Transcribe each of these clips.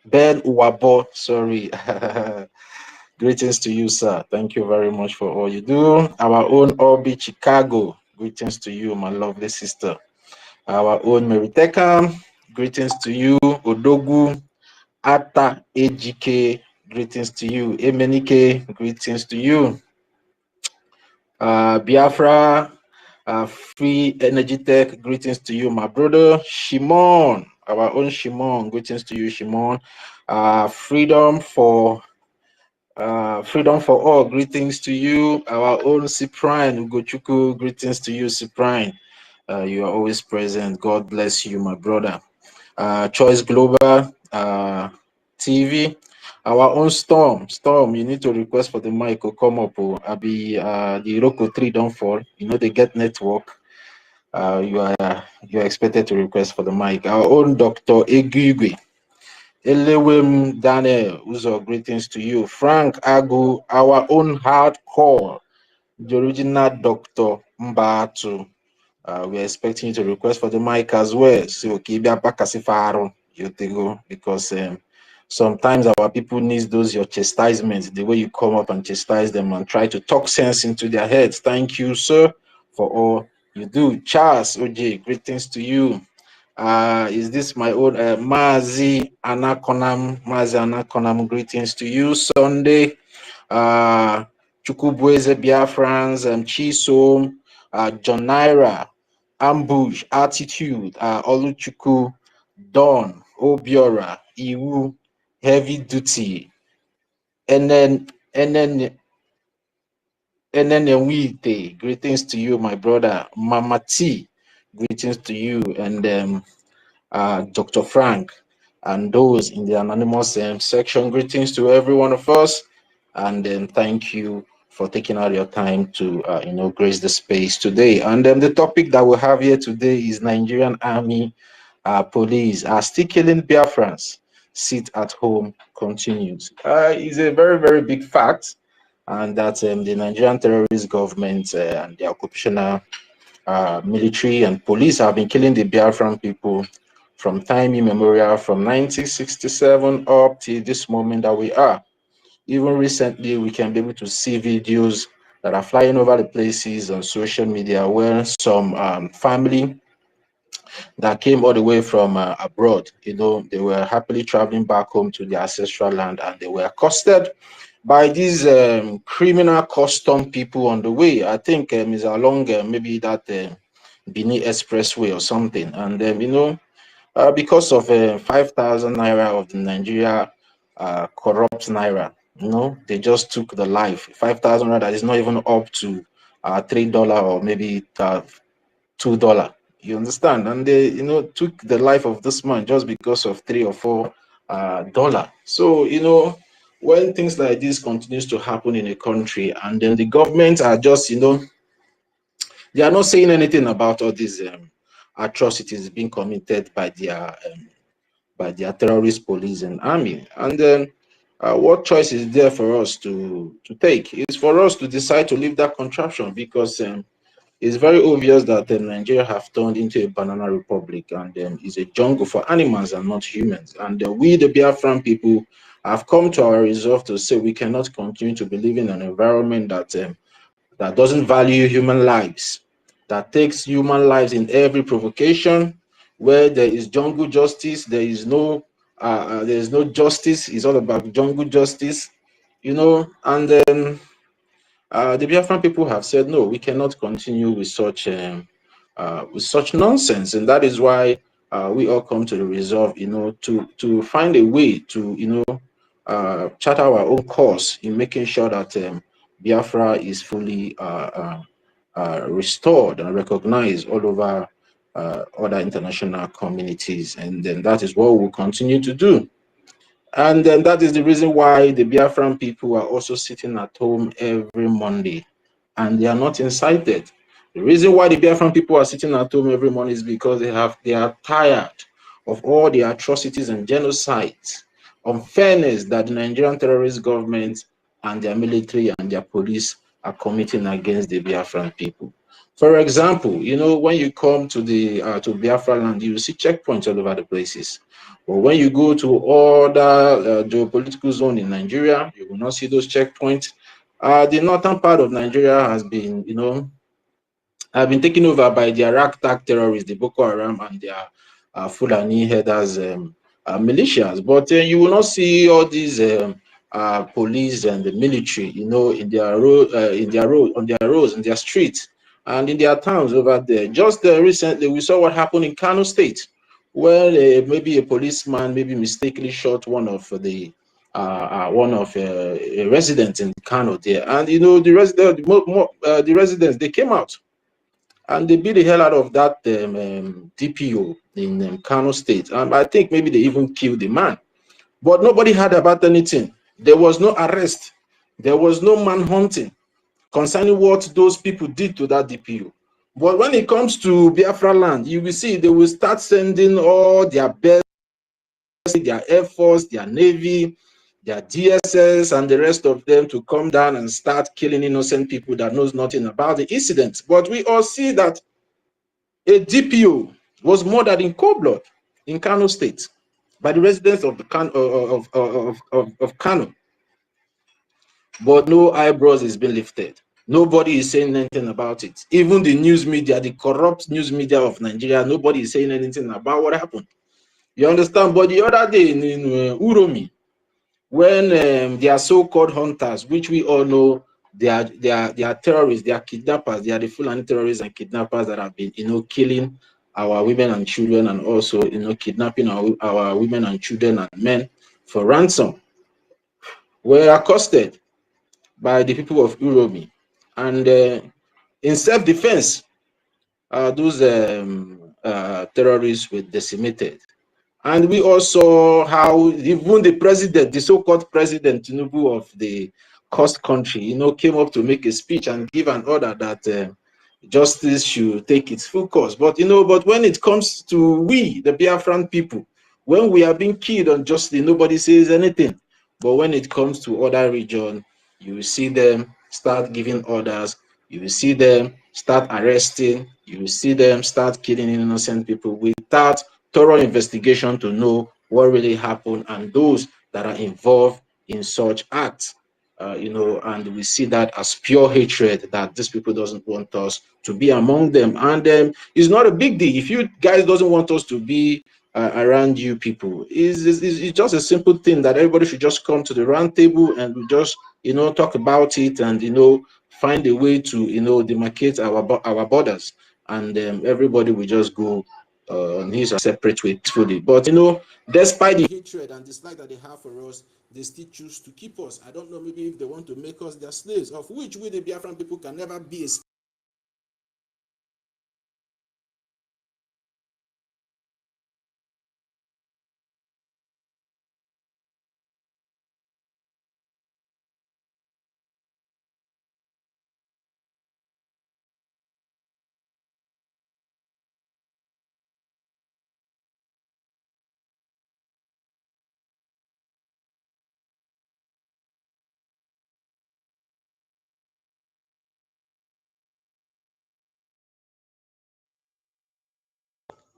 Ben Uwabo, sorry. Greetings to you, sir. Thank you very much for all you do. Our own Obi Chicago, greetings to you, my lovely sister. Our own Meriteka, greetings to you. Odogu, Ata AGK, greetings to you. Emenike, greetings to you. Biafra, Free Energy Tech, greetings to you, my brother. Shimon, our own Shimon, greetings to you, Shimon. Freedom for all, greetings to you. Our own Cyprian Ugochukwu, greetings to you, Cyprian. You are always present. God bless you, my brother. Choice Global TV. Our own Storm. Storm, you need to request for the mic or come up. I be the Roku 3 don't fall. You know they get network. You are expected to request for the mic. Our own Dr. EKID. Elewem Daniel, Uzo, greetings to you. Frank Agu, our own hardcore, the original Dr. Mbatu. We're expecting you to request for the mic as well. So, you go because sometimes our people need those your chastisements, the way you come up and chastise them and try to talk sense into their heads. Thank you, sir, for all you do. Charles OJ, greetings to you. Is this my own Mazi Anakonam, greetings to you. Sunday, Chukubweze Biafrans, Chisom, John Naira, Ambush, Attitude, Oluchuku, Dawn, Obiora, Iwu, Heavy Duty, and then Wite, greetings to you, my brother. Mama T, greetings to you, and Dr. Frank, and those in the anonymous section. Greetings to every one of us, and then thank you for taking out your time to grace the space today. And then the topic that we have here today is Nigerian Army police are still killing Biafrans. Sit at home continues. It's a very, very big fact, and that the Nigerian terrorist government and the occupational military and police have been killing the Biafran people from time immemorial, from 1967 up to this moment that we are. Even recently, we can be able to see videos that are flying over the places on social media where some family that came all the way from abroad, they were happily traveling back home to their ancestral land, and they were accosted by these criminal custom people on the way. I think is along maybe that Benin Expressway or something. And because of 5,000 naira of the Nigeria corrupt naira, they just took the life. 5,000 naira that is not even up to $3 or maybe $2. You understand? And they, took the life of this man just because of $3 or $4. So, when things like this continues to happen in a country, and then the government are just, they are not saying anything about all these atrocities being committed by their terrorist police and army. And then what choice is there for us to take? It's for us to decide to leave that contraption, because it's very obvious that Nigeria have turned into a banana republic, and is a jungle for animals and not humans. And we, the Biafran people, have come to our resolve to say we cannot continue to be living in an environment that doesn't value human lives, that takes human lives in every provocation. Where there is jungle justice, there is no justice. It's all about jungle justice, and then the Biafran people have said, no, we cannot continue with such nonsense. And that is why we all come to the resolve, to find a way to, chart our own course in making sure that Biafra is fully restored and recognized all over other international communities. And then that is what we'll continue to do. And then that is the reason why the Biafran people are also sitting at home every Monday, and they are not incited. The reason why the Biafran people are sitting at home every Monday is because they are tired of all the atrocities and genocides, unfairness that the Nigerian terrorist government and their military and their police are committing against the Biafran people. For example, when you come to the to Biafra land, you see checkpoints all over the places. But when you go to other geopolitical zone in Nigeria, you will not see those checkpoints. The northern part of Nigeria has been, have been taken over by the Iraq-backed terrorists, the Boko Haram and their Fulani headers, militias. But you will not see all these police and the military, in their on their roads, in their streets, and in their towns over there. Just recently, we saw what happened in Kano State, where maybe a policeman maybe mistakenly shot one of the a resident in Kano there, and the residents, they came out and they beat the hell out of that DPO in Kano State. And I think maybe they even killed the man. But nobody heard about anything. There was no arrest. There was no manhunting concerning what those people did to that DPO. But when it comes to Biafra land, you will see they will start sending all their best, their Air Force, their Navy, their DSS, and the rest of them to come down and start killing innocent people that knows nothing about the incident. But we all see that a DPO was murdered in cold blood in Kano State by the residents of the of Kano. But no eyebrows is being lifted. Nobody is saying anything about it. Even the news media, the corrupt news media of Nigeria, nobody is saying anything about what happened. You understand? But the other day in Uromi, when their so-called hunters, which we all know they are terrorists, they are kidnappers, they are the Fulani terrorists and kidnappers that have been, killing our women and children, and also, kidnapping our women and children and men for ransom, were accosted by the people of Uromi. And in self-defense, those terrorists were decimated. And we also saw how even the president, the so-called president Tinubu of the coast country, came up to make a speech and give an order that justice should take its full course. But but when it comes to we, the Biafran people, when we are being killed unjustly, nobody says anything. But when it comes to other regions, you will see them start giving orders. You will see them start arresting. You will see them start killing innocent people without thorough investigation to know what really happened and those that are involved in such acts. And we see that as pure hatred, that these people doesn't want us to be among them. And it's not a big deal if you guys doesn't want us to be around you people. It's just a simple thing that everybody should just come to the round table and we just talk about it and find a way to demarcate our borders, and everybody will just go on his separate way fully. But despite the hatred and dislike that they have for us, they still choose to keep us. I don't know, maybe if they want to make us their slaves, of which we, the Biafran people, can never be a slave.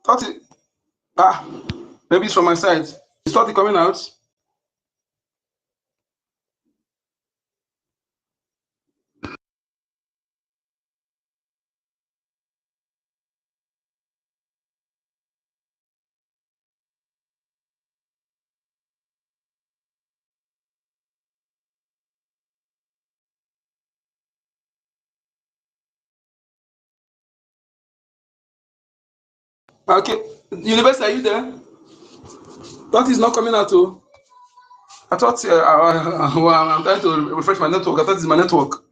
Thought it, maybe it's from my side. Is thought it coming out? Okay, University, are you there? Thought is not coming out too. I thought well, I'm trying to refresh my network. I thought it's my network.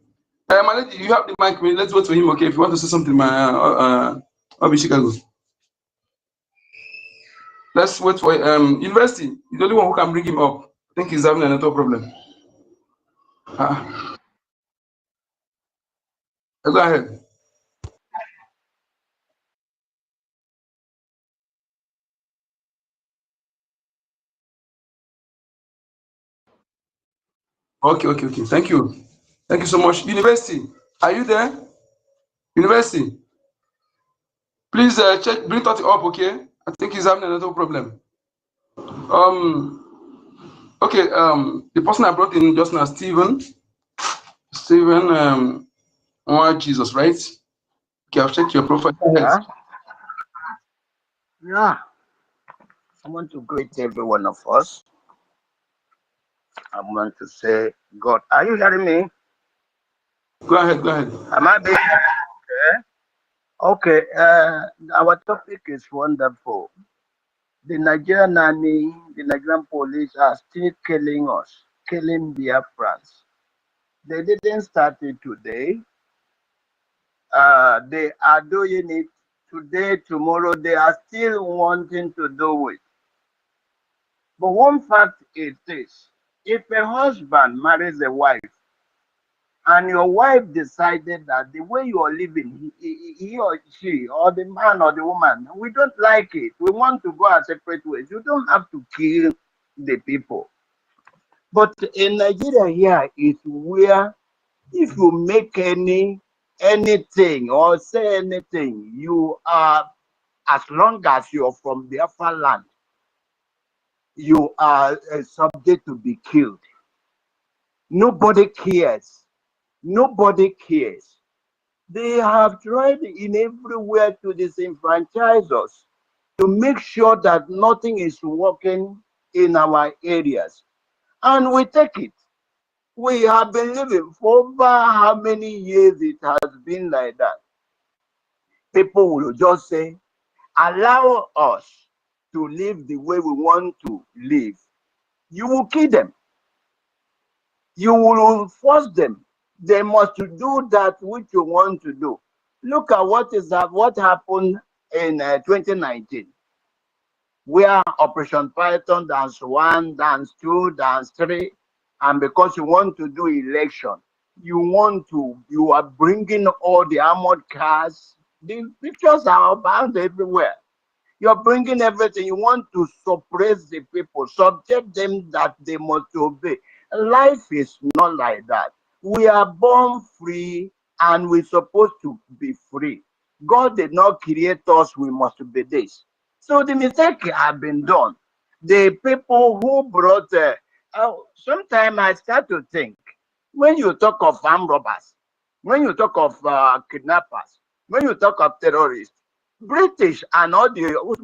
My lady, you have the mic. Let's wait for him. Okay, if you want to say something, I'll be Chicago. Let's wait for University. He's the only one who can bring him up. I think he's having a network problem. Go ahead. Okay. Thank you so much. University, are you there? University, please check, bring 30 up, okay? I think he's having a network problem. Okay. The person I brought in just now, Stephen, Jesus, right? Okay, I've checked your profile. Go ahead. Yeah, I want to greet every one of us. I want to say, God, are you hearing me? Go ahead. Go ahead. Am I being okay? Our topic is wonderful. The Nigerian army, the Nigerian police are still killing us, killing Biafrans. They didn't start it today. They are doing it today, tomorrow. They are still wanting to do it. But one fact is this: if a husband marries a wife, and your wife decided that the way you are living, he or she, or the man or the woman, we don't like it, we want to go our separate ways, you don't have to kill the people. But in Nigeria here is where if you make anything or say anything, you are, as long as you're from Biafra land, you are subject to be killed. Nobody cares. Nobody cares. They have tried in everywhere to disenfranchise us, to make sure that nothing is working in our areas. And we take it. We have been living for over how many years it has been like that. People will just say, allow us to live the way we want to live. You will kill them. You will force them. They must do that which you want to do. Look at what happened in 2019, where Operation Python dance 1, dance 2, dance 3, and because you want to do election, you are bringing all the armored cars. The pictures are abound everywhere. You're bringing everything. You want to suppress the people, subject them that they must obey. Life is not like that. We are born free and we're supposed to be free. God did not create us, we must be this. So the mistake have been done. The people who brought, sometimes I start to think, when you talk of armed robbers, when you talk of kidnappers, when you talk of terrorists, British and all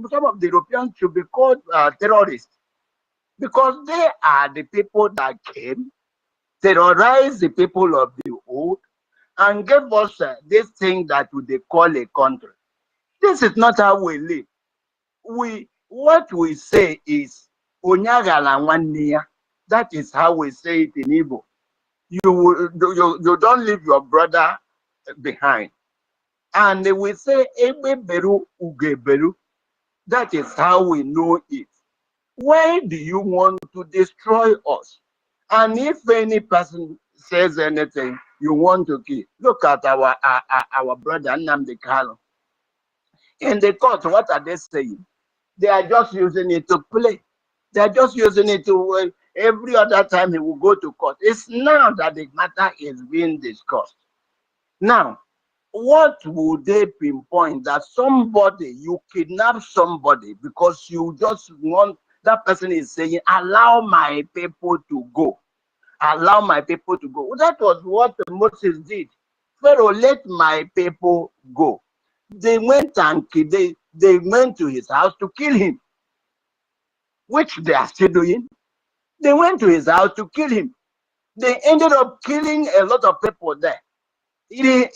some of the Europeans should be called terrorists because they are the people that came, terrorized the people of the old, and gave us this thing that they call a country. This is not how we live. What we say is Onyagala Nwanniya. That is how we say it in Igbo. You don't leave your brother behind. And we say Ebe Beru Uge Beru. That is how we know it. Why do you want to destroy us? And if any person says anything, you want to kill. Look at our brother Nnamdi Kanu. In the court, what are they saying? They are just using it to play. They are just using it to every other time he will go to court. It's now that the matter is being discussed. Now, what would they pinpoint that somebody, you kidnap somebody because you just want, that person is saying, allow my people to go. Allow my people to go. That was what Moses did. Pharaoh, let my people go. They went and they went to his house to kill him, which they are still doing. They went to his house to kill him. They ended up killing a lot of people there. They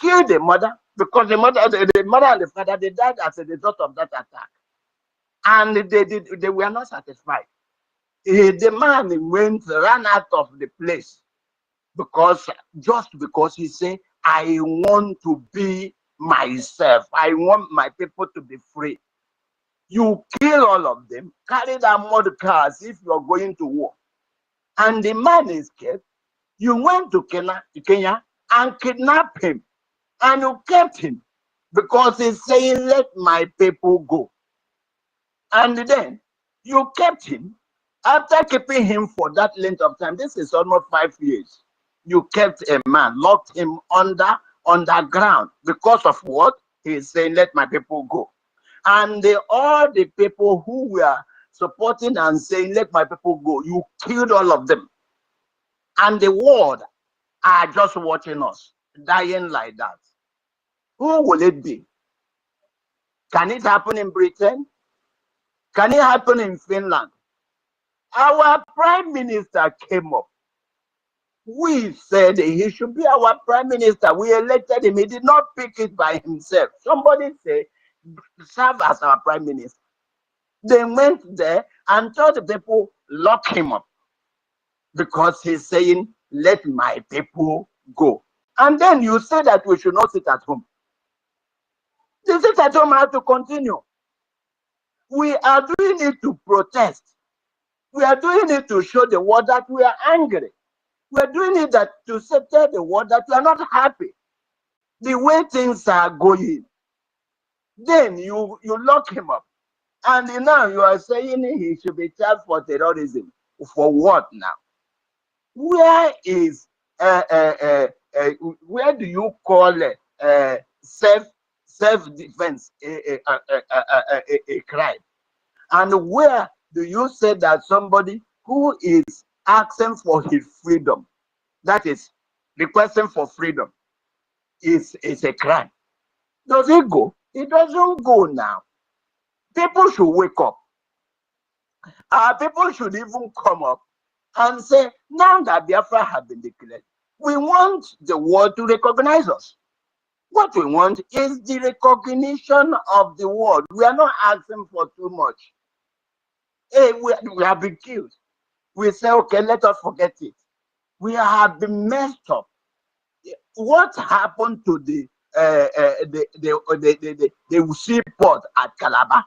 killed the mother because the mother and the father, they died as a result of that attack, and they were not satisfied. The man ran out of the place just because he said, I want to be myself, I want my people to be free. You kill all of them, carry that mud cars if you're going to war, and the man is kept. You went to Kenya and kidnapped him, and you kept him because he's saying, let my people go. And then you kept him. After keeping him for that length of time, this is almost 5 years, you kept a man, locked him underground because of what? He's saying, let my people go. And all the people who were supporting and saying, let my people go. You killed all of them. And the world are just watching us, dying like that. Who will it be? Can it happen in Britain? Can it happen in Finland? Our prime minister came up. We said he should be our prime minister. We elected him. He did not pick it by himself. Somebody said, serve as our prime minister. They went there and told the people, lock him up. Because he's saying, let my people go. And then you say that we should not sit at home. The sit at home have to continue. We are doing it to protest. We are doing it to show the world that we are angry. We are doing it that to tell the world that we are not happy. The way things are going. Then you lock him up. And now you are saying he should be charged for terrorism. For what now? Where is where do you call self-defense a crime? And where do you say that somebody who is asking for his freedom, that is requesting for freedom, is a crime? Does it go? It doesn't go now. People should wake up. People should even come up and say, now that Biafra has been declared, we want the world to recognize us. What we want is the recognition of the world. We are not asking for too much. Hey, we have been killed. We say, okay, let us forget it. We have been messed up. What happened to the seaport at Calabar?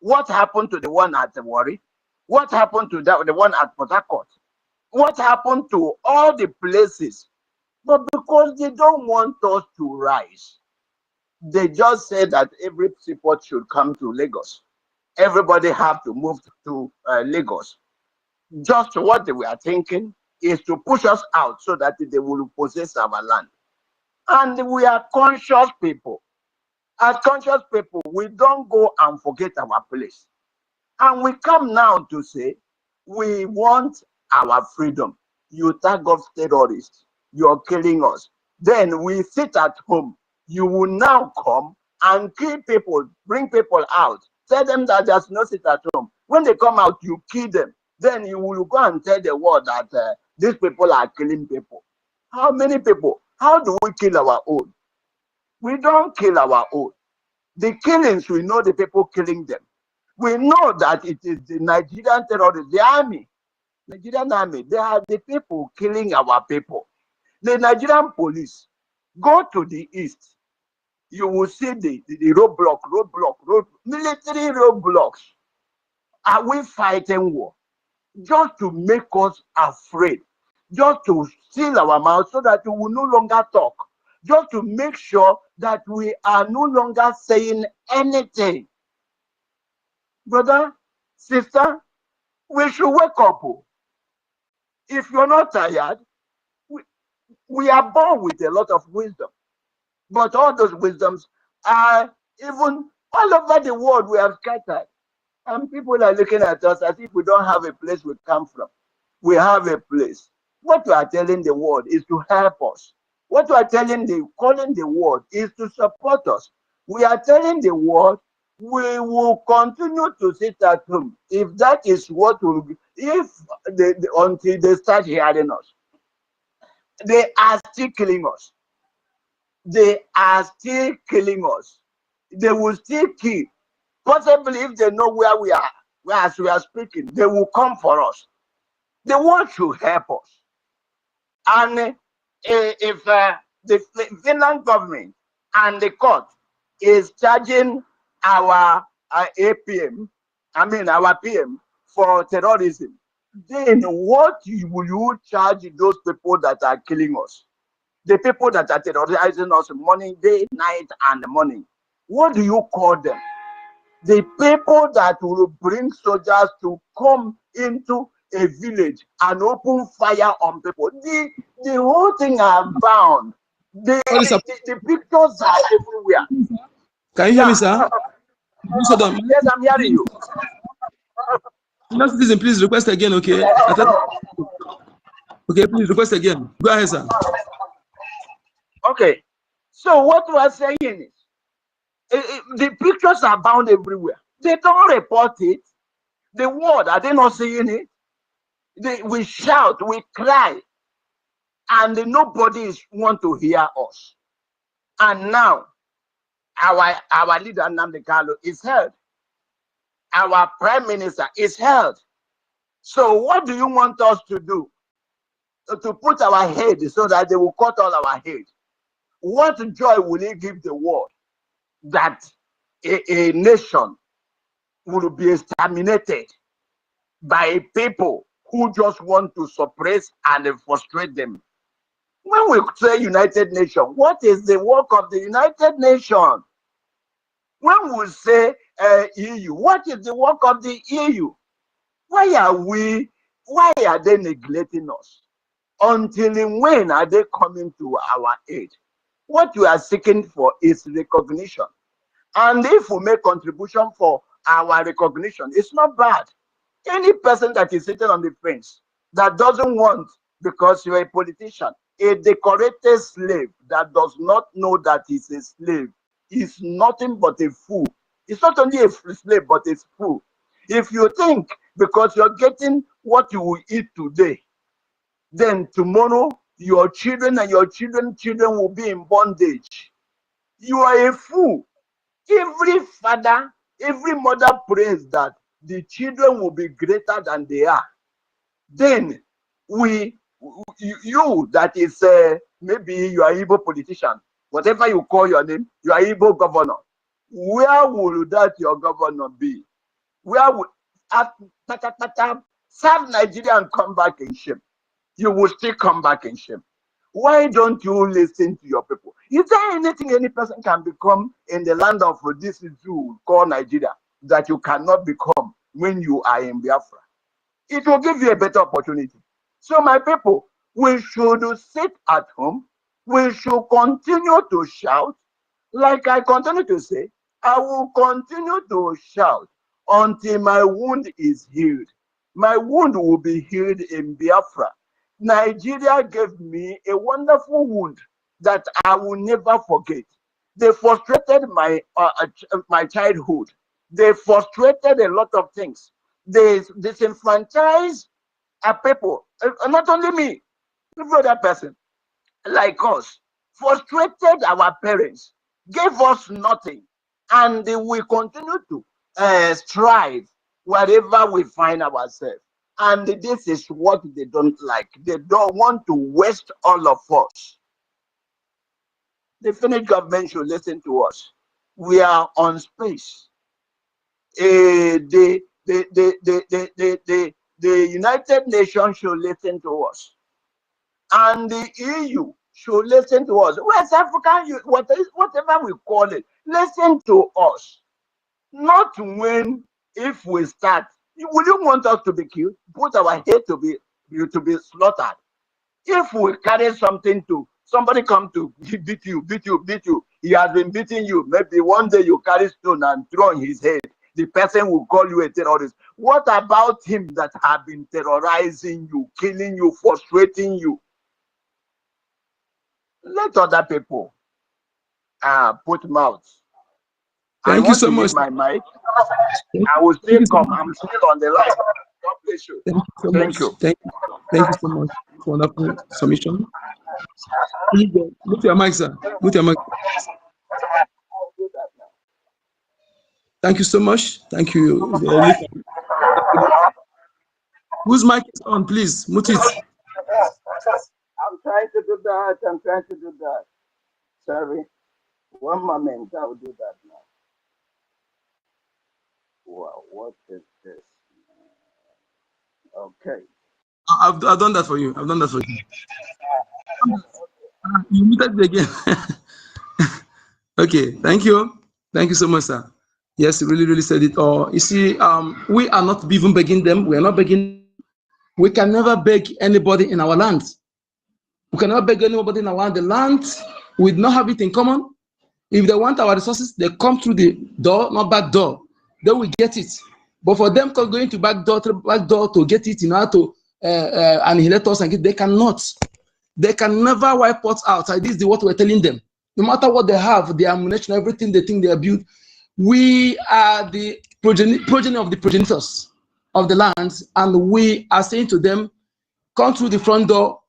What happened to the one at Warri? What happened to the one at Port Harcourt? What happened to all the places? But because they don't want us to rise, they just say that every seaport should come to Lagos. Everybody have to move to Lagos. Just what they were thinking is to push us out so that they will possess our land. And we are conscious people. As conscious people, we don't go and forget our place. And we come now to say, we want our freedom. You tag of terrorists, you're killing us. Then we sit at home. You will now come and kill people, bring people out, tell them that there's no sit at home. When they come out, you kill them. Then you will go and tell the world that these people are killing people. How many people? How do we kill our own? We don't kill our own. The killings, we know the people killing them. We know that it is the Nigerian terrorists, the army, Nigerian army, they are the people killing our people. The Nigerian police, go to the east, you will see the roadblock, military roadblocks. Are we fighting war? Just to make us afraid, just to seal our mouths so that we will no longer talk, just to make sure that we are no longer saying anything. Brother, sister, we should wake up. If you're not tired, we are born with a lot of wisdom. But all those wisdoms are even all over the world. We have scattered. And people are looking at us as if we don't have a place we come from. We have a place. What we are telling the world is to help us. What we are calling the world is to support us. We are telling the world we will continue to sit at home if that is what will be, until they start hearing us. They are still killing us. They are still killing us. They will still kill. Possibly if they know where we are, as we are speaking, they will come for us. The world should help us. And if the Finland government and the court is charging our APM, our PM for terrorism, then what will you charge those people that are killing us? The people that are terrorizing us morning, day, night, and morning. What do you call them? The people that will bring soldiers to come into a village and open fire on people. The whole thing are bound. The pictures are everywhere. Can you hear me, sir? Yes, I'm hearing you. No, citizen, please request again, okay? Okay, please request again. Go ahead, sir. Okay. So what we are saying is, the pictures are bound everywhere. They don't report it. The word, are they not seeing it? We shout, we cry, and nobody want to hear us. And now, our leader Nnamdi Kanu is held. Our prime minister is held. So what do you want us to do? To put our head so that they will cut all our head. What joy will it give the world that a nation will be exterminated by people who just want to suppress and frustrate them? When we say United Nations, what is the work of the United Nations? When we say EU, what is the work of the EU? Why are they neglecting us? Until when are they coming to our aid? What we are seeking for is recognition. And if we make contribution for our recognition, it's not bad. Any person that is sitting on the fence that doesn't want, because you're a politician, a decorated slave that does not know that he's a slave is nothing but a fool. It's not only a slave, but a fool. If you think because you're getting what you will eat today, then tomorrow your children and your children will be in bondage, you are a fool. Every father, every mother prays that the children will be greater than they are. Then you that is maybe you are Igbo politician, whatever you call your name, you are Igbo governor. Where will that your governor be? Where would serve Nigeria and come back in shame? You will still come back in shame. Why don't you listen to your people? Is there anything any person can become in the land of this zoo called Nigeria that you cannot become when you are in Biafra? It will give you a better opportunity. So my people, we should sit at home. We should continue to shout. Like I continue to say, I will continue to shout until my wound is healed. My wound will be healed in Biafra. Nigeria gave me a wonderful wound that I will never forget. They frustrated my childhood. They frustrated a lot of things. They disenfranchised people, not only me, every other person like us, frustrated our parents, gave us nothing, and we continue to strive wherever we find ourselves. And this is what they don't like. They don't want to waste all of us. The Finnish government should listen to us. We are on space. The United Nations should listen to us. And the EU should listen to us. West African, whatever we call it, listen to us. Not when, if we start, would you want us to be killed? Put our head to be slaughtered. If we carry something to, somebody come to beat you. He has been beating you. Maybe one day you carry stone and throw on his head. The person will call you a terrorist. What about him that have been terrorizing you, killing you, frustrating you? Let other people put mouths. Thank you so much. My mic. I will still come. I'm still on the line. God bless you. Thank you. Thank you so much for wonderful submission. Please mute your mic, sir. Mute your mic. Thank you so much. Thank you. Whose mic is on, please? Mute it. I'm trying to do that. Sorry. One moment. I will do that now. Wow, what is this? Okay. I've done that for you. You muted it again. Okay. Thank you. Thank you so much, sir. Yes, you really said it all. You see, we are not even begging them. We are not begging. We can never beg anybody in our land. We cannot beg anybody in our land. The land, we do not have it in common. If they want our resources, they come through the door, not back door. Then we get it. But for them going to back door to get it, to annihilate us and get, they cannot. They can never wipe us out. This is what we're telling them. No matter what they have, the ammunition, everything they think they are built, we are the progeny of the progenitors of the lands, and we are saying to them, come through the front door,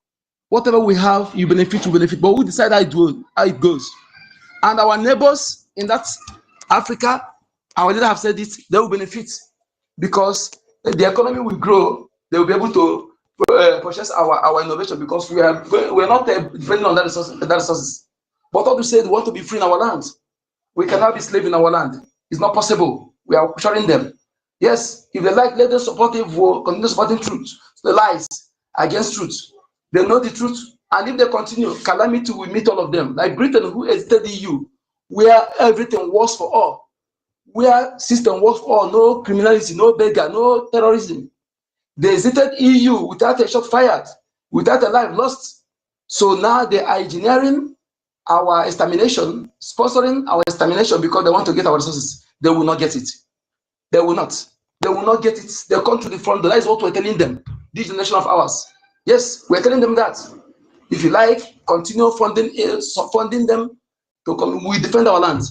whatever we have, you benefit, but we decide how it goes. And our neighbors in that Africa, our leaders have said it, they will benefit because the economy will grow, they will be able to purchase our innovation because we are not depending on that resources. But what we say, we want to be free in our land. We cannot be slave in our land. It's not possible. We are showing them. Yes, if they like, let them support it, continue supporting truth, the lies against truth. They know the truth, and if they continue, calamity will meet all of them. Like Britain, who exited the EU, where everything works for all, where system works for all, no criminality, no beggar, no terrorism. They exited EU without a shot fired, without a life lost. So now they are engineering our extermination, sponsoring our extermination because they want to get our resources. They will not get it. They will not. They will not get it. They'll come to the front. That is what we're telling them. This generation of ours. Yes, we're telling them that. If you like, continue funding them to come. We defend our land.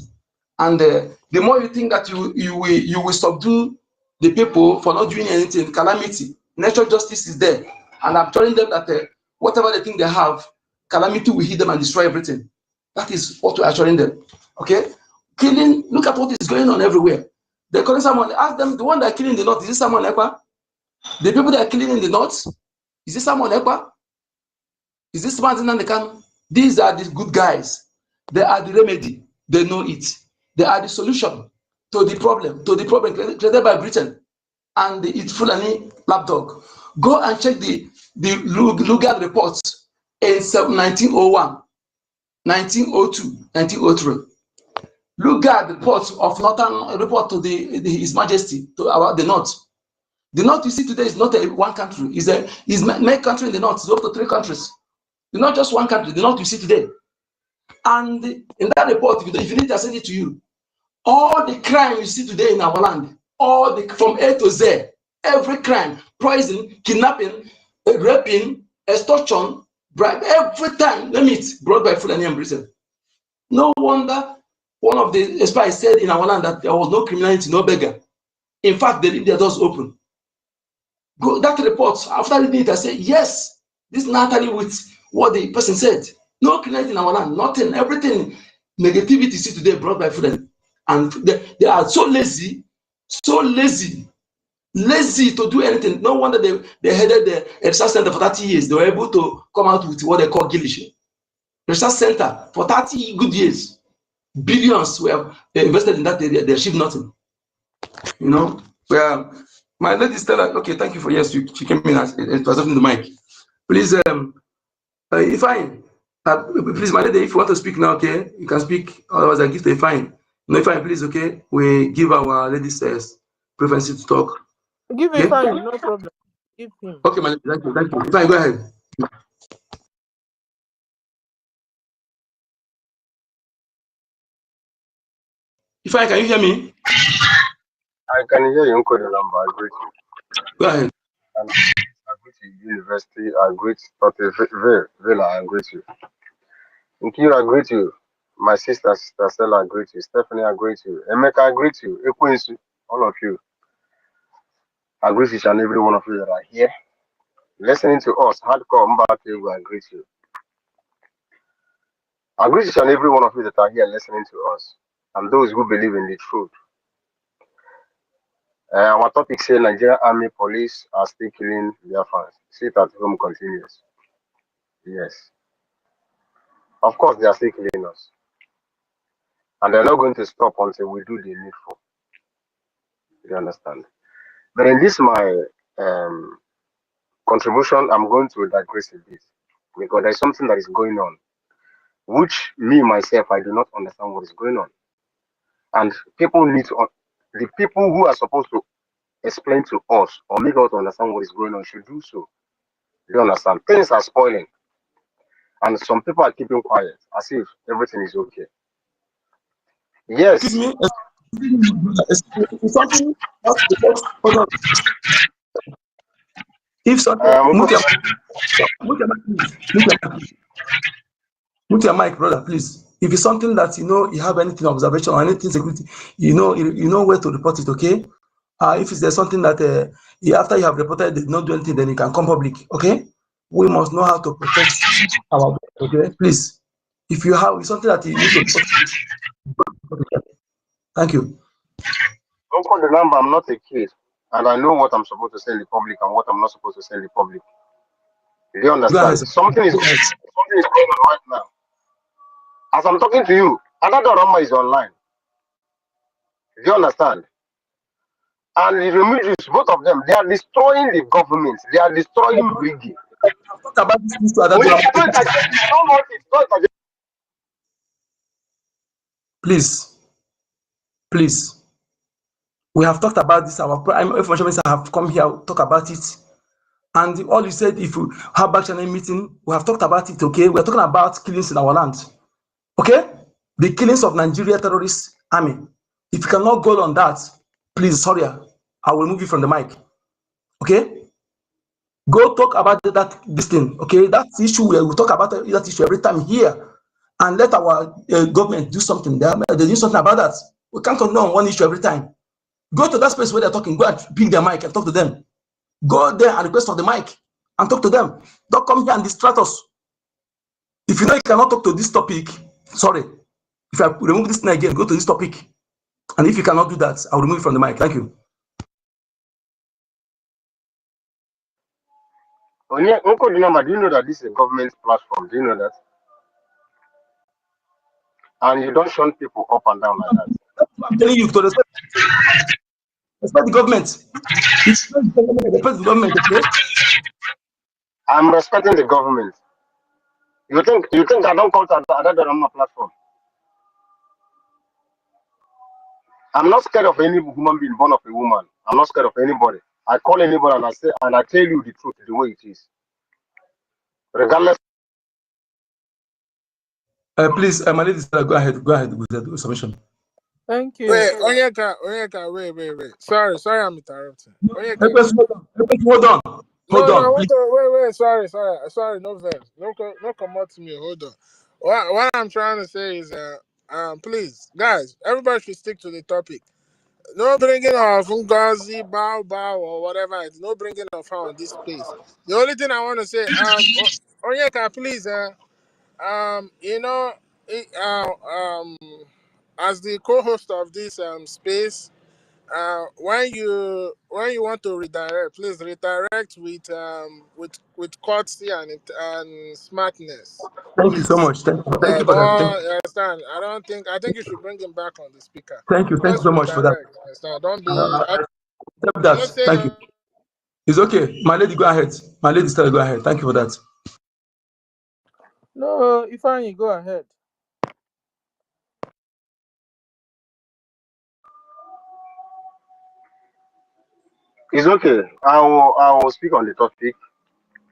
And the more you think that you will subdue the people for not doing anything, calamity, natural justice is there. And I'm telling them that whatever they think they have, calamity will hit them and destroy everything. That is what we are showing them. Okay? Killing, look at what is going on everywhere. They're calling someone, ask them, the one that are killing in the north, is this someone Ekpa? The people that are killing in the north, is this someone Ekpa? Is this Martin and the can? These are the good guys. They are the remedy. They know it. They are the solution to the problem created by Britain and its Fulani lapdog. Go and check the Lugard reports in 1901, 1902, 1903. Lugard reports of Northern report to His Majesty about the North. The North you see today is not one country. It's many countries in the North. It's up to 3 countries. It's not just one country. The North you see today. And in that report, if you need to send it to you, all the crime you see today in our land, from A to Z, every crime, poison, kidnapping, raping, extortion, bribe, every time, brought by Fulani and Britain. No wonder one of the spies said in our land that there was no criminality, no beggar. In fact, they leave their doors open. That report, after reading it, I said, yes, this is not with what the person said. No criminality in our land, nothing, everything, negativity see today brought by Fulani. And they are so lazy to do anything. No wonder they headed the research center for 30 years. They were able to come out with what they call Gilishe. Research center for 30 good years. Billions were invested in that area. They achieved nothing. You know, where my lady Stella, okay, thank you for yes, she came in as it was open the mic. Please, Ifeanyi, please, my lady, if you want to speak now, okay, you can speak. Otherwise, I give to Ifeanyi. No, Ifeanyi, please, okay, we give our ladies preference to talk. Give Ifeanyi, no problem. Give him. Okay, my lady, thank you. Ifeanyi, go ahead. Ifeanyi, can you hear me? I can hear you, Uncle Number. I greet you. Go ahead. And I greet you, University. I greet Villa. I greet you. Nkira, I greet you. My sister Stella, I greet you. Stephanie, I greet you. Emeka, I greet you. Equincy, all of you. I greet each and every one of you that are here. Listening to us, hardcore Mbate, I greet you. I greet each and every one of you that are here listening to us. And those who believe in the truth. Our topic says Nigerian Army Police are still killing Biafrans. Sit at home continues. Yes. Of course, they are still killing us. And they're not going to stop until we do the needful. You understand? But in this, my contribution, I'm going to digress a bit. Because there's something that is going on, which me, myself, I do not understand what is going on. And people need to, the people who are supposed to explain to us or make us understand what is going on should do so. You understand? Things are spoiling. And some people are keeping quiet as if everything is okay. Yes. Excuse me. If something hold on. If something mute your mic, please. Mute your mic, brother, please. If it's something that you have anything observation or anything security, you know where to report it, okay? If there's something that after you have reported, they not do anything, then you can come public, okay? We must know how to protect our, okay? Please, if you have something that you need to report, thank you. Uncle, remember, I'm not a kid, and I know what I'm supposed to say in the public and what I'm not supposed to say in the public. Do you understand? Something is going on right now. As I'm talking to you, another Rama is online. Do you understand? And the Remigius, both of them, they are destroying the government. They are destroying BRGIE. Talk about this please. We have talked about this. Our prime information minister have come here, talk about it. And all you said, if you have back channel meeting, we have talked about it, okay? We're talking about killings in our land, okay? The killings of Nigeria terrorist army. If you cannot go on that, please, sorry, I will move you from the mic, okay? Go talk about this thing, okay? That issue, we talk about that issue every time here, and let our government do something. They do something about that. We can't continue on one issue every time. Go to that space where they're talking, go and pick their mic and talk to them. Go there and request for the mic and talk to them. Don't come here and distract us. If you know you cannot talk to this topic, sorry. If I remove this thing again, go to this topic. And if you cannot do that, I'll remove you from the mic. Thank you. Uncle Dinama, do you know that this is a government platform? Do you know that? And you don't shun people up and down like that. I'm telling you to respect the government. Respect the government, okay? I'm respecting the government. You think I don't come to another Rama platform? I'm not scared of any human being born of a woman. I'm not scared of anybody. I call anybody and I say and I tell you the truth the way it is. Regardless. Please, my ladies, go ahead with the submission. Thank you. Wait, Onyeka, wait. Sorry, I'm interrupting. Hold on. Wait. Sorry, no verse. No come out to me. Hold on. What I'm trying to say is, please, guys, everybody should stick to the topic. No bringing of NGOZI, Bow, or whatever. It's no bringing of her on this place. The only thing I want to say, Onyeka, please, as the co-host of this space, when you want to redirect, please redirect with courtesy and smartness. Thank you Please. so much. Thank you for that. Understand. I think you should bring him back on the speaker. Thank you so much for that. Understand. Don't be. Accept that. Thank you. It's okay. My lady, go ahead. My lady, Stella, go ahead. Thank you for that. No, Ifeanyi, go ahead. It's okay. I will speak on the topic.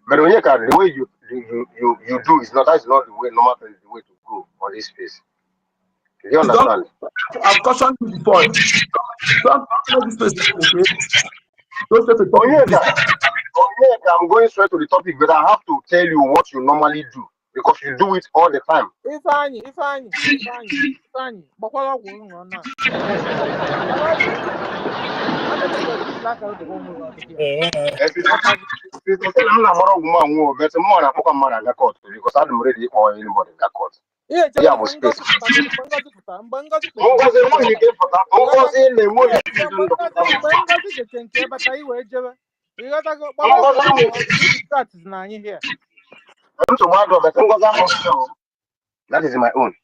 But Onyeka, the way you do is that's not the way normal is the way to go on this space. Do you understand? I've cautioned you before. Don't this space, okay? Don't say the Onyeka, I'm going straight to the topic, but I have to tell you what you normally do because you do it all the time. Ifeanyi. Bakwala ọgwụ nọ na. Because I'm ready or anybody got caught. Yeah, was space. That is my own.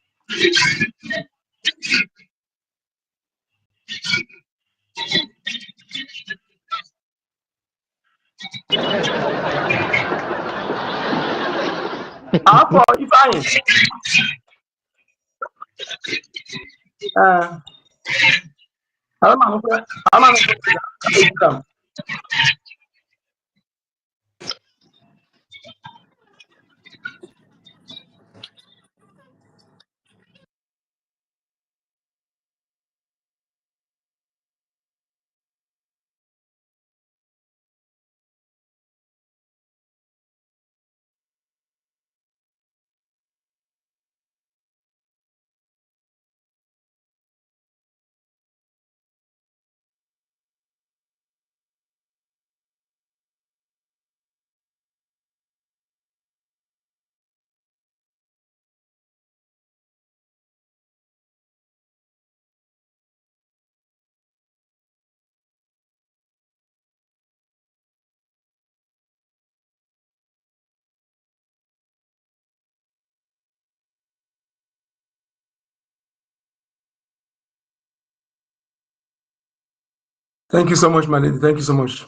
Thank you so much, my lady. Thank you so much.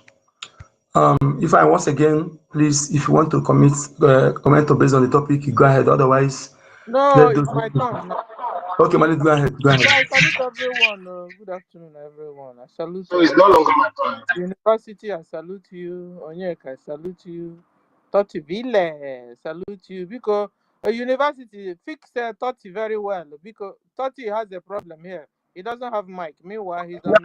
If I once again, please, if you want to comment or based on the topic, you go ahead. Otherwise, No, let those. it's my turn now. Okay, my lady, go ahead. Go ahead. So I salute everyone. Good afternoon, everyone. I salute So it's no longer my turn. University. I salute you. Onyeka, I salute you. Toti Ville, salute you. Because a university fix Toti very well. Because Toti has a problem here. He doesn't have mic. Meanwhile, he's on.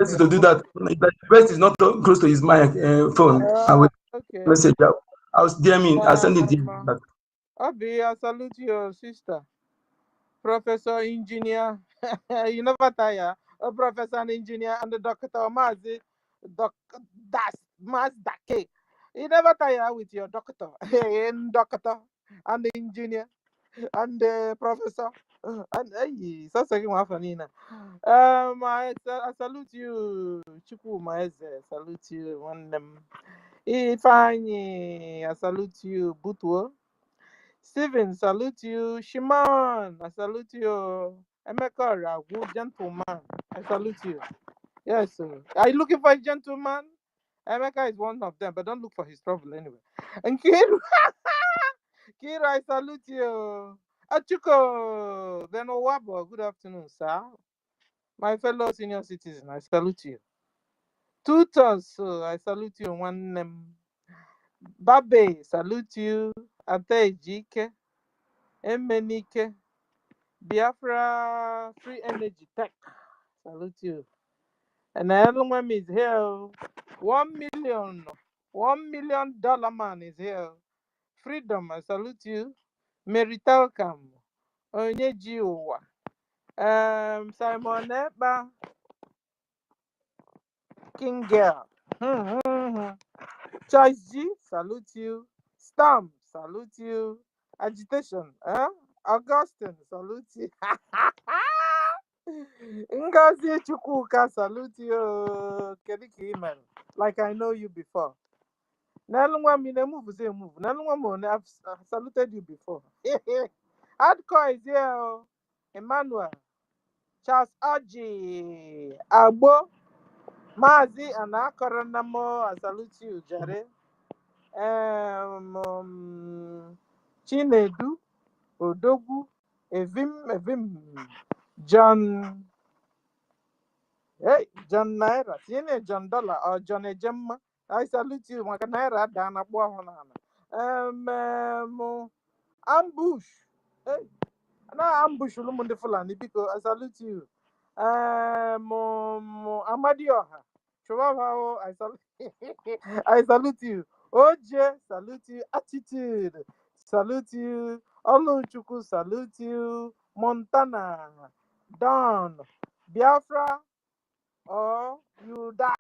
Best to do that. The best is not close to his mic phone. I will Okay. message out. I was DMing. I send it DM. Abi, I salute your sister, Professor Engineer. You never tire. A professor and engineer and the doctor Mazi. Das Mas Dake. You never tire with your doctor. And doctor and the engineer and the professor. And hey, so second one for Nina. I salute you, Chuku Maeze. Salute you, one them. Ifeanyi, I salute you, Butuo. Steven, salute you. Shimon, I salute you. Emeka Ragu, gentleman, I salute you. Yes, sir. Are you looking for a gentleman? Emeka is one of them, but don't look for his trouble anyway. And Kiru, Kiru, I salute you. Achuko, Benowabo, good afternoon, sir. My fellow senior citizen, I salute you. Tutors, I salute you. One Babe, salute you. Ate Emenike, Biafra Free Energy Tech, salute you. And Elwem is here. 1 million, $1 million man is here. Freedom, I salute you. Meritalcam, Onyejiwa, Simon Eba, King Girl, Choice G, salute you. Stamp, salute you. Agitation, Augustine, salute you. Ngozi Chukwuka, salute you. Kediki email. Like I know you before. Nalungwami ne move say move. Nalungwami I've saluted you before. Hardcore is here. Emmanuel, Charles Aji, Agbo, Mazi, and Akaranamo, I salute you, Jare. Chinedu, Odogu, Evim, John. Hey, John Naira, tiene John Dollar or John Ejemma. I salute you, Maka Naira, Dana Bohanana. Ambush. Hey, na ambush Lumundi Fulani because I salute you. Amadioha. Chubaba, I salute I salute you. Oje, salute you. Attitude, salute you. Oluchuku, salute you. Montana, Don, Biafra, or you die.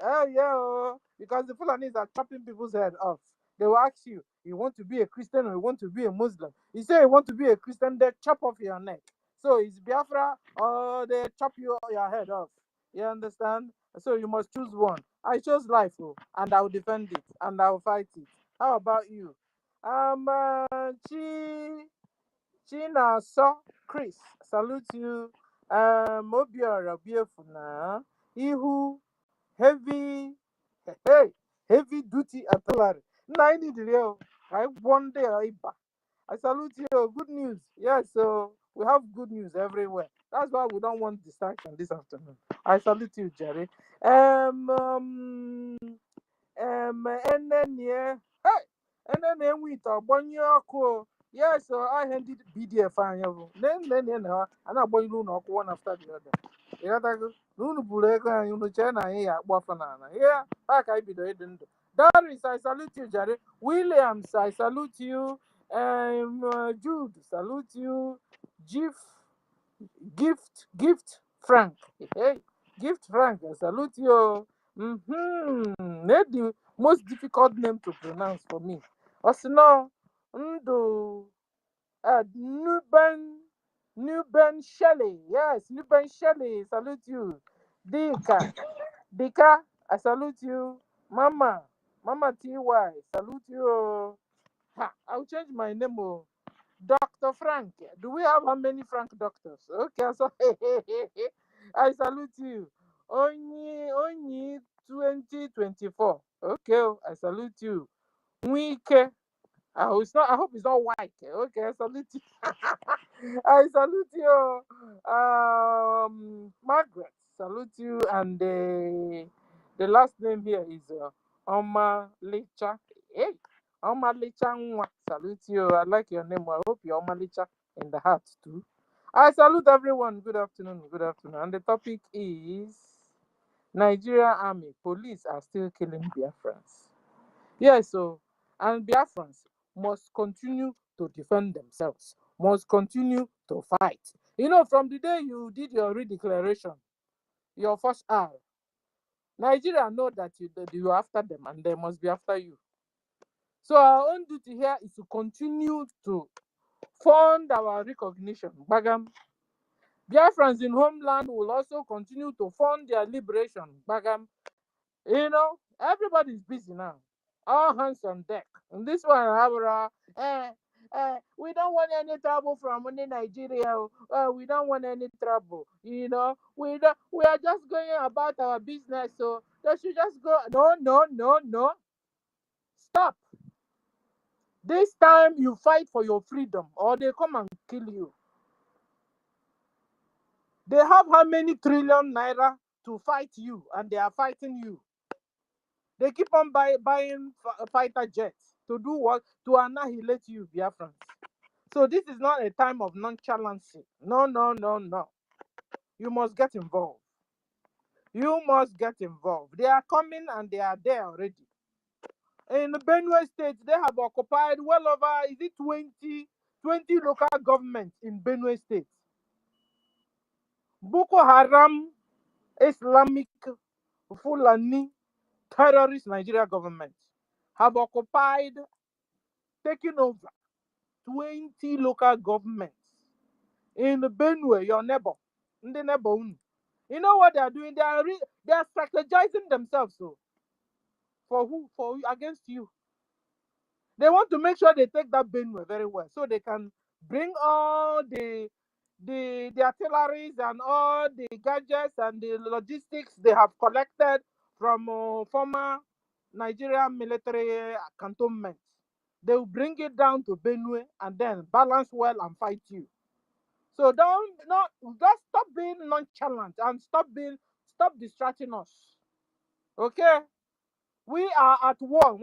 Oh, yeah, because the Fulanis are chopping people's head off. They will ask you, you want to be a Christian or you want to be a Muslim? You say you want to be a Christian, they chop off your neck. So it's Biafra or they chop your head off. You understand? So you must choose one. I chose life, and I will defend it and I will fight it. How about you? China so Chris, salute you. Obiora Biafuna, Ihu, heavy, heavy duty artillery. I need the I one day I salute you. Good news. Yes, so we have good news everywhere. That's why we don't want distraction this afternoon. I salute you, Jerry. And then yeah, hey, and then we talk one year cool. Yes, so I handed BDF fine. Then and I boy one after the other. Yeah, that go. Lunu Buleka and China here, Wafanana. Yeah, I be the end. Doris, I salute you, Jerry. Williams, I salute you. Jude, salute you. Gift, Frank. Hey, Gift Frank, I salute you. Made the most difficult name to pronounce for me. Osino, Ndo, Nuben Shelley. Yes, Nuben Shelley, salute you. Dika, I salute you. Mama TY, salute you. Ha, I'll change my name. Dr. Frank. Do we have how many Frank doctors? Okay, so I salute you. Onyi 2024. Okay, oh, I salute you. Wike. I hope it's not white. Okay, I salute you. I salute you. Margaret, salute you. And the last name here is Oma Licha. Hey, Oma Licha Nwa, salute you. I like your name. I hope you're Oma Licha in the heart too. I salute everyone. Good afternoon. Good afternoon. And the topic is Nigeria Army. Police are still killing Biafrans. Yes, so, and Biafrans must continue to defend themselves, must continue to fight. You know, from the day you did your redeclaration, your first hour, Nigeria know that you are after them and they must be after you. So our own duty here is to continue to fund our recognition. Bagam. Biafrans in homeland will also continue to fund their liberation. Bagam. You know, everybody's busy now. All hands on deck. And this one, we don't want any trouble from any Nigeria. We don't want any trouble. You know, we are just going about our business. So they should just go. No, no, no, no. Stop. This time you fight for your freedom, or they come and kill you. They have how many trillion naira to fight you, and they are fighting you. They keep on buying fighter jets to do what? To annihilate you, Biafrans. So this is not a time of nonchalance. No, no, no, no. You must get involved. You must get involved. They are coming and they are there already. In Benue State, they have occupied well over, is it 20 local governments in Benue State. Boko Haram, Islamic, Fulani, terrorist Nigeria government have occupied, taken over 20 local governments in Benue, your neighbor, in the neighbor. You know what they are doing? They are strategizing themselves. So for who? For against you. They want to make sure they take that Benue very well, so they can bring all the artilleries and all the gadgets and the logistics they have collected from former Nigerian military cantonments. They will bring it down to Benue and then balance well and fight you. So just stop being nonchalant and stop distracting us. Okay? We are at war.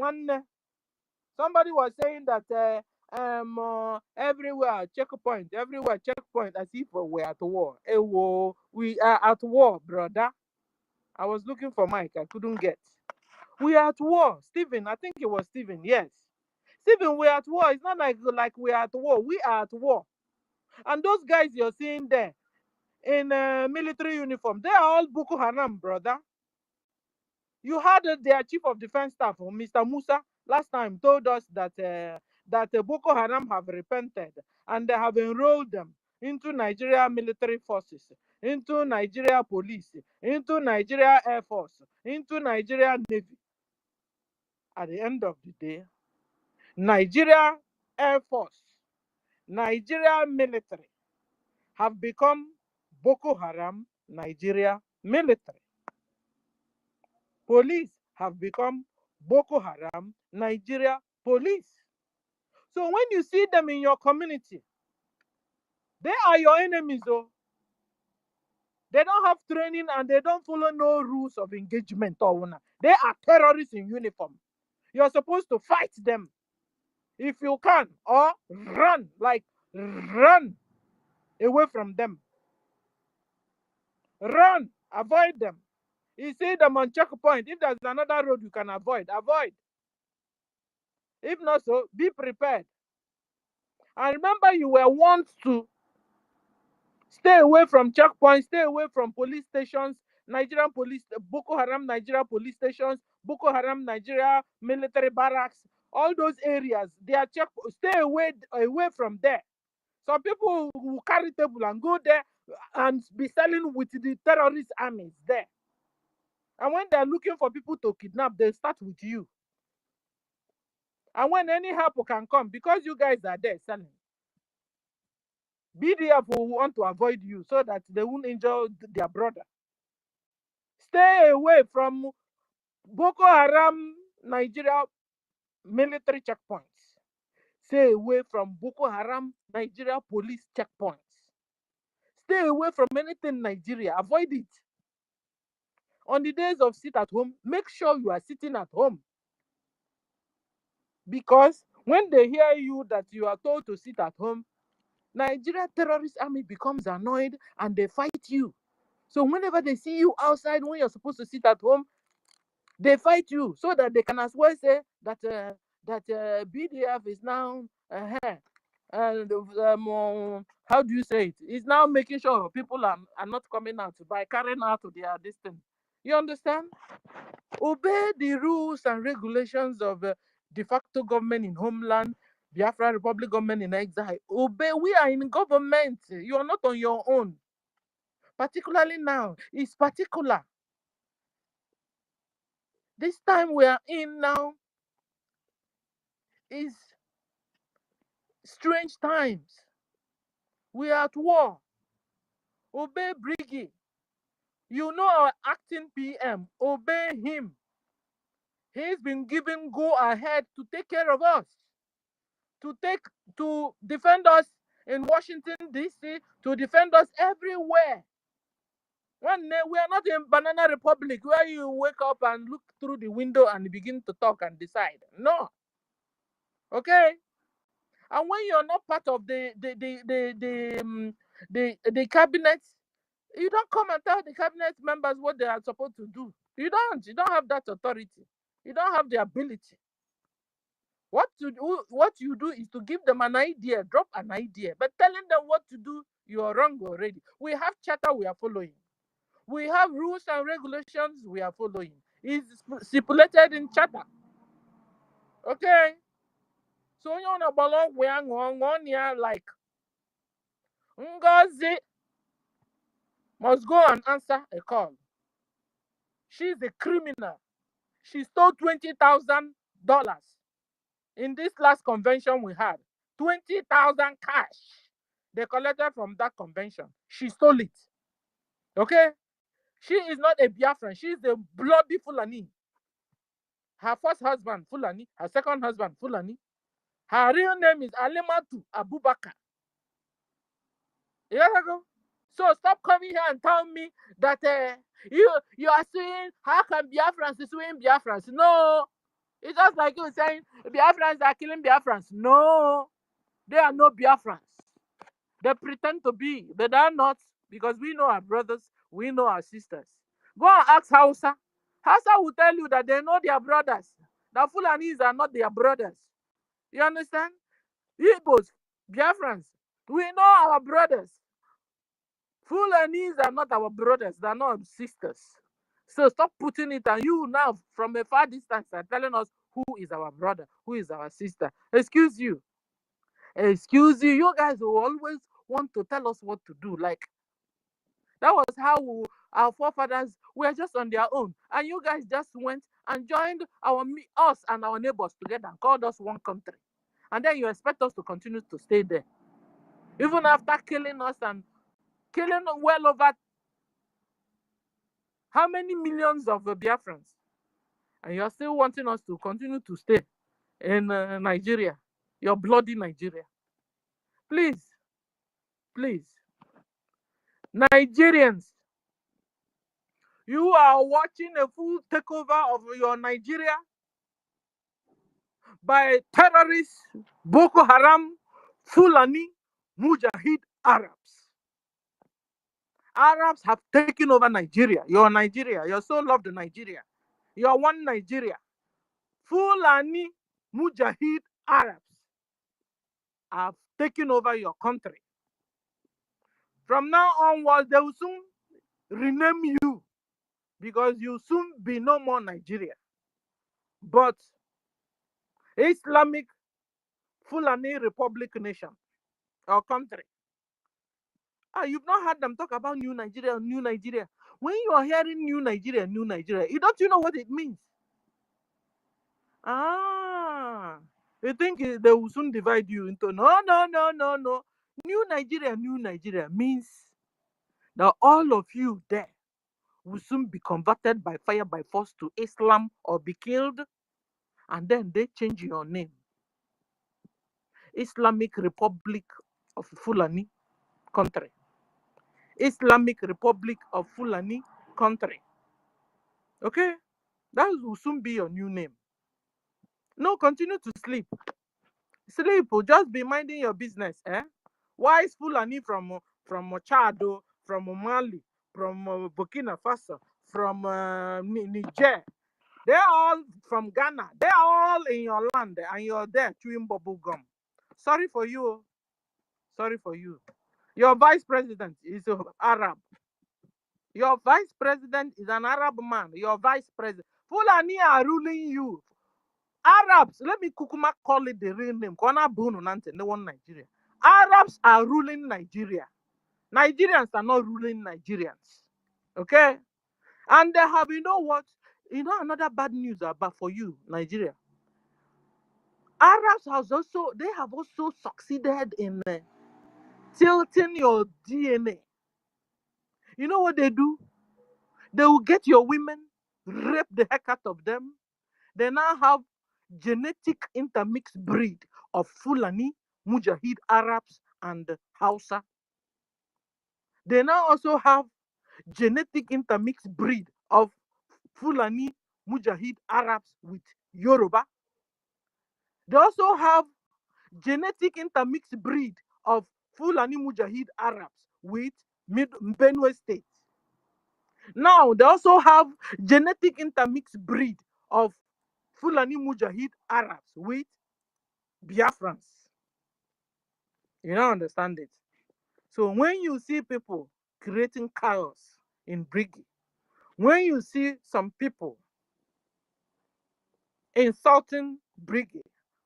Somebody was saying that everywhere checkpoint, as if we're at war. We are at war, brother. I was looking for Mike, I couldn't get. We are at war. Stephen, I think it was Stephen, yes. Stephen, we're at war. It's not like we are at war. We are at war. And those guys you're seeing there in military uniform, they are all Boko Haram, brother. You had their chief of defense staff, Mr. Musa, last time told us that Boko Haram have repented and they have enrolled them into Nigeria military forces, into Nigeria police, into Nigeria Air Force, into Nigeria Navy. At the end of the day, Nigeria Air Force, Nigeria military have become Boko Haram Nigeria military. Police have become Boko Haram Nigeria police. So when you see them in your community, they are your enemies, though. They don't have training and they don't follow no rules of engagement. They are terrorists in uniform. You're supposed to fight them if you can, or run away from them. Run, avoid them. You see them on checkpoint. If there's another road you can avoid. If not so, be prepared. And remember, you were warned to stay away from checkpoints, stay away from police stations, Nigerian police, Boko Haram Nigeria police stations, Boko Haram Nigeria military barracks, all those areas, they are stay away from there. Some people will carry table and go there and be selling with the terrorist armies there. And when they're looking for people to kidnap, they start with you. And when any help can come, because you guys are there selling, BDF will want to avoid you so that they won't injure their brother. Stay away from Boko Haram Nigeria military checkpoints. Stay away from Boko Haram Nigeria police checkpoints. Stay away from anything Nigeria. Avoid it. On the days of sit at home, make sure you are sitting at home. Because when they hear you that you are told to sit at home, Nigeria terrorist army becomes annoyed and they fight you. So whenever they see you outside when you're supposed to sit at home, they fight you so that they can as well say that BDF is now how do you say it? It's now making sure people are not coming out by carrying out their distance. You understand? Obey the rules and regulations of de facto government in homeland, Biafra Republic government in exile. Obey. We are in government. You are not on your own. Particularly now, it's particular. This time we are in now is strange times. We are at war. Obey BRGIE. You know our acting PM. Obey him. He's been given go ahead to take care of us, to defend us in Washington DC, to defend us everywhere. One day we are not in Banana Republic where you wake up and look through the window and begin to talk and decide. No. Okay. And when you're not part of the cabinet, you don't come and tell the cabinet members what they are supposed to do. You don't have that authority. You don't have the ability. What you do is to give them an idea, drop an idea, but telling them what to do, you are wrong already. We have charter we are following. We have rules and regulations we are following. It's stipulated in charter. Okay? So you know balong we are on here like NGOZI must go and answer a call. She's a criminal. She stole $20,000 in this last convention we had. 20,000 cash they collected from that convention. She stole it. Okay? She is not a Biafran. She is a bloody Fulani. Her first husband, Fulani. Her second husband, Fulani. Her real name is Alimatu Abubakar. You gotta go. So stop coming here and tell me that you are saying how can Biafrans is suing Biafrans? No. It's just like you saying Biafrans are killing Biafrans. No. They are no Biafrans. They pretend to be, but they are not, because we know our brothers, we know our sisters. Go and ask Hausa. Hausa will tell you that they know their brothers. The Fulanis are not their brothers. You understand? Igbos, Biafrans, we know our brothers. Fulanis are not our brothers, they are not our sisters. So stop putting it on you now from a far distance and telling us who is our brother, who is our sister. Excuse you. You guys will always want to tell us what to do. Like, that was how our forefathers were just on their own. And you guys just went and joined us and our neighbors together and called us one country. And then you expect us to continue to stay there. Even after killing us and killing well over how many millions of Biafrans? And you're still wanting us to continue to stay in Nigeria, your bloody Nigeria. Please, Nigerians, you are watching a full takeover of your Nigeria by terrorists, Boko Haram, Fulani, Mujahid Arabs. Arabs have taken over Nigeria, your so loved Nigeria, your one Nigeria. Fulani, Mujahid Arabs have taken over your country. From now onwards, they will soon rename you because you soon be no more Nigeria, but Islamic Fulani Republic nation or country. You've not heard them talk about new Nigeria, new Nigeria. When you are hearing new Nigeria, you don't you know what it means? You think they will soon divide you into no. New Nigeria means that all of you there will soon be converted by fire by force to Islam or be killed, and then they change your name. Islamic Republic of Fulani country. Islamic Republic of Fulani country. Okay? That will soon be your new name. No, continue to sleep. Sleep, just be minding your business. Why is Fulani from Chad, from Mali, from Burkina Faso, from Niger? They're all from Ghana. They're all in your land, and you're there chewing bubble gum. Sorry for you. Sorry for you. Your vice president is Arab. Your vice president is an Arab man. Your vice president. Fulani are ruling you. Arabs, let me kukuma call it the real name. Kona Bruno Nante, no one Nigeria. Arabs are ruling Nigeria. Nigerians are not ruling Nigerians. Okay? And they have, you know what? You know another bad news about for you, Nigeria. Arabs have also succeeded in tilting your DNA. You know what they do? They will get your women, rape the heck out of them. They now have genetic intermixed breed of Fulani, Mujahid Arabs, and Hausa. They now also have genetic intermixed breed of Fulani, Mujahid Arabs with Yoruba. They also have genetic intermixed breed of Fulani Mujahid Arabs with Benue State. Now, they also have genetic intermixed breed of Fulani Mujahid Arabs with Biafrans. You don't understand it. So when you see people creating chaos in BRGIE, when you see some people insulting BRGIE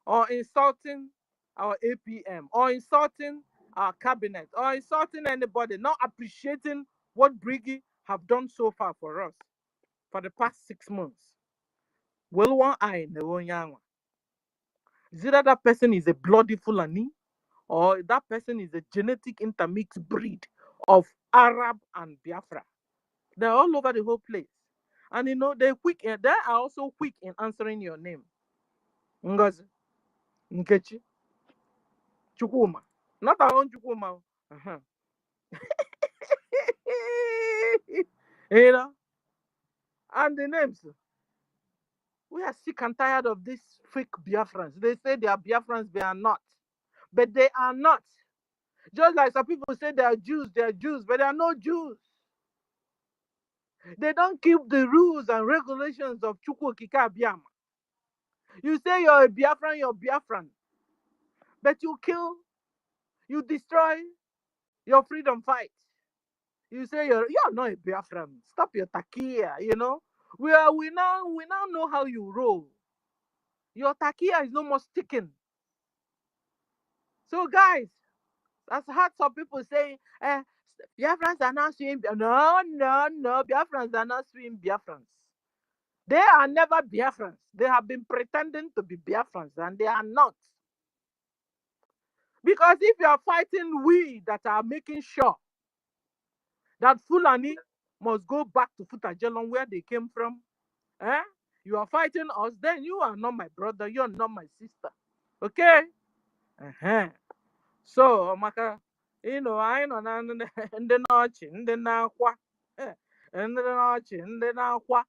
or insulting our APM or insulting our cabinet or insulting anybody, not appreciating what BRGIE have done so far for us for the past 6 months, well, one eye in the one young. Is it that person is a bloody Fulani or that person is a genetic intermixed breed of Arab and Biafra? They're all over the whole place. And you know, they are also quick in answering your name. Ngozi, Nkechi, Chukwuma. Not our own Chukwuma. Uh-huh. You know? And the names. We are sick and tired of these fake Biafrans. They say they are Biafrans, they are not. But they are not. Just like some people say they are Jews, but they are not Jews. They don't keep the rules and regulations of Chukwu Okike Abiyama. You say you're a Biafran, you're Biafran. But you kill, you destroy your freedom fight. You say you're not a Biafran. Stop your takia, you know. We now know how you roll. Your takia is no more sticking. So guys, I've heard some people saying, Biafrans are not suing. No, Biafrans are not suing Biafrans. They are never Biafrans. They have been pretending to be Biafrans, and they are not. Because if you are fighting we that are making sure that Fulani must go back to Futajelon where they came from, you are fighting us, then you are not my brother, you are not my sister. Okay? So, Maka, you know, I know, and then arching, then aqua, and then arching, then aqua.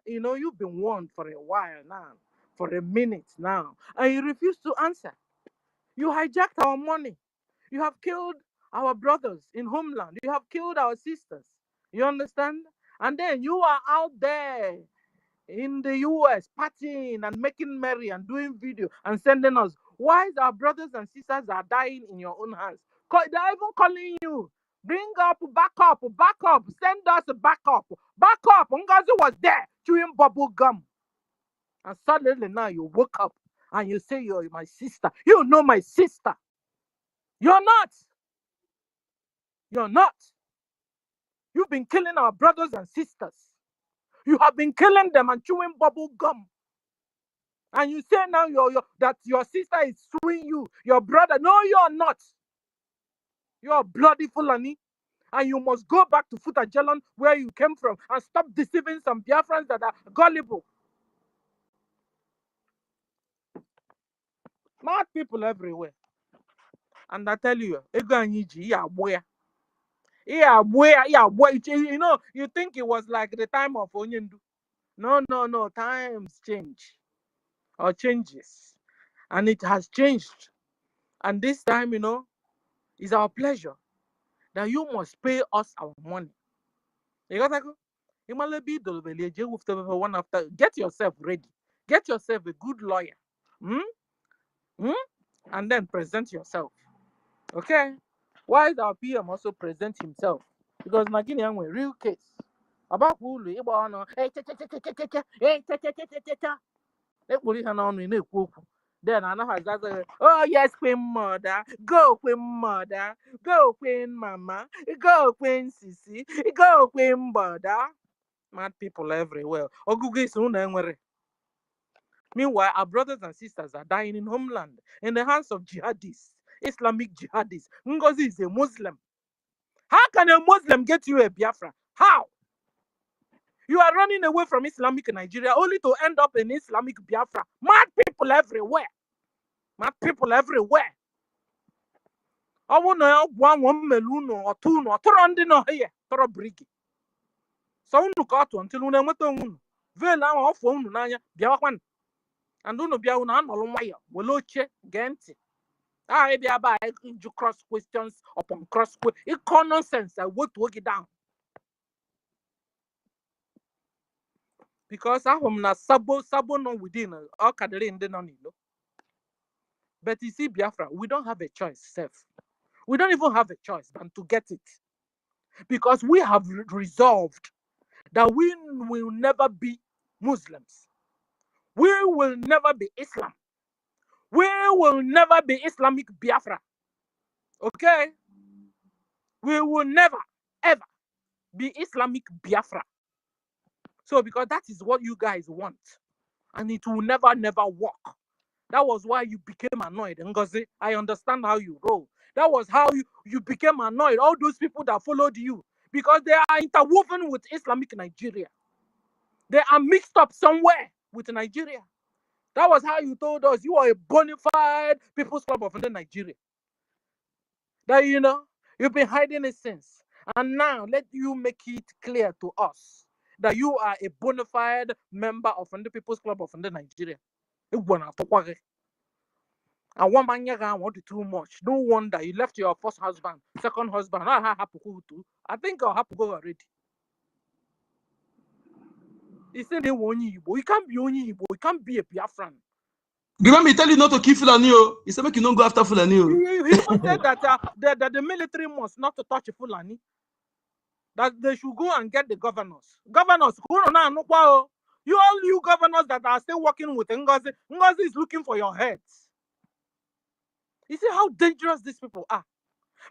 You know, you've been warned for a while now, for a minute now, and you refuse to answer. You hijacked our money. You have killed our brothers in homeland. You have killed our sisters. You understand? And then you are out there in the US partying and making merry and doing video and sending us. Why is our brothers and sisters are dying in your own hands? They're even calling you. Bring up, back up, send us back up. Ngozi was there chewing bubble gum. And suddenly now you woke up and you say you're my sister. You know my sister. You're not. You're not. You've been killing our brothers and sisters. You have been killing them and chewing bubble gum. And you say now that your sister is suing you, your brother. No, you're not. You're bloody Fulani. And you must go back to Futajalon where you came from and stop deceiving some Biafrans that are gullible. Mad people everywhere. And I tell you, you know, you think it was like the time of Onyendu. No, times change or changes. And it has changed. And this time, you know, it's our pleasure that you must pay us our money. You got to go? One after. Get yourself ready. Get yourself a good lawyer. And then present yourself. Okay? Why is our PM also present himself? Because Nigerian a real case. About who then another has that oh yes, Queen Mother, go Queen Mother, go Queen Mama, go Queen Sissy, go Queen Mother. Mad people everywhere. Meanwhile, our brothers and sisters are dying in homeland in the hands of jihadists, Islamic jihadists. Ngozi is a Muslim. How can a Muslim get you a Biafra? How? You are running away from Islamic Nigeria only to end up in Islamic Biafra. Mad people everywhere. Mad people everywhere. I want to one meluno or two no turandi no here. Toro BRGIE. So unu ka to until unu enweta unu. Vela ma ofo unu n'anya bịawa kwan. And unu bịa unu anọlụ nwayọ wele oche gee ntị. Ah, bịa ba you cross questions upon cross questions. It's nonsense. I want to work it down. Because I'm not sabo no within all kadere in the non. But you see, Biafra, we don't have a choice, self. We don't even have a choice than to get it. Because we have resolved that we will never be Muslims. We will never be Islam. We will never be Islamic Biafra. Okay? We will never, ever be Islamic Biafra. So, because that is what you guys want. And it will never, never work. That was why you became annoyed. Ngozi, I understand how you roll. That was how you became annoyed. All those people that followed you. Because they are interwoven with Islamic Nigeria. They are mixed up somewhere with Nigeria. That was how you told us you are a bona fide People's Club of Nigeria. That, you know, you've been hiding it since. And now, let you make it clear to us that you are a bona fide member of the People's Club of Nigeria. And one man want to too much. No wonder you left your first husband, second husband. I think I'll have to go already. He said they want you. You can't be only Igbo. You can't be a Biafran. Give me tell you not to kill Fulani. He said make you don't go after Fulani. He even said that the military must not to touch Fulani. That they should go and get the governors. Governors, you governors that are still working with Ngozi. Ngozi is looking for your heads. You see how dangerous these people are.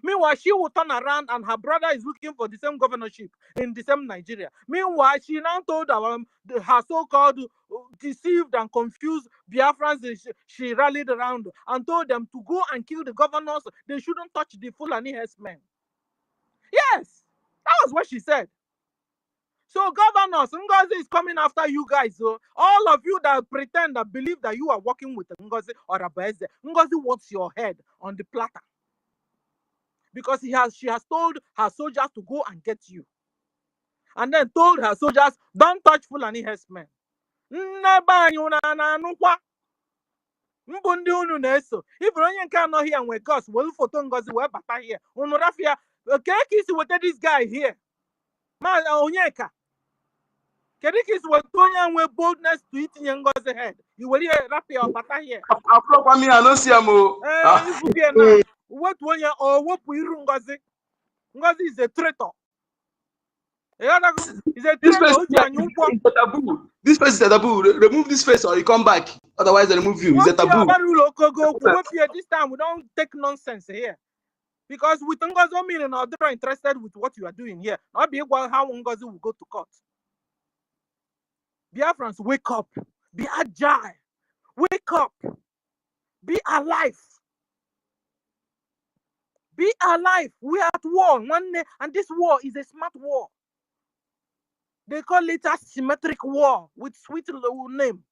Meanwhile, she will turn around and her brother is looking for the same governorship in the same Nigeria. Meanwhile, she now told her so-called deceived and confused Biafrans she rallied around and told them to go and kill the governors. They shouldn't touch the Fulani herdsmen. Yes, that was what she said. So governors, Ngozi is coming after you guys. So all of you that pretend that believe that you are working with Ngozi or Abeze, Ngozi wants your head on the platter. Because she has told her soldiers to go and get you. And then told her soldiers, don't touch Fulani herdsmen. If onye nke anọ here with us, we'll photo Ngozi wee bata here. Unurafia, okay, kiss with this guy here. Man, Onyeka. Kedikis was going with boldness to eat Ngozi head. You will hear Rapia bata here. I don't see him. What one year or what we Ngozi? Ngozi is a traitor. He's a This traitor. face is a taboo. This face is a taboo. Remove this face or you come back. Otherwise, they remove you. It's a taboo. This time we don't take nonsense here. Because with Ngozi meaning, they're interested with what you are doing here. Not be how Ngozi will go to court. Biafrans, wake up. Be agile. Wake up. Be alive. Be alive. We are at war. One day, and this war is a smart war. They call it a symmetric war with sweet little name.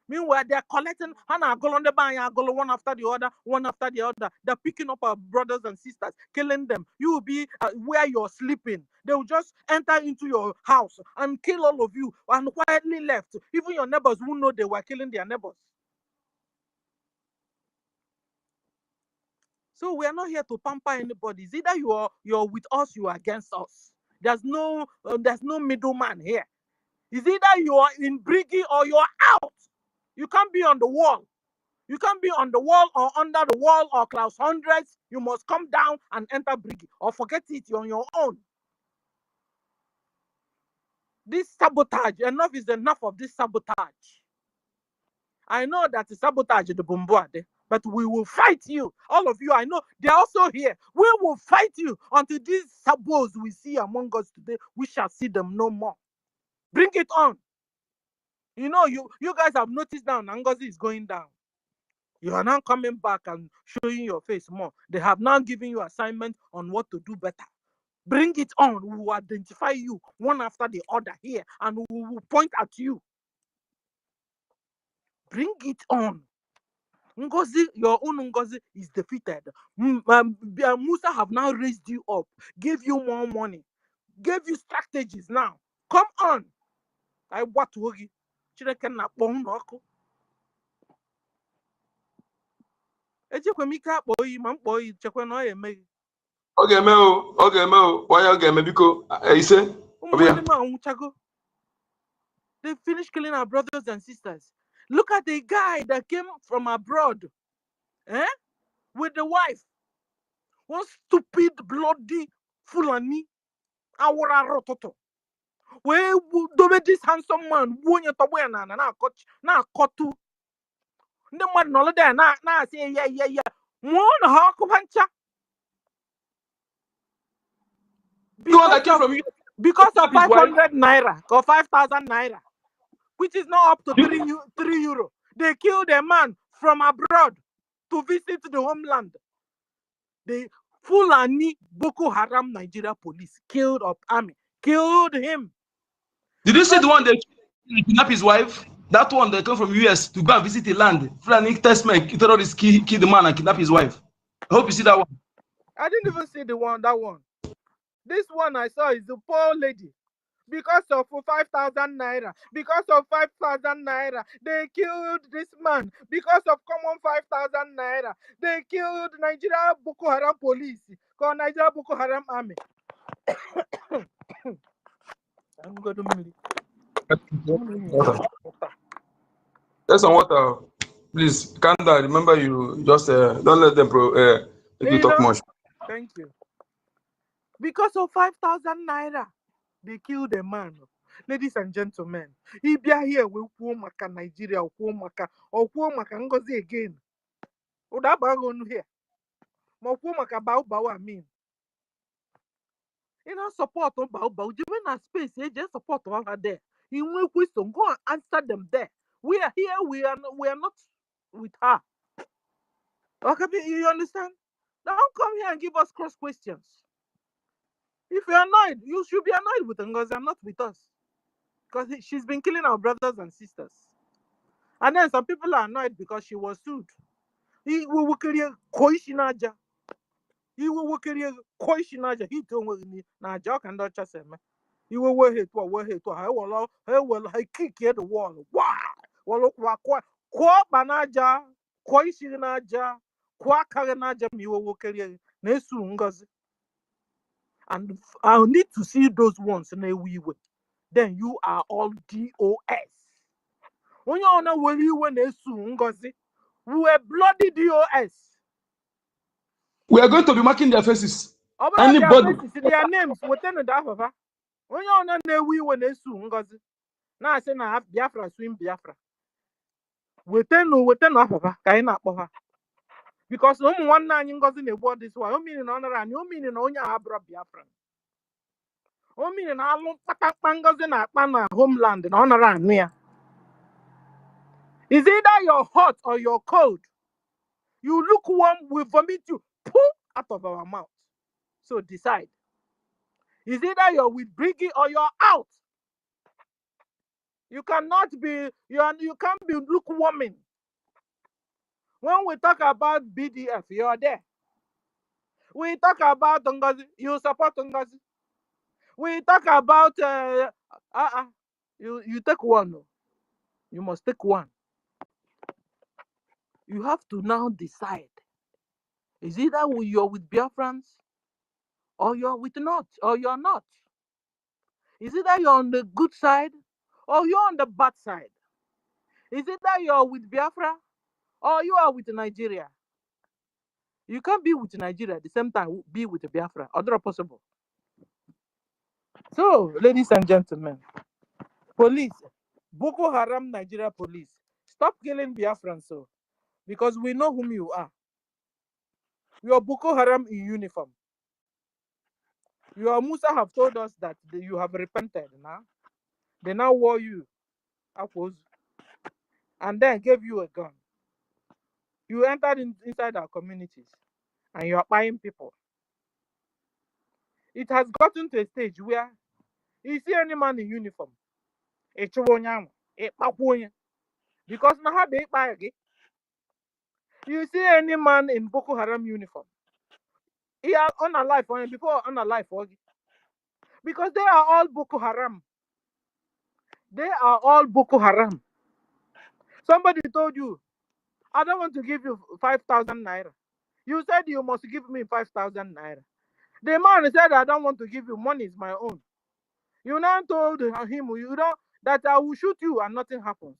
Meanwhile, they are collecting Hana go on the bank, go one after the other, one after the other. They're picking up our brothers and sisters, killing them. You will be where you're sleeping. They will just enter into your house and kill all of you and quietly left. Even your neighbors who know they were killing their neighbors. So we are not here to pamper anybody. It's either you're with us, you are against us. There's no middleman here. It's either you are in BRGIE or you're out. You can't be on the wall. You can't be on the wall or under the wall or class hundreds. You must come down and enter BRGIE or forget it. You're on your own. This sabotage, enough is enough of this sabotage. I know that the sabotage the Bumbuade, but we will fight you. All of you, I know they're also here. We will fight you until these sabos we see among us today, we shall see them no more. Bring it on. You know, you guys have noticed now NGOZI is going down. You are now coming back and showing your face more. They have now given you assignment on what to do better. Bring it on. We will identify you one after the other here and we will point at you. Bring it on. NGOZI, your own NGOZI is defeated. Musa have now raised you up, gave you more money, gave you strategies now. Come on. I what wogi. Chireken na pon noko. Ejekwe mika boy man boy chekwe no eme. Okay, Mel. Why okay, Mebiko? Say, they finished killing our brothers and sisters. Look at the guy that came from abroad, with the wife. One stupid, bloody Fulani. Awara rototo. Where do this handsome man? Wonya tawena na coach na kotu. The man no there na say yeah. One hawk pancha. Because of 500 naira or 5,000 naira, which is now up to 3 euro. They killed a man from abroad to visit the homeland. The Fulani Boko Haram Nigeria police killed up army, killed him. Did you see the one that kidnapped his wife? That one that came from US to go and visit the land. Fulani testament, terrorists killed the man and kidnapped his wife. I hope you see that one. I didn't even see that one. This one I saw is the poor lady. Because of 5,000 naira, because of 5,000 naira, they killed this man. Because of common 5,000 naira, they killed Nigeria Boko Haram police, called Nigeria Boko Haram army. I'm going to There's some water. Please, Kanda, remember you just don't let them make you talk much. Thank you. Because of 5,000 naira, they killed a man. Ladies and gentlemen, he be here with Maka Nigeria, Maka NGOZI again. That bagon here. Maka Bao, I mean. You know, support on Bao, given a space, just support over there. You will question, go and answer them there. We are here, we are not with her. Okay, you understand? Don't come here and give us cross questions. If you're annoyed, you should be annoyed with NGOZI and not with us. Because she's been killing our brothers and sisters. And then some people are annoyed because she was sued. He will carry Koishinaja. He will carry Koishinaja. He told me, now Jock and Dutch said, he will wear it to her. I kick the wall. Wow. Well, Kwa Banaja, Koishinaja, Kwa Karanaja, you will carry Nesu NGOZI. And I'll need to see those ones in a wee way. Then you are all DOS. When you honor will you when they soon NGOZI, we were bloody DOS. We are going to be marking their faces. Anybody their names within the Dafava. When you honor we when they soon NGOZI. Now I say I have Biafra swim Biafra. Within Afava, Kaina Poha. Because no one nine NGOZI in board this way. You mean in honor and you mean in only Abra Biafra. I mean in our long Patangas in our homeland in honor and near. Is either you're hot or you're cold. You look warm, we vomit you poo out of our mouth. So decide. Is either you're with BRGIE or you're out. You cannot be, you can't be lukewarming. When we talk about BDF, you're there. We talk about NGOZI, you support NGOZI. We talk about you take one. You must take one. You have to now decide. Is either you're with BIAFRANS or you're with not, or you're not. Is either you're on the good side or you're on the bad side. Is either you're with Biafra or you are with Nigeria. You can't be with Nigeria at the same time be with Biafra. Other possible. So, ladies and gentlemen, police, Boko Haram Nigeria police, stop killing Biafrans, so because we know whom you are. You are Boko Haram in uniform. Your Musa have told us that you have repented now. They now wore you, and then gave you a gun. You entered inside our communities and you are buying people. It has gotten to a stage where you see any man in uniform, because now how they buy again. You see any man in Boko Haram uniform, he are on a life before on a life because they are all Boko Haram. They are all Boko Haram. Somebody told you, I don't want to give you 5,000 naira. You said you must give me 5,000 naira. The man said, I don't want to give you, money is my own. You now told him, you know, that I will shoot you and nothing happens.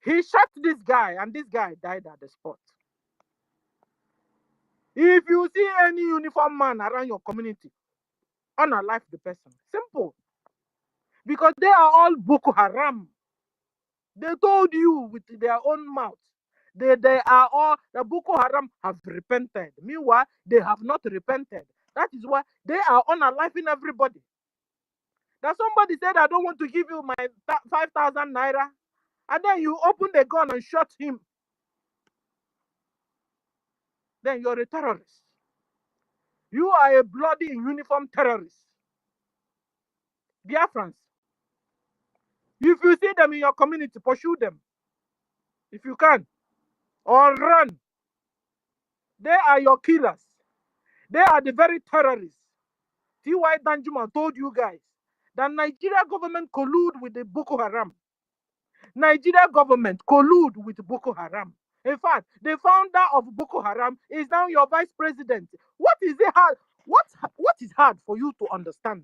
He shot this guy and this guy died at the spot. If you see any uniform man around your community, unalive the person. Simple. Because they are all Boko Haram. They told you with their own mouth. They are all, the Boko Haram have repented. Meanwhile, they have not repented. That is why they are unaliving everybody. That somebody said, I don't want to give you my 5,000 naira. And then you open the gun and shot him. Then you're a terrorist. You are a bloody uniform terrorist. Biafrans. If you see them in your community, pursue them. If you can. Or run. They are your killers. They are the very terrorists. T.Y. Danjuma told you guys that Nigeria government collude with the Boko Haram. Nigeria government collude with Boko Haram. In fact, the founder of Boko Haram is now your vice president. What is it hard? What is hard for you to understand?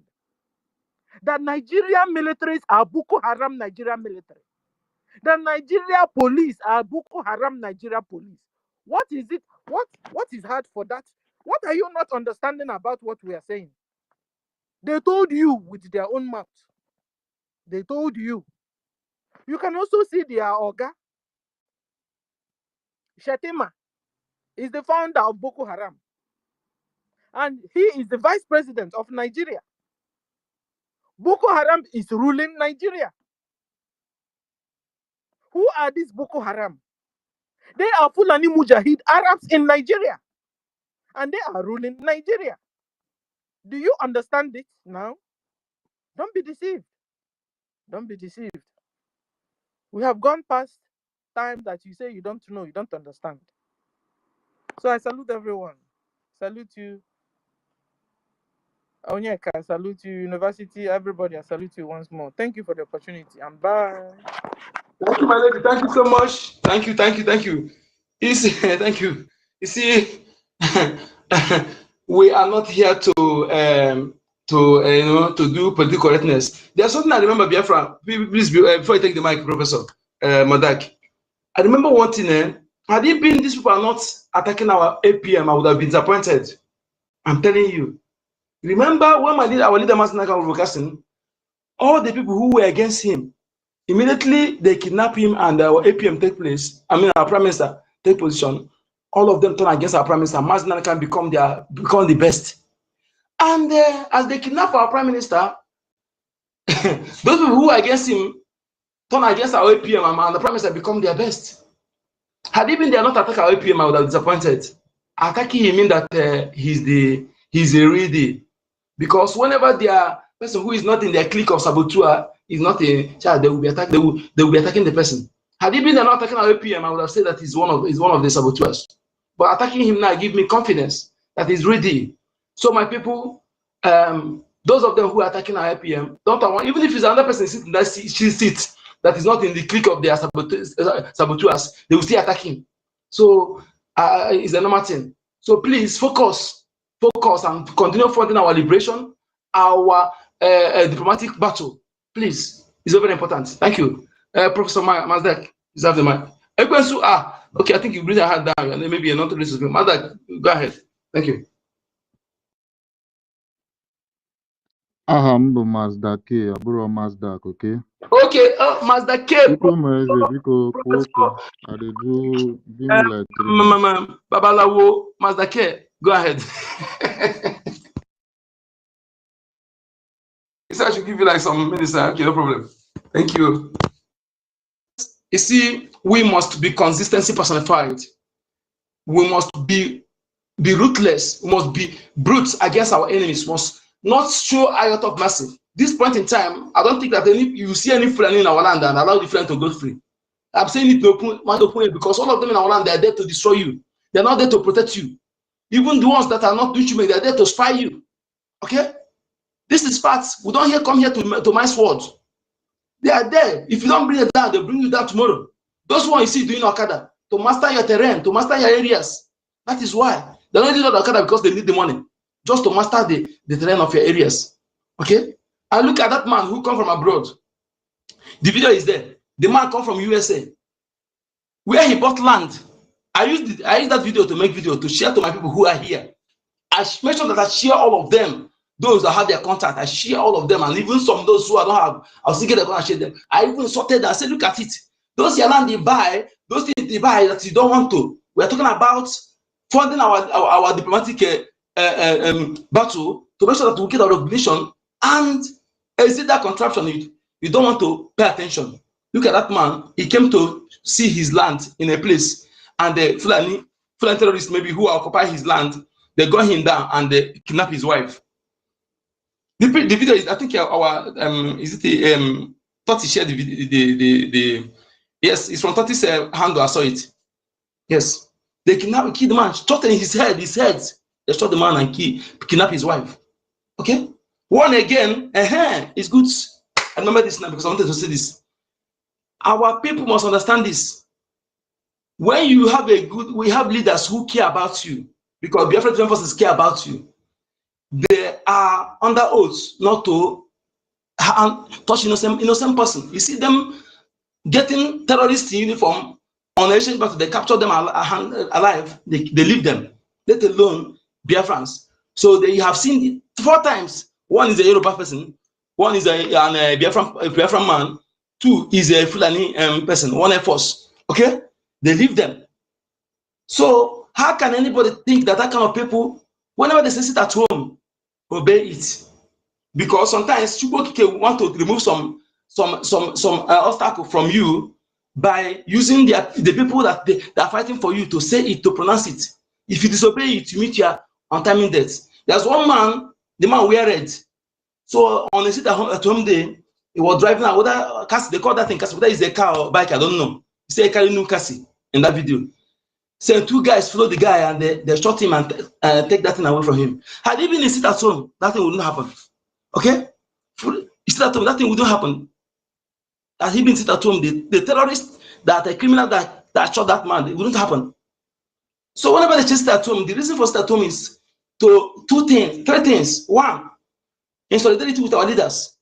That Nigerian militaries are Boko Haram Nigeria military. The Nigeria police are Boko Haram Nigeria police. What is it? What is hard for that? What are you not understanding about what we are saying? They told you with their own mouth. They told you. You can also see their Oga. Shetima is the founder of Boko Haram. And he is the vice president of Nigeria. Boko Haram is ruling Nigeria. Who are these Boko Haram? They are Fulani Mujahid Arabs in Nigeria. And they are ruling Nigeria. Do you understand it now? Don't be deceived. Don't be deceived. We have gone past time that you say you don't know, you don't understand. So I salute everyone. Salute you. Onyeka, I salute you. University, everybody, I salute you once more. Thank you for the opportunity and bye. Thank you, my lady. Thank you so much. Thank you. You see, thank you. You see, we are not here to do political correctness. There's something I remember, Biafra. Please, before I take the mic, Professor Madak. I remember one thing. Had it been these people are not attacking our APM, I would have been disappointed. I'm telling you. Remember when our leader Masanaka was broadcasting, all the people who were against him, immediately they kidnap him and our APM take place. I mean, our prime minister take position. All of them turn against our prime minister. Masanaka can become the best. And as they kidnap our prime minister, those people who are against him turn against our APM and the prime minister become their best. Had even they are not attack our APM, I would have disappointed. Attacking him mean that he's he's a real deal. Because whenever their person who is not in their clique of saboteur is not a child, they will be attacking. They will be attacking the person. Had he been not attacking our APM, I would have said that he's one of the saboteurs. But attacking him now give me confidence that he's ready. So my people, those of them who are attacking our APM, don't want, even if it's another person sitting in that seat that is not in the clique of their saboteurs, they will still attack him. So it's a normal thing. So please focus and continue fighting our liberation, our diplomatic battle. Please, it's very important. Thank you. Professor Mazdak, you have the mic. Okay, I think you bring your hand down and then maybe you're not listening. Mazdak, go ahead. Thank you. Aham bụ Mazda K, abụrụ Mazda, okay? Okay, Mazda K. Biko Maeze, biko kwuo okwu. I dey do give me like 3 minutes. Babalawo, Mazda K, go ahead. So I should give you like some minutes. Okay, no problem. Thank you. You see, we must be consistency personified. We must be ruthless. We must be brute against our enemies. We must not show iota of mercy. This point in time, I don't think that you see any friend in our land and allow the friend to go free. I'm saying it to open because all of them in our land, they are there to destroy you. They're not there to protect you. Even the ones that are not doing you, they are there to spy you. Okay? This is facts. We don't come here to my sword. They are there. If you don't bring it down, they'll bring you down tomorrow. Those ones you see doing Okada, to master your terrain, to master your areas. That is why. They're not doing Okada because they need the money. Just to master the terrain of your areas. Okay? And look at that man who come from abroad. The video is there. The man come from USA. Where he bought land. I used that video to make video to share to my people who are here. I make sure that I share all of them. Those that have their contact, I share all of them, and even some of those who I don't have, I'll still get to share them. I even sorted that. I said, look at it. Those your land they buy, those things they buy that you don't want to. We're talking about funding our diplomatic battle to make sure that we get our recognition. And is it that contraption you don't want to pay attention? Look at that man. He came to see his land in a place, and the Fulani terrorists maybe who occupy his land, they got him down and they kidnapped his wife. The video is, I think our is it the Toti shared the yes, it's from Toti's handle. I saw it. Yes, they killed the man, shot in his head. They shot the man and kidnap his wife. Okay, one again. It's good. I remember this now because I wanted to say this. Our people must understand this. When you have we have leaders who care about you because Biafra forces care about you. They are under oath not to touch innocent person. You see them getting terrorists in uniform on Asian battle. They capture them alive. They leave them, let alone Biafrans. So they have seen it 4 times. One is a Yoruba person. One is a Biafran man. 2 is a Fulani person. 1 Air Force. Okay, they leave them. So how can anybody think that kind of people, whenever they sit at home, obey it? Because sometimes people want to remove some obstacle from you by using the people that they are fighting for you to say it, to pronounce it. If you disobey it, you meet your untimely death. There's one man, the man wear red. So on a sit at home day, he was driving out. Whether they call that thing cassie, whether it's a car or bike, I don't know. He said carry new cassie in that video. So 2 guys follow the guy and they shot him and take that thing away from him. Had he been sit at home, that thing wouldn't happen. Okay? He sit at home, that thing wouldn't happen. Had he been sit at home, the terrorist, the criminal that shot that man, it wouldn't happen. So whenever they sit at home, the reason for sit at home is to 3 things. 1, in solidarity with our leaders.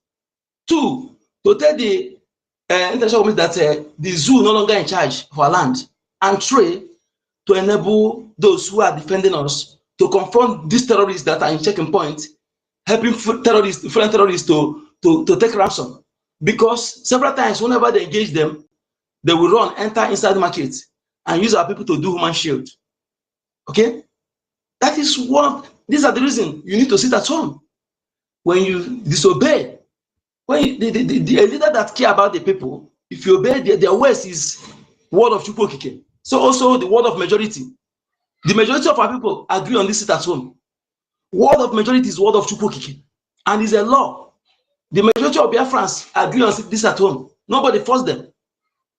2, to tell the international community that the zoo no longer in charge of our land. And 3, to enable those who are defending us to confront these terrorists that are in checking point, helping foreign terrorists to take ransom. Because several times, whenever they engage them, they will enter inside the market and use our people to do human shield. Okay? That is these are the reasons you need to sit at home. When you disobey, when the leader that care about the people, if you obey their words is word of Chukwokike. So also the word of majority. The majority of our people agree on this sit at home. Word of majority is word of Chukwokike, and is a law. The majority of Biafrans agree on this at home. Nobody forced them.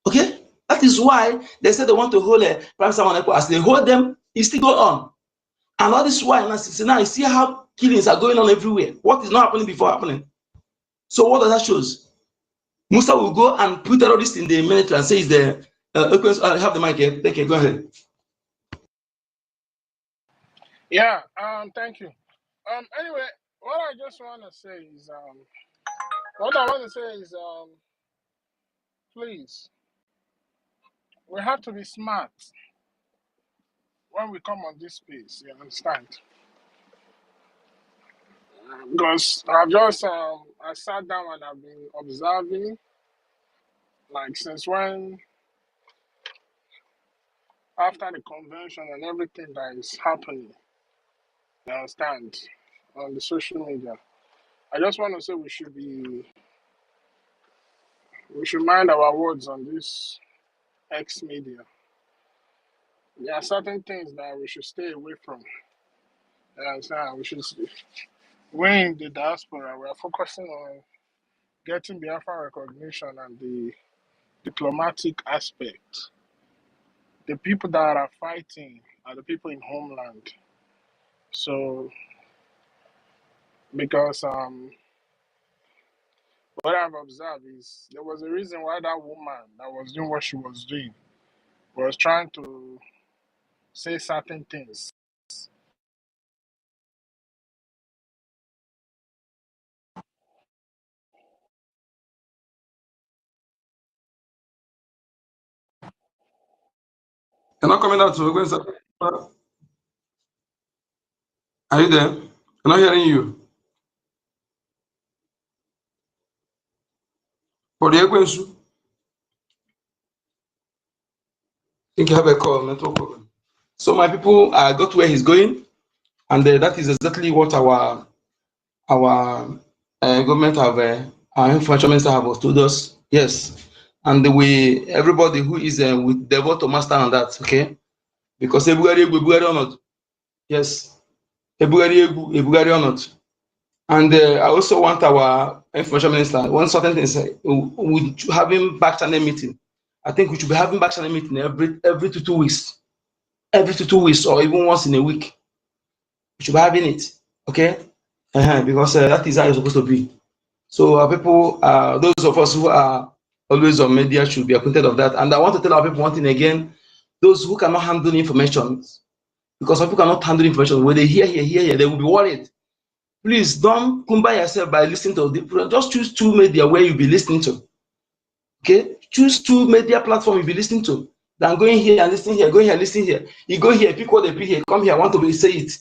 Okay? That is why they said they want to hold a prime sermon. As they hold them, it still go on. And all this why now you see how killings are going on everywhere. What is not happening before happening. So what does that shows? Musa will go and put terrorists in the military and say is the I have the mic here. Okay, go ahead. Yeah, thank you. Anyway, what I just want to say is, please, we have to be smart when we come on this space. You understand? Because I've just, I sat down and I've been observing, like since when, after the convention and everything that is happening. You understand? On the social media. I just want to say we should mind our words on this X media. There are certain things that we should stay away from. You understand? We in the diaspora, we are focusing on getting Biafra recognition and the diplomatic aspect. The people that are fighting are the people in homeland. So, because what I've observed is there was a reason why that woman that was doing what she was doing was trying to say certain things. You're not coming out to Are you there? I'm not hearing you. For the Ekwensu, I think you have a call, network problem. So my people, I got where he's going, and that is exactly what our government have, our information minister have told us. Yes, and everybody who is with the vote to master on that, okay? Because everybody or not, yes, everybody or not. And I also want our information minister, one certain thing is we having back channel meeting. I think we should be having back channel meeting every 2 weeks. Every 2 weeks or even once in a week. We should be having it. Okay? Because that is how it's supposed to be. So our people, those of us who are always on media should be acquainted of that. And I want to tell our people one thing again, those who cannot handle information, because some people cannot handle information, when they hear, they will be worried. Please don't kumbaya yourself by listening to the, just choose 2 media where you'll be listening to. Okay? Choose 2 media platforms you'll be listening to. Than going here and listening here, going here, listening here. You go here, pick what they pick here, come here, I want to say it.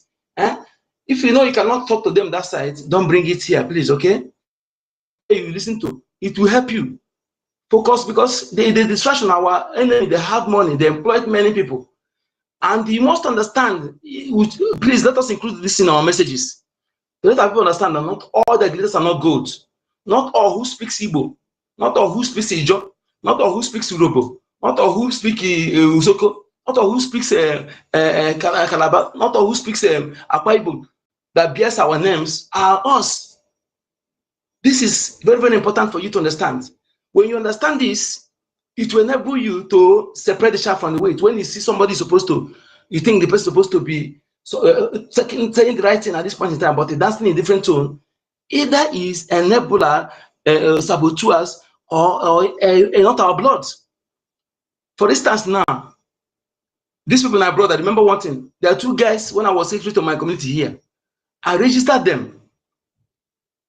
If you know you cannot talk to them that side, don't bring it here, please, okay? You listen to, it will help you. Focus, because the distraction, our enemy, they have money, they employ many people. And you must understand, please let us include this in our messages. Let our people understand that not all the leaders are not good. Not all who speak Igbo, not all who speak Ijo, not all who speaks Urobo, not all who speak Uzoko, not all who speaks Calabar, not all who speaks Akwa Ibom, that bears our names are us. This is very, very important for you to understand. When you understand this, it will enable you to separate the chaff from the wheat. When you see somebody supposed to, you think the person is supposed to be saying the right thing at this point in time, but dancing in a different tone, either is enabler, saboteurs, or not our blood. For instance, now, these people in my brother, remember one thing, there are 2 guys when I was secretary to my community here. I registered them.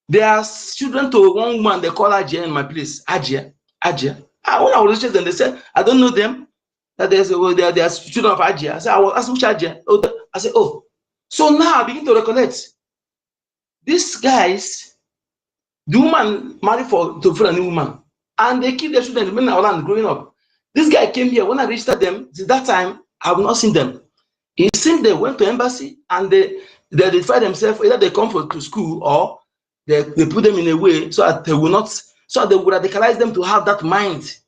They are children to one woman, they call Ajia in my place. Ajia. When I was registered them, they said, I don't know them. That they are children of Ajia. I said, I was asking which Ajia. I said, oh. So now I begin to recollect. These guys, the woman married to a new woman, and they keep their children in our land growing up. This guy came here. When I registered them, since that time, I have not seen them. He seemed they went to embassy and they identify themselves, either they come to school or they put them in a way so that they will not, so that they will radicalize them to have that mind,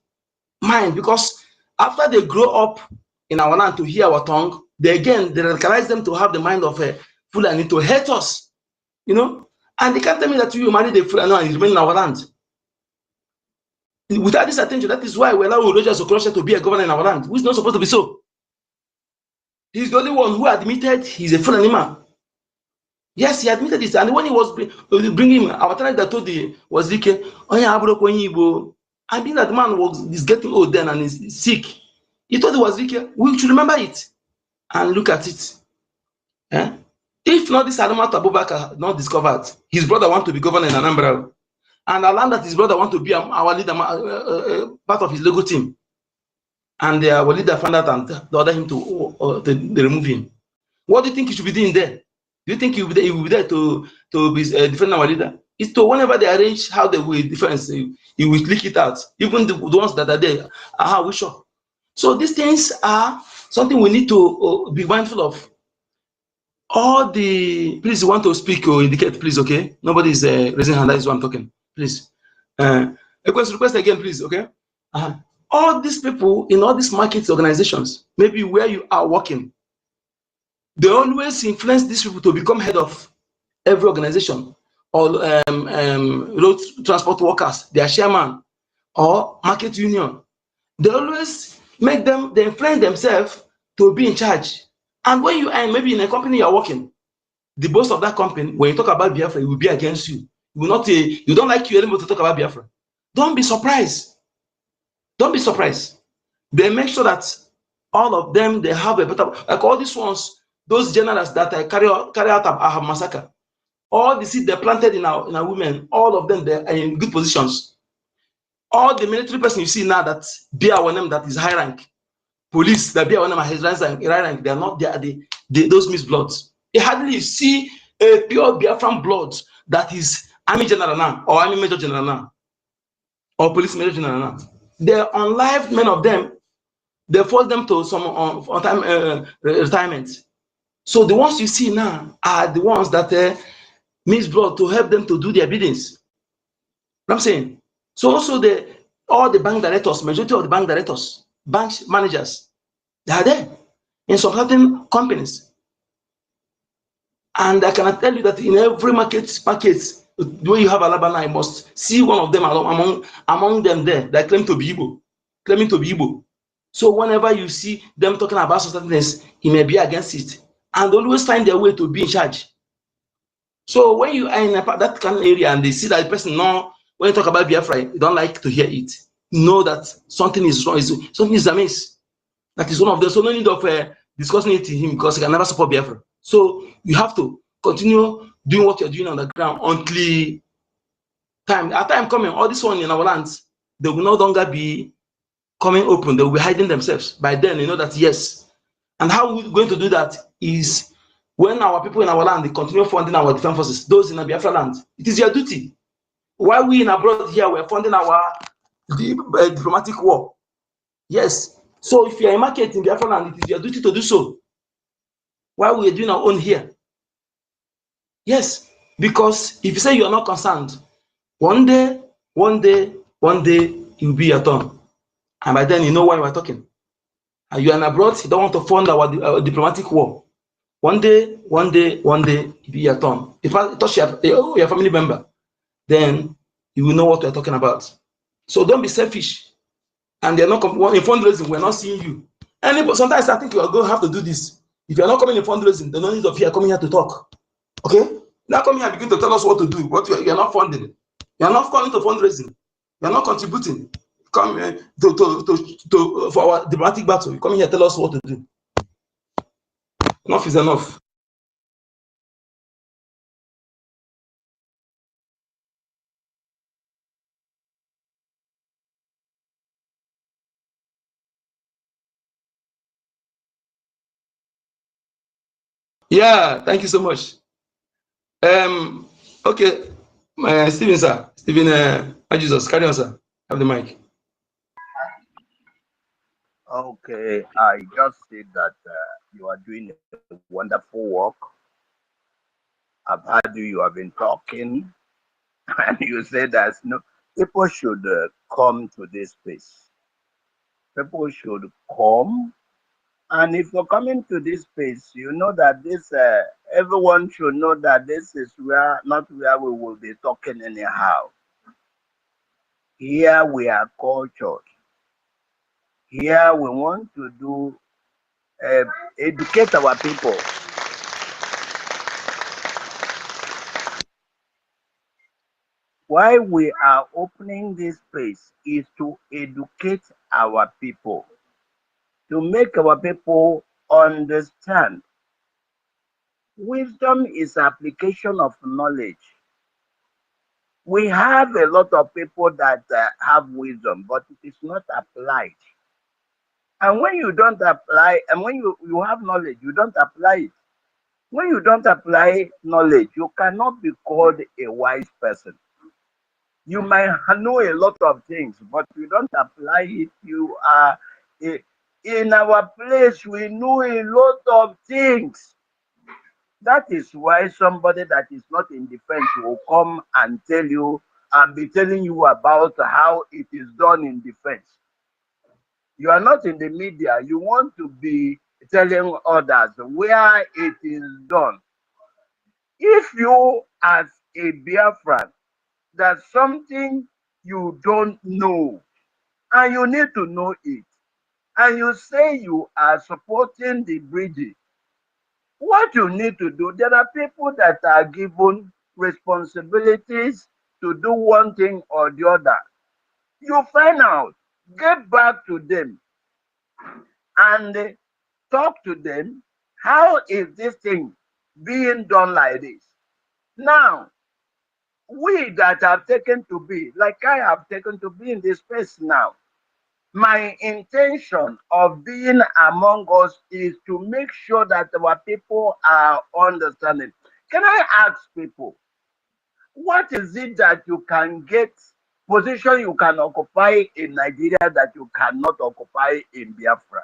because after they grow up in our land to hear our tongue, they radicalize them to have the mind of Fulani to hate us, you know. And they can't tell me that you married a Fulani and you remain in our land. Without this attention, that is why we allow Ogoja Sokorosha to be a governor in our land, which is not supposed to be so. He's the only one who admitted he's a Fulani man. Yes, he admitted this. And when he was bringing him, our talent that told the Wazike, I mean that man is getting old then and is sick. He told the Wazike, we should remember it and look at it. Eh? If not this Adamat Abubakar not discovered, his brother want to be governor in Anambra, and I learned that his brother want to be our leader, part of his Lego team, and our leader found out and they ordered him to remove him. What do you think he should be doing there? Do you think he will be there to be defending our leader? It's to whenever they arrange how they will defend, he will leak it out. Even the ones that are there are how we sure. So these things are something we need to be mindful of. All the, please, you want to speak or indicate, please, okay? Nobody is raising hand, that is why I'm talking, please. Request again, please, okay? All these people in all these market organizations, maybe where you are working, they always influence these people to become head of every organization, or road transport workers, their chairman, or market union. They always make them, they influence themselves to be in charge. And when you are maybe in a company you are working, the boss of that company, when you talk about Biafra, it will be against you. You will not, you don't like you anymore to talk about Biafra. Don't be surprised. Don't be surprised. They make sure that all of them, they have a better, like all these ones, those generals that carry out a massacre, all the seed they planted in our women, all of them, they are in good positions. All the military person you see now that bear one them that is high rank, police that bear one them high rank, they are not, they are those mixed bloods. You hardly see a pure Biafran blood that is army general now, or army major general now, or police major general now. The unlived men of them, they force them to some on time retirement. So the ones you see now are the ones that mix blood to help them to do their biddings. I'm saying. So also all the bank directors, majority of the bank directors, bank managers, they are there in some certain companies. And I can tell you that in every market, when you have Alabama, I must see one of them among them there that claim to be Igbo, claiming to be Igbo. So whenever you see them talking about certain things, he may be against it, and always find their way to be in charge. So when you are in that kind of area and they see that the person, no, when you talk about Biafra, you don't like to hear it, know that something is wrong, something is amiss. That is one of them. So no need of discussing it to him because he can never support Biafra. So you have to continue doing what you're doing on the ground until time coming. All this one in our lands, they will no longer be coming open. They will be hiding themselves. By then, you know that yes. And how we're going to do that is when our people in our land, they continue funding our defense forces, those in the Biafra land. It is your duty. While we in abroad here, we're funding our diplomatic war. Yes. So if you're a market in Biafra land, it is your duty to do so. While we're doing our own here. Yes. Because if you say you're not concerned, one day, it will be your turn. And by then, you know why we're talking. And you are abroad, you don't want to fund our diplomatic war. One day, it will be your turn. If I touch your family member, then you will know what we're talking about. So don't be selfish. And they're not in fundraising, we're not seeing you. Sometimes I think you are going to have to do this. If you're not coming in fundraising, the no need of you coming here to talk. Okay? Now come here and begin to tell us what to do. What you're not funding. You're not coming to fundraising. You're not contributing. Come for our diplomatic battle. You come here and tell us what to do. Enough is enough. Yeah, thank you so much. Okay, Stephen, sir. Stephen, Jesus, carry on, sir. Have the mic. Okay, I just said that you are doing a wonderful work. I've heard you have been talking, and you said that people should come to this space. People should come, and if you're coming to this space, you know that this everyone should know that this is where not where we will be talking anyhow. Here we are cultured. Here we want to do educate our people. Why we are opening this space is to educate our people, to make our people understand. Wisdom is application of knowledge. We have a lot of people that have wisdom, but it is not applied. And when you don't apply, and when you have knowledge, you don't apply it. When you don't apply knowledge, you cannot be called a wise person. You might know a lot of things, but you don't apply it. You are in our place. We know a lot of things. That is why somebody that is not in defense will come and tell you and be telling you about how it is done in defense. You are not in the media. You want to be telling others where it is done. If you, as a Biafran, there's something you don't know and you need to know it, and you say you are supporting the BRGIE, what you need to do, there are people that are given responsibilities to do one thing or the other. You find out, get back to them and talk to them. How is this thing being done like this? Now, we that have taken to be, like I have taken to be in this space now, my intention of being among us is to make sure that our people are understanding. Can I ask people, what is it that you can get, position you can occupy in Nigeria that you cannot occupy in Biafra?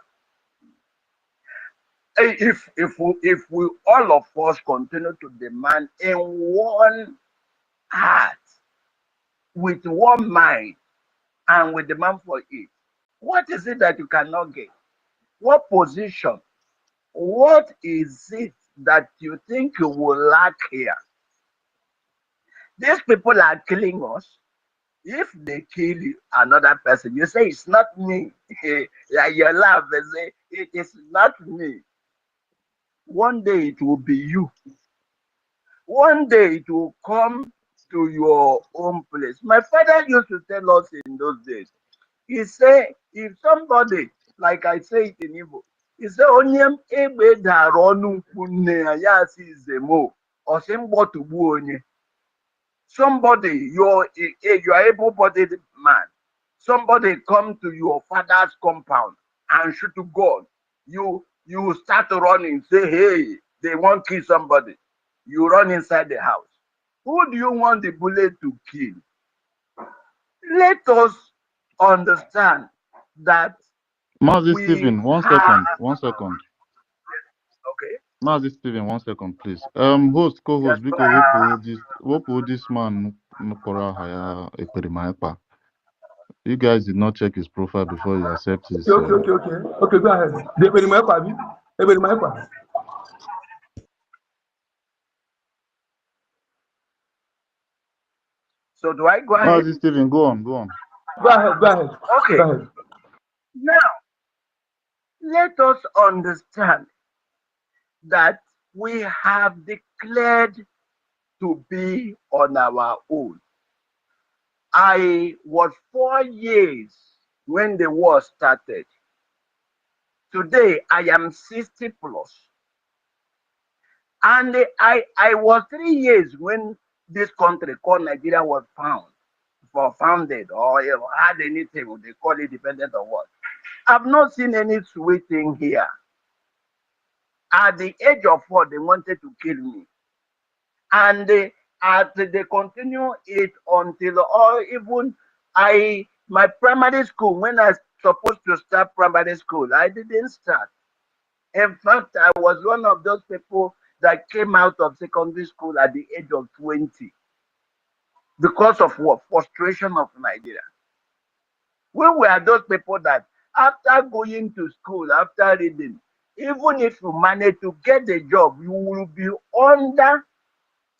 If we all of us continue to demand in one heart, with one mind, and with demand for it, what is it that you cannot get? What position? What is it that you think you will lack here? These people are killing us. If they kill another person, you say it's not me. Yeah, you laugh and say it is not me. One day it will be you. One day it will come to your own place. My father used to tell us in those days. He said, if somebody, like I say it in Igbo, he said, Onyem egbe dara ọnụ ukwu nne ya, ya si zemo, ọ sị mgbọtugbu onye. Somebody, you're able-bodied man. Somebody come to your father's compound and shoot to God. You start running, say, hey, they want to kill somebody. You run inside the house. Who do you want the bullet to kill? Let us understand that Mazi we Stephen, have, one second. okay, Mazi Stephen, 1 second, please. Host, yes, co-host, because this man Nukora Haya Ekperimaipa. You guys did not check his profile before you accept his. Okay, go ahead. so do I go ahead? Mazi Stephen, go on. Go ahead. Okay. Go ahead. Now, let us understand that we have declared to be on our own. I was 4 years when the war started. Today, I am 60 plus. And I was 3 years when this country called Nigeria was founded, or had anything, they call it dependent on what. I've not seen any sweet thing here. At the age of 4, they wanted to kill me. And they continue it until, or even my primary school, when I was supposed to start primary school, I didn't start. In fact, I was one of those people that came out of secondary school at the age of 20 because of what? Frustration of Nigeria. We were those people that after going to school, after reading, Even if you manage to get the job, you will be under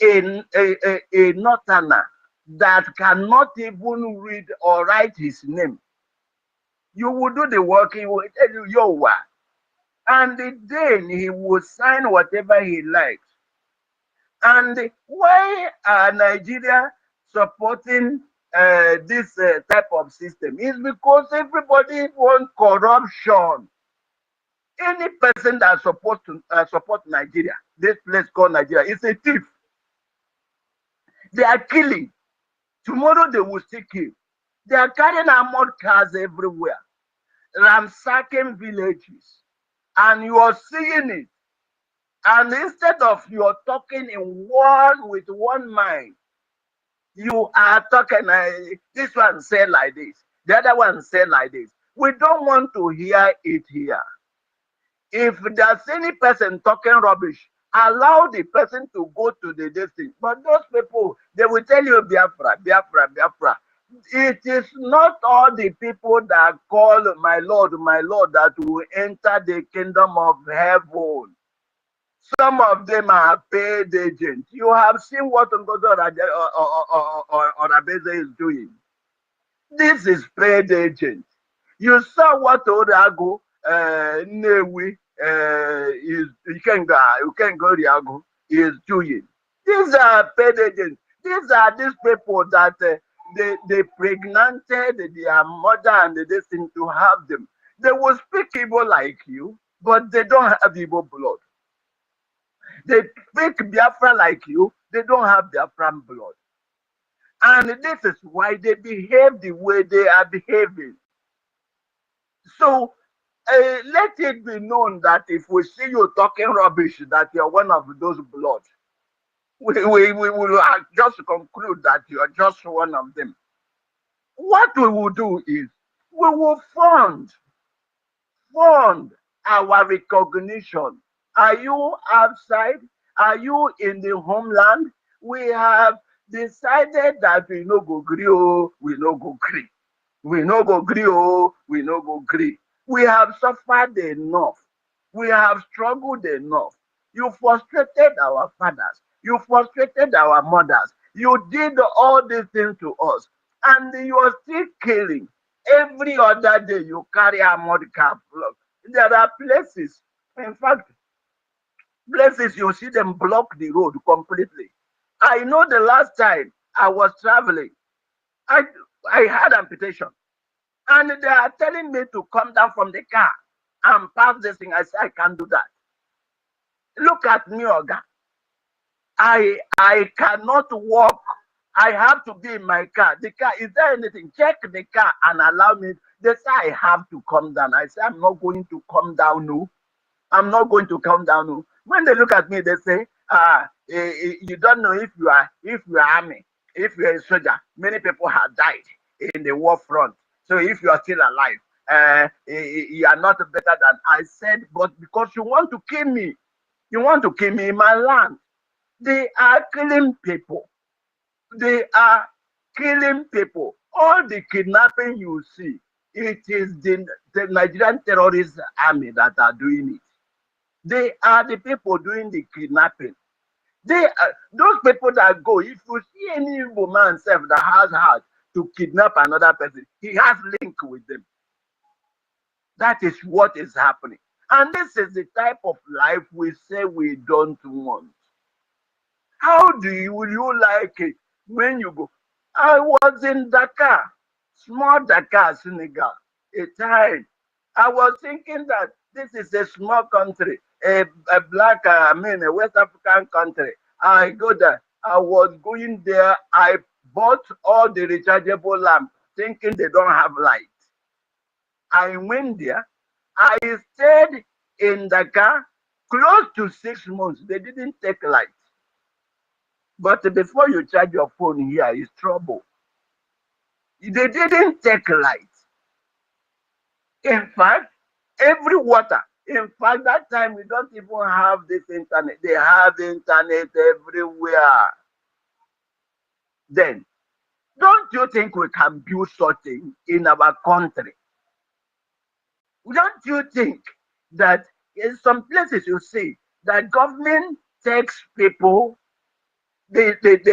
a northerner that cannot even read or write his name. You will do the work, he will tell you your work. And then he will sign whatever he likes. And why are Nigeria supporting this type of system? Is because everybody wants corruption. Any person that's supposed to support Nigeria, this place called Nigeria, is a thief. They are killing. Tomorrow they will still kill. They are carrying armored cars everywhere, ransacking villages, and you are seeing it. And instead of you're talking in one with one mind, you are talking, this one said like this, the other one said like this. We don't want to hear it here. If there's any person talking rubbish, allow the person to go to the distance. But those people, they will tell you Biafra, Biafra, Biafra. It is not all the people that call my Lord, that will enter the kingdom of heaven. Some of them are paid agents. You have seen what NGOZI or Abeze is doing. This is paid agent. You saw what Orago, Newi, is you can go Riago is doing. These are paid agents. These are these people that they pregnanted their mother and they seem to have them. They will speak Igbo like you, but they don't have Igbo blood. They speak Biafra like you, they don't have Biafran blood. And this is why they behave the way they are behaving. So let it be known that if we see you talking rubbish, that you're one of those blood. We will just conclude that you are just one of them. What we will do is we will fund our recognition. Are you outside? Are you in the homeland? We have decided that we no go gree, we no go gree. We no go gree, we no go gree. We have suffered enough. We have struggled enough. You frustrated our fathers. You frustrated our mothers. You did all these things to us. And you are still killing. Every other day you carry a armored car. There are places, in fact, places you see them block the road completely. I know the last time I was traveling, I had amputation. And they are telling me to come down from the car and pass this thing. I said, I can't do that. Look at me, Oga. I cannot walk. I have to be in my car. The car, is there anything? Check the car and allow me. They say I have to come down. I say, I'm not going to come down, no. I'm not going to come down, no. When they look at me, they say, you don't know if you are army, if you are a soldier. Many people have died in the war front. So if you are still alive, you are not better than I said, but because you want to kill me, you want to kill me in my land. They are killing people. They are killing people. All the kidnapping you see, it is the Nigerian terrorist army that are doing it. They are the people doing the kidnapping. They are those people that go. If you see any woman self that has heart to kidnap another person, he has link with them. That is what is happening. And this is the type of life we say we don't want. How will you like it when you go? I was in Dakar, small Dakar, Senegal, a time. I was thinking that this is a small country, a black, a West African country. I go there. I was going there. I bought all the rechargeable lamp, thinking they don't have light. I went there. I stayed in Dakar close to 6 months. They didn't take light. But before you charge your phone here is trouble. They didn't take light. In fact, every water. In fact, that time we don't even have this internet. They have internet everywhere. Then, don't you think we can build something in our country? Don't you think that In some places you see that government takes people, they give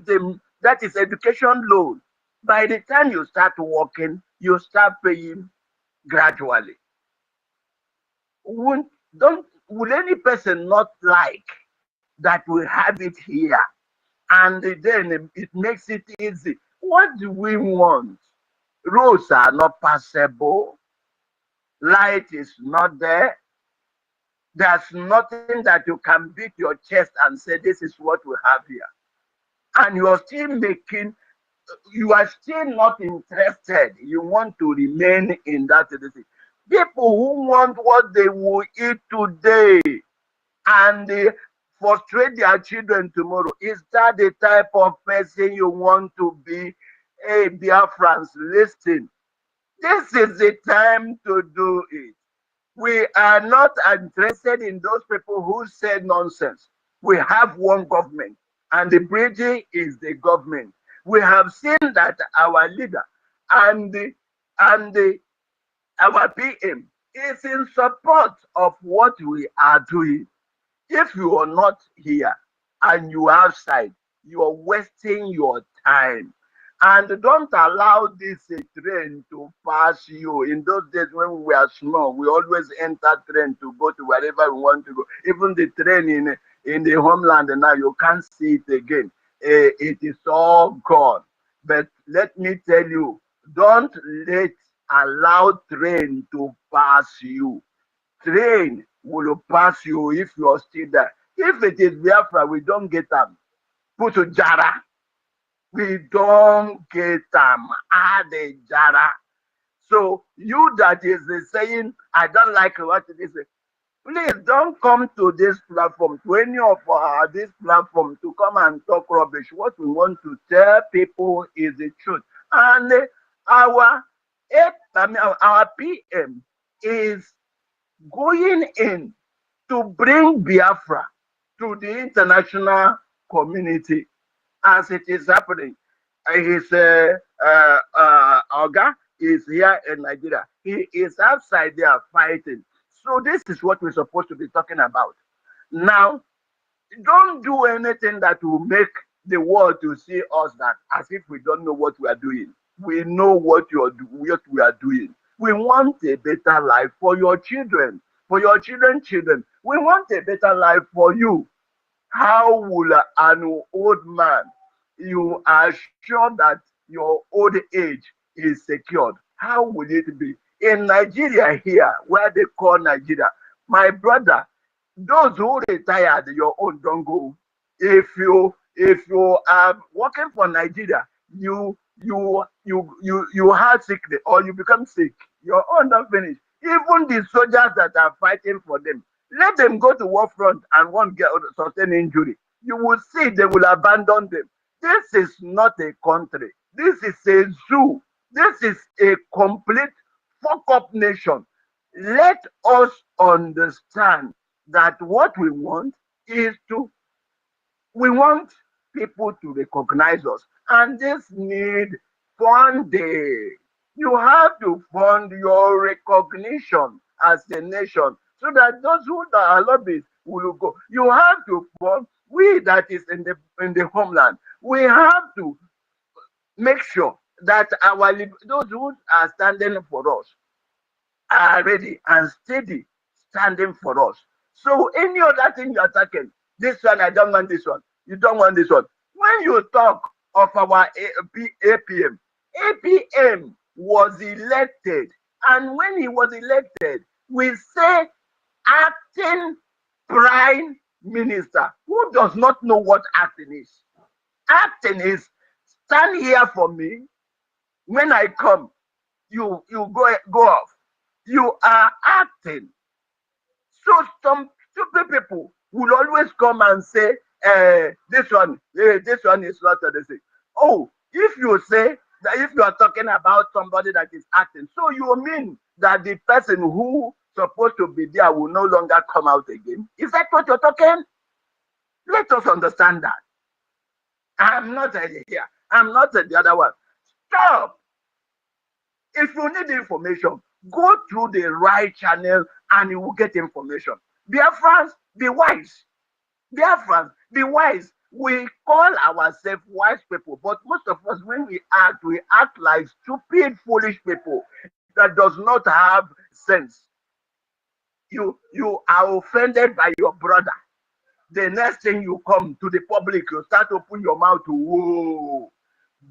them, that is education loan. By the time you start working, you start paying gradually. Would, don't, will any person not like that we have it here? And then it makes it easy. What do we want? Roads are not passable. Light is not there. There's nothing that you can beat your chest and say, this is what we have here. And you are still making, you are still not interested. You want to remain in that. People who want what they will eat today and they frustrate their children tomorrow. Is that the type of person you want to be? Hey, Biafrans, listen. This is the time to do it. We are not interested in those people who say nonsense. We have one government, and the BRGIE is the government. We have seen that our leader and our PM is in support of what we are doing. If you are not here and you are outside, you are wasting your time. And don't allow this train to pass you. In those days when we were small, we always enter train to go to wherever we want to go. Even the train in the homeland now, you can't see it again. It is all gone. But let me tell you, don't let allow train to pass you. Train will pass you if you're still there. If it is Biafra, we don't get them. Put to Jara. We don't get them. Add a Jara. So you that is saying, I don't like what it is. Please don't come to this platform, to any of this platform, to come and talk rubbish. What we want to tell people is the truth. And our, our PM is going in to bring Biafra to the international community as it is happening. His Oga is here in Nigeria. He is outside there fighting. So this is what we're supposed to be talking about. Now, don't do anything that will make the world to see us that as if we don't know what we are doing. We know what we are doing. We want a better life for your children, for your children's children. We want a better life for you. How will an old man, you are sure that your old age is secured? How will it be? In Nigeria here, where they call Nigeria, my brother, those who retired, your own don't go. If you are working for Nigeria, you have sickness or you become sick, your own don't finish. Even the soldiers that are fighting for them, let them go to war front and won't get sustain injury. You will see they will abandon them. This is not a country. This is a zoo. This is a complete fuck up nation. Let us understand that what we want is to, we want people to recognize us. And this need funding. You have to fund your recognition as a nation so that those who are lobbyists will go. You have to fund we that is in the homeland. We have to make sure that our those who are standing for us are ready and steady standing for us. So any other thing you're attacking, this one, I don't want this one. You don't want this one. When you talk of our APM, APM was elected. And when he was elected, we say acting prime minister. Who does not know what acting is? Acting is stand here for me. When I come, you go off. You are acting. So some stupid people will always come and say, this one is not the same. Oh, if you say that, if you are talking about somebody that is acting, so you mean that the person who supposed to be there will no longer come out again? Is that what you're talking? Let us understand that. I'm not here. I'm not the other one. Stop. If you need information, go through the right channel and you will get information. Biafrans, be wise. Biafrans, be wise. We call ourselves wise people, but most of us, when we act like stupid, foolish people that does not have sense. You are offended by your brother. The next thing you come to the public, you start to open your mouth to, whoa.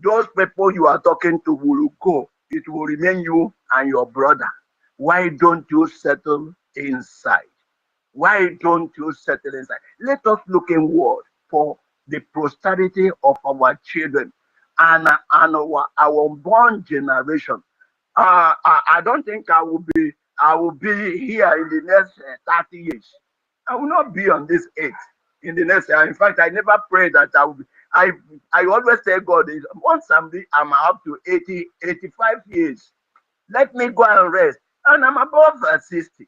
Those people you are talking to will go. It will remain you and your brother. Why don't you settle inside? Why don't you settle inside? Let us look inward for the prosperity of our children and our unborn generation. I don't think I will be here in the next 30 years. I will not be on this earth in the next year. In fact, I never pray that I will be. I always tell God, once I'm up to 80, 85 years, let me go and rest. And I'm above 60.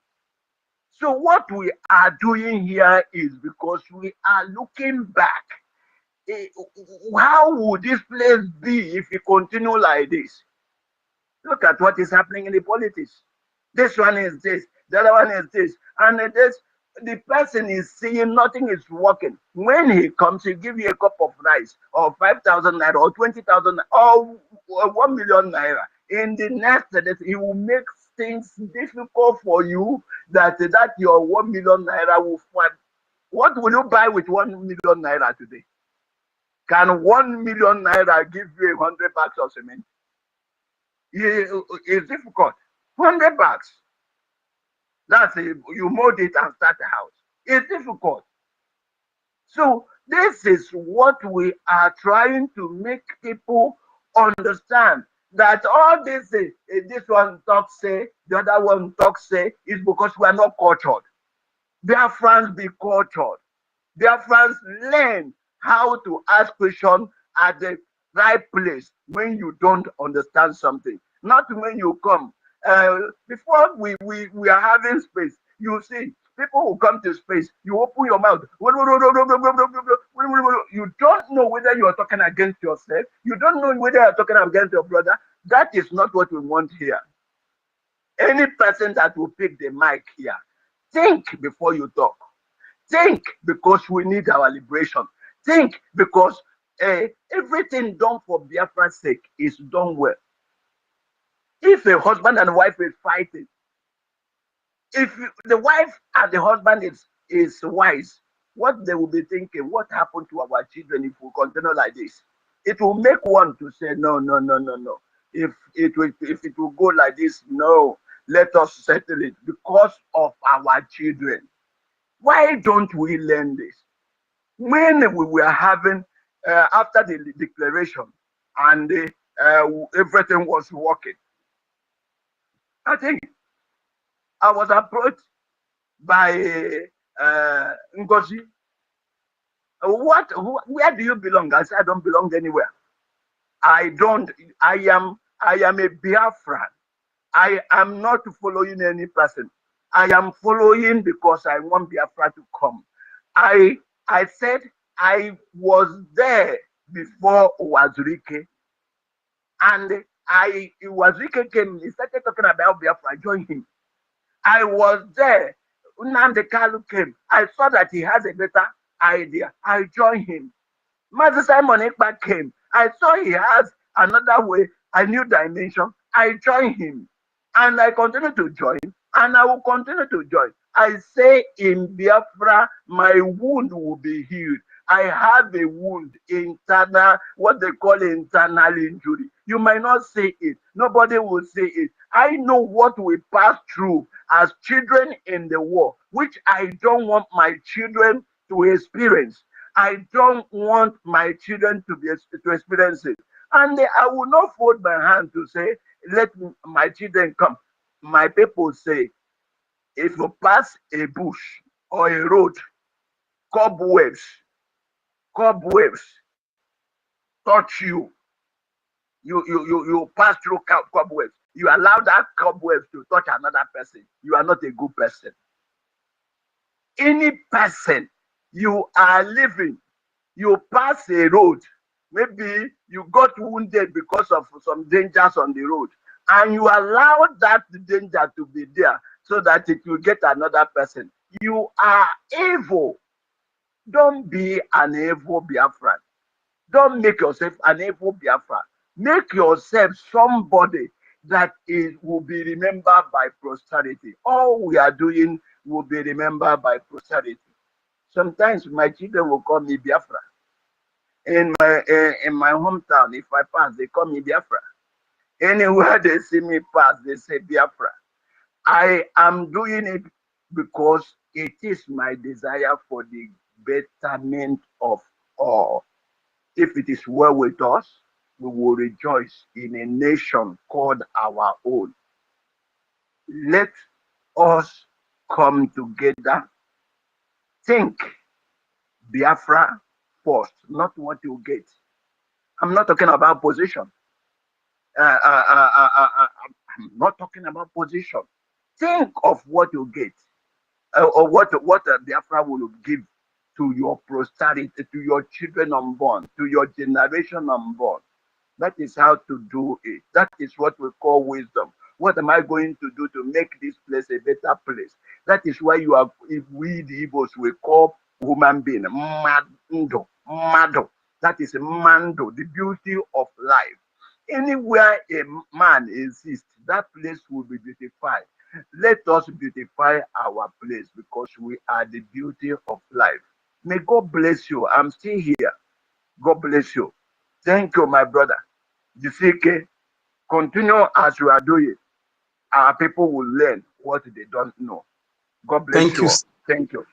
So what we are doing here is because we are looking back. How would this place be if we continue like this? Look at what is happening in the politics. This one is this, the other one is this, and the person is seeing nothing is working. When he comes, he give you a cup of rice, or 5,000 naira, or 20,000, or 1 million naira. In the next, he will make things difficult for you. That your 1 million naira will find. What will you buy with 1 million naira today? Can 1 million naira give you 100 bags of cement? It's difficult. 100 bags. That's it. You mold it and start a house. It's difficult. So this is what we are trying to make people understand, that all this this one talks say, the other one talks say, is because we are not cultured. Biafrans be cultured. Biafrans learn how to ask questions at the right place when you don't understand something. Not when you come. Before we are having space, you see, people will come to space, you open your mouth. You don't know whether you are talking against yourself. You don't know whether you are talking against your brother. That is not what we want here. Any person that will pick the mic here, think before you talk. Think, because we need our liberation. Think, because everything done for Biafra's sake is done well. If a husband and wife is fighting, if the wife and the husband is wise, what they will be thinking, what happened to our children if we continue like this? It will make one to say, no. If it will go like this, no, let us settle it because of our children. Why don't we learn this? When we were having, after the declaration and everything was working, I think I was approached by NGOZI. Where do you belong? I said, I don't belong anywhere. I am a Biafran. I am not following any person. I am following because I want Biafra to come. I said I was there before Wazirike, and Wazirike came, he started talking about Biafra, I joined him. I was there. Nnamdi Kanu came. I saw that he has a better idea. I joined him. Master Simon Ekpa came. I saw he has another way, a new dimension. I joined him. And I continue to join. And I will continue to join. I say in Biafra, my wound will be healed. I have a wound, internal, what they call internal injury. You might not say it. Nobody will say it. I know what we pass through as children in the war, which I don't want my children to experience. I don't want my children to experience it. And I will not fold my hand to say, let my children come. My people say, if you pass a bush or a road, cobwebs touch you. You pass through cobwebs. You allow that cobwebs to touch another person. You are not a good person. Any person you are living, you pass a road, maybe you got wounded because of some dangers on the road, and you allow that danger to be there. so that it will get another person. You are evil. Don't be an evil Biafran. Don't make yourself an evil Biafra. Make yourself somebody that will be remembered by posterity. All we are doing will be remembered by posterity. Sometimes my children will call me Biafra. In my hometown, if I pass, they call me Biafra. Anywhere they see me pass, they say Biafra. I am doing it because it is my desire for the betterment of all. If it is well with us, we will rejoice in a nation called our own. Let us come together, think Biafra first, not what you get. I'm not talking about position. I'm not talking about position. Think of what you get, or what Biafra will give to your posterity, to your children unborn, to your generation unborn. That is how to do it. That is what we call wisdom. What am I going to do to make this place a better place? That is why you are, if we the Igbos, we call human being mando, mado. That is mando, the beauty of life. Anywhere a man exists, that place will be beautified. Let us beautify our place because we are the beauty of life. May God bless you. I'm still here. God bless you. Thank you, my brother. GCK, continue as you are doing. Our people will learn what they don't know. God bless Thank you you. all. Thank you.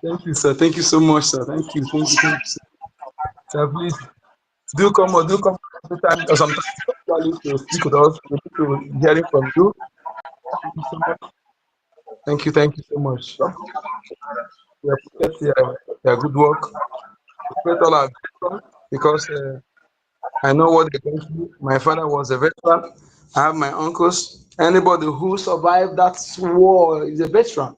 Thank you, sir. Thank you so much, sir. Thank you. Thank you. Thank you, sir. Sir, please do come every time or sometimes to speak with us. We need to hear it from you. Thank you so much. Thank you. Thank you so much. We appreciate your good work. We appreciate all our veterans because I know what they're going through. My father was a veteran. I have my uncles. Anybody who survived that war is a veteran.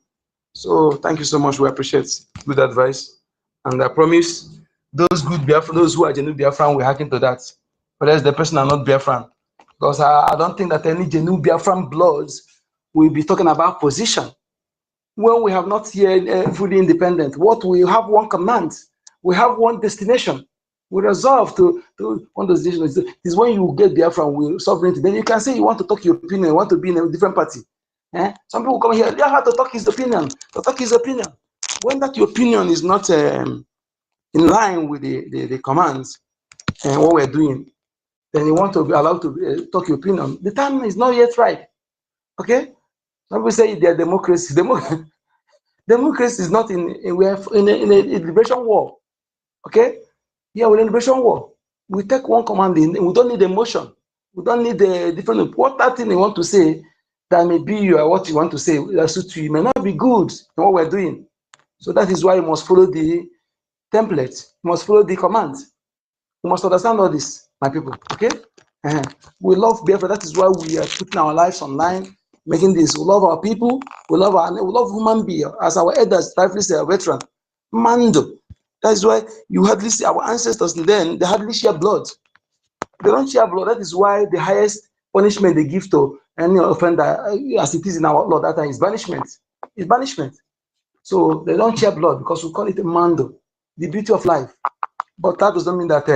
So thank you so much. We appreciate good advice. And I promise those good Biafran, those who are genuine Biafran, will hack into that. But as the person are not Biafran. Because I don't think that any genuine Biafran bloods will be talking about position. When we have not yet fully independent, what we have one command, we have one destination. We resolve to one destination. Is when you get Biafran with sovereignty, then you can say you want to talk your opinion, you want to be in a different party. Some people come here, they have to talk his opinion, to talk his opinion. When that your opinion is not in line with the commands and what we're doing, then you want to be allowed to talk your opinion. The time is not yet right. Okay? Some people say they're democracy. Democracy is not we are in a liberation war. Okay? Yeah, we're in a liberation war. We take one command in, we don't need emotion. We don't need a different, what that thing you want to say that may be what you want to say, that suits you, may not be good in what we're doing. So that is why you must follow the template, you must follow the commands. You must understand all this, my people, okay? We love Biafra, that is why we are putting our lives online, making this. We love our people, we love human being, as our elders rightly say, a veteran. Mando. That is why you hardly see our ancestors then, they hardly share blood. They don't share blood. That is why the highest punishment they give to any offender, as it is in our law, that is banishment. It's banishment. So they don't share blood because we call it a mando, the beauty of life. But that doesn't mean that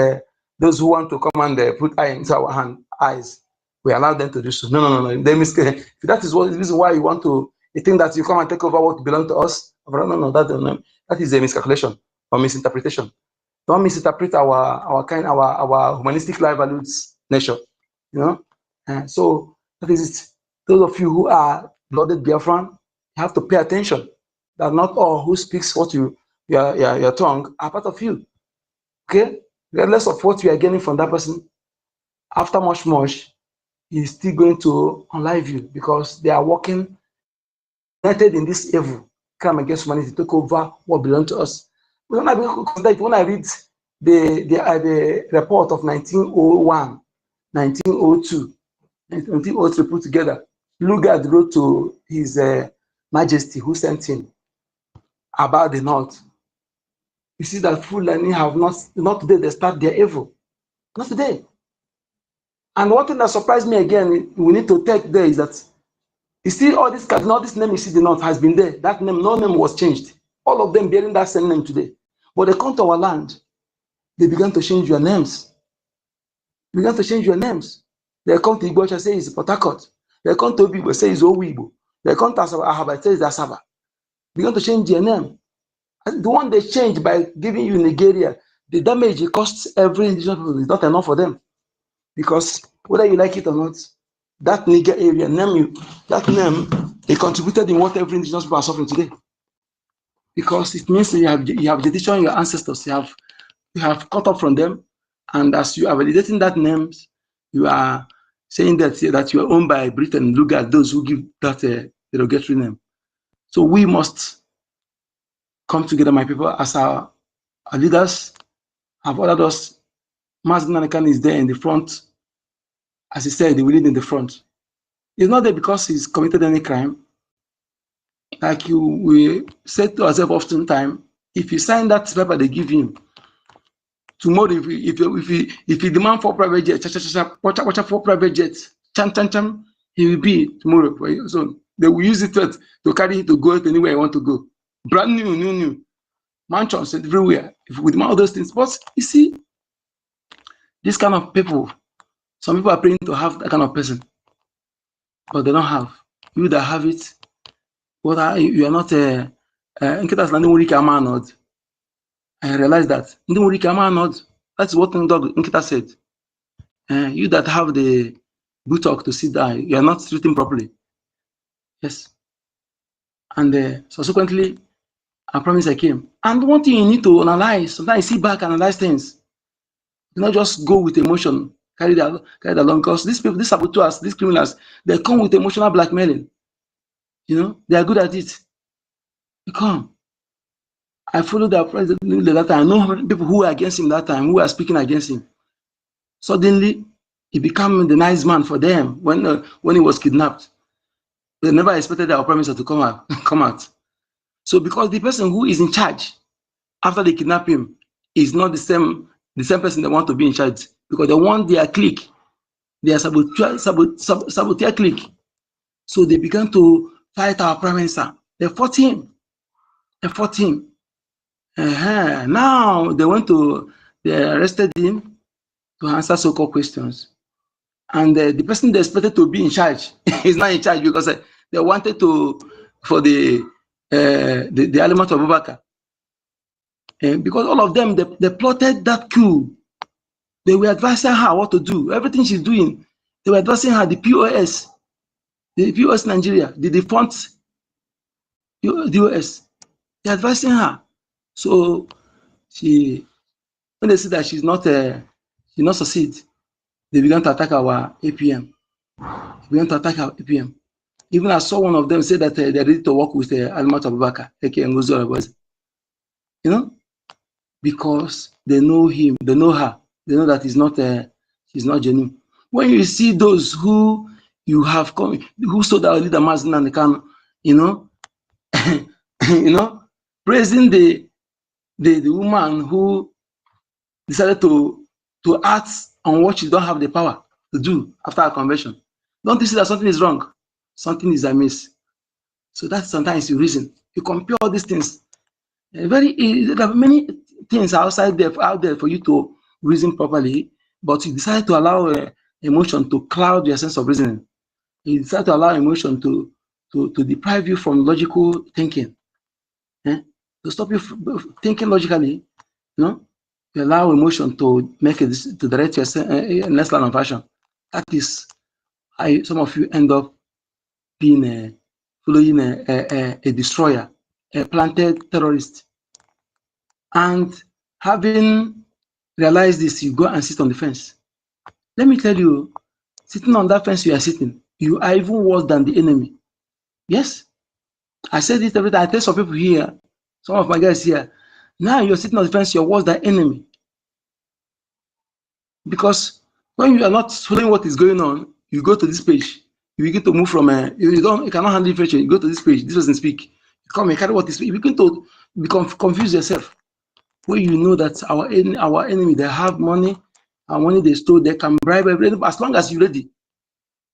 those who want to come and put eye into our eyes, we allow them to do so. No. They if that is the reason why you think that you come and take over what belongs to us. No, that is a miscalculation or misinterpretation. Don't misinterpret our humanistic life values nature. So that is it. Those of you who are blooded Biafran, you have to pay attention that not all who speaks what your tongue are part of you. Okay? Regardless of what you are getting from that person, after much, he's still going to unlive you because they are working united in this evil, come against humanity, take over what belongs to us. When I read the report of 1901, 1902, 1903 put together, Lugard wrote to his Majesty who sent him about the North. You see that Fulani have not today they start their evil. Not today. And one thing that surprised me again, we need to take there is that You see, all this cards, all this name you see the north has been there. That name, no name was changed. All of them bearing that same name today. But they come to our land, they began to change your names. They began to change your names. They come to Igbo, say it's Port Harcourt. They come to Obibo, say it's Owibo. They come to Ahaba, say it's Asaba. Began to change your name. And the one they changed by giving you Nigeria, the damage it costs every indigenous people is not enough for them. Because whether you like it or not, that Niger area name, that name, it contributed in what every indigenous people are suffering today. Because it means you have dedication in your ancestors, you have cut off from them, and as you are validating that names, you are saying that you are owned by Britain. Look at those who give that derogatory name. So we must come together, my people, as our leaders have ordered us. Mazen Anakan is there in the front. As he said, they will lead in the front. It's not there because he's committed any crime. Like we said to ourselves oftentimes, if you sign that paper they give him, tomorrow if he demand for private jet, watch out for private jet, he will be tomorrow for your zone. They will use it to carry him to go anywhere I want to go. Brand new mansions everywhere. If we demand all those things, but you see, this kind of people, some people are praying to have that kind of person, but they don't have. You that have it, but you are not a I realize that. That's what Nkita said. You that have the good talk to sit down, you are not treating properly. Yes. And subsequently, I promise I came. And one thing you need to analyze, sometimes sit back and analyze things. Do not just go with emotion, carry that along. Because these people, these saboteurs, these criminals, they come with emotional blackmailing. You know, they are good at it. They come. I followed the president that time. I know people who were against him that time, who were speaking against him. Suddenly, he became the nice man for them when he was kidnapped. They never expected our prime minister to come out. So because the person who is in charge after they kidnap him is not the same person they want to be in charge, because they want their clique, their saboteur clique. So they began to fight our prime minister. They fought him. Now they arrested him to answer so-called questions. And the person they expected to be in charge is not in charge, because they wanted for the element of Abubakar. Because all of them, they plotted that coup. They were advising her what to do. Everything she's doing, they were advising her, the POS Nigeria, the defunct DOS. They're advising her. So when they see that she not succeed, they began to attack our APM. Even I saw one of them say that they're ready to work with Almat Abubakar, aka NGOZI. You know, because they know him, they know her, they know that she's not genuine. When you see those who you have come, who sold our leader Mazen and Kano, praising the woman who decided to act on what she don't have the power to do after her conversion. Don't you see that something is wrong? Something is amiss. So that's sometimes you reason. You compare all these things. There are many things out there for you to reason properly, but you decide to allow emotion to cloud your sense of reasoning. You decide to allow emotion to deprive you from logical thinking. To stop you from thinking logically, you allow emotion to make it to direct your next line of action. That is how some of you end up being following a destroyer, a planted terrorist. And having realized this, you go and sit on the fence. Let me tell you, sitting on that fence you are sitting, you are even worse than the enemy. Yes, I said it every time. I tell some people here, some of my guys here, now you're sitting on the fence, you're worse than enemy. Because when you are not following what is going on, you go to this page, you begin to move from you cannot handle information, you go to this page, this doesn't speak. You come and carry what is speaking, you begin to confuse yourself. When you know that our enemy, they have money, and money they stole, they can bribe everything, as long as you're ready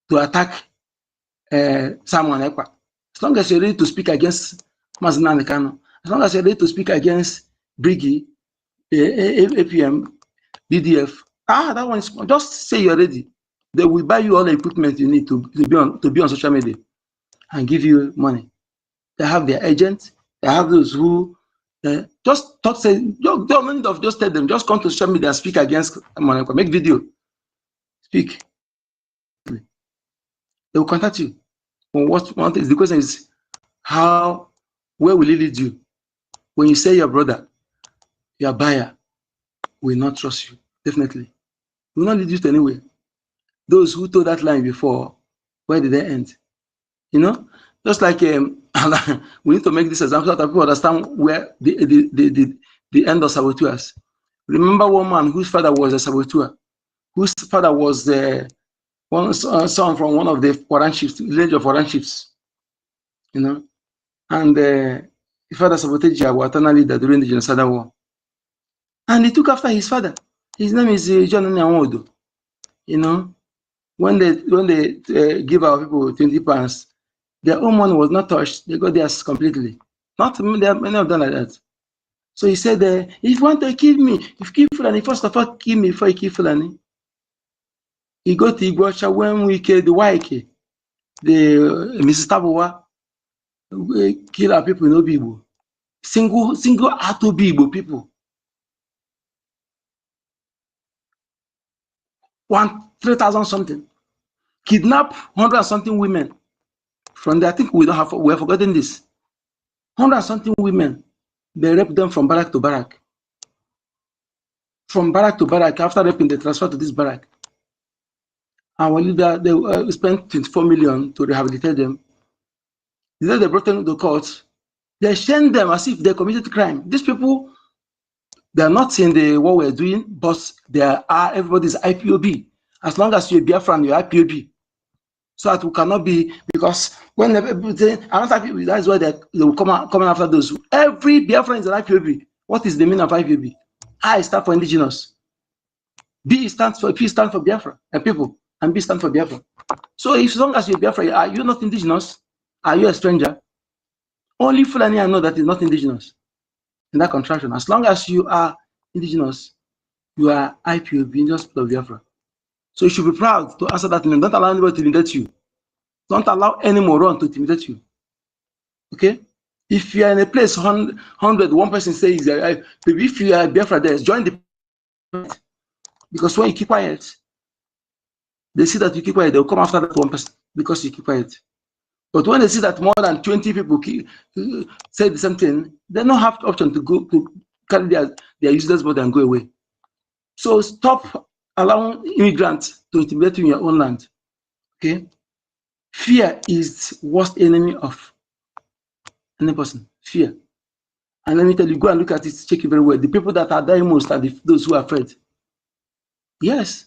to attack Simon Ekpa. As long as you're ready to speak against Mazina Nekano, as long as you're ready to speak against BRGIE, APM, BDF, that one is just say you're ready. They will buy you all the equipment you need to be on social media and give you money. They have their agents. They have those who just talk. Say, just tell them, just come to social media and speak against Moneko, make video, speak. They will contact you. What is the question is where will it lead you? When you say your brother, your buyer will not trust you, definitely. Will not lead you to anywhere. Those who told that line before, where did they end? You know, just like we need to make this example so that people understand where the end of saboteurs. Remember one man whose father was a saboteur, whose father was one son from one of the foreign chiefs, village of foreign chiefs, you know, and the father sabotaged Watana leader during the genocidal war, and he took after his father. His name is John Nyawodo. You know, when they give our people 20 pounds, their own money was not touched. They got theirs completely. Not there are many of them like that. So he said, if you want to kill me, if you kill Fulani, first of all, kill me before you kill Fulani. He go to Igbocha when we kill the YK, the Mrs. Tabowa, kill our people in Obibo. Single out Obibo people. 3,000 something. Kidnap 100 something women. From there, I think we have forgotten this. 100 something women. They rape them from barrack to barrack. From barrack to barrack. After raping, they transfer to this barrack. And when they spent 24 million to rehabilitate them. Then they brought them to the court. They shamed them as if they committed crime. These people, they are not in what we're doing, but everybody's IPOB. As long as you're Biafran, you're IPOB. So that we cannot be, because when people say, another people, that's why they will come after those. Every Biafran is an IPOB. What is the meaning of IPOB? I stand for indigenous. P stands for Biafra and people, and B stands for Biafra. So as long as you're Biafra, are you not indigenous? Are you a stranger? Only Fulani I know that is not indigenous in that contraction. As long as you are indigenous, you are IPOB, indigenous people of Biafra. So you should be proud to answer that name. Don't allow anybody to intimidate you. Don't allow any moron to intimidate you. Okay? If you are in a place 100, one person says, if you are Biafra there, join the party. Because when you keep quiet, they see that you keep quiet, they'll come after that one person because you keep quiet. But when they see that more than 20 people say the same thing, they don't have the option to go to carry their useless body and go away. So stop allowing immigrants to intimidate you in your own land. Okay? Fear is the worst enemy of any person. Fear. And let me tell you, go and look at it, check it very well. The people that are dying most are those who are afraid. Yes.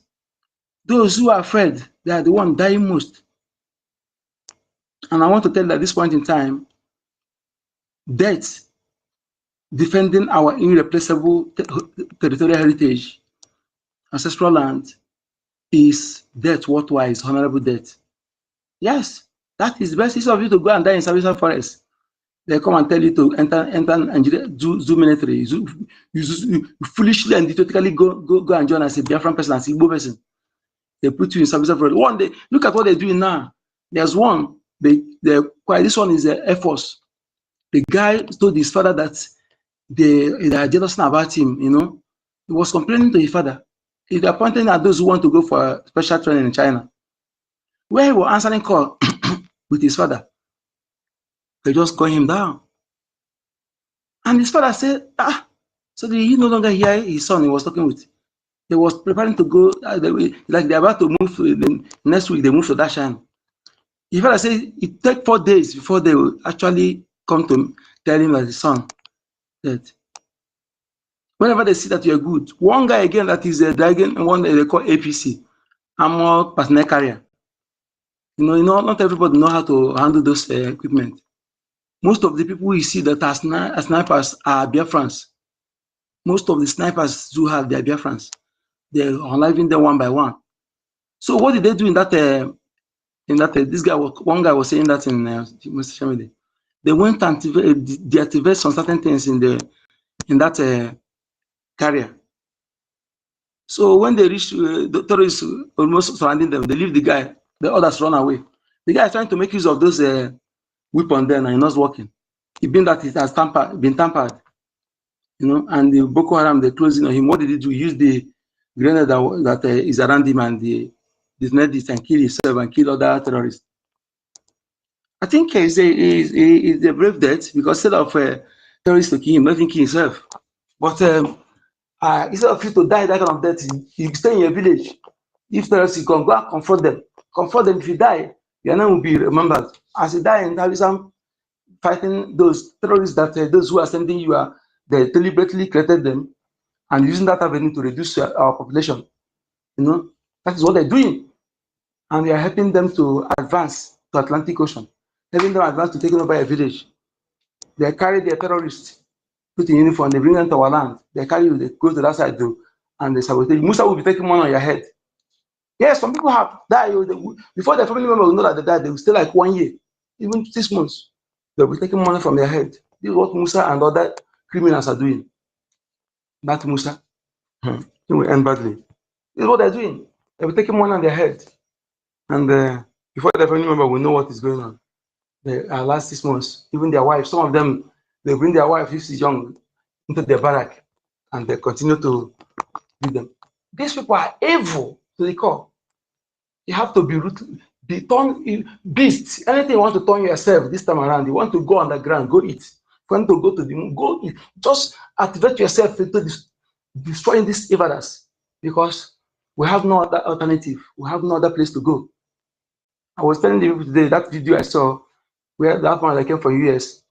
Those who are afraid, they are the ones dying most. And I want to tell you at this point in time, death defending our irreplaceable territorial heritage, ancestral land, is death worthwhile, honorable death. Yes, that is the best. Instead of you to go and die in Savisa Forest, they come and tell you to enter Nigeria, do military. You foolishly and idiotically go and join as a Biafran person, as a Igbo person. They put you in Savisa Forest. One day, look at what they're doing now. There's one, this one is the Air Force. The guy told his father that they are jealous about him, you know. He was complaining to his father. He's appointing at those who want to go for special training in China. Where he was answering call with his father, they just gun him down. And his father said, so he no longer hear his son he was talking with. They was preparing to go, like they're about to move, next week they move to Dashan. His father said it take 4 days before they will actually come to tell him that his son that whenever they see that you're good, one guy again that is a dragon, one that they call APC, Armor Personnel Carrier. You know, not everybody know how to handle those equipment. Most of the people you see that are snipers are Biafrans. Most of the snipers do have their Biafrans. They're unliving them one by one. So what did they do in that in that one guy was saying that in social media. They went and deactivate some certain things in that carrier. So when they reach the terrorists almost surrounding them, they leave the guy. The others run away. The guy is trying to make use of those weapons then, and it's not working. It being that it has been tampered, and the Boko Haram, they closing on him. What did he do? He used the grenade that is around him and detonate it and kill himself and kill other terrorists. I think it's a brave death, because instead of terrorists to kill him, let him kill himself. But instead of you to die that kind of death, you stay in your village. If terrorists come, go and confront them. Confront them. If you die, your name will be remembered. As you die in Tavisam, fighting those terrorists that those who are sending you they deliberately created them and using that avenue to reduce our population. That is what they're doing. And we are helping them to advance to Atlantic Ocean, helping them advance to taking over a village. They carry their terrorists, put in uniform, they bring them to our land. They carry you, they go to that side, and they sabotage. Musa will be taking money on your head. Yes, some people have died. Before their family member will know that they died, they will stay like 1 year, even 6 months. They'll be taking money from their head. This is what Musa and other criminals are doing. That Musa, it will end badly. This is what they're doing. They'll be taking money on their head. And before their family member will know what is going on. The last 6 months, even their wives, some of them, they bring their wife, if she's young, into their barrack, and they continue to beat them. These people are evil to the core. You have to be beasts. Anything you want to turn yourself this time around, you want to go underground, go eat. You want to go to the moon, go eat. Just activate yourself into destroying these evadas, because we have no other alternative. We have no other place to go. I was telling you today that video I saw where that man that came from US,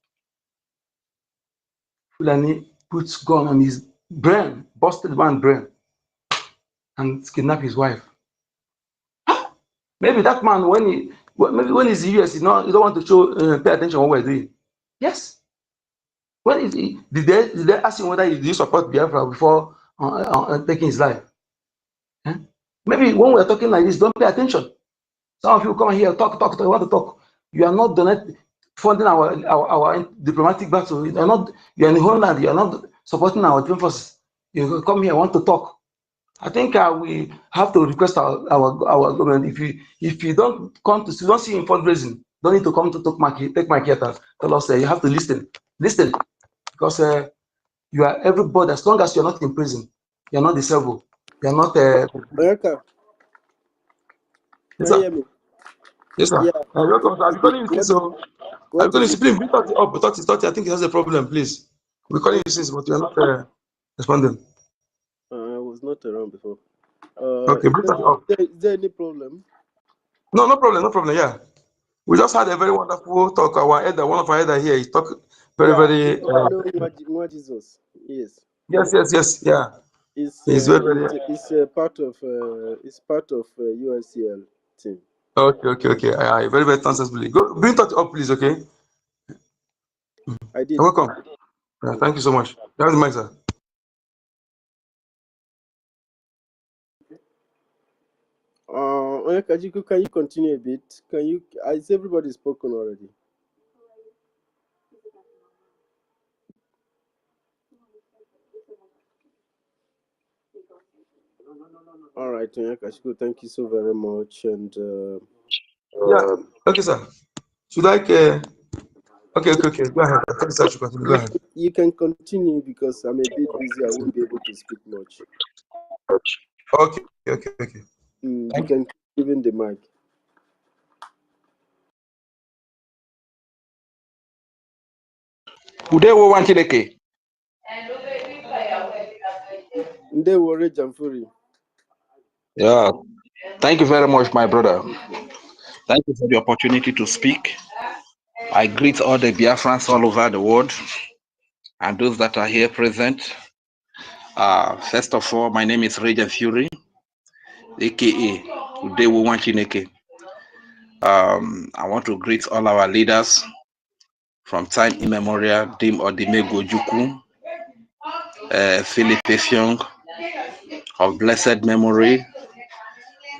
Fulani puts gun on his brain, busted man's brain, and kidnapped his wife. Maybe that man, when he's in US, he don't want to pay attention to what we're doing. Yes. When is he? Did they ask him whether you support Biafra before taking his life? Maybe when we're talking like this, don't pay attention. Some of you come here, talk, you want to talk. You are not funding our diplomatic battle. You're in the homeland, you are not supporting our defense forces. You come here, want to talk. I think we have to request our government, if you don't come to, you don't see in fundraising, don't need to come to take my care, tell us you have to listen, because you are everybody. As long as you're not in prison, you're not disabled, you're not. America, Yes, can you sir. hear me? Yes, sir. Yeah. I'm calling you since, so I'm calling you. Please bring 30 up, 30. I think it has a problem. Please, we're calling you since, but you're not responding. I was not around before. Okay, bring 30 up. Is there any problem? No problem. Yeah. We just had a very wonderful talk. One of our elder here, he talked very. More Jesus. Yes. Yes. Yeah. It's part of USCL team. Okay. Very sensible. Go bring that up, please. Okay. I did. You're welcome. Yeah, thank you so much. That's the mic, sir. Kajiku, can you continue a bit? Has everybody spoken already? All right, Kajiku, thank you so very much. And yeah, okay, sir. Should I? Okay. Go ahead. I think I should continue. Go ahead. You can continue because I'm a bit busy. I won't be able to speak much. Okay. You can give him the mic. Udewo Wanchideke. Ndewo Jamfuri. Yeah. Thank you very much, my brother. Thank you for the opportunity to speak. I greet all the Biafrans all over the world and those that are here present. First of all, my name is Regent Fury, aka Udewo Wanchineke. I want to greet all our leaders from time immemorial, Dim Odime Gojuku, Philip Effiong of blessed memory,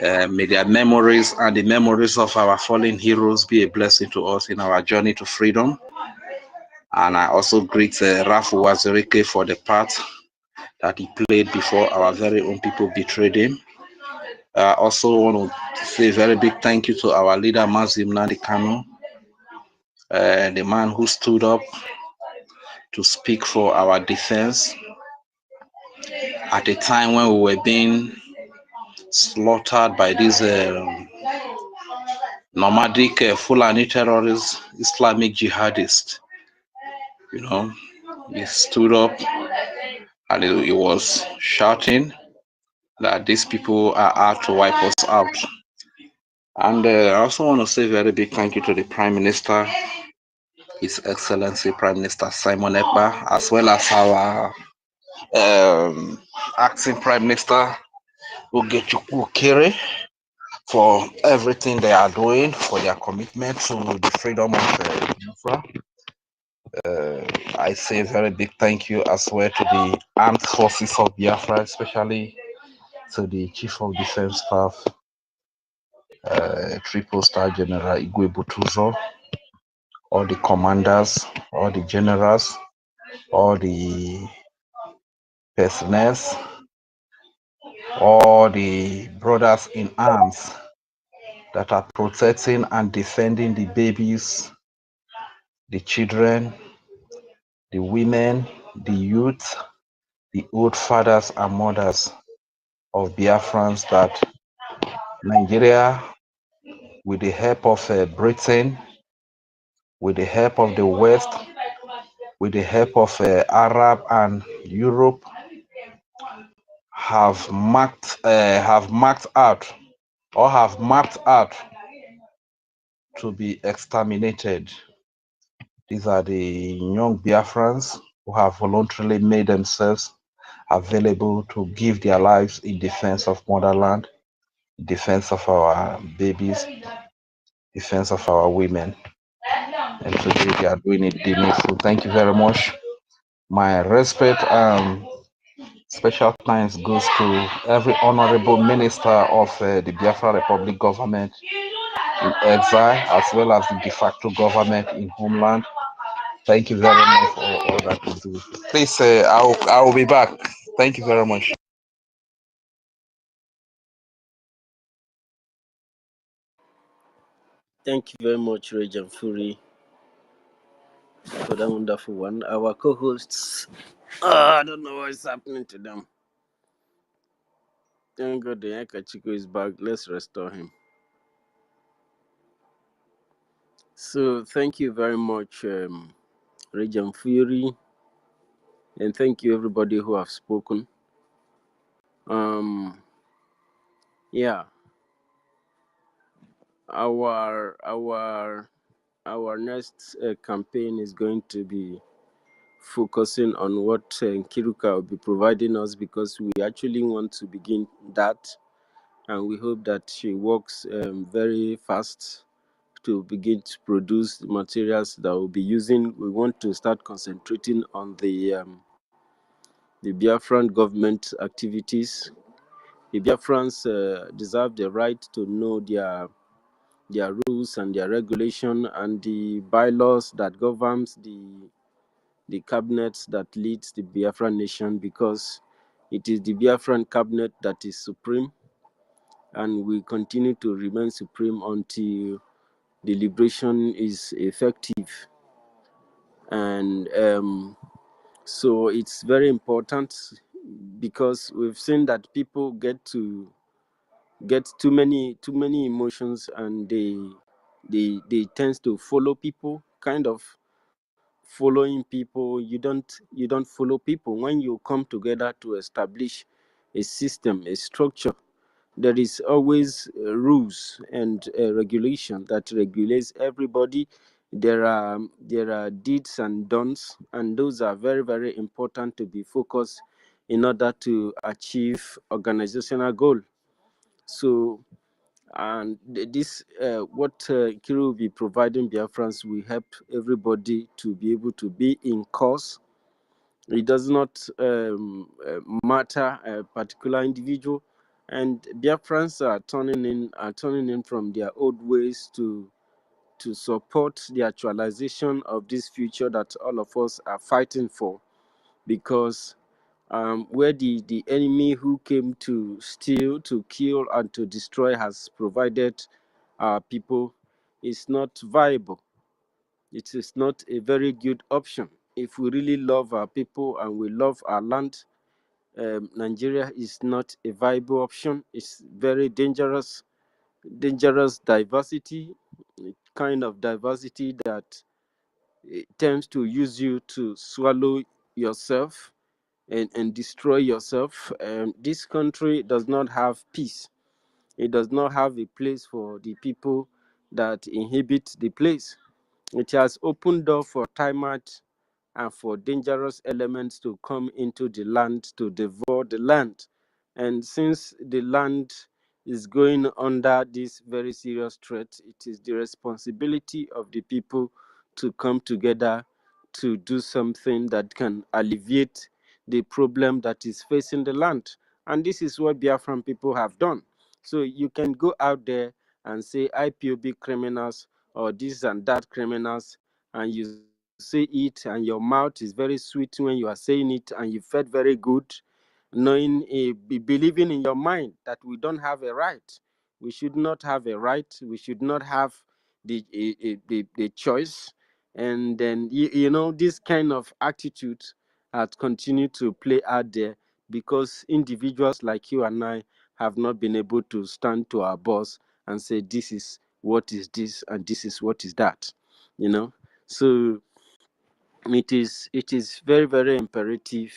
May their memories and the memories of our fallen heroes be a blessing to us in our journey to freedom. And I also greet Rafu Wazirike for the part that he played before our very own people betrayed him. I also want to say a very big thank you to our leader, Mazim Nadi Kanu, the man who stood up to speak for our defense at a time when we were being slaughtered by these nomadic Fulani terrorists, Islamic jihadists. You know, he stood up and he was shouting that these people are out to wipe us out. And I also want to say a very big thank you to the Prime Minister, His Excellency Prime Minister Simon Ekpa, as well as our acting Prime Minister Ogechukwu Kere, for everything they are doing, for their commitment to the freedom of Biafra. I say a very big thank you as well to the armed forces of Biafra, especially to the Chief of Defense Staff, Triple Star General Igwe Butuzo, all the commanders, all the generals, all the personnel, all the brothers in arms that are protecting and defending the babies, the children, the women, the youth, the old fathers and mothers of Biafrans, that Nigeria, with the help of Britain, with the help of the West, with the help of Arab and Europe, have marked out to be exterminated. These are the young Biafrans who have voluntarily made themselves available to give their lives in defense of motherland, defense of our babies, defense of our women. And today they are doing it digniful. Thank you very much. My respect and special thanks goes to every honorable minister of the Biafra Republic government in exile, as well as the de facto government in homeland. Thank you very much for all that you do. Please, I will be back. Thank you very much. Thank you very much, Regent Fury, for that wonderful one. Our co-hosts, I don't know what's happening to them. Thank God the Chico is back. Let's restore him. So thank you very much, Regent Fury, and thank you everybody who have spoken. Yeah, our next campaign is going to be focusing on what Kiruka will be providing us, because we actually want to begin that, and we hope that she works very fast to begin to produce the materials that we'll be using. We want to start concentrating on the Biafran government activities. The Biafrans deserve the right to know their rules and their regulation and the bylaws that governs the cabinet that leads the Biafran nation, because it is the Biafran cabinet that is supreme, and will continue to remain supreme until the liberation is effective. And so it's very important, because we've seen that people get too many emotions, and they tend to follow people, kind of following people. You don't follow people. When you come together to establish a system, a structure, there is always rules and regulation that regulates everybody. There are deeds and don'ts, and those are very, very important to be focused in order to achieve organizational goal. So, and this what Kiru will be providing Biafrans will help everybody to be able to be in course. It does not matter a particular individual, and Biafrans are turning in from their old ways to support the actualization of this future that all of us are fighting for, because where the enemy who came to steal, to kill, and to destroy has provided our people is not viable. It is not a very good option. If we really love our people and we love our land, Nigeria is not a viable option. It's very dangerous diversity, kind of diversity that tends to use you to swallow yourself and destroy yourself. This country does not have peace. It does not have a place for the people that inhabit the place. It has opened door for termites and for dangerous elements to come into the land to devour the land. And since the land is going under this very serious threat, it is the responsibility of the people to come together to do something that can alleviate the problem that is facing the land. And this is what Biafran people have done. So you can go out there and say IPOB criminals or this and that criminals, and you say it and your mouth is very sweet when you are saying it, and you felt very good, knowing believing in your mind that we don't have a right. We should not have a right. We should not have the choice. And then this kind of attitude has continued to play out there because individuals like you and I have not been able to stand to our boss and say this is what is this and this is what is that. So it is very, very imperative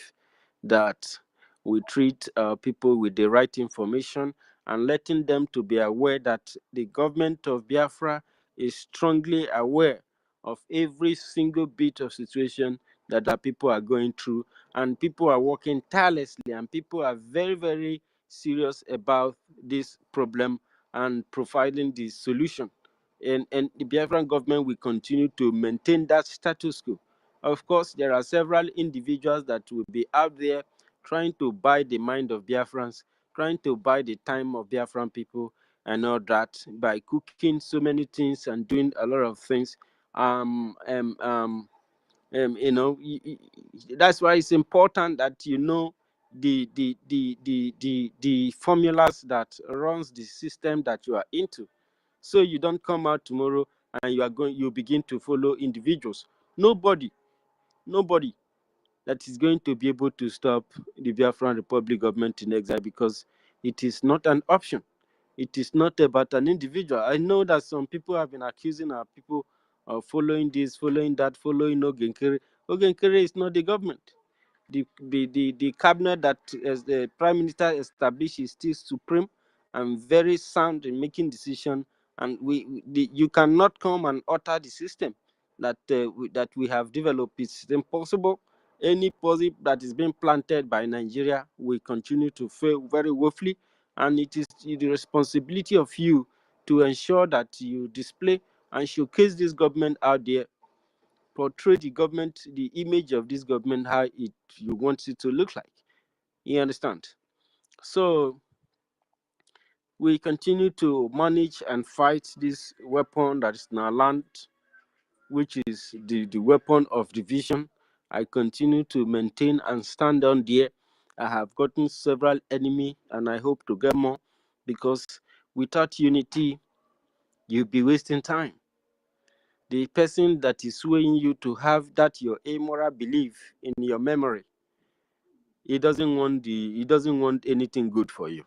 that we treat people with the right information and letting them to be aware that the government of Biafra is strongly aware of every single bit of situation that our people are going through, and people are working tirelessly, and people are very, very serious about this problem and providing the solution. And the Biafran government will continue to maintain that status quo. Of course, there are several individuals that will be out there trying to buy the mind of Biafrans, trying to buy the time of Biafran people and all that by cooking so many things and doing a lot of things. Um, um, um, that's why it's important that the formulas that runs the system that you are into, so you don't come out tomorrow and you begin to follow individuals. Nobody that is going to be able to stop the Biafran Republic government in exile, because it is not an option. It is not about an individual. I know that some people have been accusing our people of following this, following that, following Ogenkere. Ogenkere is not the government. The cabinet that as the prime minister established is still supreme and very sound in making decision, and you cannot come and alter the system that we have developed. It's impossible. Any policy that is being planted by Nigeria will continue to fail very woefully, and it is the responsibility of you to ensure that you display and showcase this government out there, portray the government, the image of this government, how you want it to look like. You understand? So we continue to manage and fight this weapon that is in our land, which is the weapon of division. I continue to maintain and stand on there. I have gotten several enemy and I hope to get more, because without unity, you'll be wasting time. The person that is swaying you to have that your amoral belief in your memory, he doesn't want anything good for you.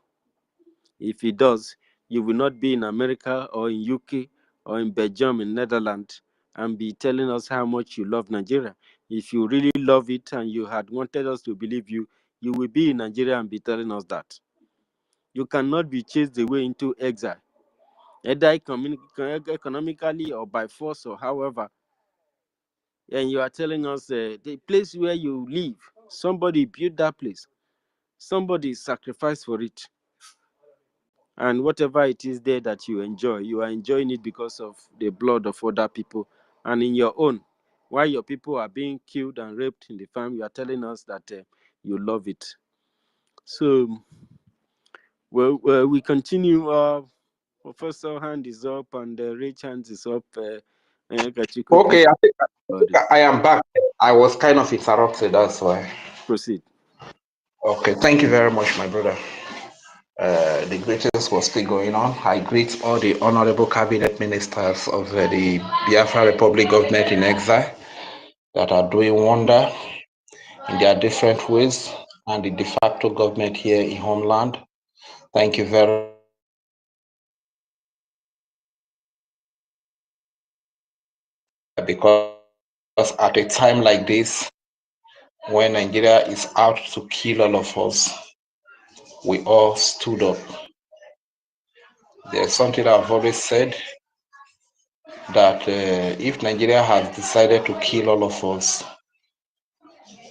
If he does, you will not be in America or in UK or in Belgium, in Netherlands, and be telling us how much you love Nigeria. If you really love it and you had wanted us to believe you, you will be in Nigeria and be telling us that. You cannot be chased away into exile, either economically or by force or however. And you are telling us the place where you live, somebody built that place, somebody sacrificed for it, and whatever it is there that you are enjoying it because of the blood of other people. And in your own, while your people are being killed and raped in the farm, you are telling us that you love it. So Well, we continue. Professor hand is up and Rich hand is up. Got you quickly Okay, I think about it. I am back. I was kind of interrupted, that's why. Proceed. Okay, thank you very much, my brother. The greetings was still going on. I greet all the honorable cabinet ministers of the Biafra Republic government in exile that are doing wonder in their different ways, and the de facto government here in homeland. Thank you very much. Because at a time like this, when Nigeria is out to kill all of us, we all stood up. There's something I've always said, that if Nigeria has decided to kill all of us,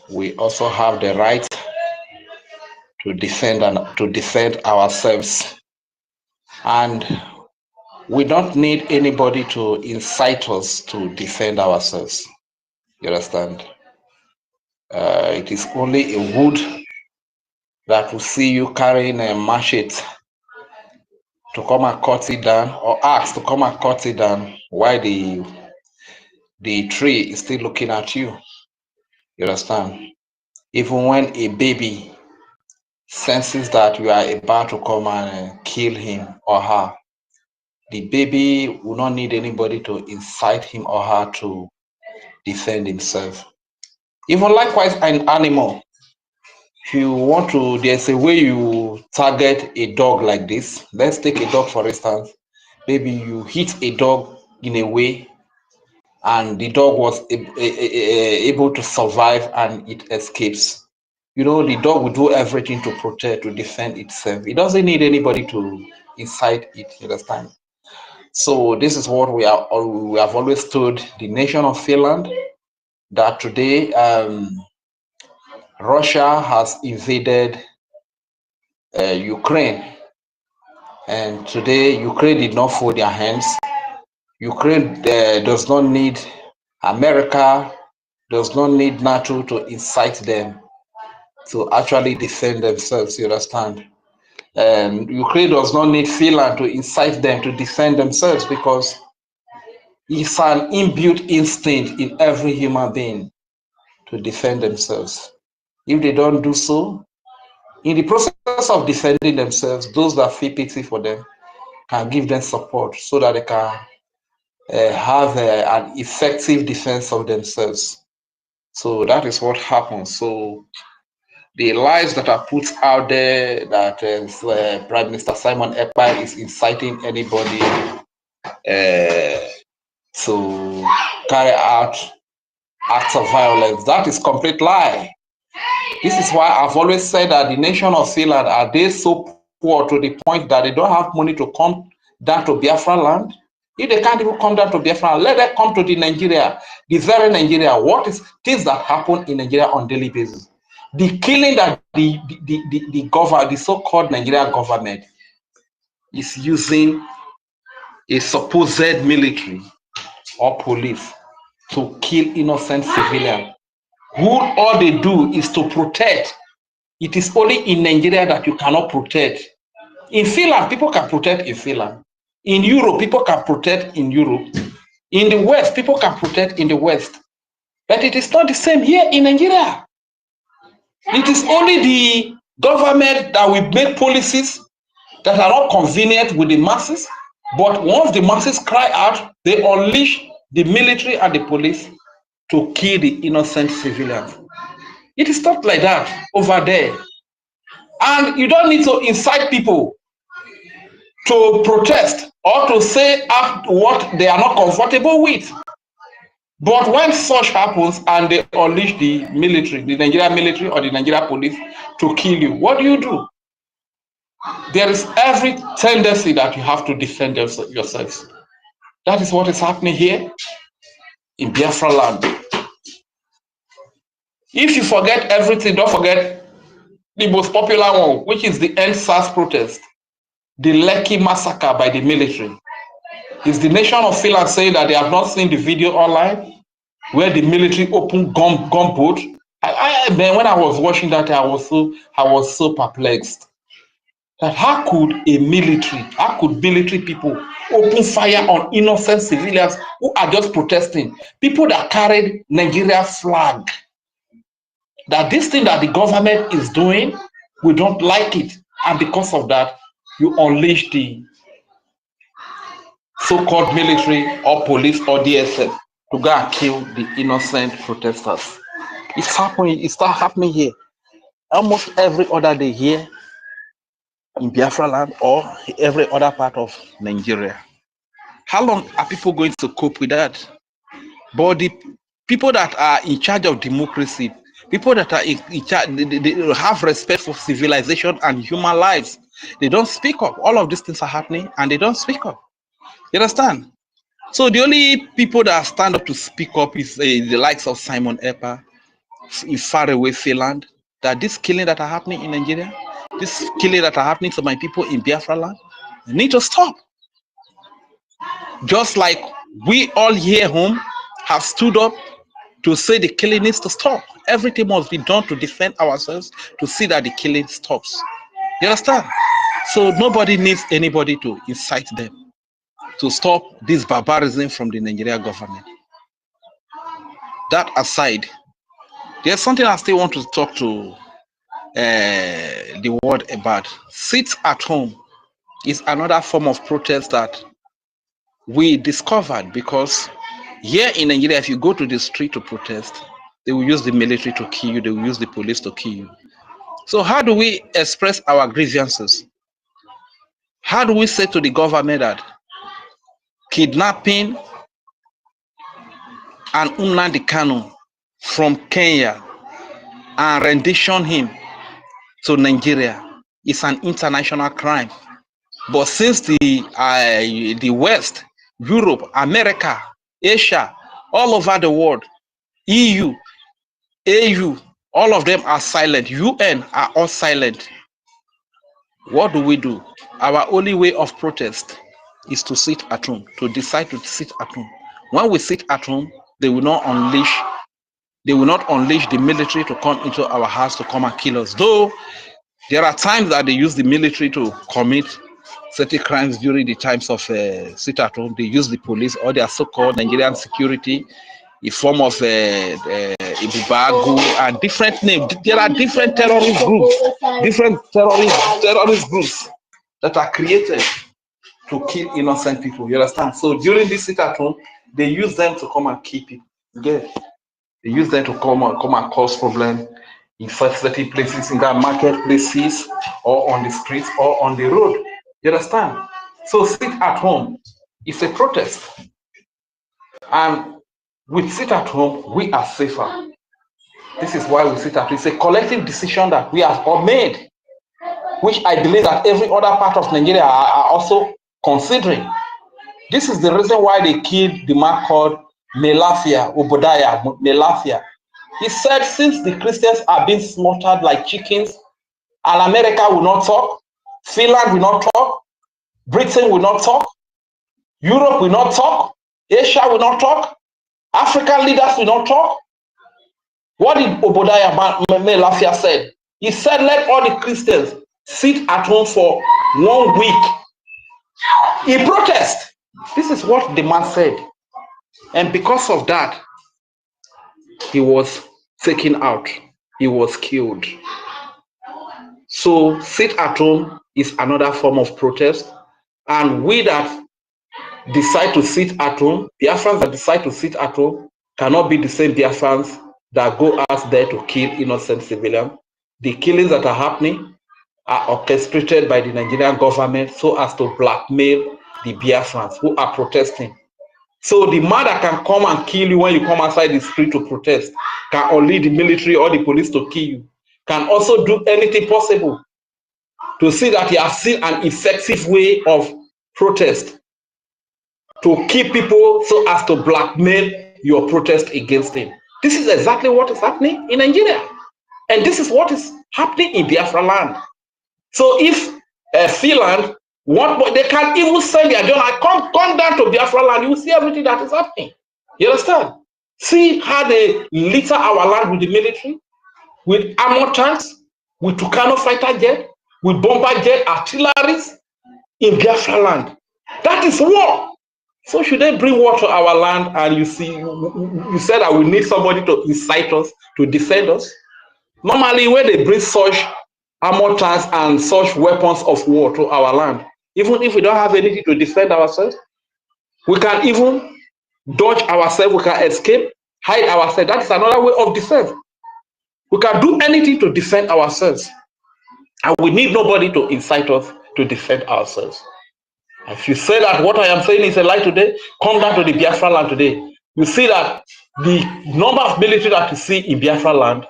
we also have the right to defend ourselves. And we don't need anybody to incite us to defend ourselves. You understand? It is only a wood that will see you carrying a machete to come and cut it down, or ask to come and cut it down while the tree is still looking at you. You understand? Even when a baby senses that you are about to come and kill him or her, the baby will not need anybody to incite him or her to defend himself. Even likewise, an animal, if you want to, there's a way you target a dog like this. Let's take a dog for instance. Maybe you hit a dog in a way and the dog was able to survive and it escapes. You know, the dog will do everything to protect, to defend itself. It doesn't need anybody to incite it, you understand? So this is what we have always told the nation of Finland, that today Russia has invaded Ukraine, and today Ukraine did not fold their hands. Ukraine does not need America, does not need NATO to incite them to actually defend themselves, you understand? And Ukraine does not need Finland to incite them to defend themselves, because it's an inbuilt instinct in every human being to defend themselves. If they don't do so, in the process of defending themselves, those that feel pity for them can give them support so that they can have an effective defense of themselves. So that is what happens. So the lies that are put out there that Prime Minister Simon Ekpa is inciting anybody to carry out acts of violence, that is complete lie. This is why I've always said that the nation of Finland, are they so poor to the point that they don't have money to come down to Biafra land? If they can't even come down to Biafra land, let them come to the Nigeria, the very Nigeria. What is things that happen in Nigeria on a daily basis? The killing that the so-called Nigerian government is using a supposed military or police to kill innocent civilians, who all they do is to protect. It is only in Nigeria that you cannot protect. In Finland, people can protect in Finland. In Europe, people can protect in Europe. In the West, people can protect in the West. But it is not the same here in Nigeria. It is only the government that will make policies that are not convenient with the masses. But once the masses cry out, they unleash the military and the police to kill the innocent civilians. It is not like that over there. And you don't need to incite people to protest or to say what they are not comfortable with. But when such happens and they unleash the military, the Nigerian military or the Nigerian police to kill you, what do? There is every tendency that you have to defend yourselves. That is what is happening here in Biafra land. If you forget everything, don't forget the most popular one, which is the End SARS protest, the Lekki massacre by the military. Is the nation of Finland saying that they have not seen the video online where the military opened gunboat? Man, when I was watching that, I was so perplexed. That how could military people open fire on innocent civilians who are just protesting? People that carried Nigeria flag. That this thing that the government is doing, we don't like it. And because of that, you unleash the so-called military or police or DSS to go and kill the innocent protesters. It's happening. It starts happening here. Almost every other day here in Biafra land or every other part of Nigeria. How long are people going to cope with that? But the people that are in charge of democracy, people that are in charge, they have respect for civilization and human lives. They don't speak up. All of these things are happening and they don't speak up. You understand? So the only people that stand up to speak up is the likes of Simon Epa in faraway Finland. That this killing that are happening in Nigeria, this killing that are happening to my people in Biafra land, need to stop. Just like we all here home have stood up to say the killing needs to stop. Everything must be done to defend ourselves to see that the killing stops. You understand? So nobody needs anybody to incite them to stop this barbarism from the Nigerian government. That aside, there's something I still want to talk to the world about. Sit at home is another form of protest that we discovered, because here in Nigeria, if you go to the street to protest, they will use the military to kill you, they will use the police to kill you. So how do we express our grievances? How do we say to the government that kidnapping and Nnamdi Kanu from Kenya and rendition him to Nigeria is an international crime? But since the West, Europe, America, Asia, all over the world, EU, AU, all of them are silent. UN are all silent. What do? Our only way of protest is to sit at home, to decide to sit at home. When we sit at home, they will not unleash the military to come into our house to come and kill us. Though there are times that they use the military to commit certain crimes during the times of sit at home. They use the police or their so-called Nigerian security in form of Ibibagu and different names. There are different terrorist groups that are created to kill innocent people. You understand? So during this sit at home, they use them to come and kill people. They use them to come and cause problems in certain places, in their marketplaces, or on the streets, or on the road. You understand? So sit at home is a protest. And with sit at home, we are safer. This is why we sit at home. It's a collective decision that we have all made, which I believe that every other part of Nigeria are also considering. This is the reason why they killed the man called Melafia. He said, since the Christians are being slaughtered like chickens, and America will not talk, Finland will not talk, Britain will not talk, Europe will not talk, Asia will not talk, African leaders will not talk. What did Obadiah Melafia said? He said, let all the Christians sit at home for 1 week. He protest. This is what the man said. And because of that, he was taken out. He was killed. So sit at home is another form of protest. And we that decide to sit at home, Biafrans that decide to sit at home, cannot be the same Biafrans that go out there to kill innocent civilians. The killings that are happening are orchestrated by the Nigerian government so as to blackmail the Biafrans who are protesting. So the man that can come and kill you when you come outside the street to protest can only the military or the police to kill you, can also do anything possible to see that he has seen an effective way of protest to keep people so as to blackmail your protest against him. This is exactly what is happening in Nigeria. And this is what is happening in Biafra land. So if Finland, they can even send their journal, come down to Biafra land, you will see everything that is happening. You understand? See how they litter our land with the military, with armored tanks, with Tucano fighter jet, with bomber jet artillery in Biafra land. That is war. So should they bring war to our land? And you see, you said that we need somebody to incite us, to defend us. Normally, when they bring such armored tanks and such weapons of war to our land, even if we don't have anything to defend ourselves, we can even dodge ourselves, we can escape, hide ourselves. That is another way of defense. We can do anything to defend ourselves. And we need nobody to incite us to defend ourselves. If you say that what I am saying is a lie today, come down to the Biafra land today. You see that the number of military that you see in Biafra land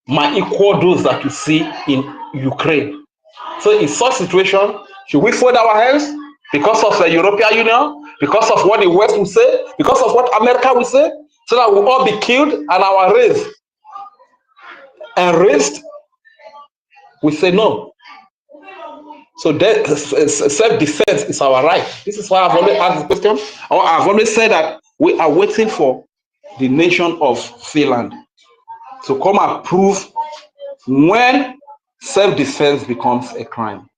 might equal those that you see in Ukraine. So in such situation, should we fold our hands because of the European Union, because of what the West will say, because of what America will say, so that we'll all be killed and our race erased? We say no. So self-defense is our right. This is why I've always asked the question. I've always said that we are waiting for the nation of Finland to come and prove when self-defense becomes a crime,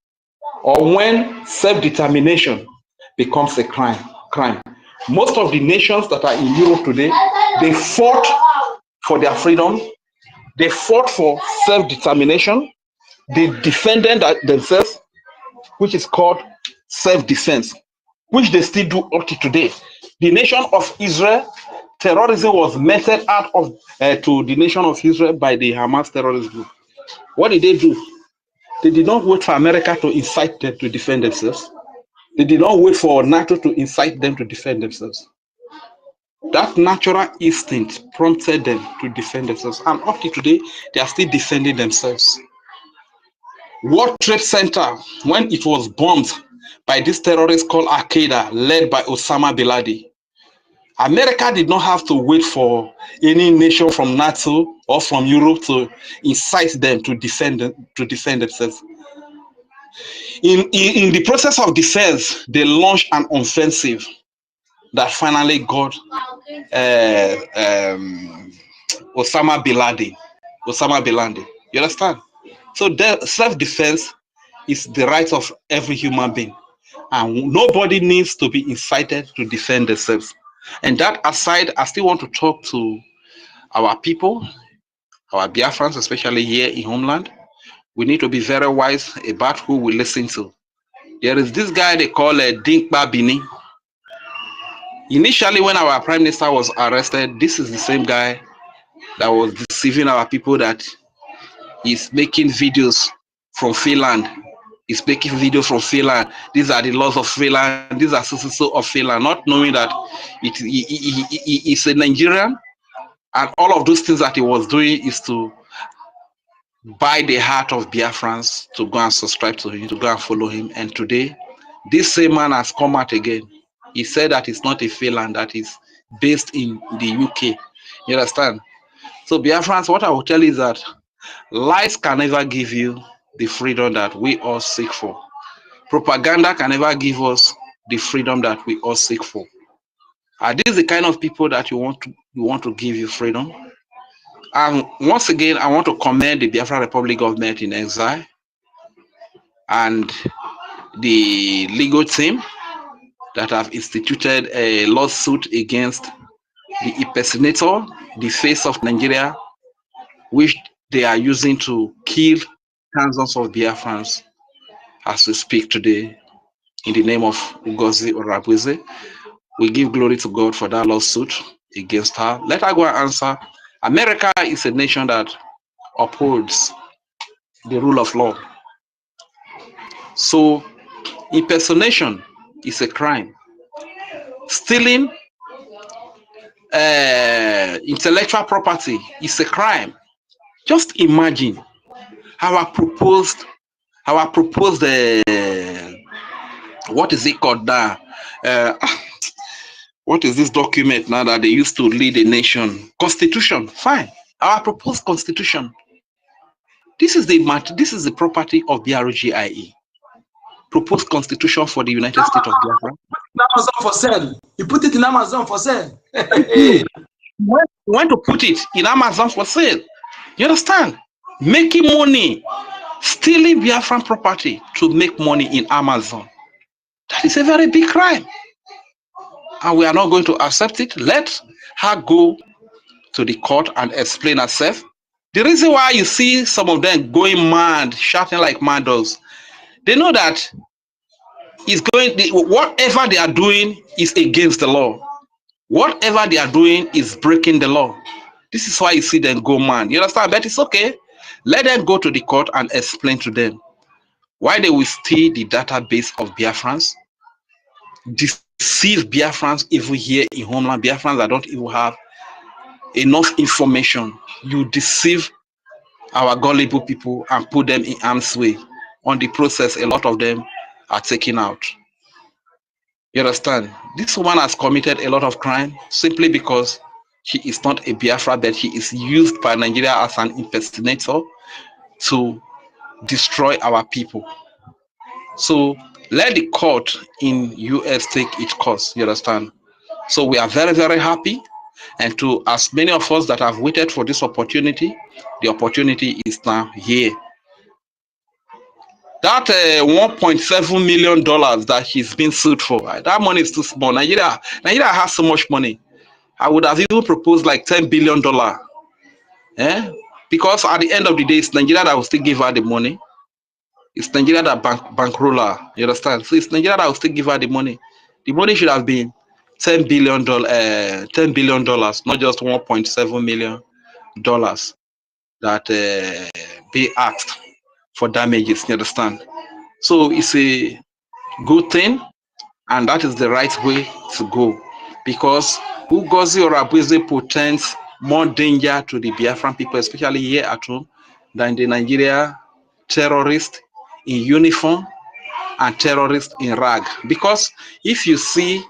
or when self-determination becomes a crime. Most of the nations that are in Europe today, they fought for their freedom. They fought for self-determination. They defended themselves, which is called self-defense, which they still do up to today. The nation of Israel, terrorism was meted out of to the nation of Israel by the Hamas terrorist group. What did they do? They did not wait for America to incite them to defend themselves. They did not wait for NATO to incite them to defend themselves. That natural instinct prompted them to defend themselves. And up to today, they are still defending themselves. World Trade Center, when it was bombed by this terrorist called Al-Qaeda, led by Osama bin Laden, America did not have to wait for any nation from NATO or from Europe to incite them to defend themselves. In the process of defense, they launched an offensive that finally got Osama bin Laden. You understand? So self-defense is the right of every human being, and nobody needs to be incited to defend themselves. And that aside, I still want to talk to our people, our Biafrans, especially here in homeland. We need to be very wise about who we listen to. There is this guy they call Dinkba Bini. Initially, when our prime minister was arrested, this is the same guy that was deceiving our people that he's making videos from Finland. He's making videos from Finland. These are the laws of Finland. These are so of Finland, not knowing that he's a Nigerian, and all of those things that he was doing is to buy the heart of Biafrans to go and subscribe to him, to go and follow him. And today, this same man has come out again. He said that it's not a Finland, that is based in the UK. You understand? So Biafrans, what I will tell you is that lies can never give you the freedom that we all seek for. Propaganda can never give us the freedom that we all seek for. Are these the kind of people that you want to give you freedom? And once again, I want to commend the Biafra Republic government in exile and the legal team that have instituted a lawsuit against the impersonator, the face of Nigeria, which they are using to kill thousands of Biafrans as we speak today in the name of NGOZI or Rabuze. We give glory to God for that lawsuit against her. Let her go and answer. America is a nation that upholds the rule of law. So impersonation is a crime. Stealing intellectual property is a crime. Just imagine our proposed what is it called now? What is this document now that they used to lead a nation? Constitution, fine. Our proposed constitution. This is the property of BRGIE. Proposed constitution for the United States of Biafra. Amazon for sale. You put it in Amazon for sale. When to put it in Amazon for sale? You understand? Making money Stealing Biafran property to make money in Amazon. That is a very big crime. And we are not going to accept it. Let her go to the court and explain herself. The reason why you see some of them going mad, shouting like mad dogs, they know that whatever they are doing is against the law. Whatever they are doing is breaking the law. This is why you see them go mad. You understand? But it's okay. Let them go to the court and explain to them why they will steal the database of Biafrans, deceive Biafrans even here in homeland. Biafrans that don't even have enough information. You deceive our gullible people and put them in harm's way. On the process, a lot of them are taken out. You understand? This woman has committed a lot of crime simply because she is not a Biafra, but she is used by Nigeria as an impersonator to destroy our people. So let the court in US take its course. You understand? So we are very, very happy. And to as many of us that have waited for this opportunity, the opportunity is now here. That $1.7 million that he's been sued for, that money is too small. Nigeria has so much money. I would have even proposed like $10 billion. Because at the end of the day, it's Nigeria that will still give her the money. It's Nigeria that bankroll her. You understand? So it's Nigeria that will still give her the money. The money should have been $10 billion, $10 billion, not just $1.7 million that they asked for damages. You understand? So it's a good thing, and that is the right way to go, because NGOZI or Abueze portends more danger to the Biafran people, especially here at home, than the Nigeria terrorists in uniform and terrorists in rag. Because if you see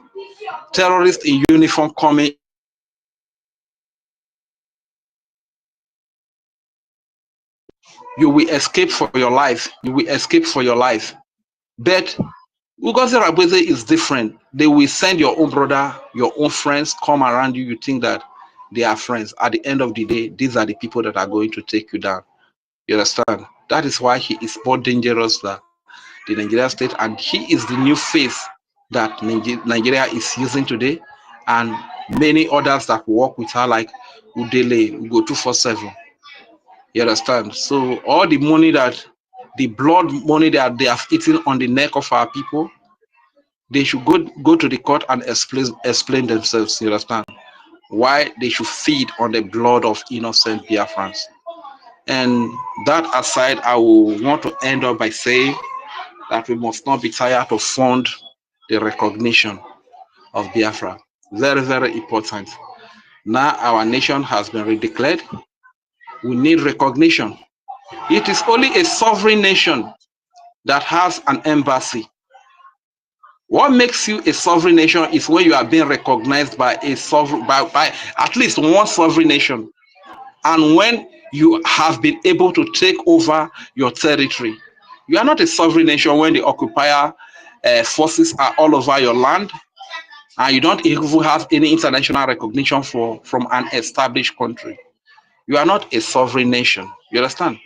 terrorists in uniform coming, you will escape for your life. You will escape for your life. But NGOZI Abueze is different. They will send your own brother, your own friends come around you. You think that they are friends. At the end of the day, these are the people that are going to take you down. You understand? That is why he is more dangerous than the Nigeria state, and he is the new face that Nigeria is using today, and many others that work with her, like Udele, Ugo 247. You understand? So all the money the blood money that they have eaten on the neck of our people, they should go to the court and explain themselves. You understand? Why they should feed on the blood of innocent Biafrans. And that aside, I will want to end up by saying that we must not be tired to fund the recognition of Biafra. Very, very important. Now our nation has been redeclared. We need recognition. It is only a sovereign nation that has an embassy. What makes you a sovereign nation is when you are being recognized by a sovereign, by at least one sovereign nation, and when you have been able to take over your territory. You are not a sovereign nation when the occupier forces are all over your land, and you don't even have any international recognition from an established country. You are not a sovereign nation. You understand?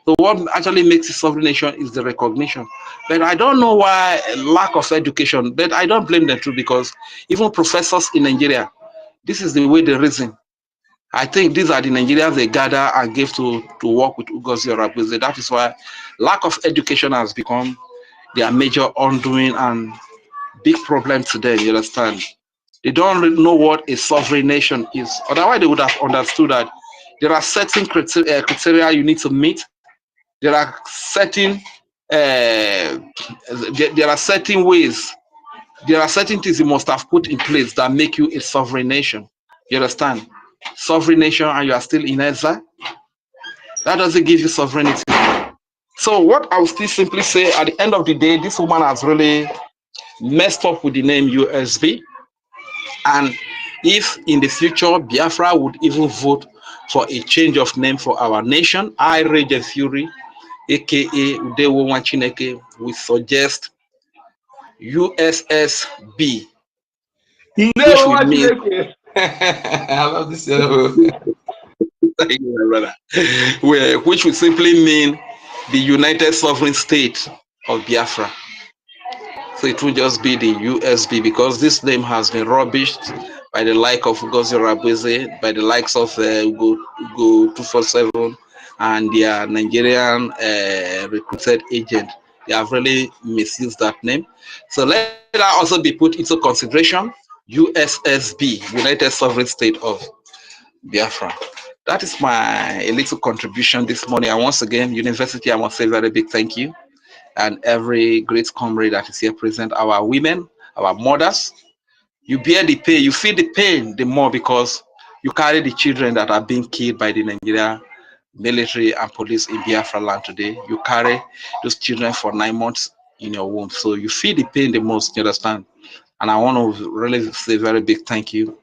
So what actually makes a sovereign nation is the recognition. But I don't know why lack of education, but I don't blame them too, because even professors in Nigeria, this is the way they reason. I think these are the Nigerians they gather and give to work with NGOZI or Abueze. That is why lack of education has become their major undoing and big problem today. You understand? They don't really know what a sovereign nation is. Otherwise, they would have understood that there are certain criteria you need to meet. There are certain there are certain ways. There are certain things you must have put in place that make you a sovereign nation. You understand? Sovereign nation, and you are still in exile. That doesn't give you sovereignty. So what I will still simply say, at the end of the day, this woman has really messed up with the name USB. And if in the future Biafra would even vote for a change of name for our nation, I, Rage and Fury, aka Udewo Wachineke, we suggest USSB, which will mean I love this. which will simply mean the United Sovereign State of Biafra. So it will just be the USB because this name has been rubbished by the like of Ngozi Rabeze, by the likes of Ugo 247 and their Nigerian recruited agent. They have really misused that name. So let that also be put into consideration. USSB, United Sovereign State of Biafra. That is my a little contribution this morning. And once again, University, I want to say a very big thank you. And every great comrade that is here present, our women, our mothers, you bear the pain, you feel the pain the more because you carry the children that are being killed by the Nigeria military and police in Biafra land today. You carry those children for 9 months in your womb. So you feel the pain the most, you understand? And I want to really say a very big thank you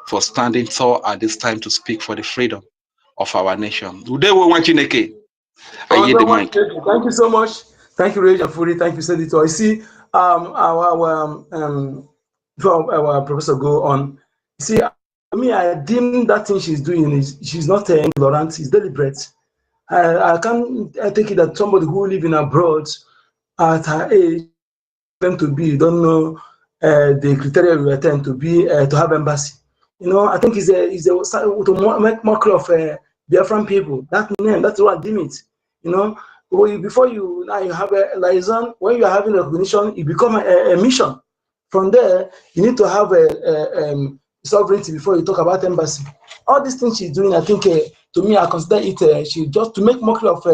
for standing tall at this time to speak for the freedom of our nation. Today we want Chineke. I yield the mic. Thank you so much. Thank you, Rage and Fury. Thank you, Senator. I see before our professor go on, you see, I deem that thing she's doing is she's not ignorant, it's deliberate. I can't take it that somebody who live in abroad at her age them to be, don't know the criteria we attend to be to have embassy. You know, I think it's a to make mockery of Biafran people. That name, that's what deem it. You know, before you now you have a liaison. When you are having recognition, it become a mission. From there, you need to have a sovereignty before you talk about embassy. All these things she's doing, I think, to me, I consider it she just to make mockery of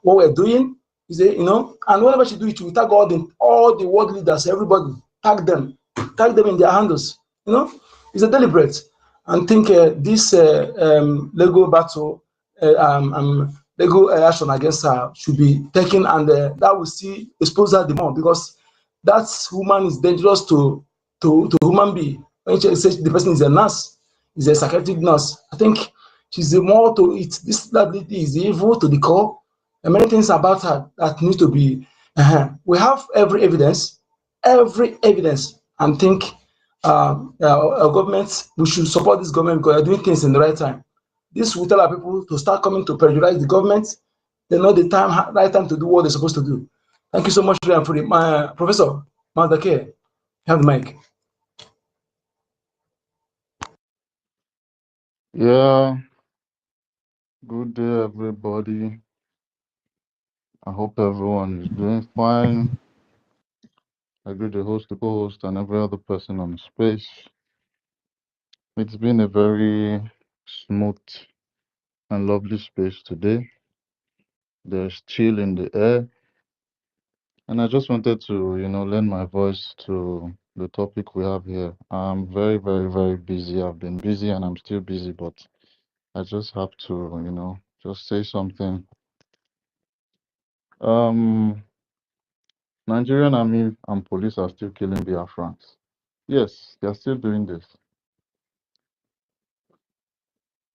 what we're doing. You know, and whenever she do it, we tag all the world leaders, everybody, tag them in their handles. You know, it's a deliberate. And think this Lego battle, Lego action against her should be taken, and that will see expose her the more because that woman is dangerous to human being. When she says the person is a nurse, is a psychiatric nurse, I think she's more to it. This lady is evil to the core. And many things about her that need to be. We have every evidence, and think our government, we should support this government because they're doing things in the right time. This will tell our people to start coming to pressurize the government. They know the right time to do what they're supposed to do. Thank you so much for my Professor Madake. Have the mic. Yeah, good day, everybody. I hope everyone is doing fine. I greet the host, the co-host, and every other person on the space. It's been a very smooth and lovely space today. There's chill in the air. And I just wanted to, lend my voice to the topic we have here. I'm very, very, very busy. I've been busy and I'm still busy, but I just have to, just say something. Nigerian army and police are still killing Biafrans. Yes, they're still doing this.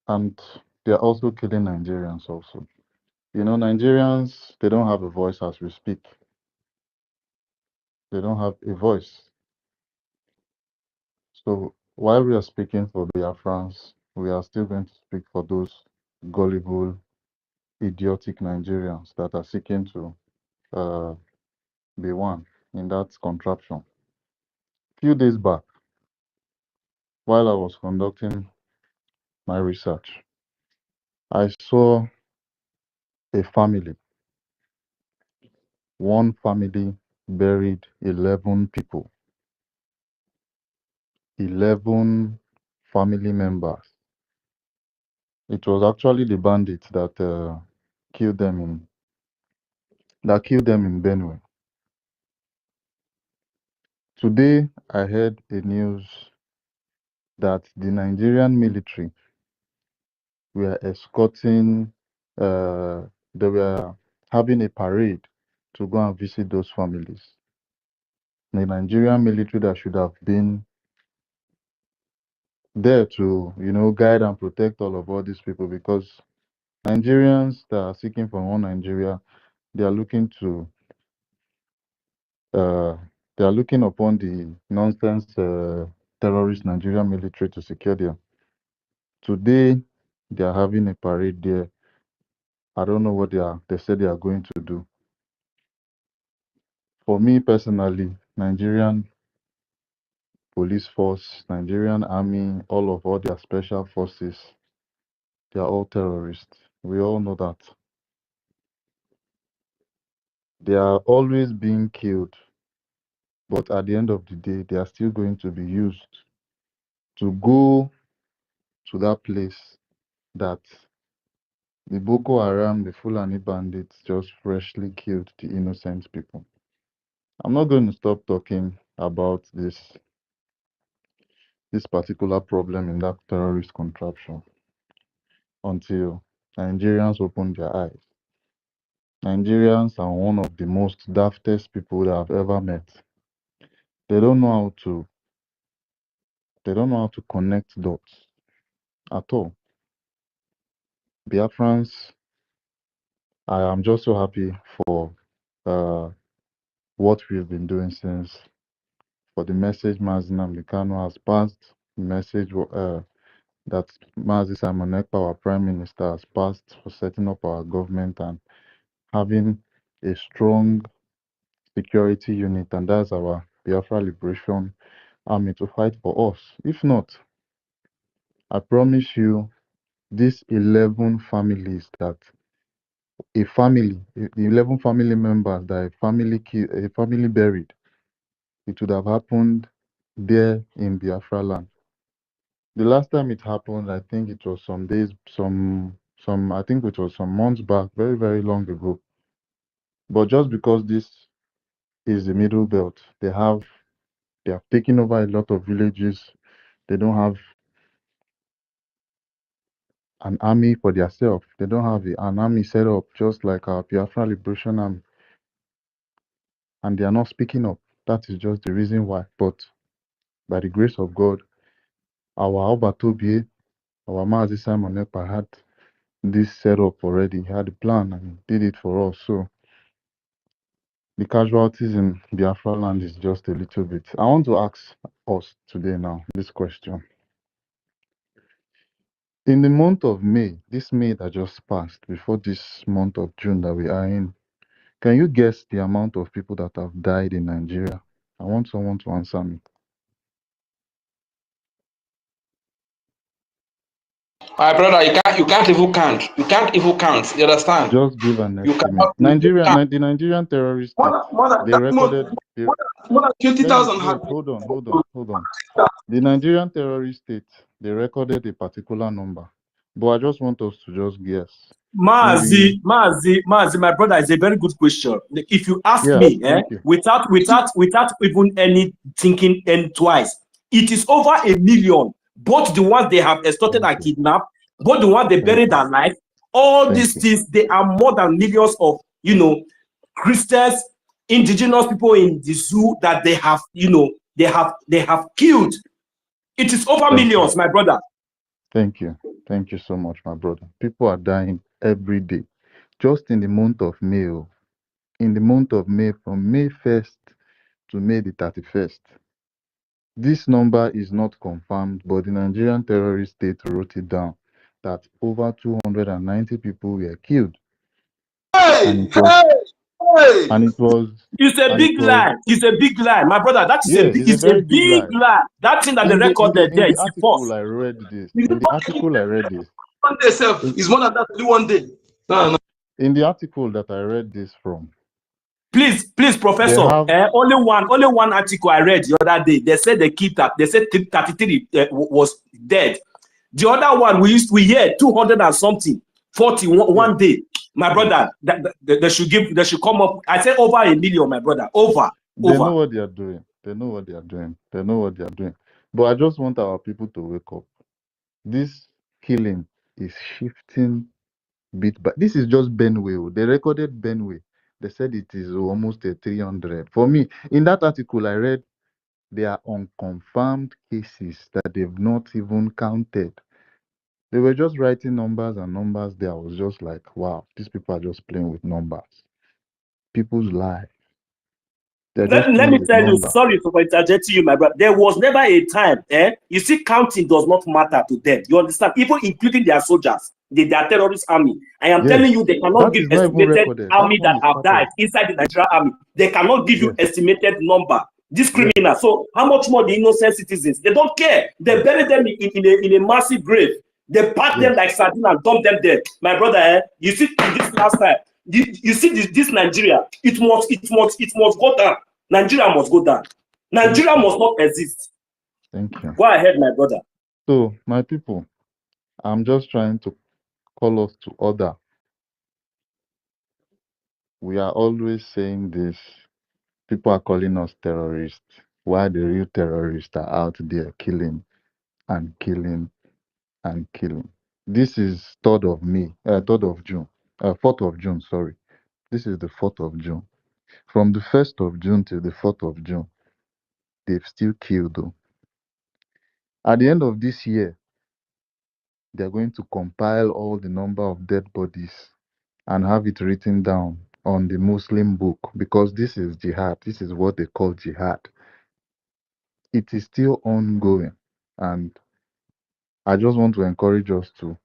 And they're also killing Nigerians also. Nigerians, they don't have a voice as we speak. They don't have a voice. So while we are speaking for Biafrans, we are still going to speak for those gullible, idiotic Nigerians that are seeking to be one in that contraption. A few days back, while I was conducting my research, I saw a family, one family buried 11 people, 11 family members. It was actually the bandits that killed them in Benue. Today, I heard a news that the Nigerian military were escorting, they were having a parade to go and visit those families. The Nigerian military that should have been there to, guide and protect all these people, because Nigerians that are seeking for one Nigeria, they are looking to, they are looking upon the nonsense terrorist Nigerian military to secure them. Today, they are having a parade there I don't know what they said they are going to do. For me personally, Nigerian police force, Nigerian army, all their special forces, they are all terrorists. We all know that. They are always being killed, but at the end of the day, they are still going to be used to go to that place that the Boko Haram, the Fulani bandits just freshly killed the innocent people. I'm not going to stop talking about this particular problem in that terrorist contraption until Nigerians open their eyes. Nigerians are one of the most daftest people that I've ever met. They don't know how to connect dots at all. Biafrans, I am just so happy for uh, what we've been doing since, for the message Mazi Nnamdi Kanu has passed, the message that Mazi Simon Ekpa, our Prime Minister, has passed for setting up our government and having a strong security unit, and that's our Biafra Liberation Army to fight for us. If not, I promise you, these 11 families that the 11 family members that a family buried, it would have happened there in Biafra land. The last time it happened, I think it was I think it was some months back, very, very long ago. But just because this is the middle belt, they have taken over a lot of villages. They don't have an army for themselves. They don't have an army set up just like our Biafra Liberation Army, and they are not speaking up. That is just the reason why. But by the grace of God, our Obatobie, our Mazi Simon Ekpa had this set up already. He had a plan and he did it for us. So the casualties in Biafra land is just a little bit. I want to ask us today now this question. In the month of May, this May that just passed, before this month of June that we are in, can you guess the amount of people that have died in Nigeria? I want someone to answer me. My brother, you can't even count. You can't even count. You understand? Just give an You estimate. cannot even count. The Nigerian terrorist More state, than, more than, they recorded. more than Let me 20,000 wait. have Hold on. The Nigerian terrorist state, they recorded a particular number, but I just want us to just guess. Maybe. Mazi, my brother, is a very good question. If you ask Yeah. me, Thank you. without even any thinking and twice, it is over 1 million. Both the ones they have extorted and kidnapped, both the ones they buried alive, all these things, they are more than millions of, Christians, indigenous people in the zoo that they have, they have killed. It is over millions, my brother. Thank you. Thank you so much, my brother. People are dying every day. Just in the month of May, in the month of May, from May 1st to May the 31st. This number is not confirmed, but the Nigerian terrorist state wrote it down that over 290 people were killed. And it was It's a big lie. It's a big lie, my brother. That is it's a big lie. That thing that they recorded there is false. I read this. In the article I read this. One day itself is more than that. Only one day. No. In the article that I read this from. Please, Professor. Only one article I read the other day. They said they killed that. They said 33 was dead. The other one we hear 200 and something, 40 one day. My brother, they should come up. I say over 1 million, my brother. They know what they are doing. But I just want our people to wake up. This killing is shifting bit by. This is just Benue. They recorded Benue. They said it is almost a 300. For me, in that article I read, they are unconfirmed cases that they've not even counted. They were just writing numbers and numbers there. I was just like, wow, these people are just playing with numbers. People's lives. Let me tell you, sorry for interjecting you, my brother. There was never a time, you see, counting does not matter to them. You understand? Even including their soldiers. They are terrorist army. I am Yes, telling you, they cannot that give is not even estimated recorded. That army one that is have part of. died inside the Nigerian army. They cannot give you Yes, estimated number. These yes, criminals. So how much more the innocent citizens? They don't care. They yes, bury them in a massive grave. They pack them yes. like sardine and dump them there. My brother, you see this last time. You see this Nigeria. It must go down. Nigeria must go down. Thank Nigeria you. must not exist. Thank you. Go ahead, my brother. So, my people, I'm just trying to call us to order. We are always saying this. People are calling us terrorists, while the real terrorists are out there killing and killing and killing. This is 3rd of May, 3rd of June, 4th of June, sorry. This is the 4th of June. From the 1st of June till the 4th of June, they've still killed though. At the end of this year, they're going to compile all the number of dead bodies and have it written down on the Muslim book because this is jihad. This is what they call jihad. It is still ongoing. And I just want to encourage us to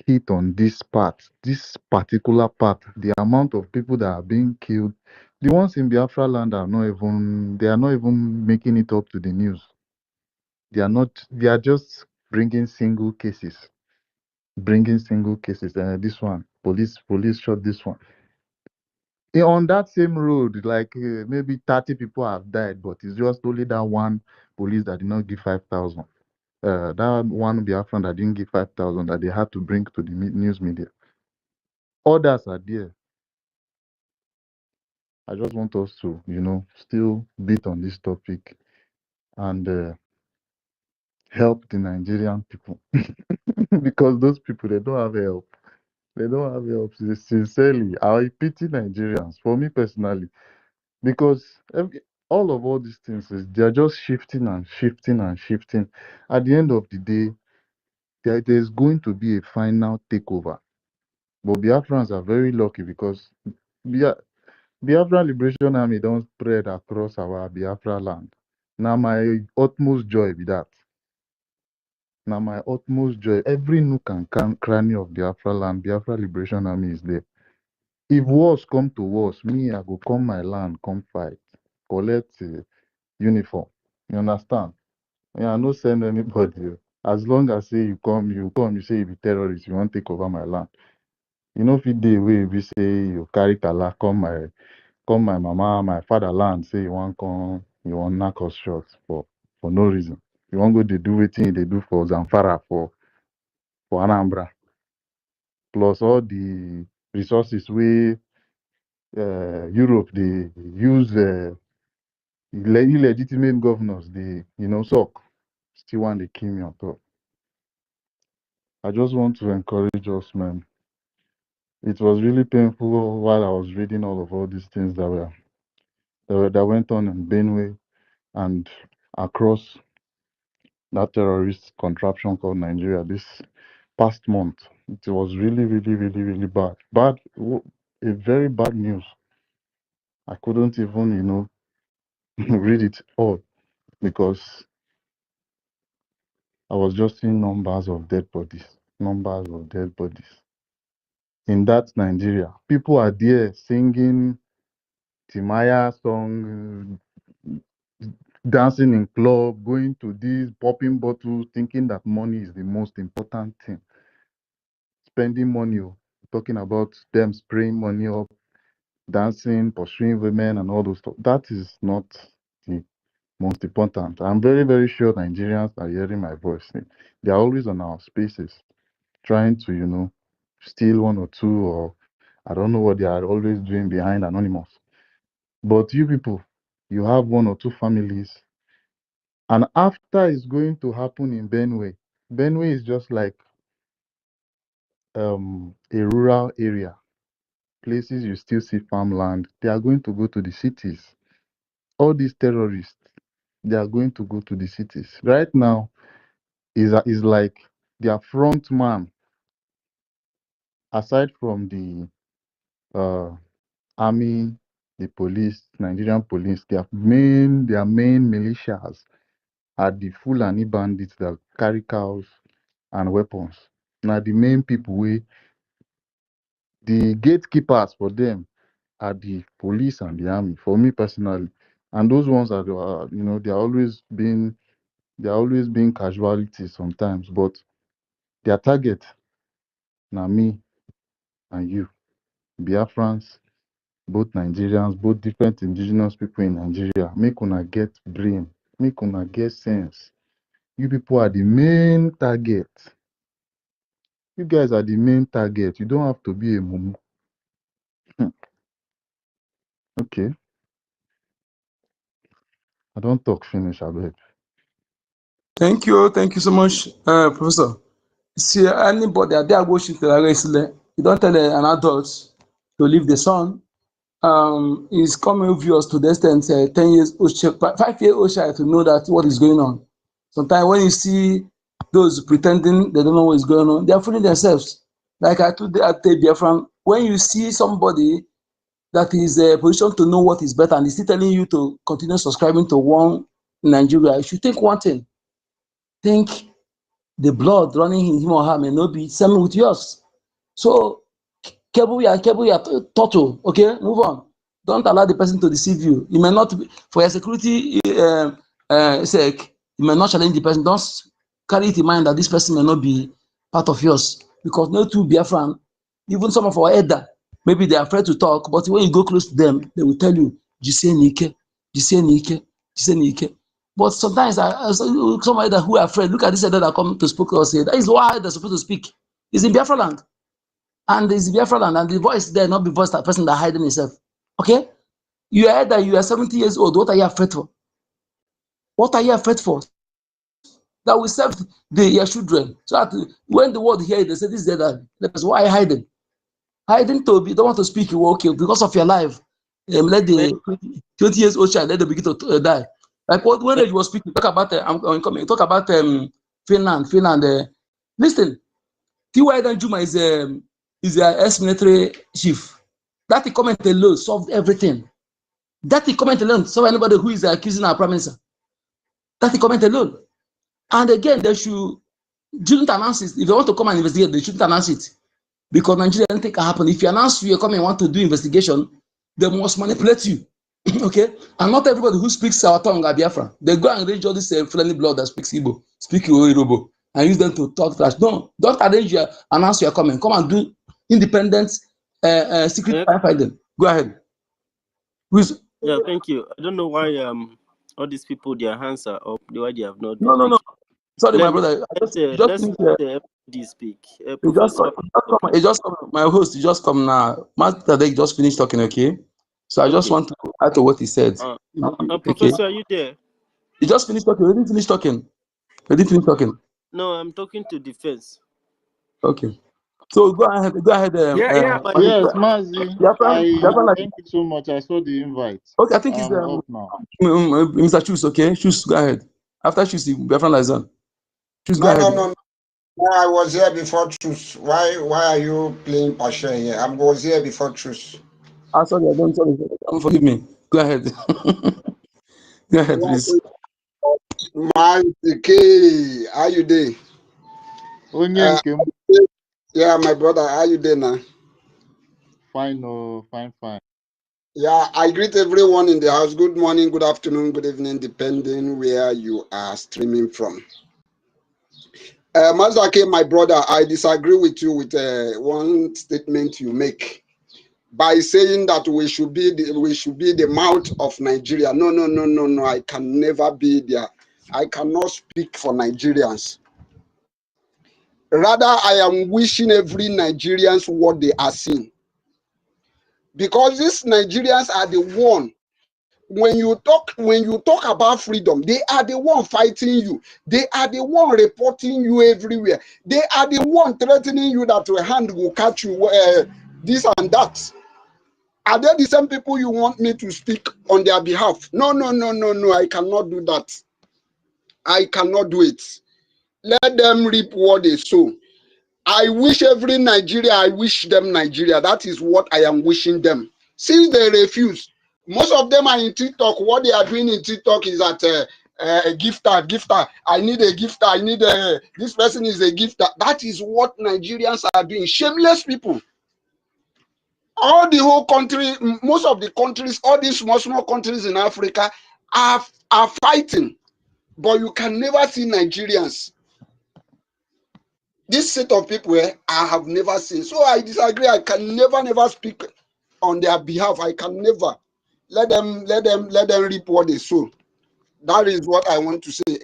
hit on this part, this particular part, the amount of people that are being killed. The ones in Biafra land they are not even making it up to the news. They are just bringing single cases. This one, police shot this one. On that same road, like maybe 30 people have died, but it's just only that one police that did not give 5,000. That one Biafran that didn't give 5,000 that they had to bring to the news media. Others are there. I just want us to, still beat on this topic and help the Nigerian people because those people they don't have help. They don't have help. Sincerely, I pity Nigerians. For me personally, because all these things they're just shifting and shifting and shifting. At the end of the day, there's going to be a final takeover. But Biafrans are very lucky because Bia, Biafra Liberation Army don't spread across our Biafra land. Now my utmost joy be that. Now my utmost joy. Every nook and cranny of Biafra land, Biafra Liberation Army is there. If wars come to wars, me I go come my land, come fight, collect uniform. You understand? Yeah, I no send anybody. As long as say you say you be terrorist, you want take over my land. You know, if it day way we say you carry kala, come my mama, my father land, say you want knock us short for no reason. You want go they do wetin they do for Zamfara for Anambra, plus all the resources we Europe they use illegitimate governors they suck. Still want to kill me on top. I just want to encourage us, man. It was really painful while I was reading all these things that went on in Benue and across that terrorist contraption called Nigeria this past month. It was really, really, really, really bad. A very bad news. I couldn't even, read it all because I was just seeing numbers of dead bodies. Numbers of dead bodies. In that Nigeria, people are there singing Timaya song, dancing in club, going to these popping bottles, thinking that money is the most important thing. Spending money, talking about them spraying money up, dancing, pursuing women, and all those stuff. That is not the most important. I'm very, very sure Nigerians are hearing my voice. They are always on our spaces, trying to, steal one or two, or I don't know what they are always doing behind Anonymous. But you people, you have one or two families. And after it's going to happen in Benue, Benue is just like a rural area. Places you still see farmland. They are going to go to the cities. All these terrorists, they are going to go to the cities. Right now, is like their front man, aside from the army, the police, Nigerian police, their main militias are the Fulani bandits that carry cows and weapons. Now the main people the gatekeepers for them are the police and the army. For me personally, and those ones are they're always being casualties sometimes, but their target now me and you, Biafrans, both Nigerians, both different indigenous people in Nigeria. Make una get brain, make una get sense. You people are the main target. You guys are the main target. You don't have to be a mumu. Okay, I don't talk finish, I beg. Thank you so much, Professor. See, anybody they are going to you don't tell an adult to leave the son. Is coming obvious to the extent 10 years old, 5-year old child to know that what is going on. Sometimes when you see those pretending they don't know what is going on, they are fooling themselves. Like I told Biafran, when you see somebody that is a position to know what is better and is still telling you to continue subscribing to one in Nigeria, you should think one thing. Think the blood running in him or her may not be same with yours. So Kebuya, Toto, okay, move on. Don't allow the person to deceive you. You may not be, for your security sake, you may not challenge the person. Don't carry it in mind that this person may not be part of yours. Because no two Biafran, even some of our elder, maybe they are afraid to talk, but when you go close to them, they will tell you, Jise Nike, Jise Nike, Jise Nike. But sometimes somebody that who are afraid, look at this elder that come to speak or say, that is why they're supposed to speak. It's in Biafra land. And there's Biafra land, and the voice there, not the voice that person that hiding himself. Okay? You are that you are 70 years old. What are you afraid for? What are you afraid for? That will serve your children. So that when the world hear it, they say this is that. That's why hiding. Hiding to be don't want to speak, you okay because of your life. Let the 20 years old child let them begin to die. Like when you was speaking, talk about I'm coming. Talk about Finland. Listen, T.Y. Danjuma is an ex-military chief. That comment alone solved everything. That comment alone solved anybody who is accusing our prime minister. That comment alone. And again, they shouldn't announce it. If they want to come and investigate, they shouldn't announce it. Because Nigeria, anything can happen. If you announce you come and want to do investigation, they must manipulate you. Okay? And not everybody who speaks our tongue are Biafra. They go and arrange all this friendly blood that speaks Igbo, speak Yoruba, and use them to talk trash. No, don't arrange your announce your comment. Come and do independent secret firefighting. Go ahead. Yeah, thank you. I don't know why all these people their hands are up. Why they have not been No. Sorry, my brother. let's everybody speak. Professor, My host, you just come now. Master Dek just finished talking, okay? So I just want to add to what he said. Okay. Professor, are you there? He just finished talking. We didn't finish talking. No, I'm talking to defense. Okay. So go ahead. Yes, Mazi. Thank you so much. I saw the invite. Okay, I think it's up now. Mr. Chus, okay? Chus, go ahead. After Chus, Biafran Liaison. Chus, go ahead. No. I was here before Truth. Why are you playing Pasha here? I was here before Truth. Sorry. Forgive me. Go ahead. Go ahead, please. My K, how you doing? Yeah, my brother, how you doing now? Fine, fine. Yeah, I greet everyone in the house. Good morning, good afternoon, good evening, depending where you are streaming from. Mazake, my brother, I disagree with you with one statement you make by saying that we should be the mouth of Nigeria. No. I can never be there. I cannot speak for Nigerians. Rather, I am wishing every Nigerians what they are seeing. Because these Nigerians are the one. When you talk about freedom, they are the one fighting you. They are the one reporting you everywhere. They are the one threatening you that your hand will catch you, this and that. Are they the same people you want me to speak on their behalf? No. I cannot do that. I cannot do it. Let them reap what they sow. I wish every Nigeria, I wish them Nigeria. That is what I am wishing them. Since they refuse, most of them are in TikTok. What they are doing in TikTok is that a gifter. I need a gifter. I need a, this person is a gifter. That is what Nigerians are doing. Shameless people. All the whole country, most of the countries, all these small countries in Africa are fighting, but you can never see Nigerians. This set of people I have never seen. So I disagree. I can never speak on their behalf. I can never let them reap what they sow. That is what I want to say.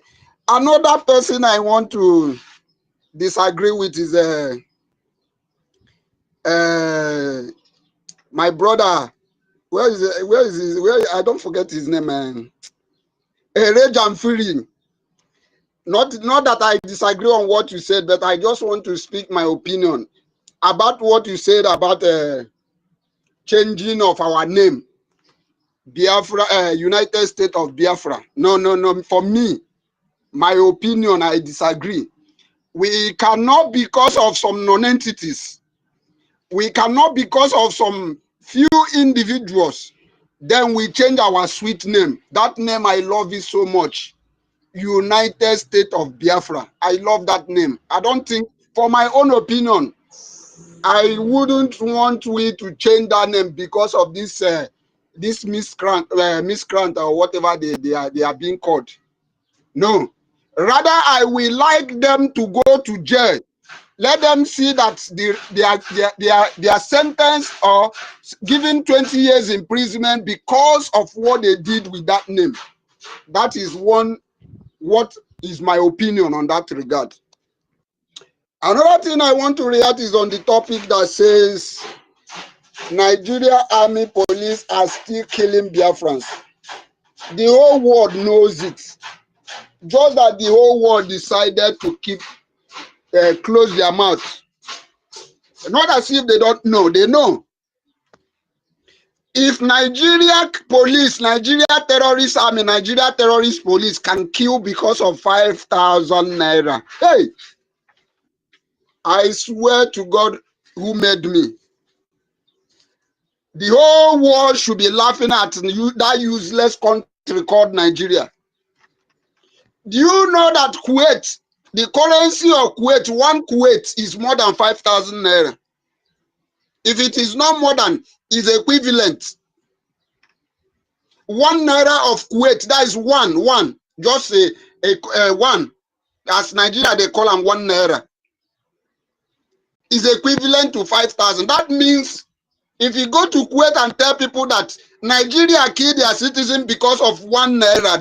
Another person I want to disagree with is my brother. Where I don't forget his name, man. Jamfiri. Not that I disagree on what you said, but I just want to speak my opinion about what you said about changing of our name, Biafra, United States of Biafra. No. For me, my opinion, I disagree. We cannot, because of some non-entities, we cannot, because of some few individuals, then we change our sweet name. That name, I love it so much. United States of Biafra. I love that name. I don't think, for my own opinion, I wouldn't want we to change that name because of this this miscreant or whatever they are being called. No. Rather, I will like them to go to jail. Let them see that they are sentenced or given 20 years imprisonment because of what they did with that name. That is what is my opinion on that regard. Another thing I want to react is on the topic that says Nigeria Army Police are still killing Biafrans. The whole world knows it. Just that the whole world decided to keep close their mouth. Not as if they don't know, they know. If Nigeria police, Nigeria terrorist army, Nigeria terrorist police can kill because of 5,000 naira, hey, I swear to God who made me, the whole world should be laughing at that useless country called Nigeria. Do you know that Kuwait, the currency of Kuwait, one Kuwait is more than 5,000 naira? If it is not more than, is equivalent. 1 naira of Kuwait, that is one, just a one. As Nigeria, they call them 1 naira. Is equivalent to 5,000. That means if you go to Kuwait and tell people that Nigeria killed their citizens because of 1 naira,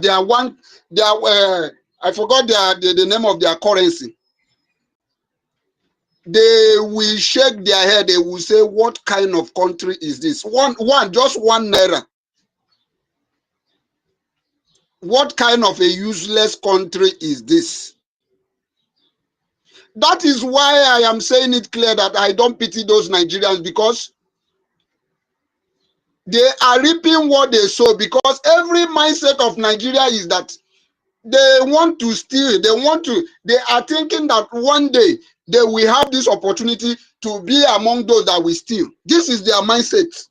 I forgot the name of their currency. They will shake their head. They will say, what kind of country is this? Just 1 naira. What kind of a useless country is this? That is why I am saying it clear that I don't pity those Nigerians, because they are reaping what they sow. Because every mindset of Nigeria is that they want to steal. They are thinking that one day they will have this opportunity to be among those that will steal. This is their mindset.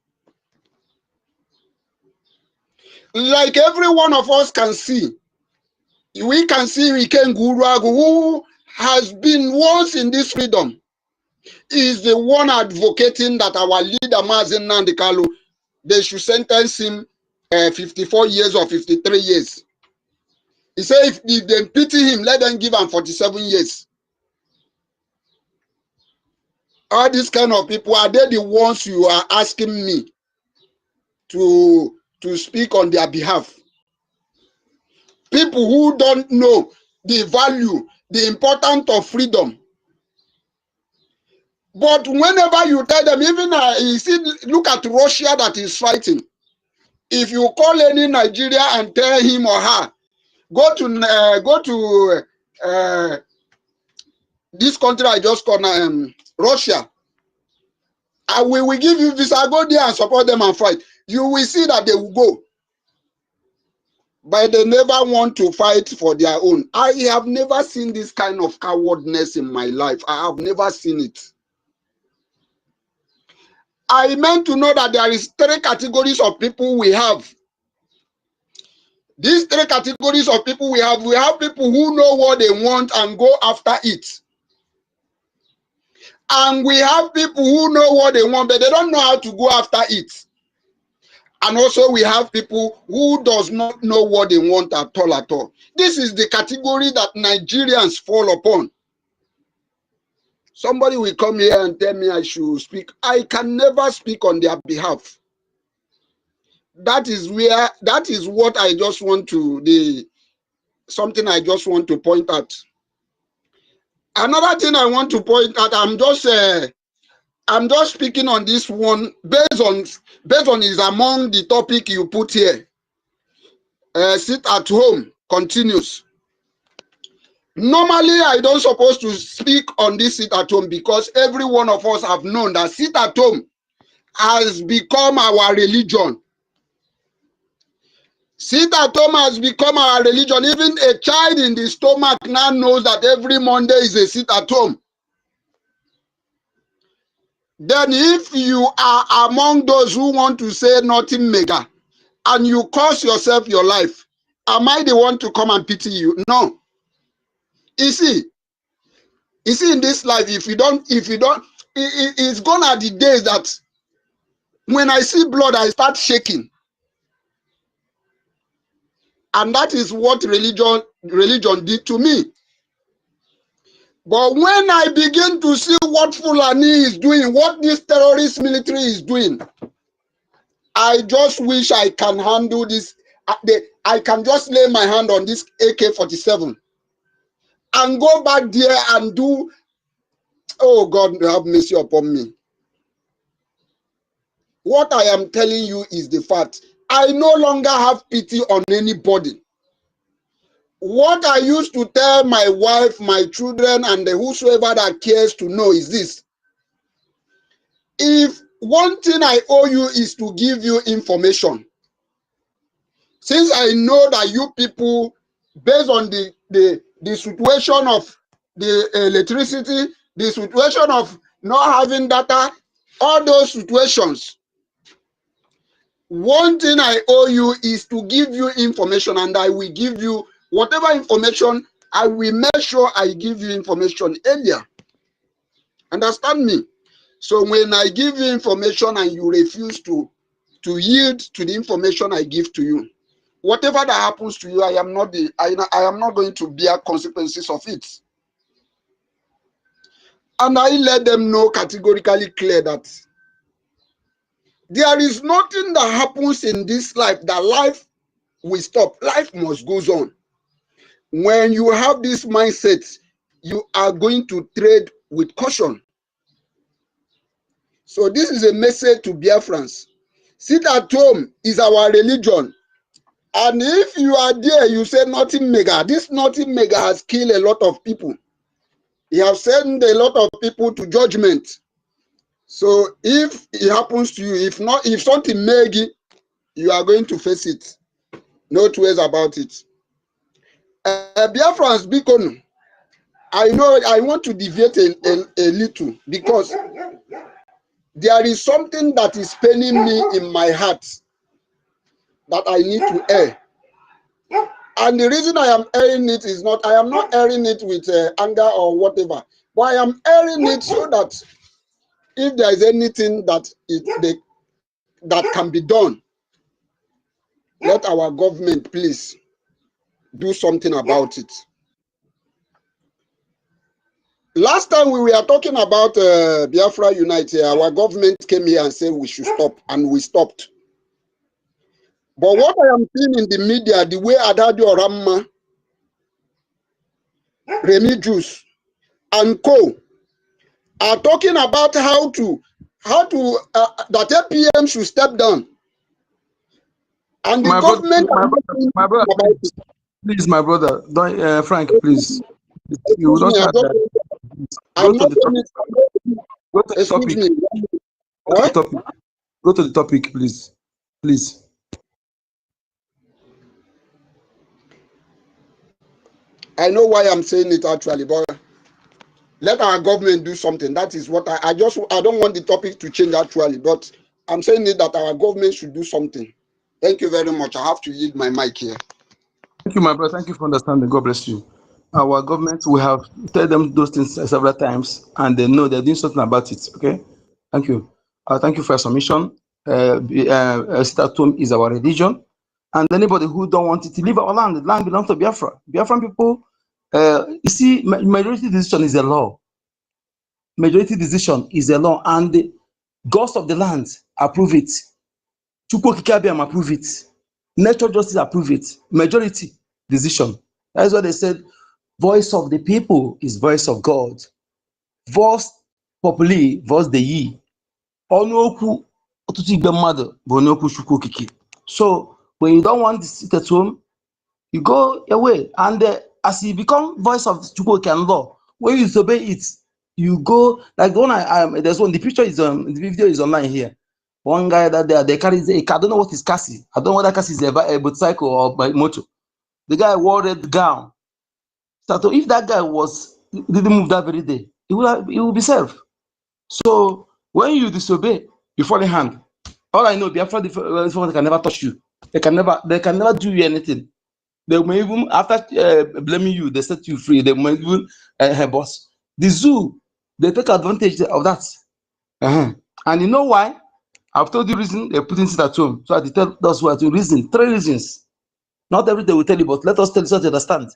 Like every one of us can see. We can see Ikenguru, who has been once in this freedom, is the one advocating that our leader Mazen Nandikalu, they should sentence him 54 years or 53 years. He said if they pity him, let them give him 47 years. All these kind of people, are they the ones you are asking me to speak on their behalf? People who don't know the value, the importance of freedom. But whenever you tell them, even you see, look at Russia that is fighting. If you call any Nigeria and tell him or her, go to this country I just called Russia, we will give you visa, go there and support them and fight. You will see that they will go. But they never want to fight for their own. I have never seen this kind of cowardness in my life. I have never seen it. I meant to know that there is 3 categories of people we have. These three categories of people we have people who know what they want and go after it. And we have people who know what they want, but they don't know how to go after it. And also we have people who does not know what they want at all. This is the category that Nigerians fall upon. Somebody will come here and tell me I should speak. I can never speak on their behalf. That is what I just want to, something I just want to point out. Another thing I want to point out, I'm just speaking on this one based on is among the topic you put here. Sit at home continues. Normally, I don't supposed to speak on this sit at home because every one of us have known that sit at home has become our religion. Sit at home has become our religion. Even a child in the stomach now knows that every Monday is a sit at home. Then if you are among those who want to say nothing mega and you cost yourself your life, am I the one to come and pity you? No. You see in this life, if you don't, it's gone are the days that when I see blood, I start shaking. And that is what religion did to me. But when I begin to see what Fulani is doing, what this terrorist military is doing, I just wish I can handle this. I can just lay my hand on this AK-47 and go back there and do, oh God, have mercy upon me. What I am telling you is the fact. I no longer have pity on anybody. What I used to tell my wife, my children, and whosoever that cares to know is this. If one thing I owe you is to give you information, since I know that you people, based on the situation of the electricity, the situation of not having data, all those situations, one thing I owe you is to give you information, and I will give you whatever information. I will make sure I give you information earlier. Understand me? So when I give you information and you refuse to yield to the information I give to you, whatever that happens to you, I am not going to bear consequences of it. And I let them know categorically clear that there is nothing that happens in this life that life will stop. Life must go on. When you have this mindset, you are going to trade with caution. So this is a message to Biafrans. Sit at home is our religion. And if you are there, you say nothing mega. This nothing mega has killed a lot of people. He has sent a lot of people to judgment. So if it happens to you, if something mega, you are going to face it. No two ways about it. Biafrans Bikonu, I know I want to deviate a little because there is something that is paining me in my heart that I need to air. And the reason I am airing it is not, I am not airing it with anger or whatever, but I am airing it so that if there is anything that that can be done, let our government please do something about it. Last time we were talking about Biafra Unite, our government came here and said we should stop, and we stopped. But what I am seeing in the media, the way Adadio Ramma, Remy Juice, and co are talking about how to that APM should step down, and the government. My brother, please, my brother, don't, Frank, please. You don't start that. Go to the topic. Go to the topic. Go to the topic. Go to the topic, please. Please. I know why I'm saying it actually, but let our government do something. That is what I don't want the topic to change actually, but I'm saying it that our government should do something. Thank you very much. I have to yield my mic here. Thank you, my brother. Thank you for understanding. God bless you. Our government, we have told them those things several times, and they know they're doing something about it. Okay, thank you. Thank you for your submission. Statum is our religion, and anybody who don't want it to leave our land, the land belongs to Biafra. Biafran people, you see, majority decision is a law. Majority decision is a law, and the gods of the land approve it. Chukwu Kikabiam approve it. Natural justice approve it. Majority decision. That's why they said, voice of the people is voice of God. Voice populi, voice the ye. Onoku otutu igbe mmadụ bụ onoku Chukwu Okike. So when you don't want to sit at home, you go away. And as you become voice of Chukwu Okike and law, when you disobey it, you go like the one there's one. The picture is on the video is online here. One guy that they carry a car. I don't know what is cassie. I don't know whether cassie is a motorcycle or by motor. The guy wore red gown. So if that guy didn't move that very day, he will be saved. So when you disobey, you fall in hand. All I know, Biafra can never touch you. They can never do you anything. They may even after blaming you, they set you free. They may even boss. The zoo, they take advantage of that. And you know why? I've told you reason they're putting it at home. So I tell us what to reason. 3 reasons. Not everything will tell you, but let us tell you so you understand.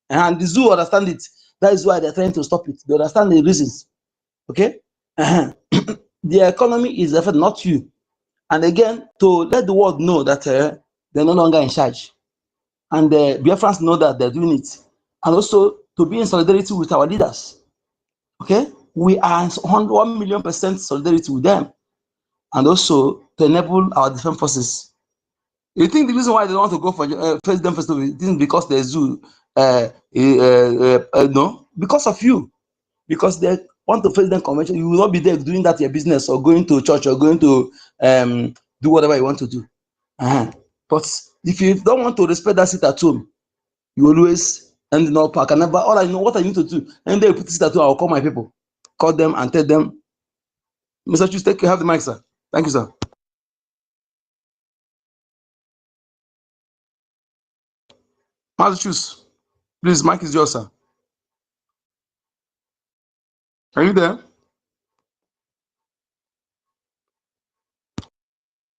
And the zoo understand it. That is why they're trying to stop it. They understand the reasons. Okay? The economy is effort, not you. And again, to let the world know that they're no longer in charge. And the Biafrans know that they're doing it. And also to be in solidarity with our leaders. Okay? We are 1,000,000% solidarity with them. And also to enable our defense forces. You think the reason why they don't want to go for President Festival is because the zoo? No, because of you. Because they want to President Convention, you will not be there doing that your business or going to church or going to do whatever you want to do. But if you don't want to respect that seat at home, you always end up. I can never. All I know, what I need to do, and they put this at home, I'll call my people, call them and tell them, Mr. Chus, take have the mic, sir. Thank you, sir. Master Chus, please, mic is yours, sir. Are you there?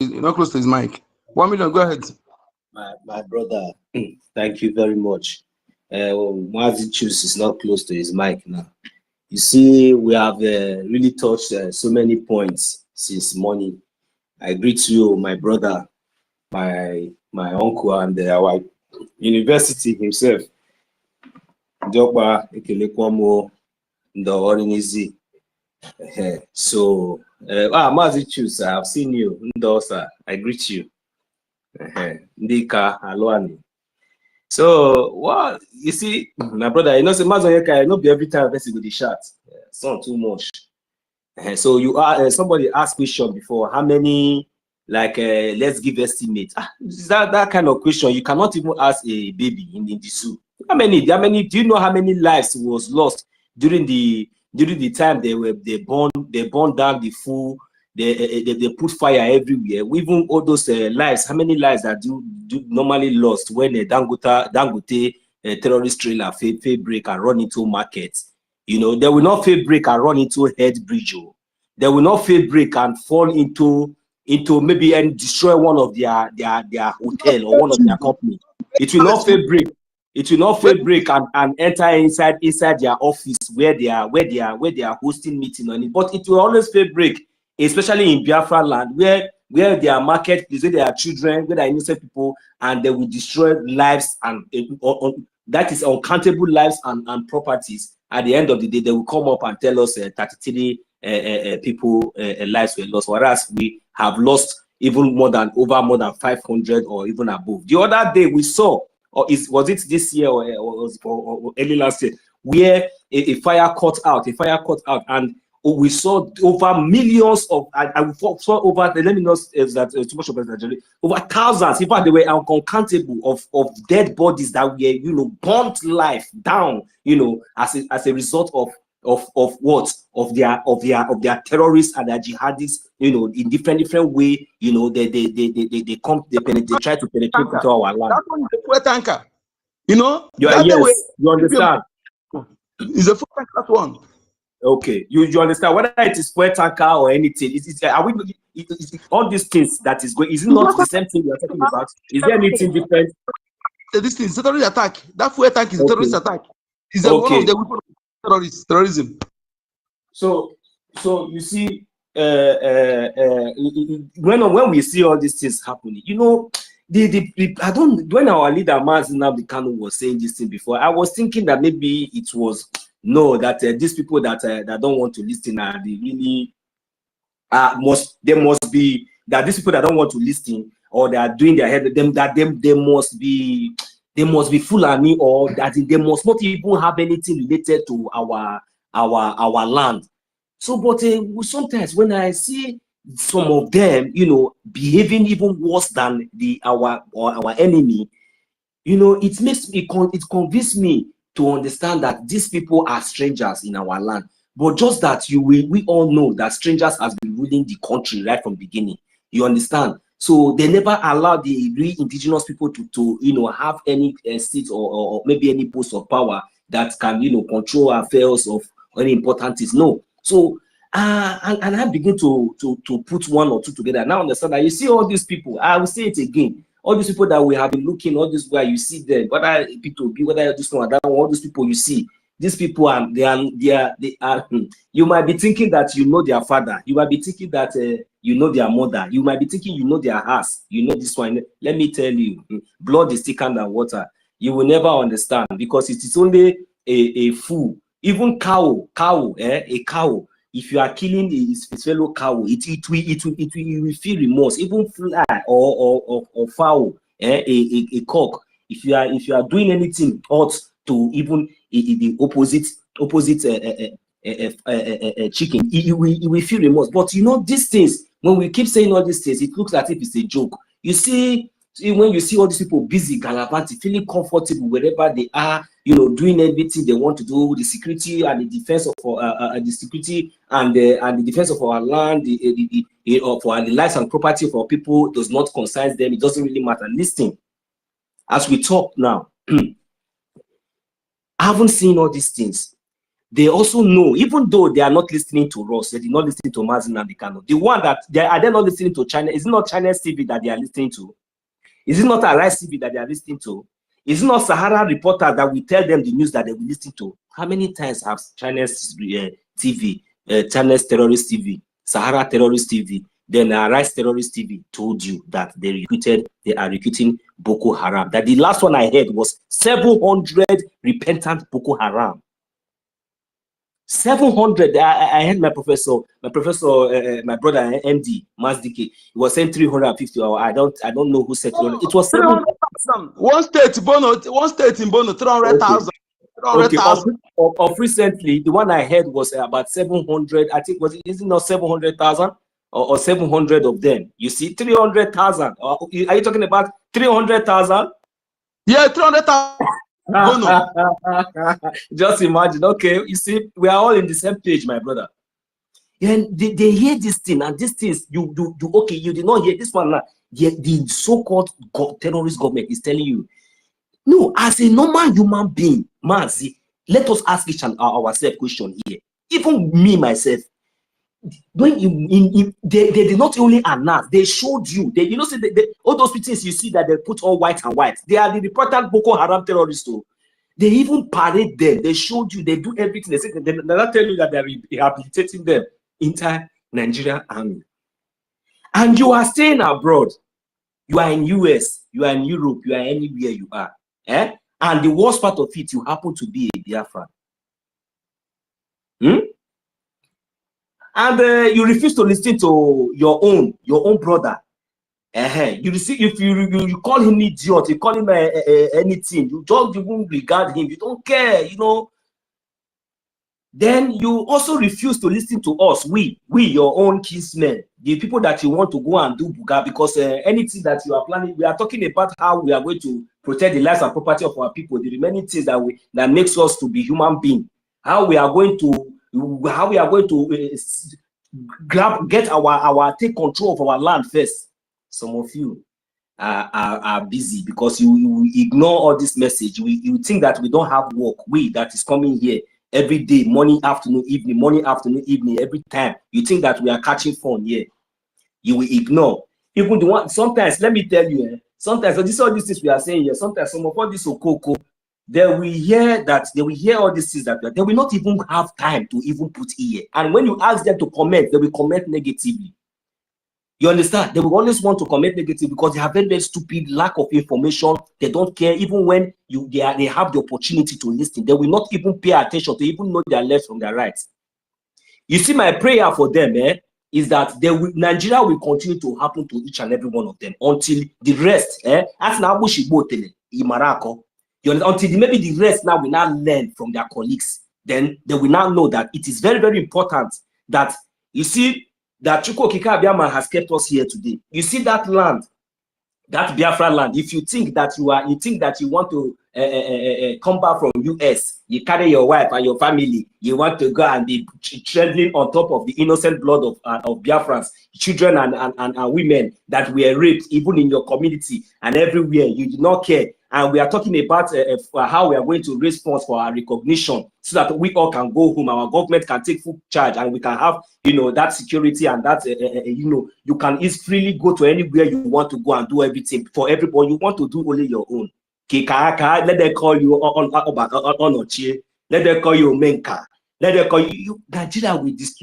You're not close to his mic. 1 million, go ahead. My brother, thank you very much. Mazi Chus is not close to his mic now. You see, we have really touched so many points since morning. I greet you, my brother, my uncle, and our university himself. Dokba Ekelekwamo Ndoorinizi. So, Mazi Chus, I've seen you, Ndosa. I greet you. Ndika Alwani. So, well, you see, my brother, you know, not be every time person go the shot. It's not too much. So you are somebody asked question before, how many, like let's give estimate. That kind of question you cannot even ask a baby in the zoo. How many do you know how many lives was lost during the time they burned down the full, they put fire everywhere. Even all those lives, how many lives that do normally lost when a Dangote terrorist trailer fail break and run into markets? You know, they will not fail break and run into head bridge. They will not fail break and fall into maybe and destroy one of their hotel or one of their company. It will not fail break. It will not fail break and enter inside their office where they are hosting meeting on it. But it will always fail break, especially in Biafra land, where their marketplace, where there are children, where there are innocent people, and they will destroy lives and that is uncountable lives and properties. At the end of the day, they will come up and tell us 33 people lives were lost, whereas we have lost even more than 500 or even above. The other day we saw, or was it this year or early last year, where a fire caught out, and we saw over millions of, I saw over, let me not that too much of it, over thousands, in fact, they were uncountable of dead bodies that were, you know, burnt life down, you know, as a result of what? Of their terrorists and their jihadists, you know, in different way, you know, they try to penetrate into our land. That one is a fuel tanker. You know, Yes, way you understand. is a full tank, that one. Okay, you understand whether it is fuel tanker or anything. Are we all these things that is going? Is it not the same thing we are talking about? Is there anything different? This thing is a terrorist attack. That fuel tank is a terrorist attack. It's one of the weapons of terrorism. So you see, when we see all these things happening, you know, I don't. When our leader Mazi Nnamdi Kanu was saying this thing before, I was thinking that maybe it was that these people that don't want to listen are the really must be that these people that don't want to listen or they are doing their head they must be Fulani, or that they must not even have anything related to our land. So, but sometimes when I see some of them, you know, behaving even worse than our enemy, you know, it makes me it convinces me to understand that these people are strangers in our land. But just that we all know that strangers has been ruling the country right from the beginning. You understand? So they never allow the real indigenous people to you know, have any seat or maybe any post of power that can, you know, control affairs of any important things. No. So and I begin to put one or two together. Now understand that you see all these people. I will say it again. All these people that we have been looking, all this where you see them, whether people be, whether this one or that one, all these people you see, these people are they are. You might be thinking that you know their father. You might be thinking that you know their mother. You might be thinking you know their house. You know this one. Let me tell you, blood is thicker than water. You will never understand, because it is only a fool. Even a cow. If you are killing his fellow cow, it will feel remorse. Even fly or fowl, a cock. If you are doing anything ought to even the opposite chicken, it will feel remorse. But you know, these things, when we keep saying all these things, it looks like if it's a joke. You see, when you see all these people busy gallivanting, feeling comfortable wherever they are, you know, doing everything they want to do, the security and the defense of the security and the defense of our land, for the lives and property of our people does not concern them. It doesn't really matter. Listen, as we talk now, I haven't seen all these things. They also know, even though they are not listening to us, they did not listen to Mazi Nnamdi Kanu. The one that are they not listening to China? Is it not China's TV that they are listening to? Is it not Arise TV that they are listening to? Is it not Sahara Reporter that will tell them the news that they will listen to? How many times have China's TV, China's terrorist TV, Sahara terrorist TV, then Arise terrorist TV told you that they are recruiting Boko Haram? That the last one I heard was 700 repentant Boko Haram. 700. I heard my professor, my brother MD Mazdike, he was saying 350. I don't know who said 300. It was 700,000. One state in Bono, 300,000. Okay. Of recently, the one I heard was about 700. I think is it not 700,000 or 700 of them? You see, 300,000. Are you talking about 300,000? Yeah, 300,000. Just imagine. Okay, you see, we are all in the same page, my brother. And they hear this thing, and these things you do. Okay, you did not hear this one now. The so-called terrorist government is telling you, no, as a normal human being, Mazi, let us ask each and ourselves question here. Even me myself, when they did not only announce, they showed you. They, you know, see all those things you see that they put all white and white. They are the reported Boko Haram terrorists. Too. They even parade them. They showed you. They do everything. They say they not tell you that they are rehabilitating them entire Nigeria army. And you are staying abroad. You are in US. You are in Europe. You are anywhere you are. And the worst part of it, you happen to be a Biafran. And you refuse to listen to your own brother. You receive, if you call him idiot, you call him anything, you won't regard him, you don't care, you know. Then you also refuse to listen to us, we your own kinsmen, the people that you want to go and do buga, because anything that you are planning, we are talking about how we are going to protect the lives and property of our people, the remaining things that makes us to be human being, how we are going to take control of our land first. Some of you, are busy, because you ignore all this message. You think that we don't have work. We that is coming here every day, morning, afternoon, evening, every time. You think that we are catching phone here. You will ignore. Even the one, sometimes, let me tell you, sometimes, all these things we are saying here, sometimes some of all this okoko, they will hear all these things that they will not even have time to even put ear. And when you ask them to comment, they will comment negatively. You understand? They will always want to comment negative because they have very, very stupid lack of information. They don't care. Even when they have the opportunity to listen, they will not even pay attention to even know their left from their right. You see, my prayer for them is that Nigeria will continue to happen to each and every one of them until the rest, until maybe the rest now will now learn from their colleagues. Then they will now know that it is very, very important that, you see, that Chukwu Okike Abiama has kept us here today. You see that land, that Biafra land. If you think that you want to come back from US, you carry your wife and your family, you want to go and be treading on top of the innocent blood of Biafrans, children and women that were raped, even in your community and everywhere. You do not care. And we are talking about how we are going to raise funds for our recognition so that we all can go home, our government can take full charge, and we can have, that security, and that, you can freely go to anywhere you want to go and do everything for everybody. You want to do only your own. Let them call you on Onochie. Let them call you Menka. Let them call you Nigeria with this.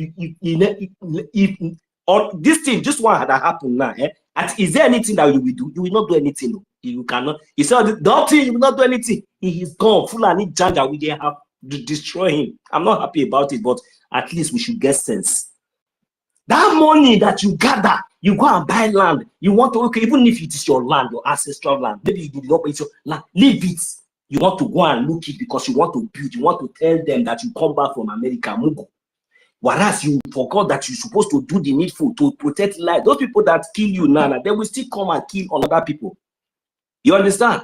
This thing, just one that happened now. Is there anything that you will do? You will not do anything. You cannot. He said the thing, you will not do anything. He is gone. Fulani Janja, we can have to destroy him. I'm not happy about it, but at least we should get sense. That money that you gather, you go and buy land. You want to, even if it is your land, your ancestral land, maybe you did not, it's your land, leave it. You want to go and look it because you want to build. You want to tell them that you come back from America, Mugo. Whereas you forgot that you're supposed to do the needful to protect life. Those people that kill you now, they will still come and kill other people. You understand?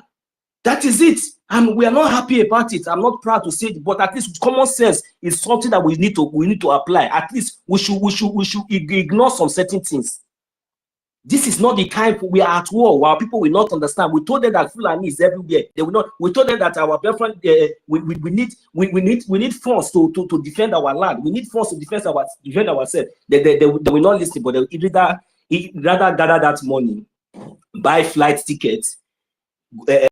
That is it. And we are not happy about it. I'm not proud to say it, but at least common sense is something that we need to apply. At least we should ignore some certain things. This is not the time we are at war. Our people will not understand. We told them that Fulani is everywhere. They will not. We told them that our boyfriend, we need funds to defend our land. We need funds to defend ourselves. They will not listen, but they will rather gather that money, buy flight tickets, gather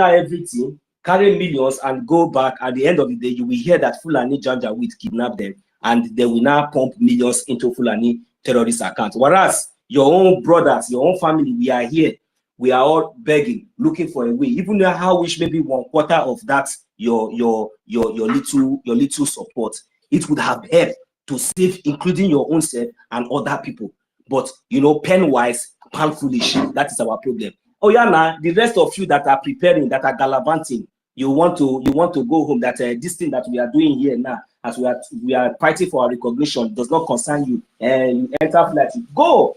everything, carry millions, and go back. At the end of the day, you will hear that Fulani Janja will kidnap them, and they will now pump millions into Fulani terrorist accounts. Whereas your own brothers, your own family, we are here. We are all begging, looking for a way. Even how wish maybe 1/4 of that your little support, it would have helped to save, including your own self and other people. But pen wise, pan foolish. That is our problem. Oh yeah, now the rest of you that are preparing, that are gallivanting, you want to go home. That this thing that we are doing here now, as we are fighting for our recognition, does not concern you. And you enter flight, go.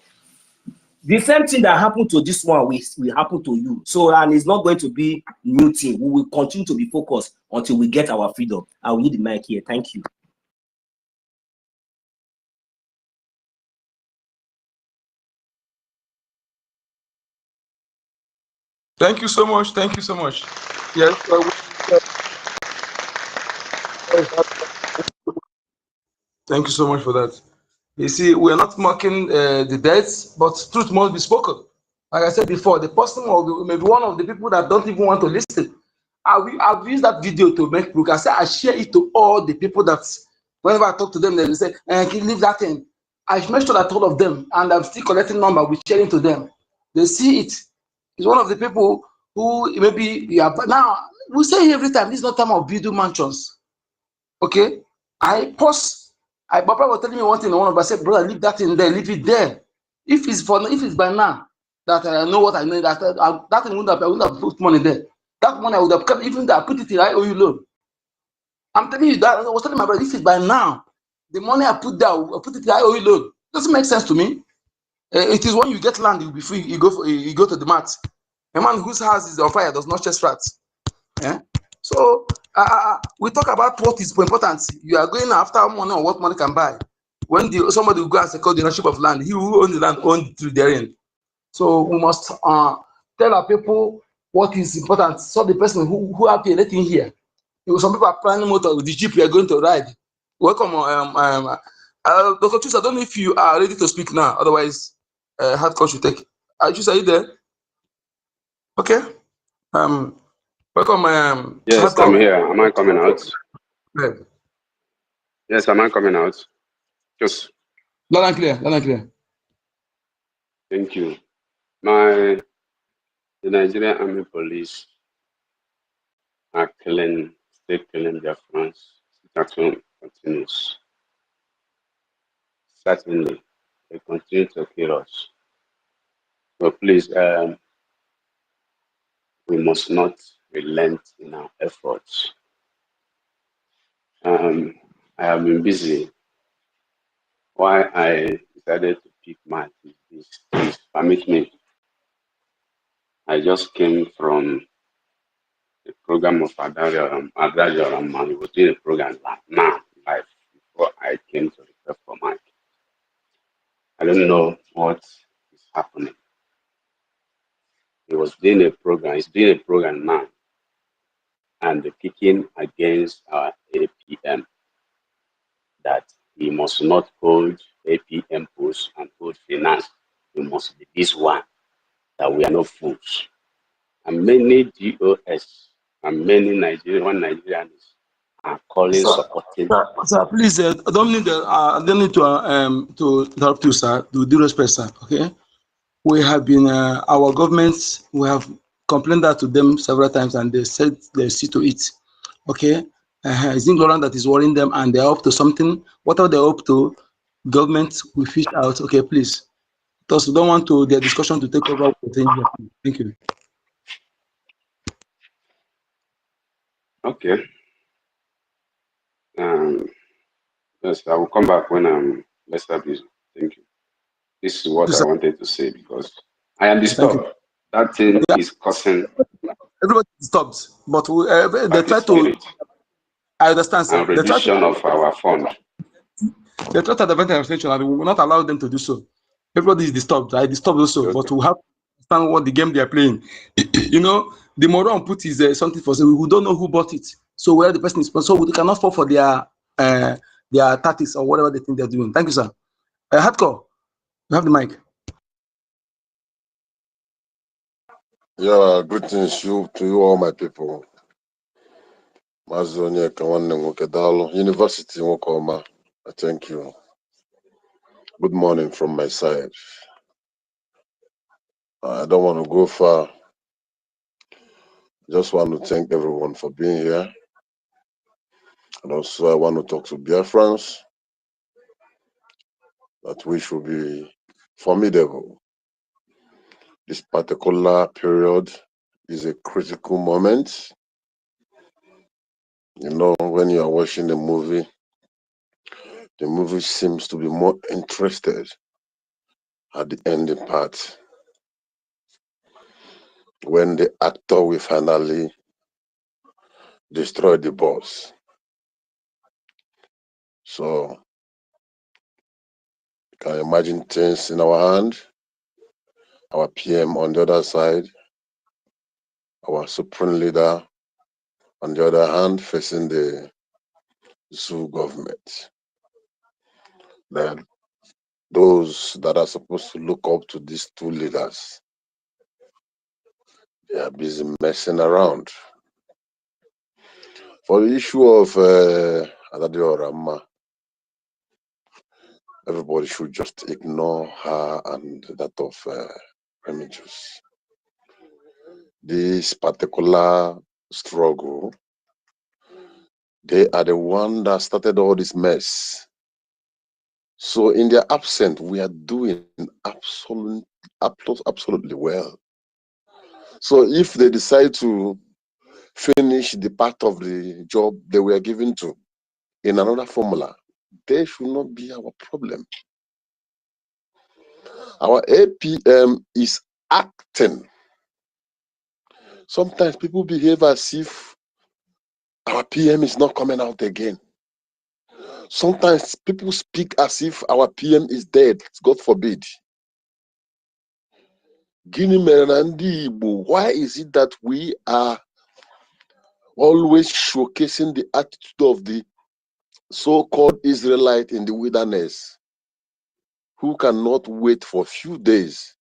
The same thing that happened to this one will happen to you. So, and it's not going to be new thing. We will continue to be focused until we get our freedom. I will need the mic here. Thank you. Thank you so much. Thank you so much. Yes. Thank you so much for that. You see, we are not mocking the deaths, but truth must be spoken. Like I said before, the person may be one of the people that don't even want to listen. I've used that video to make proof. I said I share it to all the people that whenever I talk to them, they say, can you leave that in? I make sure that all of them, and I'm still collecting number, we sharing to them. They see it. He's one of the people who maybe now we say every time this is not time of building mansions. Okay, I post. Papa was telling me one thing. I said, brother, leave that in there, leave it there. If it's by now that I know what I know, that thing I wouldn't have put money there. That money I would have kept, even that I put it in IOU loan. I'm telling you that I was telling my brother, if it's by now, the money I put there, I put it in IOU loan. Doesn't make sense to me. It is when you get land, you'll be free. You go to the mat. A man whose house is on fire does not chase rats. Yeah? So we talk about what is important. You are going after money or what money can buy. when somebody will go and secure the ownership of land, he who owns the land owns to therein. So we must tell our people what is important. So the person who have to let in here. Some people are planning motor with the jeep you are going to ride. Welcome, Dr. Chus, I don't know if you are ready to speak now. Otherwise, hard coach will take. Chus, are you there? Okay. Welcome. Yes, I'm here. Am I coming out? Yeah. Yes, am I coming out? Just Loud and clear. Loud and clear. thank you. The Nigerian Army Police are still killing their friends. Action continues. Certainly, they continue to kill us. So please, we must not relent in our efforts. I have been busy. Why I decided to pick my this, permit me. I just came from the program of Adario Rahman. He was doing a program now, live, before I came to request for Mike. I don't know what is happening. He was doing a program, he's doing a program now, and kicking against our APM that he must not hold APM posts and hold finance. He must be this one, that we are not fools. And many GOS and many Nigerians are calling, supporting. Sir, please, I don't need to interrupt you, sir. To due respect, sir. Okay, we have been our governments. We have complained that to them several times, and they said they see to it. Okay, it's ignorance that is worrying them, and they're up to something. Whatever they're up to, government will fish out. Okay, please, because we don't want to their discussion to take over. Thank you. Okay. Yes, I will come back when I'm less busy. Thank you. This is what Yes, I wanted to say because I am disturbed. That thing is causing. Everybody stopped, but they try to. Spirit I understand, sir. and reduction of our fund. They try to divert our attention, and we will not allow them to do so. Everybody is disturbed. I disturbed also, Okay. but we have to understand what the game they are playing. You know, the moron put is something for sale. We don't know who bought it, so where the person is. So we cannot fall for their tactics or whatever they think they're doing. Thank you, sir. Hardcore, you have the mic. Yeah, greetings to you all, my people. Mazonia Kawane Mokedalo, University Mokoma. Thank you. Good morning from my side. I don't want to go far. Just want to thank everyone for being here. And also I want to talk to BIAFRANS that we should be formidable. This particular period is a critical moment. You know, when you are watching the movie seems to be more interested at the ending part, when the actor will finally destroy the boss. So you can imagine things in our hand, our PM on the other side, our supreme leader on the other hand, facing the zoo government. Then those that are supposed to look up to these two leaders, they are busy messing around. For the issue of Adadio Rama, everybody should just ignore her and that of Remigius. This particular struggle, they are the one that started all this mess. So in their absence, we are doing absolutely well. So if they decide to finish the part of the job they were given to in another formula, they should not be our problem. Our APM is acting. Sometimes people behave as if our PM is not coming out again. Sometimes people speak as if our PM is dead. God forbid. Gini mere na ndị Igbo, why is it that we are always showcasing the attitude of the so-called Israelite in the wilderness, who cannot wait for a few days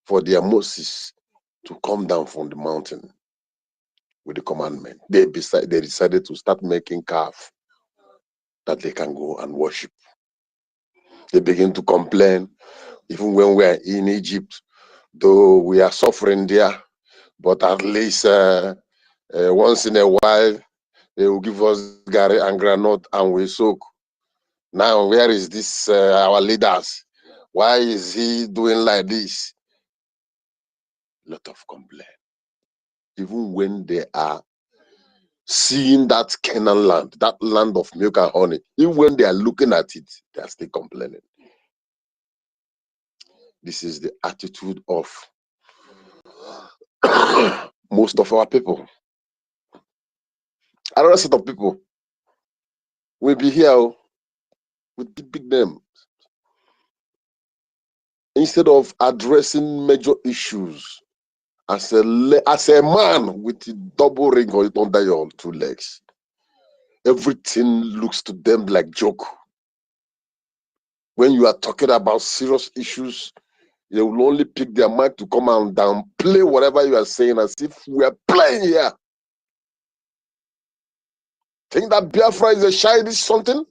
for their Moses to come down from the mountain with the commandment? They decided to start making calf that they can go and worship. They begin to complain, even when we are in Egypt, though we are suffering there, but at least once in a while, they will give us gari and granite and we soak. Now, where is this, our leaders? Why is he doing like this? Lot of complaint. Even when they are seeing that Canaan land, that land of milk and honey, even when they are looking at it, they are still complaining. This is the attitude of most of our people. Another set of people will be here with big names. Instead of addressing major issues as a man with a double ring under your two legs, everything looks to them like joke. When you are talking about serious issues, they will only pick their mic to come and downplay whatever you are saying as if we are playing here. Think that Biafra is a childish something?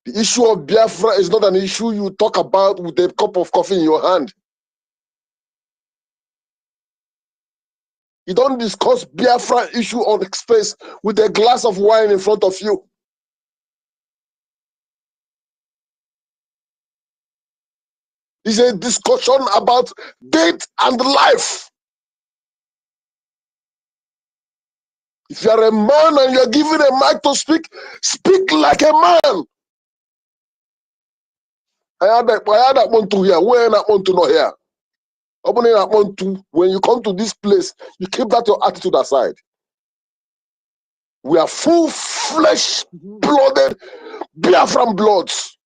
The issue of Biafra is not an issue you talk about with a cup of coffee in your hand. You don't discuss Biafra issue on space with a glass of wine in front of you. It's a discussion about death and life. If you are a man and you are given a mic to speak, speak like a man. I had that one to here. Where that one to not here? Opening that one to, when you come to this place, you keep that your attitude aside. We are full flesh-blooded Biafran bloods.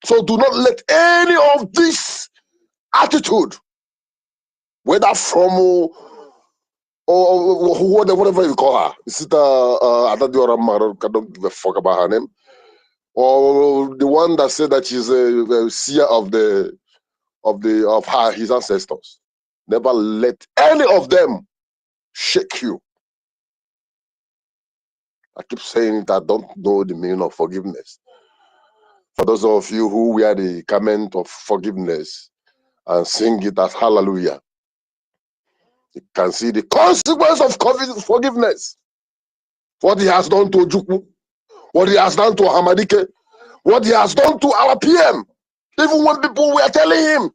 So do not let any of this attitude, whether from or whatever you call her, is it I don't give a fuck about her name, or the one that said that she's a seer of his ancestors. Never let any of them shake you. I keep saying it, I don't know the meaning of forgiveness. For those of you who wear the garment of forgiveness and sing it as hallelujah, you can see the consequence of forgiveness. What he has done to Ojukwu, what he has done to Hamadike, what he has done to our PM. Even when people were telling him,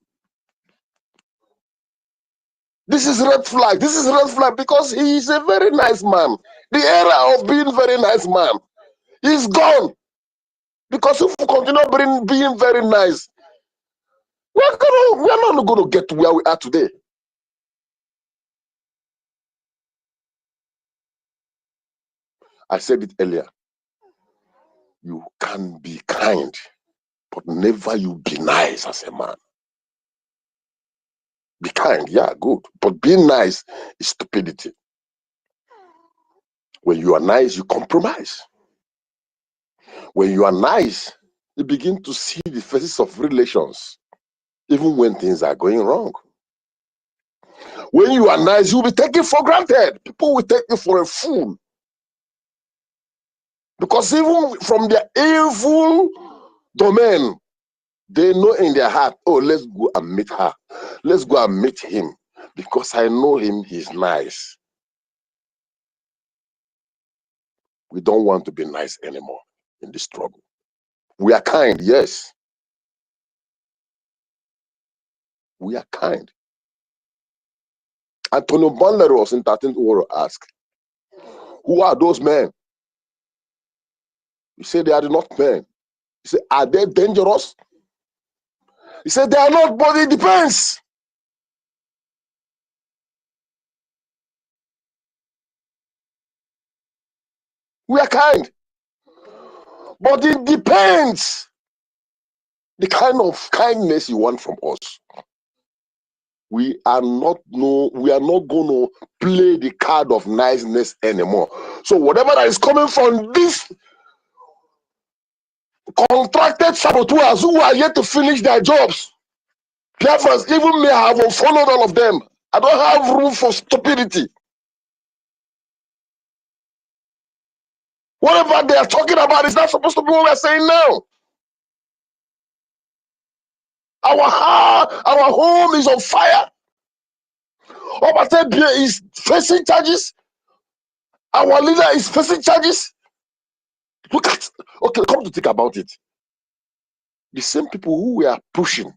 this is red flag, this is red flag, because he is a very nice man. The era of being very nice man is gone. Because if we continue being very nice, we're not going to get to where we are today. I said it earlier. You can be kind, but never you be nice as a man. Be kind, yeah, good. But being nice is stupidity. When you are nice, you compromise. When you are nice, you begin to see the faces of relations, even when things are going wrong. When you are nice, you'll be taken for granted. People will take you for a fool. Because even from their evil domain, they know in their heart, oh, let's go and meet her. Let's go and meet him. Because I know him, he's nice. We don't want to be nice anymore in this struggle. We are kind, yes. We are kind. Antonio Banderos in 13th World asked, who are those men? He said, they are not men. He said, are they dangerous? He said, they are not, but it depends. We are kind. But it depends the kind of kindness you want from us. We are not going to play the card of niceness anymore. So whatever that is coming from this contracted saboteurs who are yet to finish their jobs, Biafrans, even me, I have unfollowed all of them. I don't have room for stupidity. Whatever they are talking about is not supposed to be what we are saying now. Our home is on fire. Obatebia is facing charges. Our leader is facing charges. Look at, okay, come to think about it. The same people who were pushing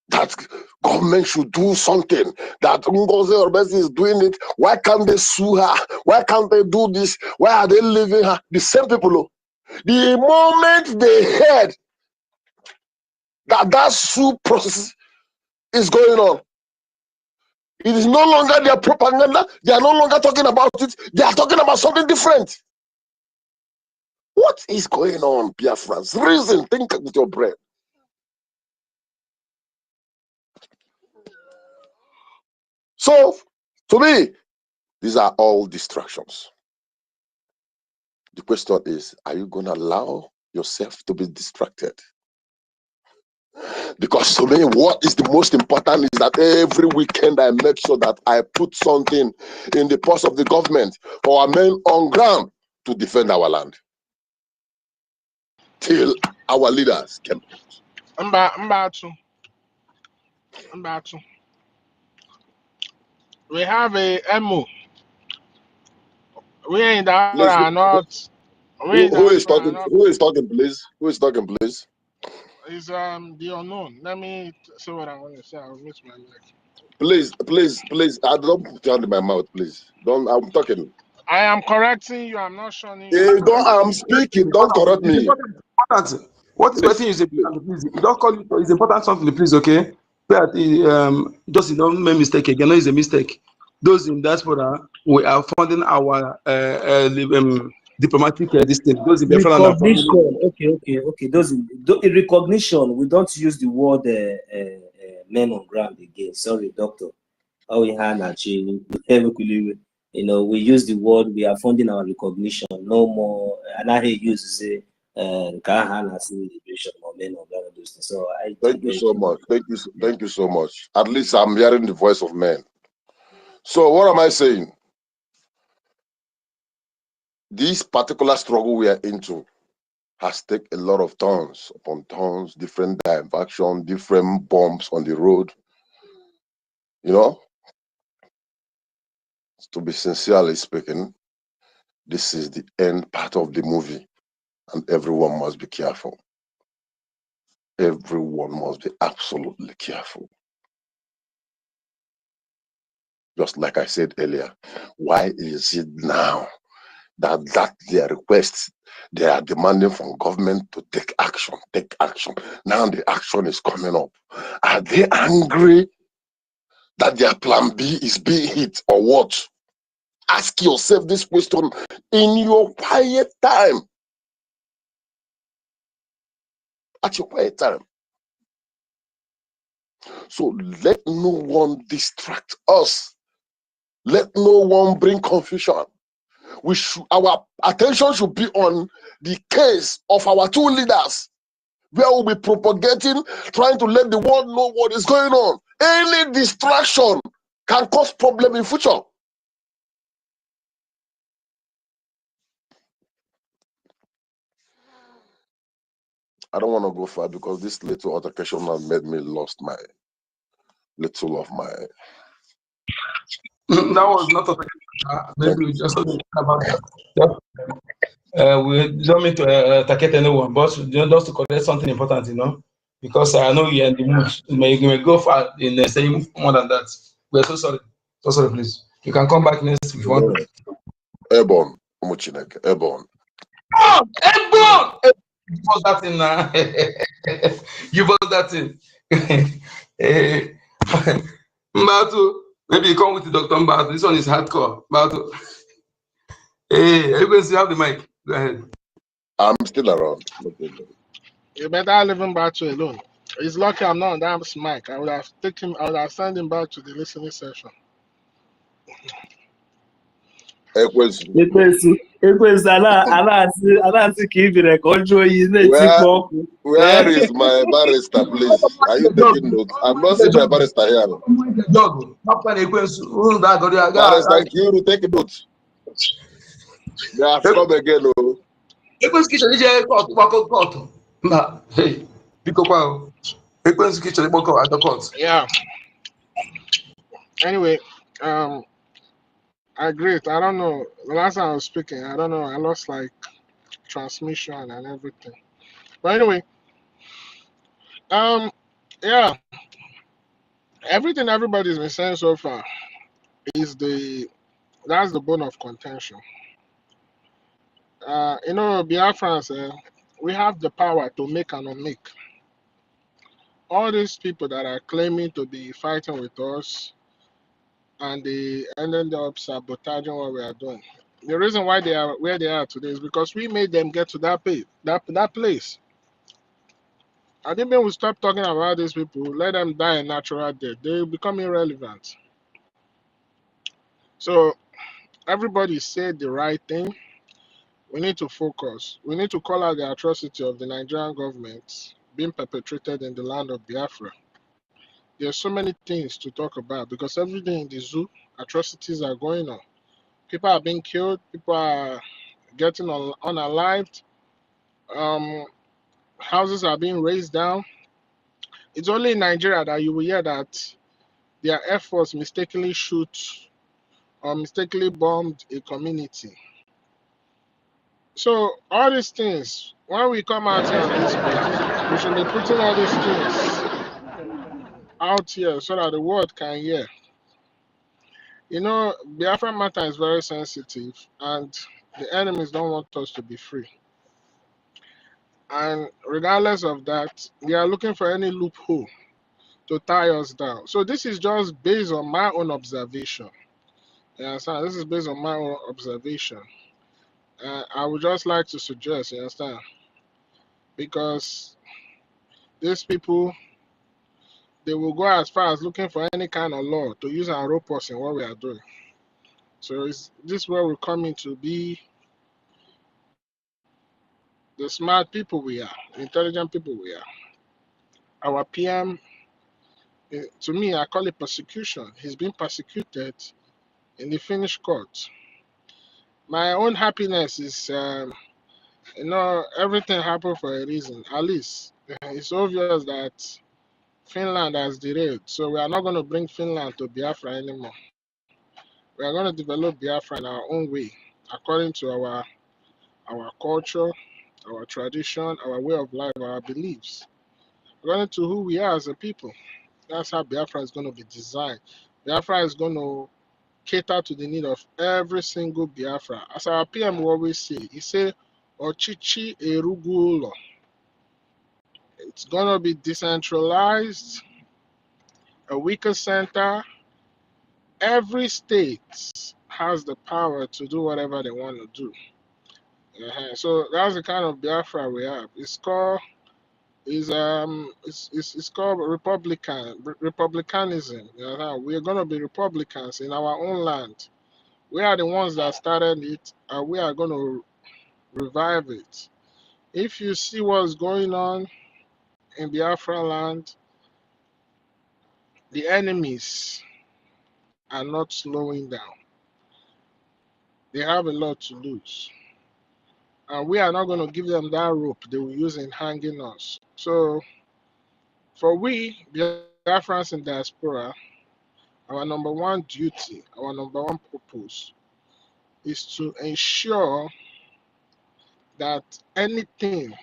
that government should do something, that NGOZI is doing it, why can't they sue her? Why can't they do this? Why are they leaving her? The same people, the moment they heard that sue process is going on, it is no longer their propaganda. They are no longer talking about it. They are talking about something different. What is going on, Biafrans? Reason, think with your brain. So, to me, these are all distractions. The question is, are you going to allow yourself to be distracted? Because to me, what is the most important is that every weekend I make sure that I put something in the purse of the government for our men on ground to defend our land. Till our leaders can. Mbatu. We have a MO. We in diaspora are not. Who is talking? Who is talking, please? Who is talking, please? Is the unknown. Let me say what I want to say. I'll mute my mic. Please. I don't put you in my mouth, please. Don't. I'm talking. I am correcting you. I'm not showing you. Hey, don't. I'm speaking. Don't correct me. What is waiting is important, please. You don't call it. It's important something, please. Okay. But just don't make mistake again. No, it's a mistake. Those in diaspora, we are funding our diplomatic distance. Those in Biafra are funding. Okay. Those in recognition, we don't use the word men on ground again. Sorry, doctor. You know, we use the word, we are funding our recognition. No more. And I use to say, celebration or men on ground. So thank you so much. Thank you so much. At least I'm hearing the voice of men. So what am I saying? This particular struggle we are into has taken a lot of turns upon turns, different diversion, different bumps on the road. You know, to be sincerely speaking, this is the end part of the movie, and everyone must be careful. Everyone must be absolutely careful. Just like I said earlier, why is it now that their requests, they are demanding from government to take action, Now the action is coming up. Are they angry that their plan B is being hit or what? Ask yourself this question in your quiet time. At your quiet time. So let no one distract us. Let no one bring confusion. Our attention should be on the case of our two leaders, where we'll be propagating, trying to let the world know what is going on. Any distraction can cause problem in future. I don't want to go far because this little altercation has made me lost my little of my. That was not a maybe we just talking about that. We don't mean to attack anyone, but just to correct something important, you know, because I know you're in the mood. You may go far in saying more than that. We're so sorry. So sorry, please. You can come back next if you want. Airborne. Airborne. Oh, Airborne! You bought that in now. You bought that in. Mbatu, maybe you come with the Dr. Mbatu. This one is hardcore. Mbatu. Hey, everybody have the mic. Go ahead. I'm still around. No problem. You better leave him back to alone. He's lucky I'm not on that mic. I would have sent him back to the listening session. Ekwesu. Ekwensu ana-asị ka ibere ka ọ jụọ oyi na-etikwa ọkụ. Where is my barrister, please? Are you taking notes? I'm not seeing my barrister here. Barrister Nkiru, take notes. They have come again. Oh. Yeah. Anyway, I agree. I don't know. The last time I was speaking, I don't know. I lost like transmission and everything. But anyway, yeah. Everything everybody's been saying so far is that's the bone of contention. Biafrans, we have the power to make and unmake. All these people that are claiming to be fighting with us and they ended up sabotaging what we are doing. The reason why they are where they are today is because we made them get to that place. I think when we stop talking about these people, let them die a natural death, they become irrelevant. So everybody said the right thing. We need to focus. We need to call out the atrocity of the Nigerian government being perpetrated in the land of Biafra. There's so many things to talk about because every day in the zoo, atrocities are going on. People are being killed. People are getting unalived. Houses are being razed down. It's only in Nigeria that you will hear that their Air Force mistakenly shoot or mistakenly bombed a community. So all these things, when we come out here on this page, we should be putting all these things out here so that the world can hear. Biafra matter is very sensitive and the enemies don't want us to be free. And regardless of that, they are looking for any loophole to tie us down. So this is just based on my own observation. You understand? This is based on my own observation. I would just like to suggest, you understand? Because these people, they will go as far as looking for any kind of law to use and rope us in what we are doing. So this is where we're coming to be the smart people we are, the intelligent people we are. Our PM, to me, I call it persecution. He's been persecuted in the Finnish court. My own happiness is, everything happened for a reason. At least it's obvious that Finland has derailed. So we are not going to bring Finland to Biafra anymore. We are going to develop Biafra in our own way, according to our culture, our tradition, our way of life, our beliefs, according to who we are as a people. That's how Biafra is going to be designed. Biafra is going to cater to the need of every single Biafra. As our PM will always say, he say, Ochichi Erugulo. It's going to be decentralized, a weaker center. Every state has the power to do whatever they want to do. So that's the kind of Biafra we have. It's called republicanism. We're gonna be Republicans in our own land. We are the ones that started it, and we are gonna revive it. If you see what's going on in Biafra land, the enemies are not slowing down. They have a lot to lose. And we are not going to give them that rope they will use in hanging us. So, for we, Biafrans in diaspora, our number one duty, our number one purpose is to ensure that anything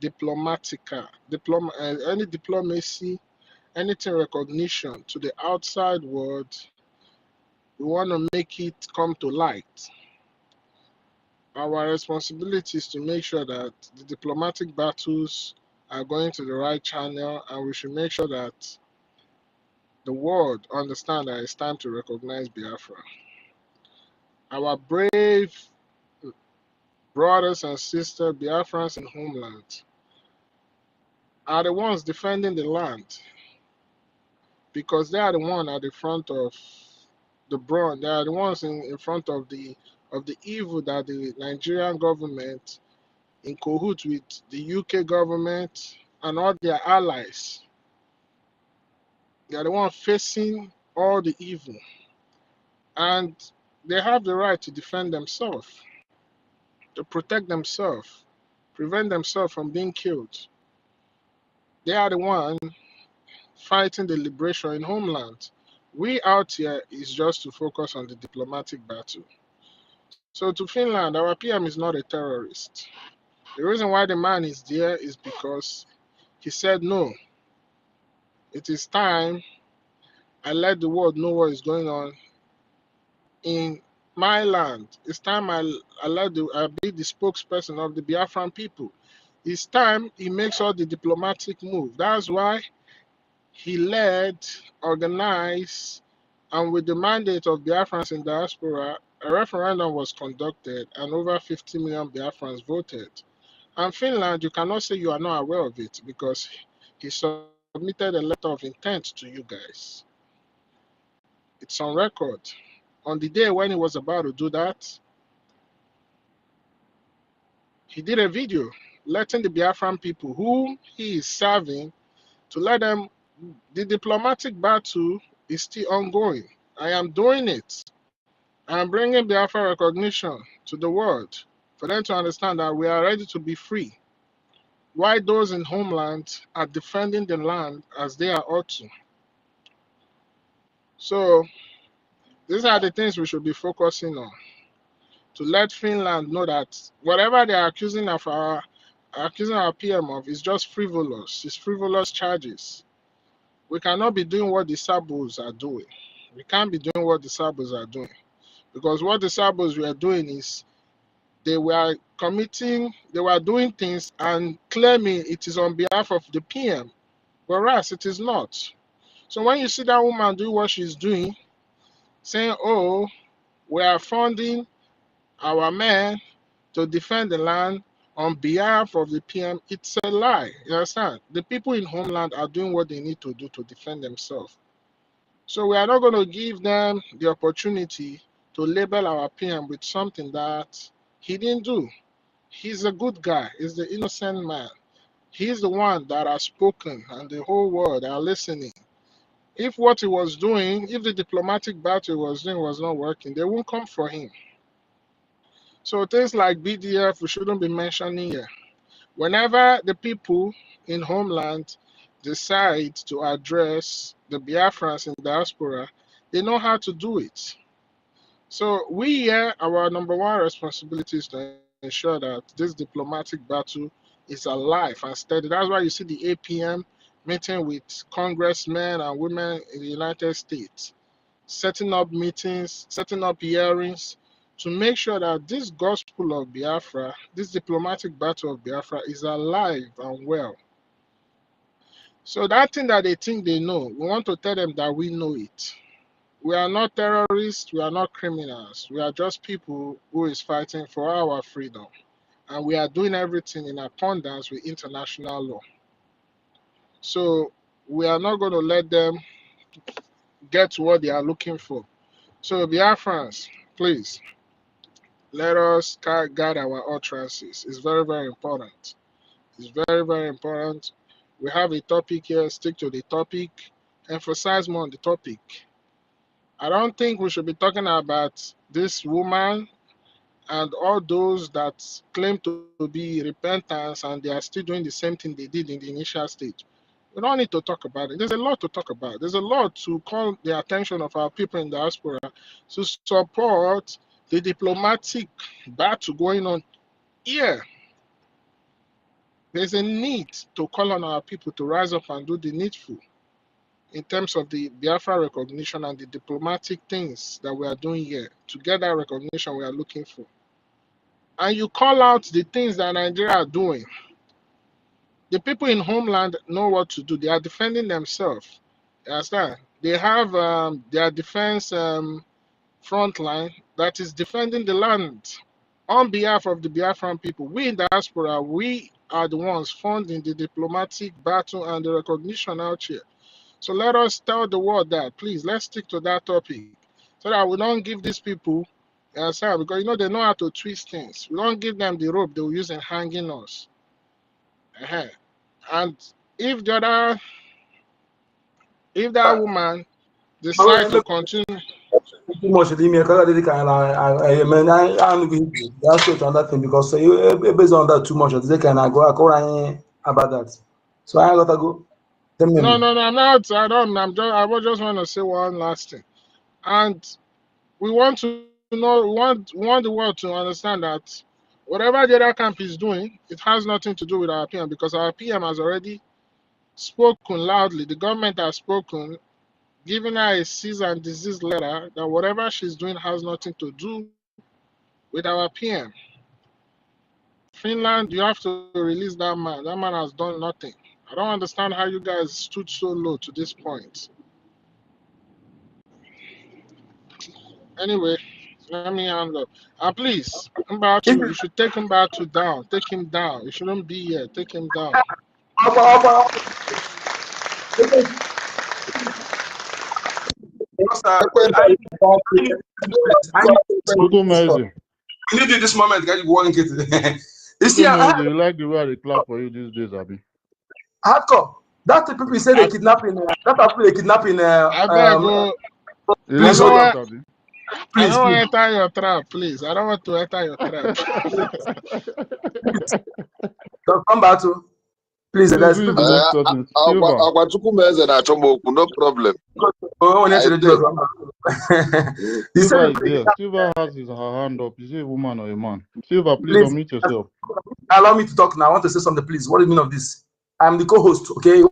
any diplomacy, anything recognition to the outside world, we want to make it come to light. Our responsibility is to make sure that the diplomatic battles are going to the right channel, and we should make sure that the world understand that it's time to recognize Biafra. our brave brothers and sisters, Biafrans in homeland, are the ones defending the land because they are the ones at the front of the brunt. They are the ones in front of the evil that the Nigerian government, in cahoots with the UK government and all their allies, they are the ones facing all the evil, and they have the right to defend themselves, to protect themselves, prevent themselves from being killed. They are the one fighting the liberation in homeland. We out here is just to focus on the diplomatic battle. So to Finland, our PM is not a terrorist. The reason why the man is there is because he said, no, it is time I let the world know what is going on in my land. It's time I be the spokesperson of the Biafran people. It's time he makes all the diplomatic move. That's why he led, organized, and with the mandate of Biafrans in diaspora, a referendum was conducted and over 50 million Biafrans voted. And Finland, you cannot say you are not aware of it because he submitted a letter of intent to you guys. It's on record. On the day when he was about to do that, he did a video letting the Biafran people whom he is serving to let them, the diplomatic battle is still ongoing. I am doing it. I am bringing Biafra recognition to the world for them to understand that we are ready to be free. Why those in homeland are defending the land as they are ought to. So these are the things we should be focusing on, to let Finland know that whatever they are accusing our PM of is just frivolous. It's frivolous charges. We cannot be doing what the Sabos are doing. We can't be doing what the Sabos are doing. Because what the Sabos were doing is they were doing things and claiming it is on behalf of the PM, whereas it is not. So when you see that woman do what she's doing, saying, oh, we are funding our men to defend the land on behalf of the PM, it's a lie. You understand? The people in homeland are doing what they need to do to defend themselves. So we are not going to give them the opportunity to label our PM with something that he didn't do. He's a good guy. He's the innocent man. He's the one that has spoken and the whole world are listening. If what he was doing, if the diplomatic battle he was doing was not working, they won't come for him. So things like BDF, we shouldn't be mentioning here. Whenever the people in homeland decide to address the Biafrans in diaspora, they know how to do it. So we here, our number one responsibility is to ensure that this diplomatic battle is alive and steady. That's why you see the APM meeting with congressmen and women in the United States, setting up meetings, setting up hearings to make sure that this gospel of Biafra, this diplomatic battle of Biafra is alive and well. So that thing that they think they know, we want to tell them that we know it. We are not terrorists, we are not criminals. We are just people who is fighting for our freedom. And we are doing everything in accordance with international law. So we are not going to let them get what they are looking for. So Biafrans, please, let us guard our utterances. It's very, very important. It's very, very important. We have a topic here, stick to the topic, emphasize more on the topic. I don't think we should be talking about this woman and all those that claim to be repentance and they are still doing the same thing they did in the initial stage. We don't need to talk about it. There's a lot to talk about. There's a lot to call the attention of our people in diaspora to support the diplomatic battle going on here. There's a need to call on our people to rise up and do the needful in terms of the Biafra recognition and the diplomatic things that we are doing here to get that recognition we are looking for. And you call out the things that Nigeria are doing. The people in homeland know what to do. They are defending themselves. You understand? They have their defense front line that is defending the land on behalf of the Biafran people. We in diaspora, we are the ones funding the diplomatic battle and the recognition out here. So let us tell the world that, please, let's stick to that topic so that we don't give these people, because they know how to twist things. We don't give them the rope they will use in hanging us. And if that woman decide to continue, too much of email because I'm going to that's on that thing because based on that too much they can go about that. So I gotta go. no, I'm not. I don't. I just want to say one last thing, and we want to know. We want the world to understand that whatever the other camp is doing, it has nothing to do with our PM because our PM has already spoken loudly. The government has spoken, giving her a cease and desist letter that whatever she's doing has nothing to do with our PM. Finland, you have to release that man. That man has done nothing. I don't understand how you guys stood so low to this point. Anyway, let me hand up. And please, Mbatu, you should take Mbatu down. Take him down. You shouldn't be here. Take him down. You need it this moment, guys. You want to get you see, you like the way they clap for you these days, Abi. Hardcore. That's the people say they kidnapping. That's people they kidnapping. Please hold on. I don't want to enter your trap, please. I don't want to enter your trap. So come back to. Please, there's people. No problem. Silva has her hand up. Is he a woman or a man? Silva, please unmute yourself. Allow me to talk now. I want to say something, please. What do you mean of this? I'm the co-host, okay?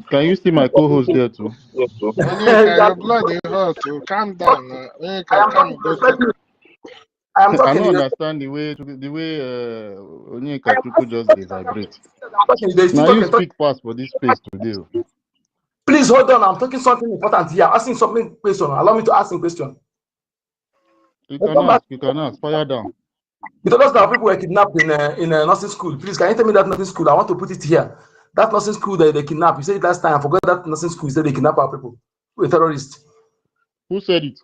Can you see my co-host there too? Your blood is hot. Calm down. I don't understand the way Onyeka Chuku just vibrate. Now you speak fast for this space today. Please hold on. I'm talking something important here. Asking something question. Allow me to ask a question. You can ask. Fire down. Because there are people who were kidnapped in a nursing school. Please, can you tell me that nursing school? I want to put it here. That nursing school that they kidnapped. You said it last time. I forgot that nursing school. You said they kidnapped our people. We're terrorists. Who said it?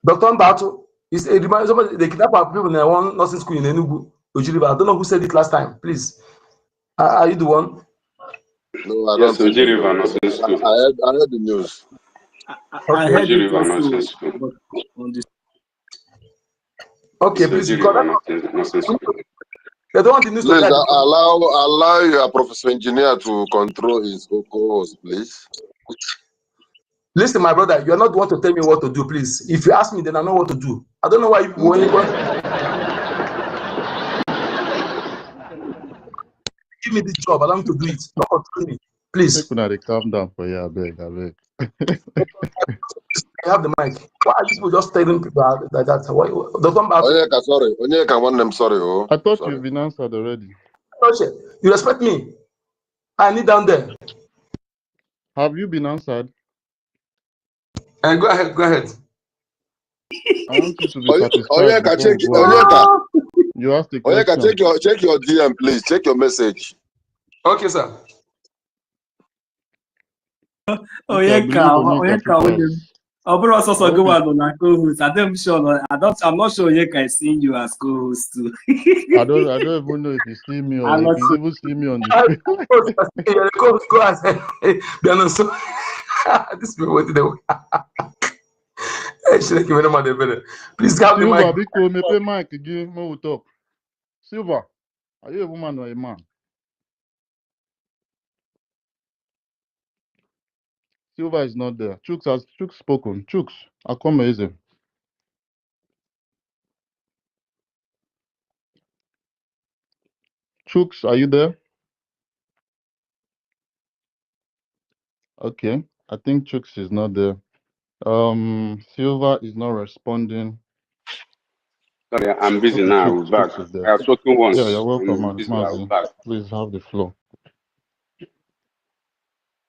Dr. Mbato. Somebody they kidnapped our people in one nursing school in Enugu. I don't know who said it last time. Please. Are you the one? No, I don't. Yes, I heard the news. I heard it also. Okay, please. They don't want the news. Please allow your professor engineer to control his co-host, please. Listen, my brother, you are not the one to tell me what to do, please. If you ask me, then I know what to do. I don't know why you give me this job. Allow me to do it. Don't control me, please. Calm down for you, I beg. I have the mic. Why are people just telling people like that? Onyeka, one name, sorry. I thought you've been answered already. You respect me. I need down there. Have you been answered? And go ahead. I want you to be satisfied. Onyeka, you asked the question. Onyeka, check your DM, please. Check your message. Okay, sir. I'm not sure Onyeka is seeing you as co-host too. I don't even know if you see me or if you even see me on the This people what they please have the mic again. We'll talk. Silva, are you a woman or a man? Silva is not there. Chooks has spoken. Chooks, Akoma is him. Chooks, are you there? Okay, I think Chooks is not there. Silva is not responding. Sorry, I'm busy now. We're back. I have spoken once. Yeah, you're welcome, Mazi. Please have the floor.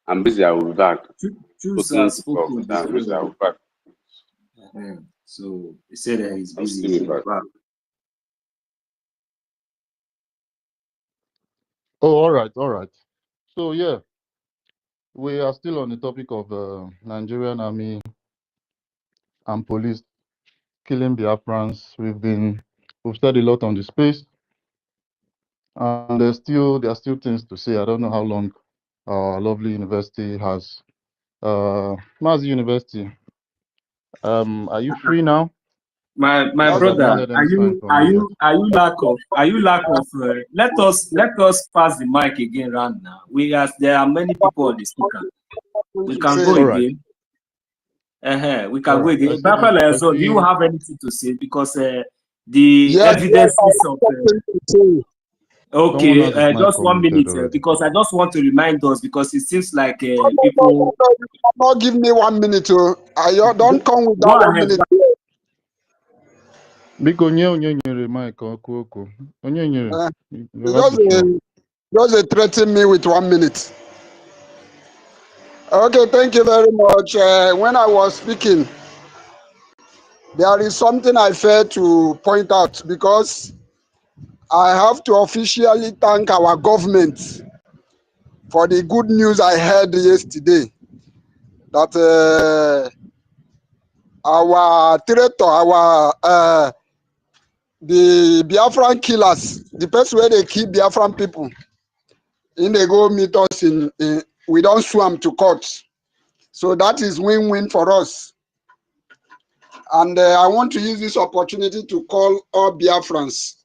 I'm busy. I will be back. Chooks has spoken. I'm busy. I will be back. So he said that he's I'll busy. see He'll you be back. back. Oh, all right, all right. So yeah, we are still on the topic of Nigerian army and police killing Biafrans. We've said a lot on the space, and there are still things to say. I don't know how long our lovely university has. Mazi University, are you free now? My Yes, Because I've not brother, heard any sign from are you yet. you lack of let us pass the mic again round now. There are many people on the speaker. We to can go say. All right, again. We all can go right. again. Biafra Liaison, do you I have anything to say? Because the Yes, yes, I evidences have of something to say. someone has his mic just 1 minute, unmuted already. because I just want to remind us, because it seems like No, no, no, no, people no, you cannot give me 1 minute. Oh. go, Don't come with go that one ahead. minute. Biko onye nyere mic ọkụ. Onye nyere. Uh, You you have the floor. just threaten me with 1 minute. Okay, thank you very much. When I was speaking, there is something I failed to point out because I have to officially thank our government for the good news I heard yesterday that our traitor, the Biafran killers, the person where they kill Biafran people, in they go meet us we don't swim to court. So that is win-win for us. And I want to use this opportunity to call all Biafrans.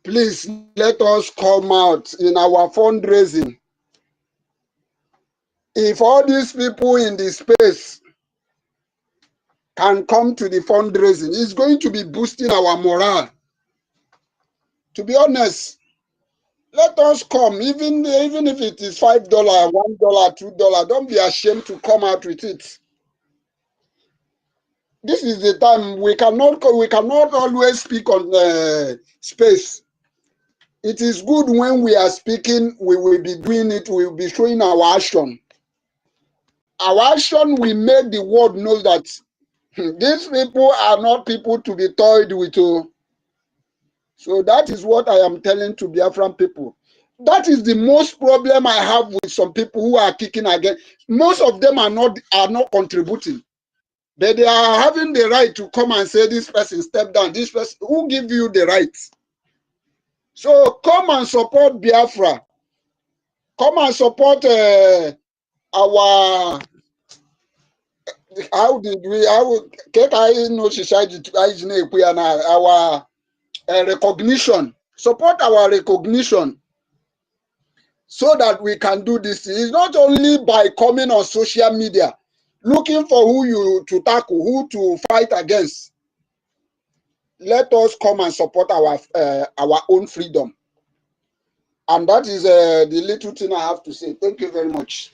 Please let us come out in our fundraising. If all these people in the space can come to the fundraising, it's going to be boosting our morale. To be honest, let us come, even if it is $5, $1, $2. Don't be ashamed to come out with it. This is the time we cannot always speak on space. It is good when we are speaking, we will be doing it, we will be showing our action. Our action will make the world know that these people are not people to be toyed with. So that is what I am telling to Biafran people. That is the most problem I have with some people who are kicking again. Most of them are not contributing. But they are having the right to come and say this person step down, this person. Who give you the right? So come and support Biafra. Come and support our. How did we? Our recognition. Support our recognition so that we can do this. It's not only by coming on social media, looking for who you to tackle, who to fight against. Let us come and support our own freedom. And that is the little thing I have to say. Thank you very much.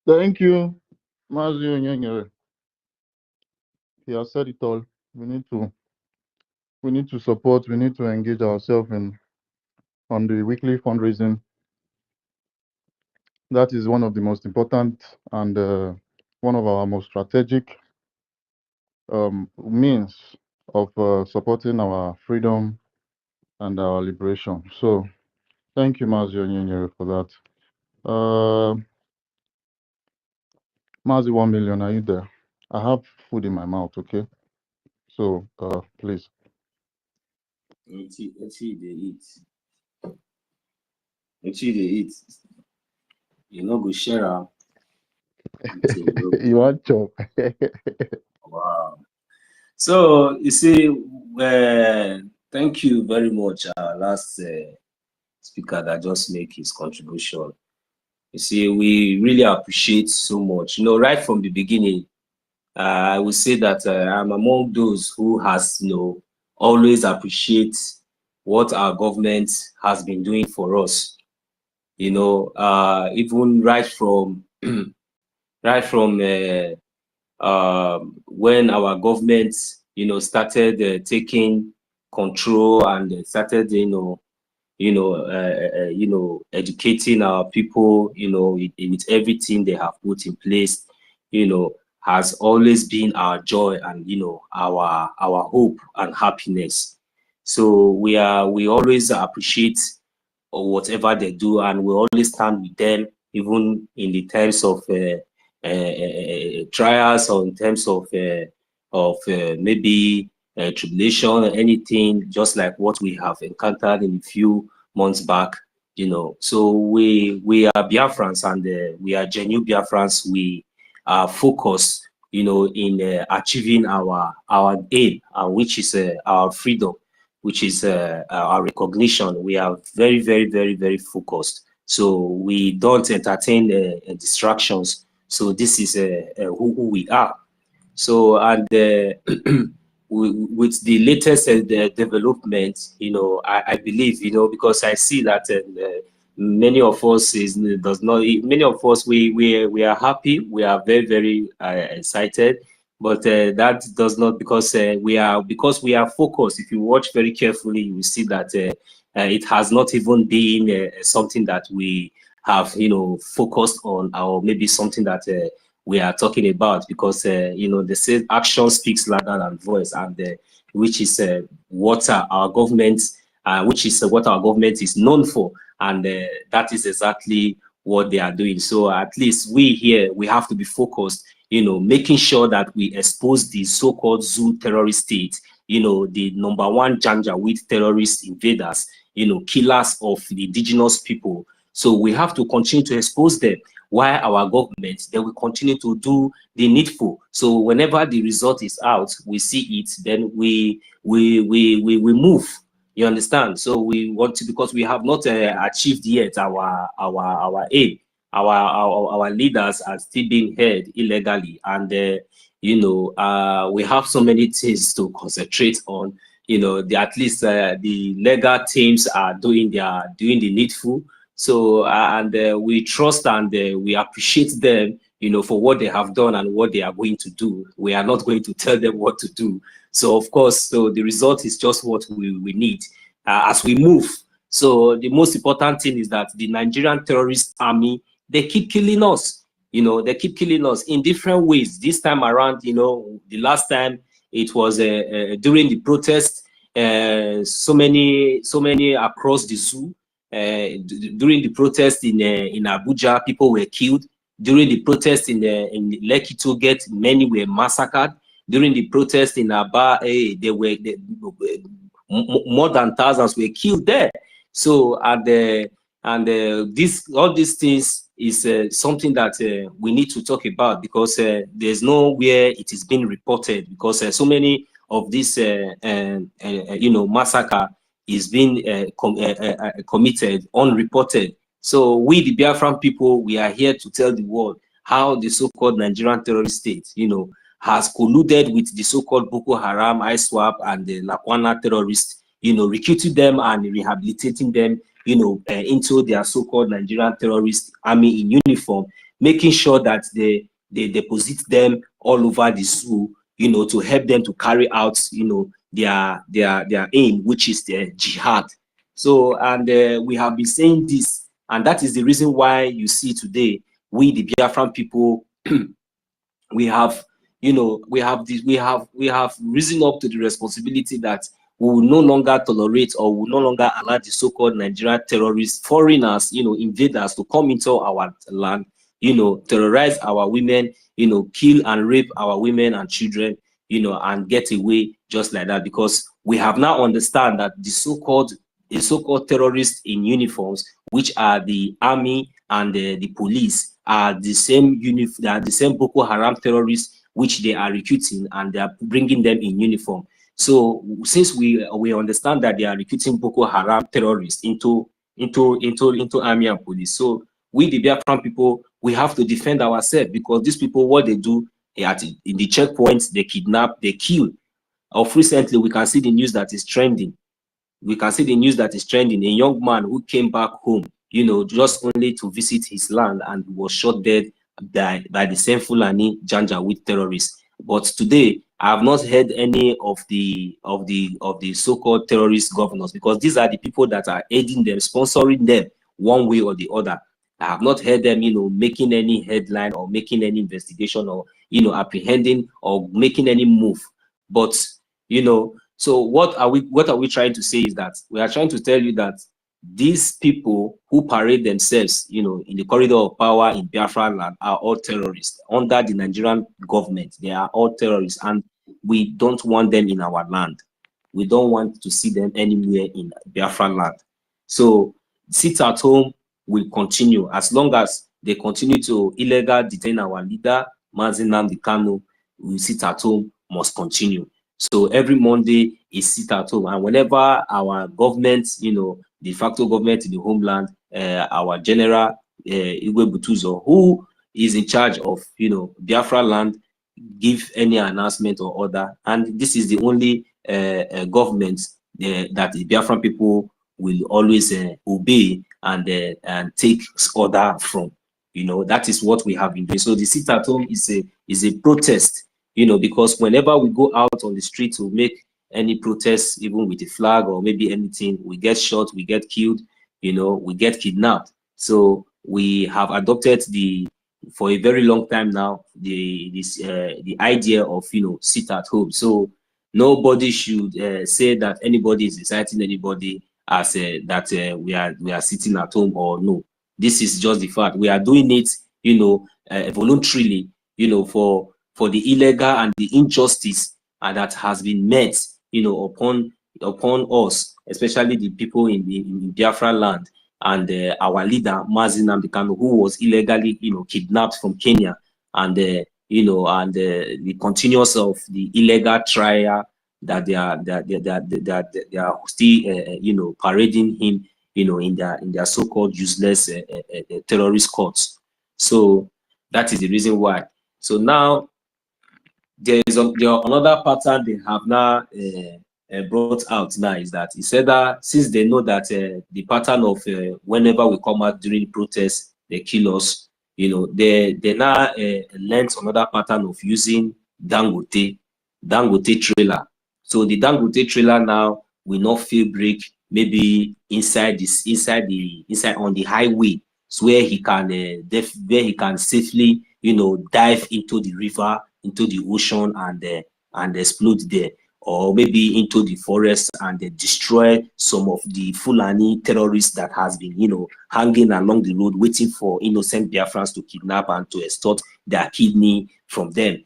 Thank you, Mazi Onyenyere. He has said it all. We need to support, we need to engage ourselves on the weekly fundraising. That is one of the most important and one of our most strategic means of supporting our freedom and our liberation. So thank you, Mazi Onyenyere, for that. Mazi 1 million, are you there? I have food in my mouth, okay? So please. Until they eat, you know, go share. You want chop? Wow. So you see, thank you very much, our last speaker that just make his contribution. You see, we really appreciate so much. You know, right from the beginning, I would say that I'm among those who has, you know, always appreciate what our government has been doing for us. You know, even right from when our government, you know, started taking control and started, educating our people, with everything they have put in place, has always been our joy and, our hope and happiness. So we always appreciate whatever they do, and we always stand with them, even in the times of trials, or in terms of maybe tribulation or anything, just like what we have encountered in a few months back. So we are Biafrans, and we are genuine Biafrans. We are focused, in achieving our aim, which is our freedom, which is our recognition. We are very, very, very, very focused. So we don't entertain distractions. So this is who we are. So, and with the latest development, I believe, because I see that many of us we are happy, we are very, very excited, but that does not, because we are focused. If you watch very carefully, you will see that it has not even been something that we have focused on, or maybe something that we are talking about, because they say action speaks louder than voice, and which is what our government is known for, and that is exactly what they are doing. So at least we here, we have to be focused, making sure that we expose the so-called zoo terrorist state, the #1 Janjaweed terrorist invaders, killers of the indigenous people. So we have to continue to expose them, while our government, they will continue to do the needful. So whenever the result is out, we see it, then we move. You understand? So we want to, because we have not achieved yet our aim. Our leaders are still being held illegally, and we have so many things to concentrate on. At least the legal teams are doing the needful. So we trust and we appreciate them, for what they have done and what they are going to do. We are not going to tell them what to do. So of course, so the result is just what we need as we move. So the most important thing is that the Nigerian terrorist army, they keep killing us. They keep killing us in different ways. This time around, the last time it was during the protest, so many across the zoo. During the protest in Abuja, people were killed. During the protest in Lekki Tollgate, many were massacred. During the protest in Aba, more than thousands were killed there. So all these things is something that we need to talk about, because there's nowhere it is being reported, because so many of this massacre is being committed unreported. So we, the Biafran people, we are here to tell the world how the so-called Nigerian terrorist state, has colluded with the so-called Boko Haram, ISWAP, and the Lakwana terrorists, recruiting them and rehabilitating them, into their so-called Nigerian terrorist army in uniform, making sure that they deposit them all over the zoo, to help them to carry out, their aim, which is the jihad. So, and we have been saying this, and that is the reason why you see today, we, the Biafran people, we have risen up to the responsibility that we will no longer tolerate, or will no longer allow the so-called Nigerian terrorists, foreigners, invaders, to come into our land, terrorize our women, kill and rape our women and children, and get away just like that. Because we have now understand that the so-called terrorists in uniforms, which are the army and the police, are the same they are the same Boko Haram terrorists which they are recruiting, and they are bringing them in uniform. So since we understand that they are recruiting Boko Haram terrorists into army and police, so we, the Biafran people, we have to defend ourselves, because these people, what they do in the checkpoints, they kidnap, they kill. Of recently, we can see the news that is trending. A young man who came back home, just only to visit his land, and was shot dead by the same Fulani Janjaweed terrorists. But today, I have not heard any of the so-called terrorist governors, because these are the people that are aiding them, sponsoring them one way or the other. I have not heard them, making any headline or making any investigation or, apprehending or making any move. But, so what are we trying to say is that we are trying to tell you that these people who parade themselves, in the corridor of power in Biafra land are all terrorists under the Nigerian government. They are all terrorists, and we don't want them in our land. We don't want to see them anywhere in Biafra land. So sit at home will continue as long as they continue to illegal detain our leader, Mazi Nnamdi Kanu. We sit at home must continue. So every Monday is sit at home, and whenever our government, de facto government in the homeland, our general Igwe Butuzo, who is in charge of Biafra land, give any announcement or order, and this is the only government that the Biafran people will always obey and take order from. That is what we have been doing. So the sit at home is a protest, because whenever we go out on the street to make any protest, even with a flag or maybe anything, we get shot, we get killed, we get kidnapped. So we have adopted for a very long time now, the idea of sit at home. So nobody should say that anybody is inciting anybody as that we are sitting at home, or no. This is just the fact. We are doing it, voluntarily, for the illegal and the injustice that has been met, upon us, especially the people in Biafra land, and our leader Mazi Nnamdi Kanu, who was illegally, kidnapped from Kenya, and the continuous of the illegal trial that they are still parading him, in their so-called useless terrorist courts. So that is the reason why. So now there is another pattern they have now brought out now, is that he said that since they know that the pattern of whenever we come out during protests, they kill us, they now learned another pattern of using Dangote trailer. So the Dangote trailer now will not feel break maybe inside on the highway, so where he can safely dive into the river, into the ocean, and explode there, or maybe into the forest and destroy some of the Fulani terrorists that has been hanging along the road waiting for innocent Biafrans to kidnap and to extort their kidney from them.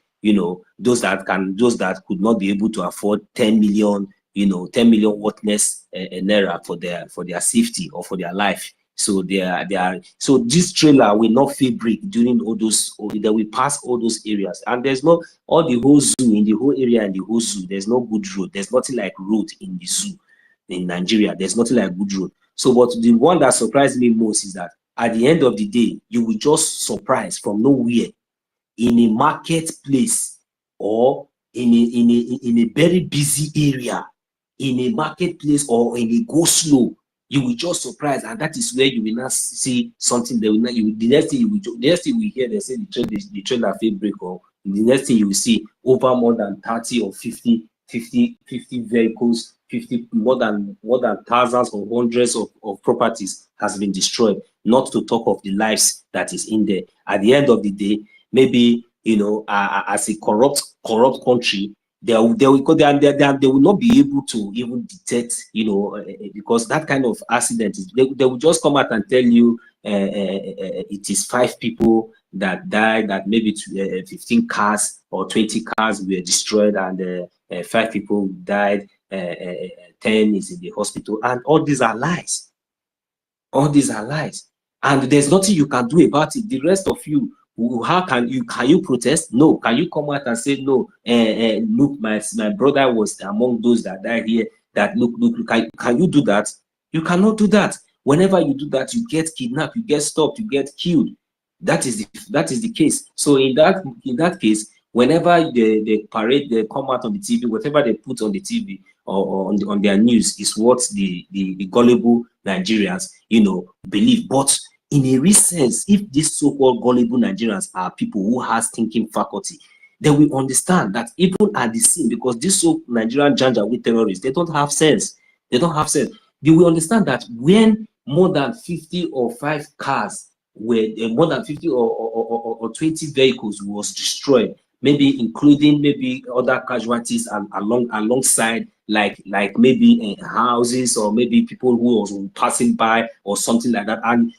Those that could not be able to afford 10 million, 10 million worthless naira for their safety or for their life. So so this trailer will not feel break during all those, they will pass all those areas, and there's no all the whole zoo in the whole area, and the whole zoo, there's no good road. There's nothing like road in the zoo in Nigeria. There's nothing like good road. So, but the one that surprised me most is that at the end of the day, you will just surprise from nowhere in a marketplace or in a very busy area, in a marketplace or in a go slow, you will just surprise, and that is where you will not see something. The next thing you will hear, they say the trailer fail break, or the next thing you will see over more than 30 or 50 vehicles, more than thousands or hundreds of properties has been destroyed, not to talk of the lives that is in there. At the end of the day, maybe as a corrupt country, they will go there, and they will not be able to even detect, because that kind of accident is, they will just come out and tell you it is 5 people that died, that maybe 15 cars or 20 cars were destroyed, and 5 people died, 10 is in the hospital, and all these are lies. All these are lies, and there's nothing you can do about it. The rest of you, how can you protest? No. Can you come out and say no? Look, my brother was among those that died here. That look. Can you do that? You cannot do that. Whenever you do that, you get kidnapped, you get stopped, you get killed. That is the case. So in that case, whenever they parade, they come out on the TV, whatever they put on the TV or on their news is what the gullible Nigerians believe. But in a real sense, if these so-called gullible Nigerians are people who has thinking faculty, then we understand that even at the scene, because these so Nigerian Janjaweed terrorists, they don't have sense. They don't have sense. You will understand that when more than 50 or 5 cars were, more than 50 or 20 vehicles was destroyed, maybe including maybe other casualties and alongside like maybe houses or maybe people who was passing by or something like that. And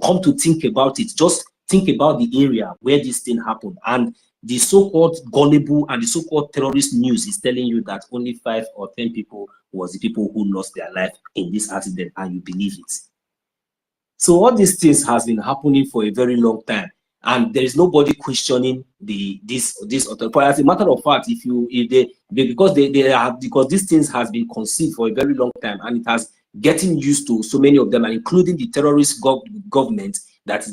come to think about it, just think about the area where this thing happened, and the so-called gullible and the so-called terrorist news is telling you that only 5 or 10 people was the people who lost their life in this accident, and you believe it. So all these things has been happening for a very long time, and there is nobody questioning this authority. As a matter of fact, because these things has been conceived for a very long time, and it has getting used to so many of them, and including the terrorist government that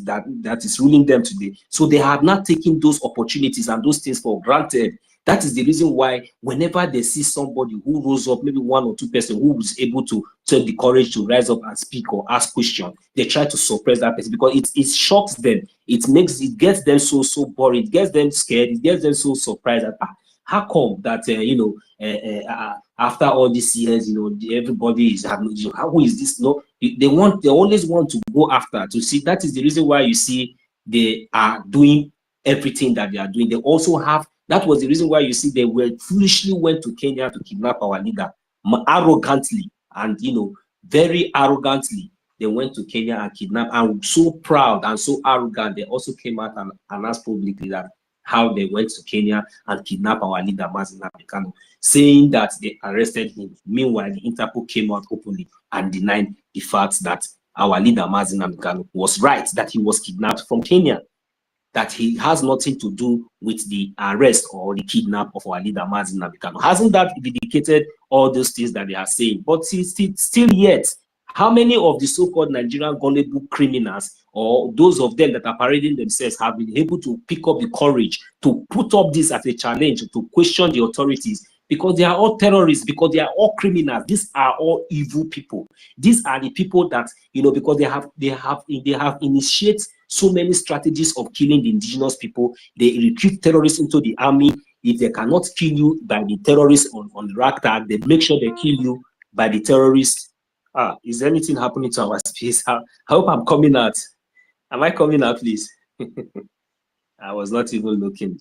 is ruling them today. So they have not taken those opportunities and those things for granted. That is the reason why whenever they see somebody who rose up, maybe 1 or 2 person who was able to take the courage to rise up and speak or ask questions, they try to suppress that person because it shocks them. It gets them so boring. It gets them scared. It gets them so surprised that how come that after all these years, everybody is who is this? No, they always want to go after to see. That is the reason why you see they are doing everything that they are doing. They also have. That was the reason why you see they foolishly went to Kenya to kidnap our leader, arrogantly and very arrogantly. They went to Kenya and kidnapped, and so proud and so arrogant, they also came out and announced publicly that how they went to Kenya and kidnapped our leader, Mazin Abekano, saying that they arrested him. Meanwhile, the Interpol came out openly and denied the fact that our leader, Mazin Abekano, was right, that he was kidnapped from Kenya, that he has nothing to do with the arrest or the kidnap of our leader, Mazin Abekano. Hasn't that vindicated all those things that they are saying? But still yet, how many of the so-called Nigerian gullible criminals or those of them that are parading themselves have been able to pick up the courage to put up this as a challenge, to question the authorities? Because they are all terrorists, because they are all criminals. These are all evil people. These are the people that, because they have initiated so many strategies of killing the indigenous people. They recruit terrorists into the army. If they cannot kill you by the terrorists on the ragtag, they make sure they kill you by the terrorists. Is there anything happening to our space? I hope I'm coming out. Am I coming out, please? I was not even looking.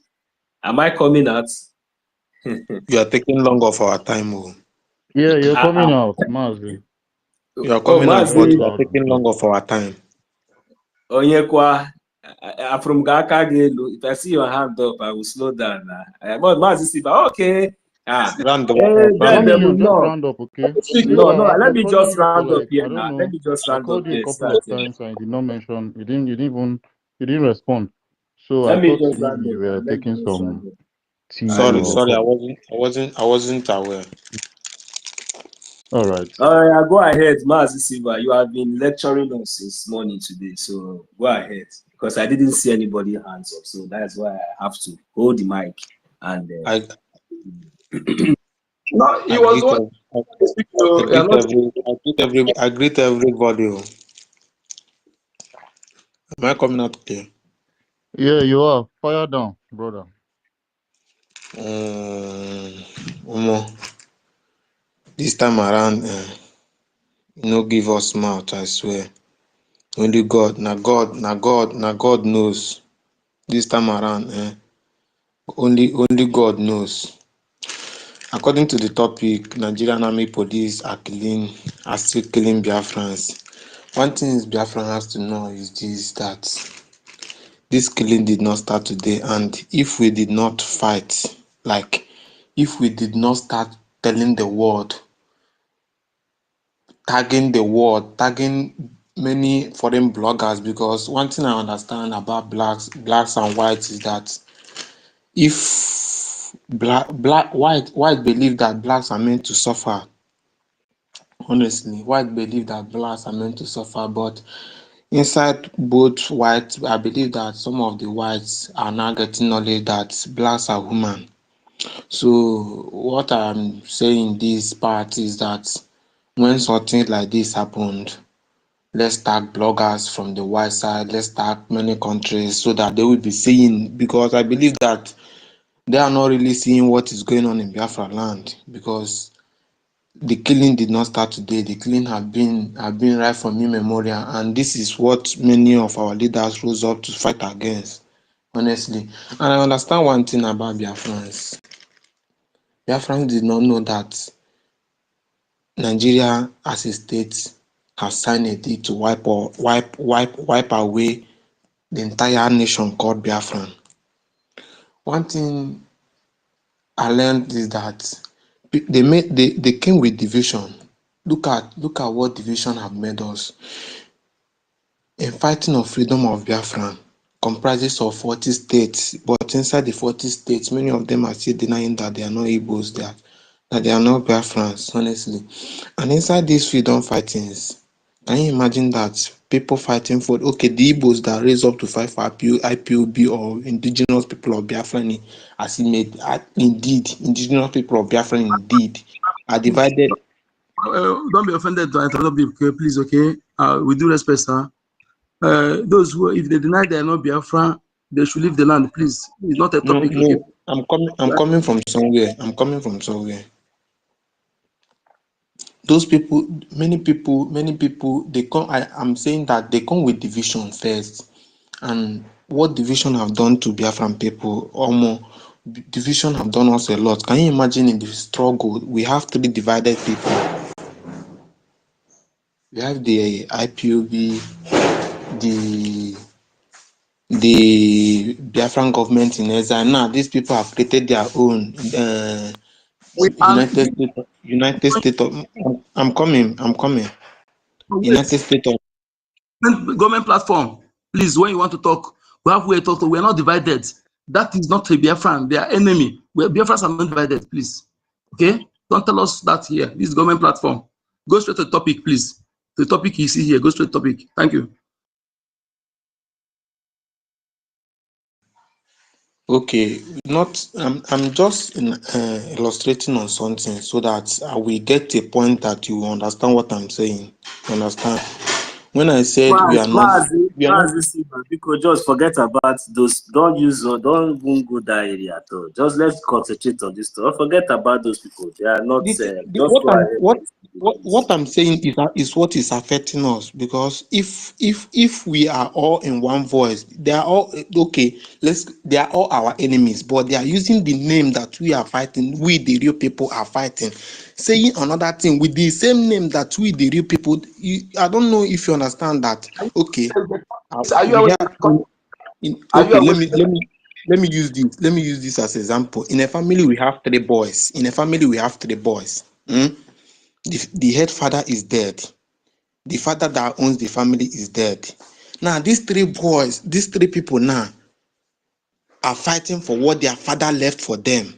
Am I coming out? You are taking long of our time. Oh. Yeah, you're coming out, Mazi. You are coming out, but Very you are loud. taking long of our time. Onyekwa, from Gakagelu, if I see your hand up, I will slow down. But Mazi Siba, okay. Round up. Just round up, okay? No, I've let been me calling just you for round up like, here I don't now. know. Let me just I round up called you a here. couple of times and you did not mention. You didn't respond. So I Let me thought just maybe round you up. were Let me taking just some round up. tea Sorry, or coffee. I wasn't aware. All right. Go ahead, Mazi Silva. You have been lecturing us since morning today, so go ahead. Because I didn't see anybody hands up, so that's why I have to hold the mic. And I No, he I was greet one speaking. I greet everybody. Oh. Am I coming out clear? Yeah, you are. Fire down, brother. This time around, no give us mouth, I swear. Only God, na God knows. This time around, only God knows. According to the topic, Nigerian Army Police are still killing Biafrans. One thing is Biafran has to know is this, that this killing did not start today, and if we did not fight, like if we did not start telling the world, tagging many foreign bloggers, because one thing I understand about blacks and whites is that if white believe that blacks are meant to suffer. Honestly, white believe that blacks are meant to suffer, but inside both whites, I believe that some of the whites are now getting knowledge that blacks are human. So what I'm saying this part is that when something like this happened, let's tag bloggers from the white side, let's tag many countries so that they will be seeing, because I believe that they are not really seeing what is going on in Biafra land, because the killing did not start today. The killing have been right from immemorial, and this is what many of our leaders rose up to fight against, honestly. And I understand one thing about Biafrans. Biafrans did not know that Nigeria as a state has signed a deed to wipe away the entire nation called Biafran. One thing I learned is that they came with division. Look at what division have made us. A fighting of freedom of Biafra comprises of 40 states, but inside the 40 states, many of them are still denying that they are not Igbos, that they are not Biafrans, honestly. And inside these freedom fightings, can you imagine that people fighting for, okay, the Igbos that raise up to fight for IPOB or indigenous people of Biafra, as he made, indeed, indigenous people of Biafra indeed, are divided. Don't be offended to interrupt you, okay, please, okay? With due respect, sir. Those who, if they deny they are not Biafra, they should leave the land, please. It's not a topic, okay? No, I'm coming from somewhere. I'm coming from somewhere. Those people, many people, they come. I'm saying that they come with division first, and what division have done to Biafran people, or more, division have done us a lot. Can you imagine in the struggle? We have three divided people. We have the IPOB, the Biafran government in exile. Now these people have created their own United States of. I'm coming. United States of. Government platform, please, when you want to talk, we have way to talk. We are not divided. That is not a Biafran. They are enemy. Biafrans are not divided, please. Okay? Don't tell us that here. This government platform. Go straight to the topic, please. The topic you see here. Go straight to the topic. Thank you. Okay, not. I'm just illustrating on something so that we get a point that you understand what I'm saying. You understand? When I said we are not, Because just forget about those. Don't even go that area at all. Just let's concentrate on this stuff. Forget about those people. They are not. Just go ahead. what I'm saying is what is affecting us, because if we are all in one voice, they are all okay. They are all our enemies, but they are using the name that we are fighting. We the real people are fighting, saying another thing with the same name that we the real people. I don't know if you understand that. Okay, Are you aware? okay, let me use this. Let me use this as example. In a family, we have three boys. The head father is dead. The father that owns the family is dead. Now, these three people now are fighting for what their father left for them.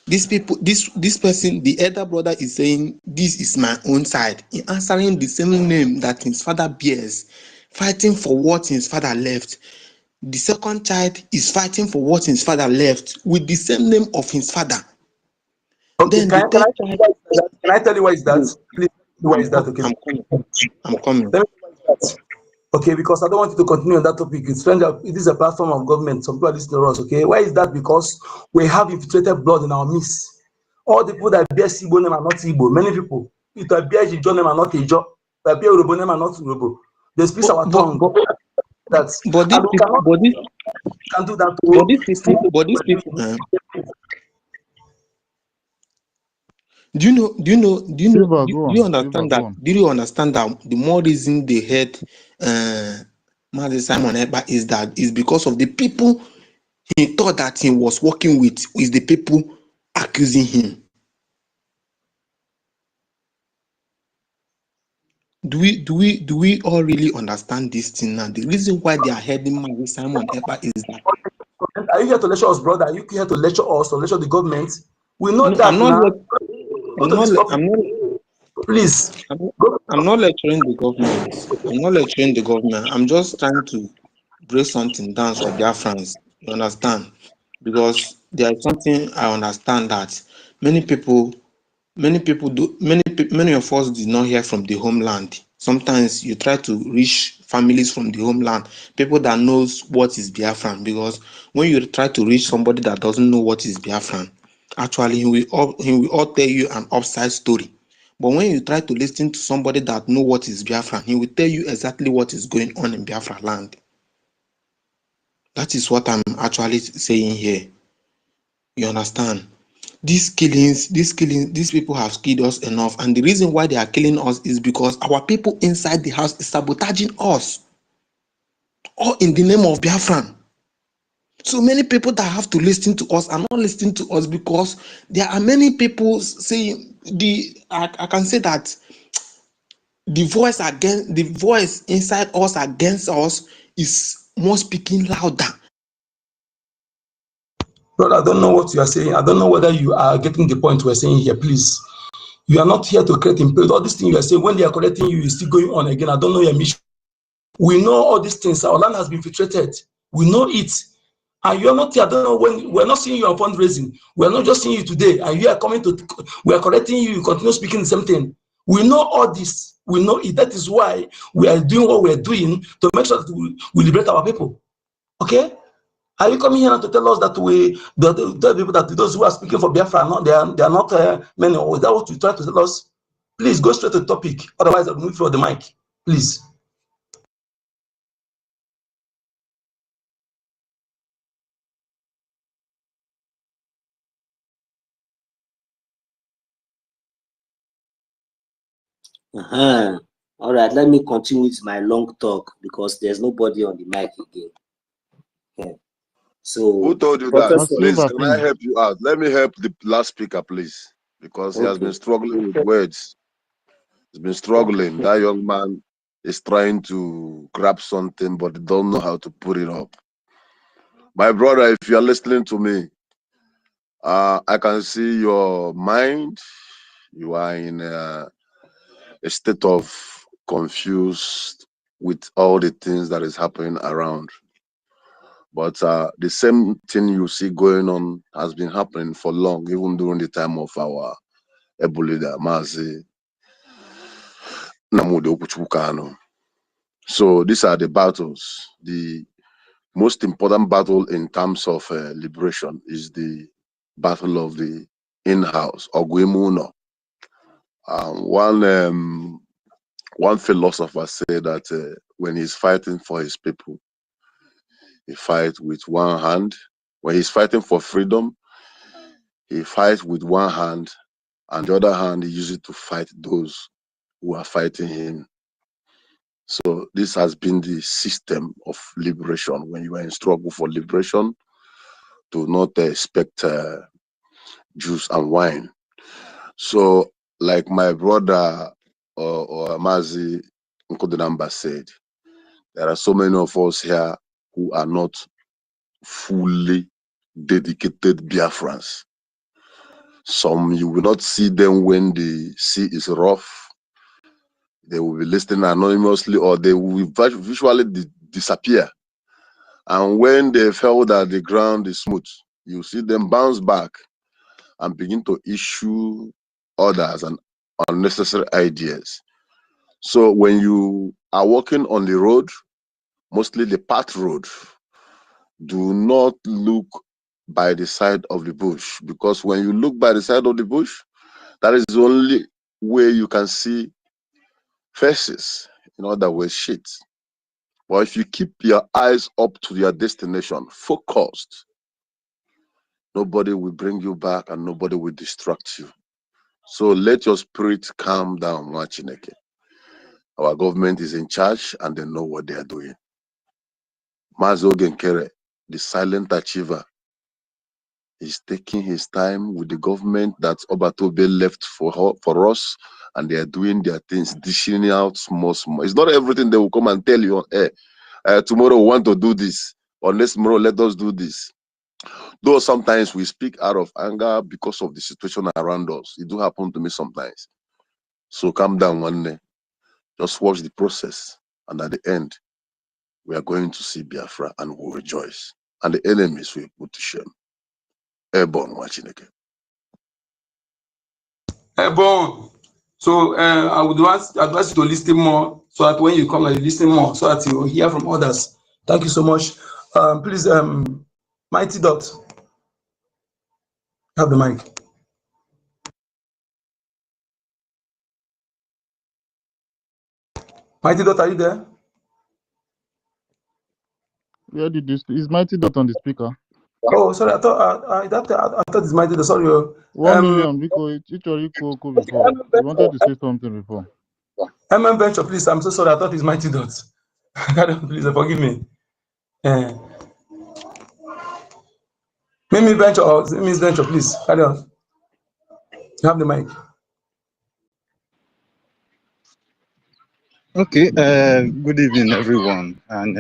These people, this person, the elder brother is saying, "This is my own side," answering the same name that his father bears, fighting for what his father left. The second child is fighting for what his father left with the same name of his father. Okay, Then the third child. can I tell you why is that? Please, why is that? Okay. I'm coming. Okay, because I don't want you to continue on that topic. It's strange. It is a platform of government. Some people are listening to us. Okay, why is that? Because we have infiltrated blood in our midst. All the people that bear Igbo name are not Igbo. Many people, if I bear Ijo name are not Ijo. If I bear Urobo name are not Urobo. They speak our tongue. But these people. Do you understand that the more reason they hate Mazi Simon Ekpa is because of the people he thought that he was working with, is the people accusing him. Do we all really understand this thing now? The reason why they are heading Mazi Simon Ekpa is that. Are you here to lecture us, brother? Are you here to lecture us or lecture the government? We know that I'm not, please. I'm not lecturing the government. I'm just trying to break something down for Biafrans. You understand? Because there is something I understand that many of us did not hear from the homeland. Sometimes you try to reach families from the homeland, people that knows what is Biafran. Because when you try to reach somebody that doesn't know what is Biafran, actually he will all tell you an upside story. But when you try to listen to somebody that know what is Biafran, he will tell you exactly what is going on in Biafra land. That is what I'm actually saying here. You understand? These people have killed us enough, and the reason why they are killing us is because our people inside the house is sabotaging us, all in the name of Biafran. So many people that have to listen to us are not listening to us because there are many people saying I can say that the voice inside us against us is more speaking louder. Brother, I don't know what you are saying. I don't know whether you are getting the point we're saying here. Please, you are not here to create impediment. All these things you are saying, when they are correcting you, you're still going on again. I don't know your mission. We know all these things. Our land has been infiltrated. We know it. And you are not here. I don't know when we're not seeing you on fundraising. We're not just seeing you today. And you are coming to, we are correcting you. You continue speaking the same thing. We know all this. We know it. That is why we are doing what we are doing to make sure that we liberate our people. Okay? Are you coming here now to tell us that the people that those who are speaking for Biafra are not, they are not many? Or is that what you try to tell us? Please go straight to the topic. Otherwise, I'll move for the mic. Please. All right, let me continue with my long talk because there's nobody on the mic again. Yeah. So, who told you that? Please, can I help you out? Let me help the last speaker, please, because he has been struggling with words. He's been struggling. That young man is trying to grab something, but don't know how to put it up. My brother, if you are listening to me, I can see your mind. You are in a state of confused with all the things that is happening around. But the same thing you see going on has been happening for long, even during the time of our Ebu leader, Mazi Namude Okuchukano. So these are the battles. The most important battle in terms of liberation is the battle of the in-house, Ogwemuno. One philosopher said that when he's fighting for his people, he fights with one hand. When he's fighting for freedom, he fights with one hand, and the other hand he uses it to fight those who are fighting him. So this has been the system of liberation. When you are in struggle for liberation, do not expect juice and wine. So, like my brother or Amazi Nkodenamba said, there are so many of us here who are not fully dedicated Biafrans. Some you will not see them when the sea is rough. They will be listening anonymously, or they will visually disappear. And when they feel that the ground is smooth, you see them bounce back and begin to issue orders and unnecessary ideas. So when you are walking on the road, mostly the path road, do not look by the side of the bush, because when you look by the side of the bush, that is the only way you can see faces, in other words, shit. But if you keep your eyes up to your destination, focused, nobody will bring you back and nobody will distract you. So let your spirit calm down, Machineke. Our government is in charge and they know what they are doing. Mazo Genkere, the silent achiever, is taking his time with the government that Obatobe left for us, and they are doing their things, dishing out small. It's not everything they will come and tell you, hey, tomorrow we want to do this, or next tomorrow let us do this. Though sometimes we speak out of anger because of the situation around us. It do happen to me sometimes. So calm down one day. Just watch the process. And at the end, we are going to see Biafra and we'll rejoice. And the enemies will put to shame. Airborne watching again. Airborne. So I would advise you to listen more so that when you come, you listen more, so that you hear from others. Thank you so much. Please, Mighty Dot, have the mic. Mighty Dot, are you there? Where did this? Is Mighty Dot on the speaker? Oh, sorry, I thought I thought it's Mighty Dot. Sorry. 1 million because it's already cool before. You wanted to say something before. Venture, please. I'm so sorry. I thought it's Mighty Dot. Please forgive me. Mimi Venture or Miss Venture, please. Carry on. You have the mic. Okay, good evening, everyone, and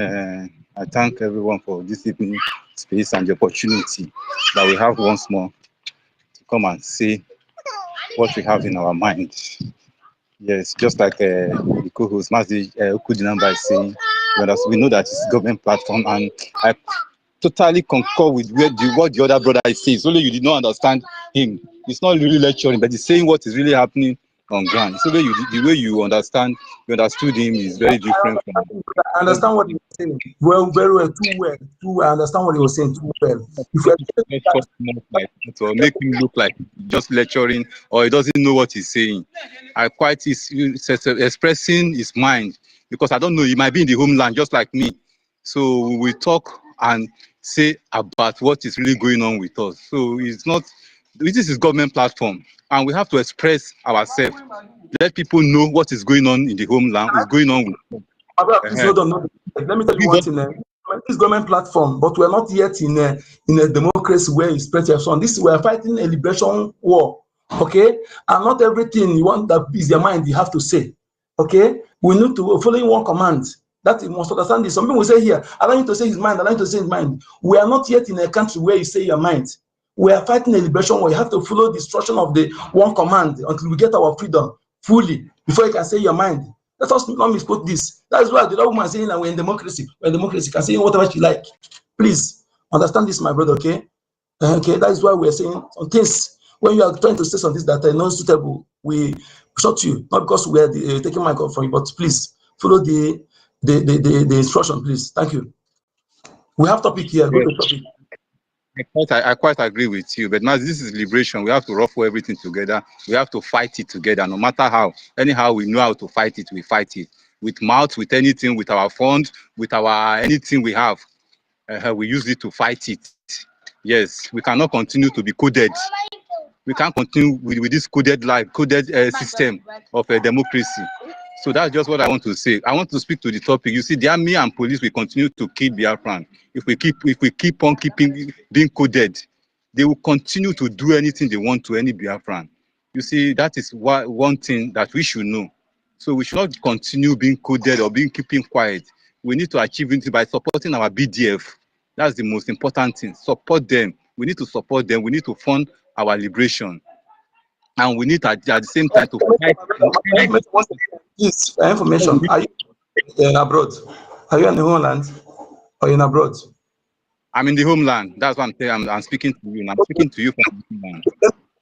I thank everyone for this evening space and the opportunity that we have once more to come and say what we have in our mind. Yes, just like the co-host Mazi Okudinamba is saying, we know that it's a government platform, and I totally concur with what the other brother is saying. It's only you did not understand him. It's not really lecturing, but he's saying what is really happening on ground. So the way you understood him is very different from. I understand what he was saying. Well, very well, too well. I understand what he was saying too well. Or make him look like just lecturing, or he doesn't know what he's saying. He's expressing his mind, because I don't know, he might be in the homeland just like me. So we talk and say about what is really going on with us. So it's not. This is government platform, and we have to express ourselves. Let people know what is going on in the homeland, is going on with. Please hold on. Let me tell you one thing. This government platform, but we are not yet in a democracy where you spread your son. We are fighting a liberation war. Okay, and not everything you want that is your mind you have to say. Okay, we need to follow one command. That you must understand this. Some people will say here, allow you to say his mind, allow you to say his mind. We are not yet in a country where you say your mind. We are fighting a liberation war. You have to follow the instruction of the one command until we get our freedom fully before you can say your mind. Let us not misquote this. That is why the other woman is saying that we're in democracy. We're in democracy. Can say whatever she like. Please understand this, my brother. Okay. Okay. That is why we're saying on things when you are trying to say something that are not suitable, we shut you. Not because we are taking my call from you, but please follow the instruction, please. Thank you. We have topic here. Go to topic. I quite agree with you, but now this is liberation. We have to ruffle everything together. We have to fight it together, no matter how. Anyhow, we know how to fight it. We fight it with mouth, with anything, with our funds, with our anything we have. We use it to fight it. Yes, we cannot continue to be coded. We can't continue with this coded system of democracy. So that's just what I want to say. I want to speak to the topic. You see, the army and police will continue to kill Biafran. If we keep on being coded, they will continue to do anything they want to any Biafran. You see, that is one thing that we should know. So we should not continue being coded or keeping quiet. We need to achieve it by supporting our BDF. That's the most important thing. Support them. We need to support them. We need to fund our liberation. And we need at the same time to fight. Please, information. Are you abroad? Are you in the homeland or in abroad? I'm in the homeland. That's what I'm saying. I'm speaking to you. And I'm speaking to you from the homeland.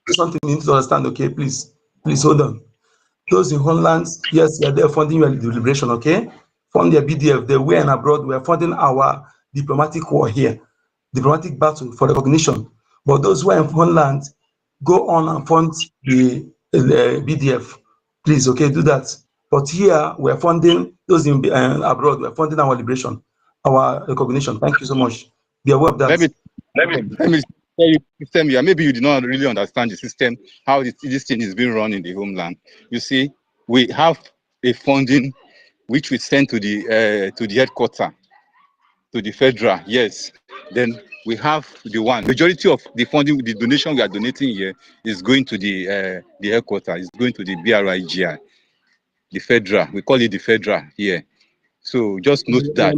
Something you need to understand, okay? Please hold on. Those in homelands, yes, they are funding your liberation, okay? Fund their BDF. They were in abroad. We are funding our diplomatic war here, diplomatic battle for recognition. But those who are in homeland, go on and fund the BDF. Please, okay, do that. But here, we are funding those in abroad. We are funding our liberation, our recognition. Thank you so much. Be aware of that. Let me tell you, system here. Maybe you did not really understand the system, how this thing is being run in the homeland. You see, we have a funding which we send to the headquarters, to the federal. Yes. Then we have the majority of the funding, the donation we are donating here is going to the headquarters. It's going to the BRGIE, the federal. We call it the federal here. So just note that.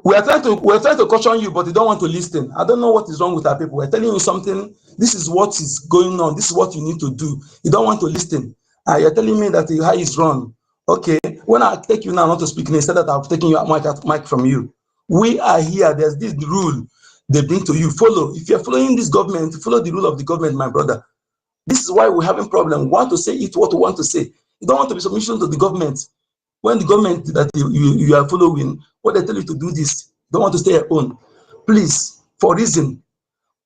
We are trying to caution you, but you don't want to listen. I don't know what is wrong with our people. We're telling you something. This is what is going on. This is what you need to do. You don't want to listen. You're telling me that the high is wrong. Okay. When I take you now not to speak, instead that I've taken your mic from you. We are here. There's this rule they bring to you. Follow. If you're following this government, follow the rule of the government, my brother. This is why we're having problem. We want to say it what we want to say. You don't want to be submission to the government. When the government that you are following, what they tell you to do this, don't want to stay at home. Please, for reason,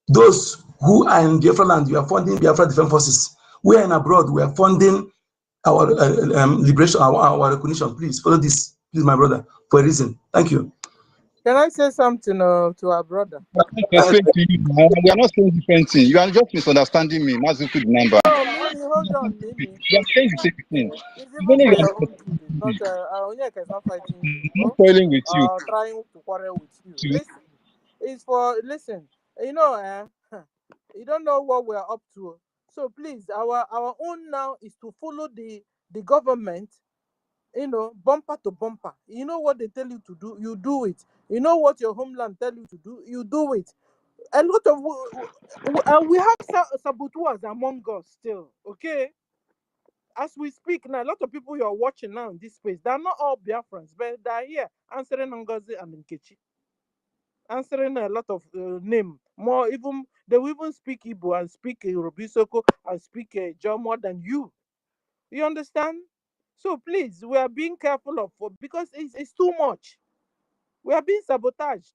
those who are in Biafra land, you are funding Biafra Defense Forces. We are in abroad, we are funding our liberation, our recognition. Please follow this, please, my brother, for a reason. Thank you. Can I say something to our brother? Explain to you now. We are not saying different thing. You are just misunderstanding me. Mazuku the number. No, Mimi, hold on, Mimi. You are saying the same thing. It's You even know for you your own good. It's not Onyeka is not fighting you, are not quarreling with you. trying to quarrel with you. Listen, it's for you know, you don't know what we're up to. So please, our own now is to follow the government, you know, bumper to bumper. You know what they tell you to do, you do it. You know what your homeland tell you to do, you do it. A lot of we have saboteurs among us still, okay? As we speak now, a lot of people you are watching now in this space, they're not all Biafrans, but they're here answering NGOZI and Nkechi, answering a lot of name. More even they will even speak Igbo and speak Robisoko and speak John more than you. You understand? So please, we are being careful of because it's too much. We are being sabotaged.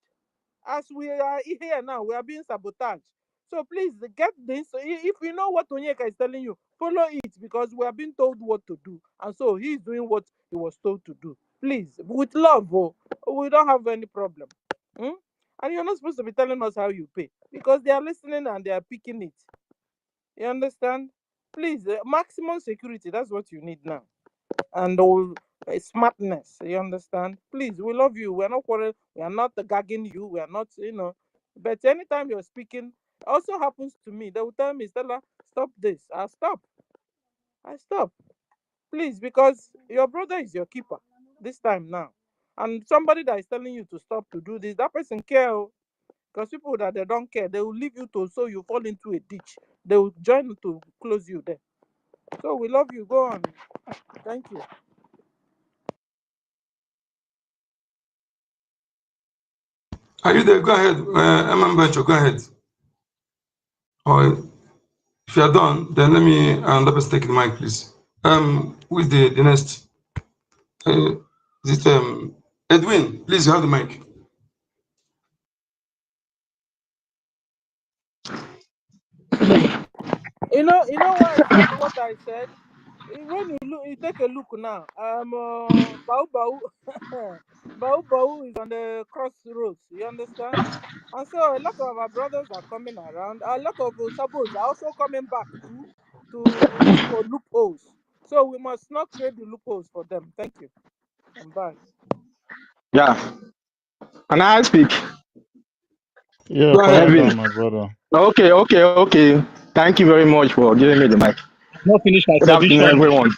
As we are here now, we are being sabotaged. So please get this. If you know what Onyeka is telling you, follow it because we are being told what to do. And so he is doing what he was told to do. Please, with love, we don't have any problem. Hmm? And you're not supposed to be telling us how you pay because they are listening and they are picking it. You understand? Please, maximum security, that's what you need now. And smartness, you understand? Please, we love you. We're not quarreling. We are not gagging you. We are not, you know. But anytime you're speaking, also happens to me. They will tell me, Stella, stop this. I stop. I stop. Please, because your brother is your keeper this time now. And somebody that is telling you to stop to do this, that person care. Because people that they don't care, they will leave you to so you fall into a ditch. They will join to close you there. So we love you. Go on. Thank you. Are you there? Go ahead. Bencho, go ahead. Or if you are done, then let me another person take the mic, please. Who is the next? Is it Edwin? Please, you have the mic. You know why I said what I said. When you take a look now, Bau Bau, Bau Bau is on the crossroads. You understand? And so a lot of our brothers are coming around. A lot of sabos are also coming back to look for loopholes. So we must not create the loopholes for them. Thank you. I'm back. Yeah. Can I speak? Yeah, Go power ahead. Edwin. down, my brother. Okay. Thank you very much for giving me the mic. Not finish my Good afternoon, submission. everyone.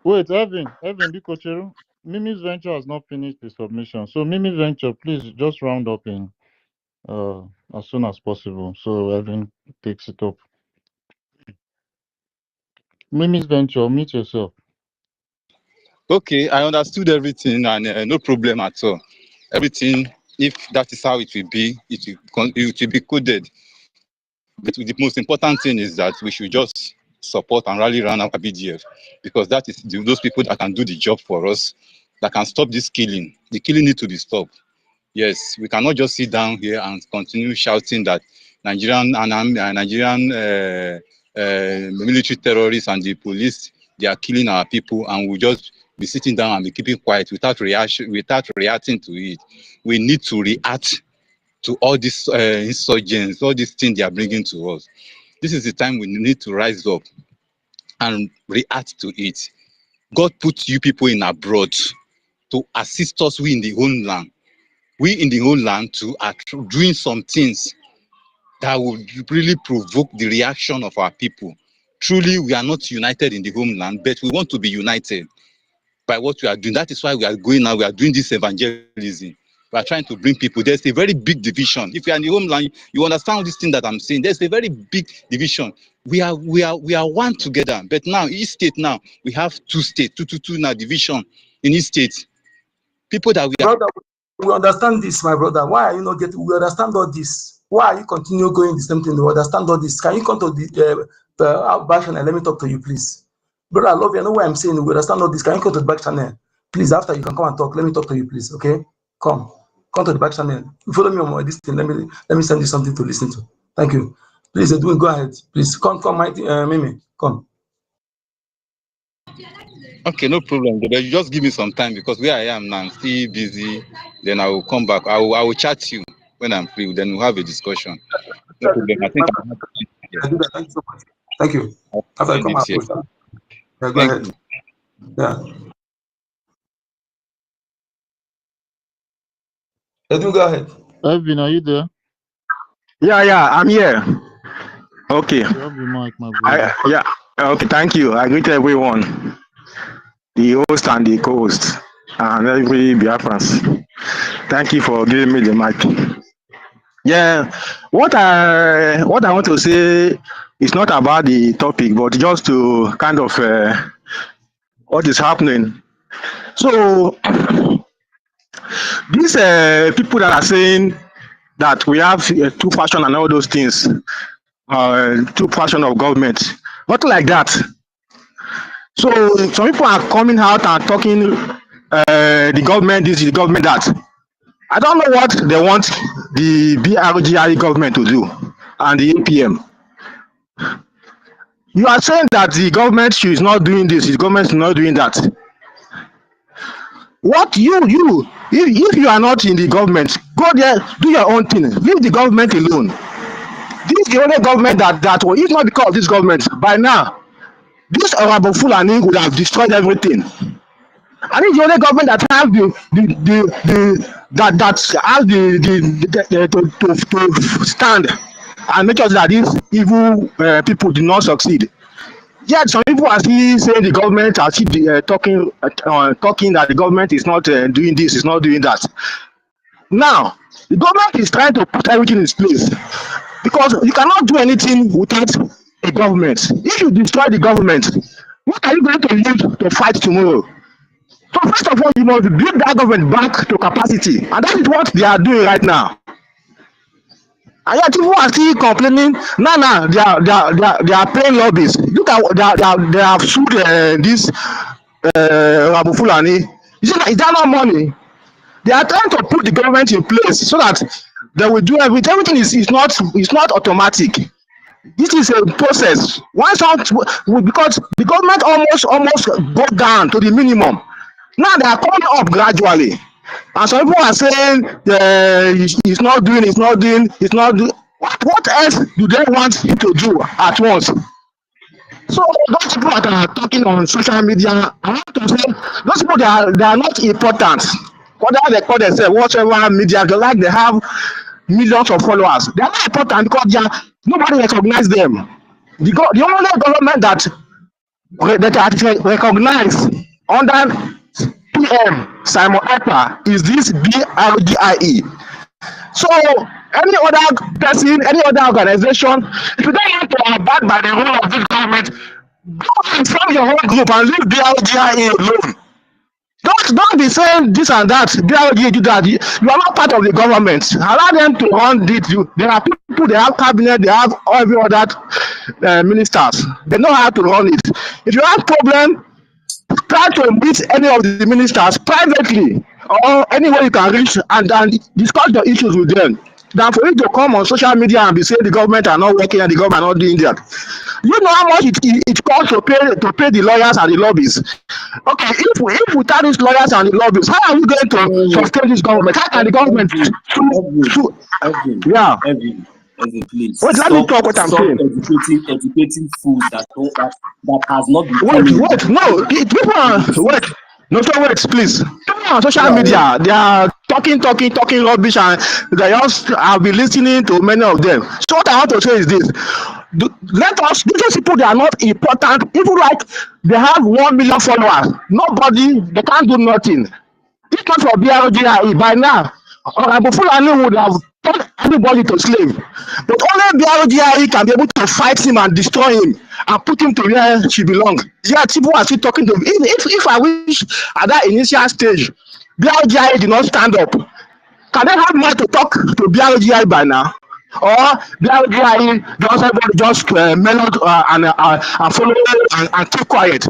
Wait, Evan Bikocheru, Mimi's Venture has not finished the submission. So Mimi's Venture, please just round up in as soon as possible. So Evan takes it up. Mimi's Venture, meet yourself. Okay, I understood everything and no problem at all. Everything, if that is how it will be, it will be coded. But the most important thing is that we should just support and rally around our BDF because that is those people that can do the job for us, that can stop this killing. The killing needs to be stopped. Yes, we cannot just sit down here and continue shouting that Nigerian military terrorists and the police, they are killing our people, and we just be sitting down and be keeping quiet without reacting to it. We need to react to all these insurgents, all these things they are bringing to us. This is the time we need to rise up and react to it. God put you people in abroad to assist us, we in the homeland. We in the homeland too are doing some things that would really provoke the reaction of our people. Truly, we are not united in the homeland, but we want to be united by what we are doing. That is why we are going now. We are doing this evangelism. We are trying to bring people. There's a very big division. If you are in the homeland, you understand this thing that I'm saying. There's a very big division. We are one together. But now, each state now, we have two states, two now division in each state. People that we are. Brother, we understand this, my brother. Why are you not getting? We understand all this. Why are you continue going the same thing? We understand all this. Can you come to the version and let me talk to you, please? Brother, I love you. I know what I'm saying. We understand all this. Can you come to the back channel? Please, after you can come and talk. Let me talk to you, please. Okay? Come to the back channel. You follow me on my this thing. Let me send you something to listen to. Thank you. Please, Edwin, go ahead. Please come, Mimi. Come. Okay, no problem. But you just give me some time because where I am now, I'm still busy. Then I will come back. I will chat you when I'm free. Then we'll have a discussion. No problem. I think I'm I do that. Thank you so much. Thank you. After I come out, yeah, go ahead. Yeah. Edwin, go ahead. Evan, are you there? Yeah, I'm here. Okay. You have the mic, my brother. Yeah. Okay, thank you. I greet everyone, the host and the co-host, and every Biafrans. Thank you for giving me the mic. Yeah, what I want to say is not about the topic, but just to kind of what is happening. So these people that are saying that we have two fashion and all those things, two fashion of government, not like that. So some people are coming out and talking the government this, the government that. I don't know what they want the BRGIE government to do and the APM. You are saying that the government is not doing this, the government is not doing that. What if you are not in the government, go there, do your own thing, leave the government alone. This is the only government that will, if not because of this government, by now, this Honorable Fulani would have destroyed everything. I think the only government that has to stand and make sure that these evil people do not succeed. Yet some people are still saying the government are still talking that the government is not doing this, is not doing that. Now, the government is trying to put everything in place because you cannot do anything without a government. If you destroy the government, what are you going to use to fight tomorrow? So first of all, you must build that government back to capacity, and that is what they are doing right now. And yet people are still complaining. Now they are paying lobbies. Look at they have sued this Abu Fulani. Is that not money? They are trying to put the government in place so that they will do everything. Everything is not automatic. This is a process. Once because the government almost got down to the minimum. Now they are coming up gradually. And some people are saying he's not doing. What else do they want him to do at once? So those people that are talking on social media, I want to say those people they are not important. Whether they call themselves whatever media, they have millions of followers. They are not important because nobody recognizes them. The only government that are recognized under PM Simon Ekpa is this BRGIE. So any other person, any other organization, if you don't want to abide by the rule of this government, go and form your own group and leave BRGIE alone. Don't be saying this and that. BRGIE do that. You are not part of the government. Allow them to run it. There are people. They have cabinet. They have every other ministers. They know how to run it. If you have problem, try to meet any of the ministers privately or anywhere you can reach and discuss the issues with them than for you to come on social media and be saying the government are not working and the government are not doing that. You know how much it costs to pay the lawyers and the lobbies. Okay, if without these lawyers and the lobbies, how are we going to sustain this government? How can the government please wait, let me talk what I'm saying. Educating fools that has not been wait, please. People on social media, they are talking rubbish, and they just have been listening to many of them. So what I want to say is this: these people, they are not important. Even like they have 1 million followers, nobody, they can't do nothing. If not for BRGIE, by now, Abu Fulani would have turned everybody to slave. But only BRGIE can be able to fight him and destroy him and put him to where he belongs. Yeah, people are still talking to him. If I wish at that initial stage, BRGIE did not stand up, can they have more to talk to BRGIE by now? Or BRGIE just everybody just mellow and follow and keep quiet.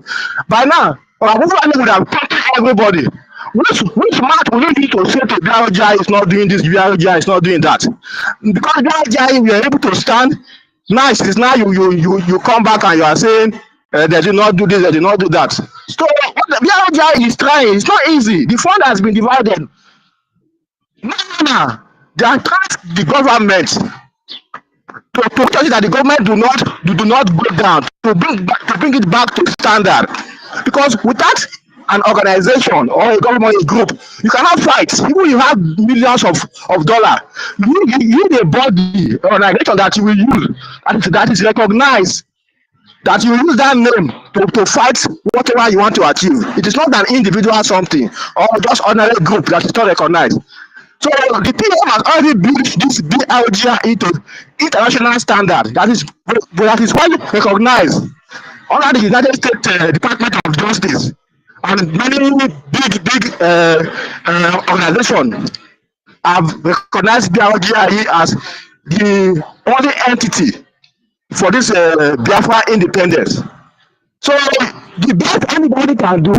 By now, Fulani would have taken everybody. Which mouth will you need to say to BRGIE is not doing this, BRGIE is not doing that? Because BRGIE we are able to stand. Nice, it's now you come back and you are saying they did not do this, they did not do that. So what the BRGIE is trying, it's not easy. The fund has been divided. No. They are trying the government to tell you that the government do not go down to bring it back to standard, because without an organization or a government a group you cannot fight. Even you have millions of dollars, you need a body or organization that you will use that is recognized, that you use that name to fight whatever you want to achieve. It is not an individual something or just ordinary group that is not recognized. So the PM has already built this BRGIE to international standard that is widely recognized under the United States Department of Justice, and many big organizations have recognized BRGIE as the only entity for this Biafra independence. So the best anybody can do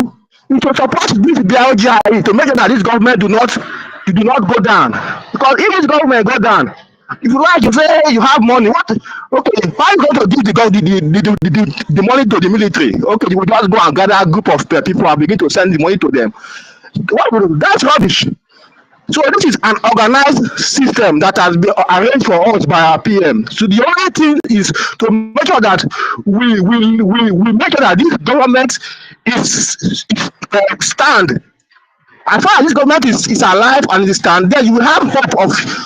is to support this BRGIE to make sure that this government do not go down. Because if this government go down, if you like to say you have money, what? Okay, why are you going to give the money to the military? Okay, you will just go and gather a group of people and begin to send the money to them. What will do? That's rubbish. So this is an organized system that has been arranged for us by our PM. So the only thing is to make sure that we make sure that this government is stand. As far as this government is alive and is stand, then you will have hope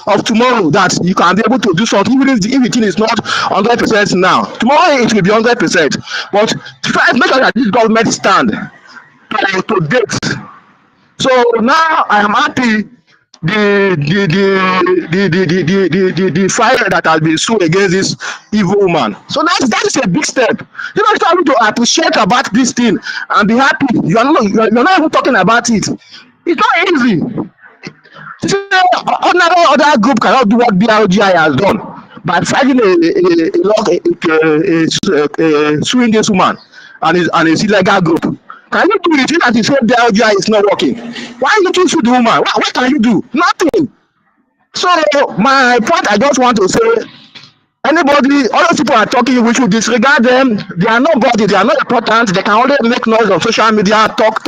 of tomorrow that you can be able to do something, even if everything is not 100% now. Tomorrow it will be 100%. But first, make sure that this government stand to date. So now I am happy the fire that has been sown against this evil woman. So that is a big step. You know, it's time to appreciate about this thing and be happy. You're not even talking about it. It's not easy. Another other group cannot do what BRGIE has done by fighting suing this woman and his illegal group. Can you do it that you say BRGIE is not working? Why you to sue the woman? What can you do? Nothing. So my point I just want to say, anybody, all those people are talking, we should disregard them. They are nobody, they are not important, they can only make noise on social media, talk.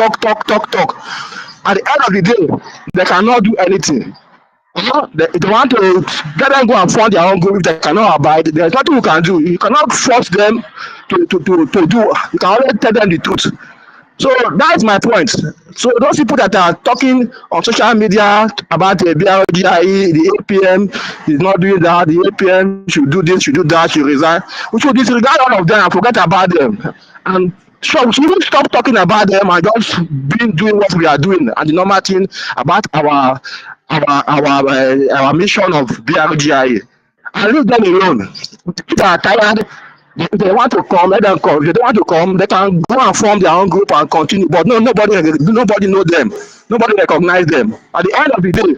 At the end of the day, they cannot do anything. They want to get them go and fund their own group if they cannot abide. There's nothing you can do. You cannot force them to do. You can only tell them the truth. So that's my point. So those people that are talking on social media about the BRGIE, the APM is not doing that, the APM should do this, should do that, should resign. We should disregard all of them and forget about them. And so we should even stop talking about them and just doing what we are doing and the normal thing about our mission of BRGIE. And leave them alone. If they are tired, if they want to come, let them come. If they don't want to come, they can go and form their own group and continue. But no, nobody know them. Nobody recognize them. At the end of the day,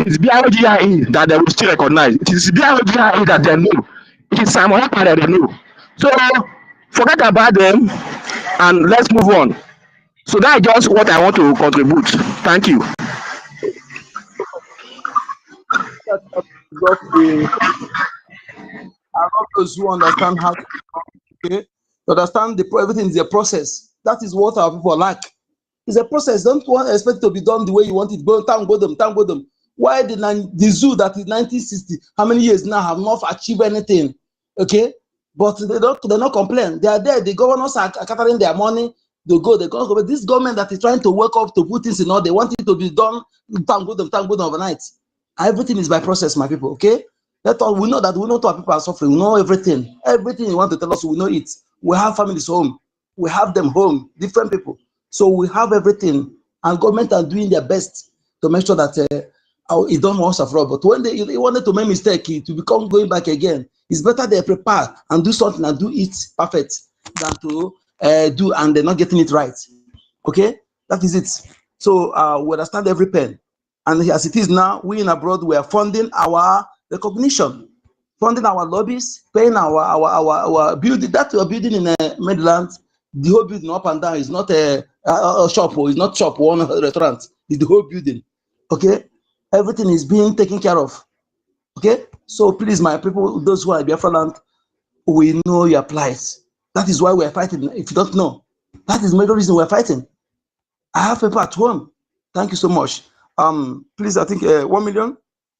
it is BRGIE that they will still recognize. It is BRGIE that they know. It is Simon Ekpa that they know. So forget about them and let's move on. So that's just what I want to contribute. Thank you. I love those who understand how to, okay, to understand everything is a process. That is what our people like. It's a process. Don't expect to be done the way you want it. Go them. Why the zoo that is 1960, how many years now have not achieved anything? Okay, but they're not complain. They are there. The governors are gathering their money. They go. But this government that is trying to wake up to put things in order, they want it to be done. Thank God overnight. Everything is by process, my people. Okay. That's all we know, that we know our people are suffering. We know everything. Everything you want to tell us, we know it. We have families home. We have them home, different people. So we have everything. And government are doing their best to make sure that it don't want to suffer. But when they wanted to make mistake, to become going back again, it's better they prepare and do something and do it perfect than to do and they're not getting it right. Okay? That is it. So we understand every pen. And as it is now, we in abroad, we are funding our recognition. funding our lobbies, paying our building. That we're building in Midland, the whole building up and down is not a shop, or it's not shop, one restaurant. It's the whole building. Okay, everything is being taken care of. Okay, so please, my people, those who are in Biafra land, we know your plight. That is why we are fighting. If you don't know, that is the major reason we are fighting. I have people at home. Thank you so much. Please, I think 1 million.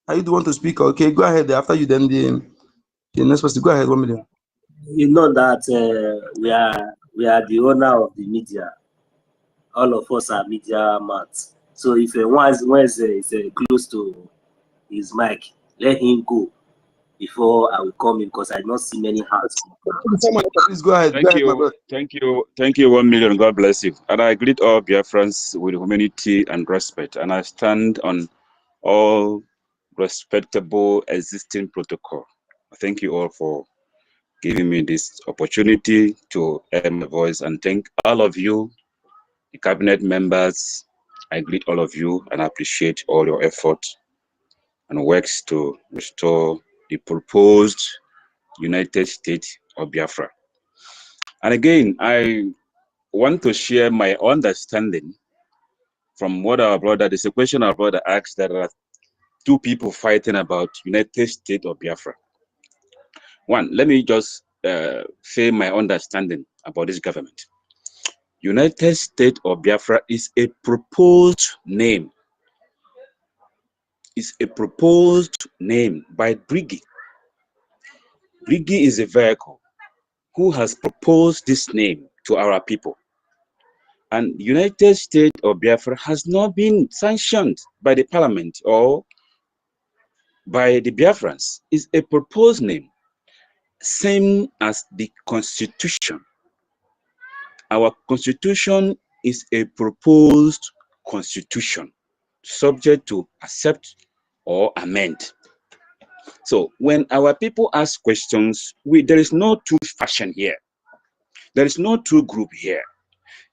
Are you the one to speak? Okay, go ahead. After you, then the next person. Go ahead, 1 million. You know that we are the owner of the media. All of us are media mats. So if one is close to his mic, let him go before I will come in, because I don't see many hands. Please go ahead. Thank you. Thank you. Thank you, 1 million. God bless you. And I greet all Biafrans with humility and respect. And I stand on all respectable existing protocol. Thank you all for giving me this opportunity to air my voice, and thank all of you, the cabinet members. I greet all of you and appreciate all your effort and works to restore the proposed United States of Biafra. And again, I want to share my understanding from what our brother, there's a question our brother asked, that there are two people fighting about United States of Biafra. One, let me just say my understanding about this government. United States of Biafra is a proposed name. It's a proposed name by BRGIE. BRGIE is a vehicle who has proposed this name to our people. And United States of Biafra has not been sanctioned by the parliament or by the Biafrans. It's a proposed name, same as the Constitution. Our Constitution is a proposed constitution, subject to accept or amend. So when our people ask questions, there is no true fashion here. There is no true group here.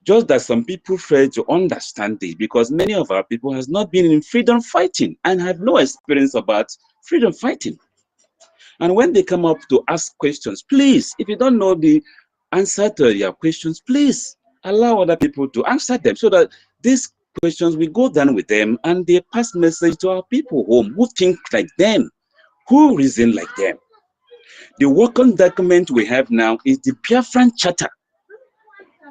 Just that some people fail to understand this, because many of our people has not been in freedom fighting and have no experience about freedom fighting. And when they come up to ask questions, please, if you don't know the answer to your questions, please allow other people to answer them, so that these questions will go down with them and they pass message to our people home who think like them, who reason like them. The working document we have now is the Biafran Charter.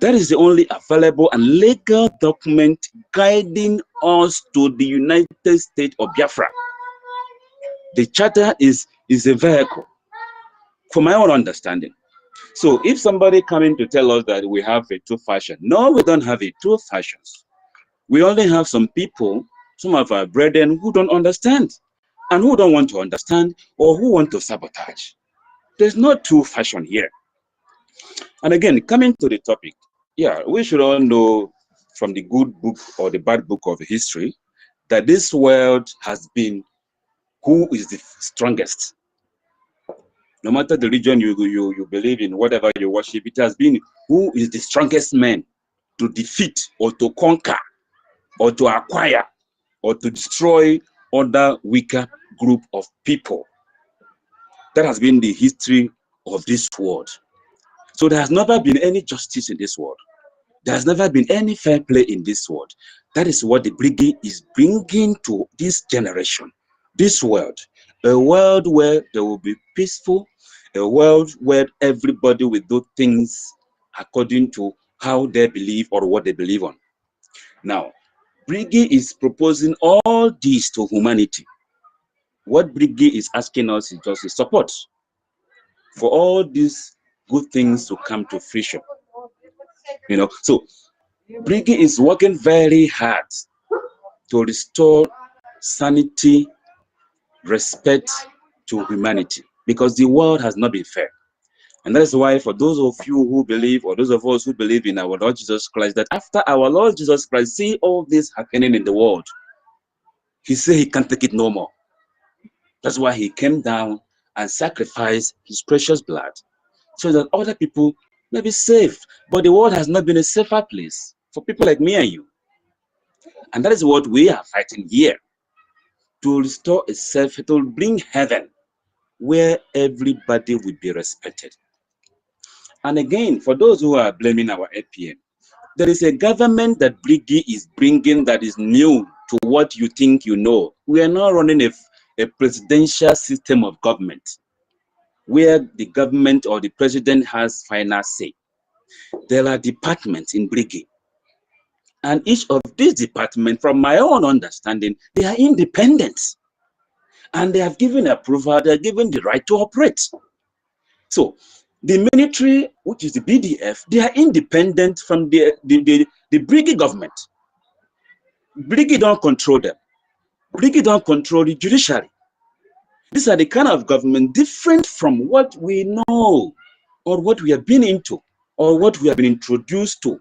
That is the only available and legal document guiding us to the United States of Biafra. The charter is a vehicle, for my own understanding. So if somebody coming to tell us that we have a two fashion, no, we don't have a two fashions. We only have some people, some of our brethren, who don't understand, and who don't want to understand, or who want to sabotage. There's no two fashion here. And again, coming to the topic, yeah, we should all know from the good book or the bad book of history that this world has been who is the strongest. No matter the religion you believe in, whatever you worship, it has been who is the strongest man to defeat or to conquer or to acquire or to destroy other weaker group of people. That has been the history of this world. So there has never been any justice in this world. There has never been any fair play in this world. That is what the BRGIE is bringing to this generation, this world. A world where there will be peaceful, a world where everybody will do things according to how they believe or what they believe on. Now, BRGIE is proposing all this to humanity. What BRGIE is asking us is just a support for all these good things to come to fruition. So BRGIE is working very hard to restore sanity, respect to humanity, because the world has not been fair. And that is why, for those of you who believe, or those of us who believe in our Lord Jesus Christ, that after our Lord Jesus Christ see all this happening in the world, he said he can't take it no more. That's why he came down and sacrificed his precious blood, so that other people may be saved. But the world has not been a safer place for people like me and you. And that is what we are fighting here, to restore itself, to bring heaven where everybody will be respected. And again, for those who are blaming our APM, there is a government that BRGIE is bringing that is new to what you think you know. We are now running a presidential system of government where the government or the president has final say. There are departments in BRGIE. And each of these departments, from my own understanding, they are independent. And they have given approval, they are given the right to operate. So the military, which is the BDF, they are independent from the BRGIE government. BRGIE don't control them. BRGIE don't control the judiciary. These are the kind of government different from what we know or what we have been into or what we have been introduced to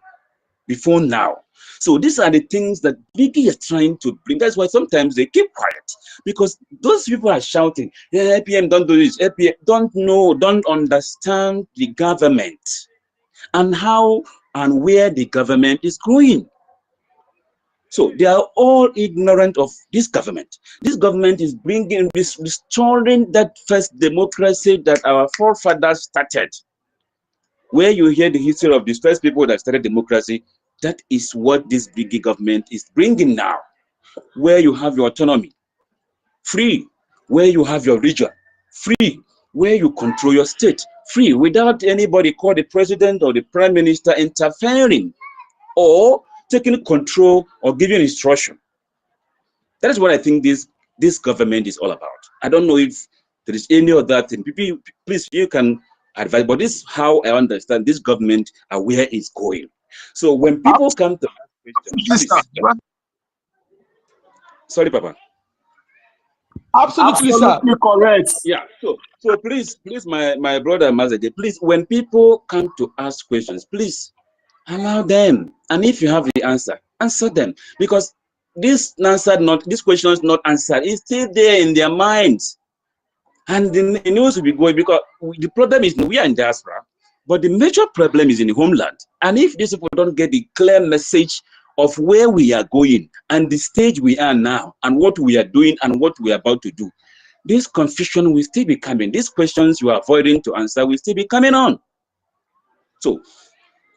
before now. So these are the things that BRGIE is trying to bring. That's why sometimes they keep quiet, because those people are shouting, yeah, APM don't do this, APM don't know, don't understand the government and how and where the government is going. So they are all ignorant of this government. This government is bringing, restoring that first democracy that our forefathers started. Where you hear the history of these first people that started democracy, that is what this BRGIE government is bringing now. Where you have your autonomy, free. Where you have your region, free. Where you control your state, free, without anybody called the president or the prime minister interfering or taking control or giving instruction. That is what I think this government is all about. I don't know if there is any other thing. People, please, you can advise, but this is how I understand this government and where it's going. So when people come to ask questions, please. Sorry, Papa. Absolutely, sir. Correct. Yeah. So please, my brother Mazaje, please, when people come to ask questions, please allow them. And if you have the answer them, because this question is not answered. It's still there in their minds, and the news will be going, because the problem is we are in diaspora, but the major problem is in the homeland. And if these people don't get the clear message of where we are going and the stage we are now and what we are doing and what we are about to do, this confusion will still be coming. These questions you are avoiding to answer will still be coming on. So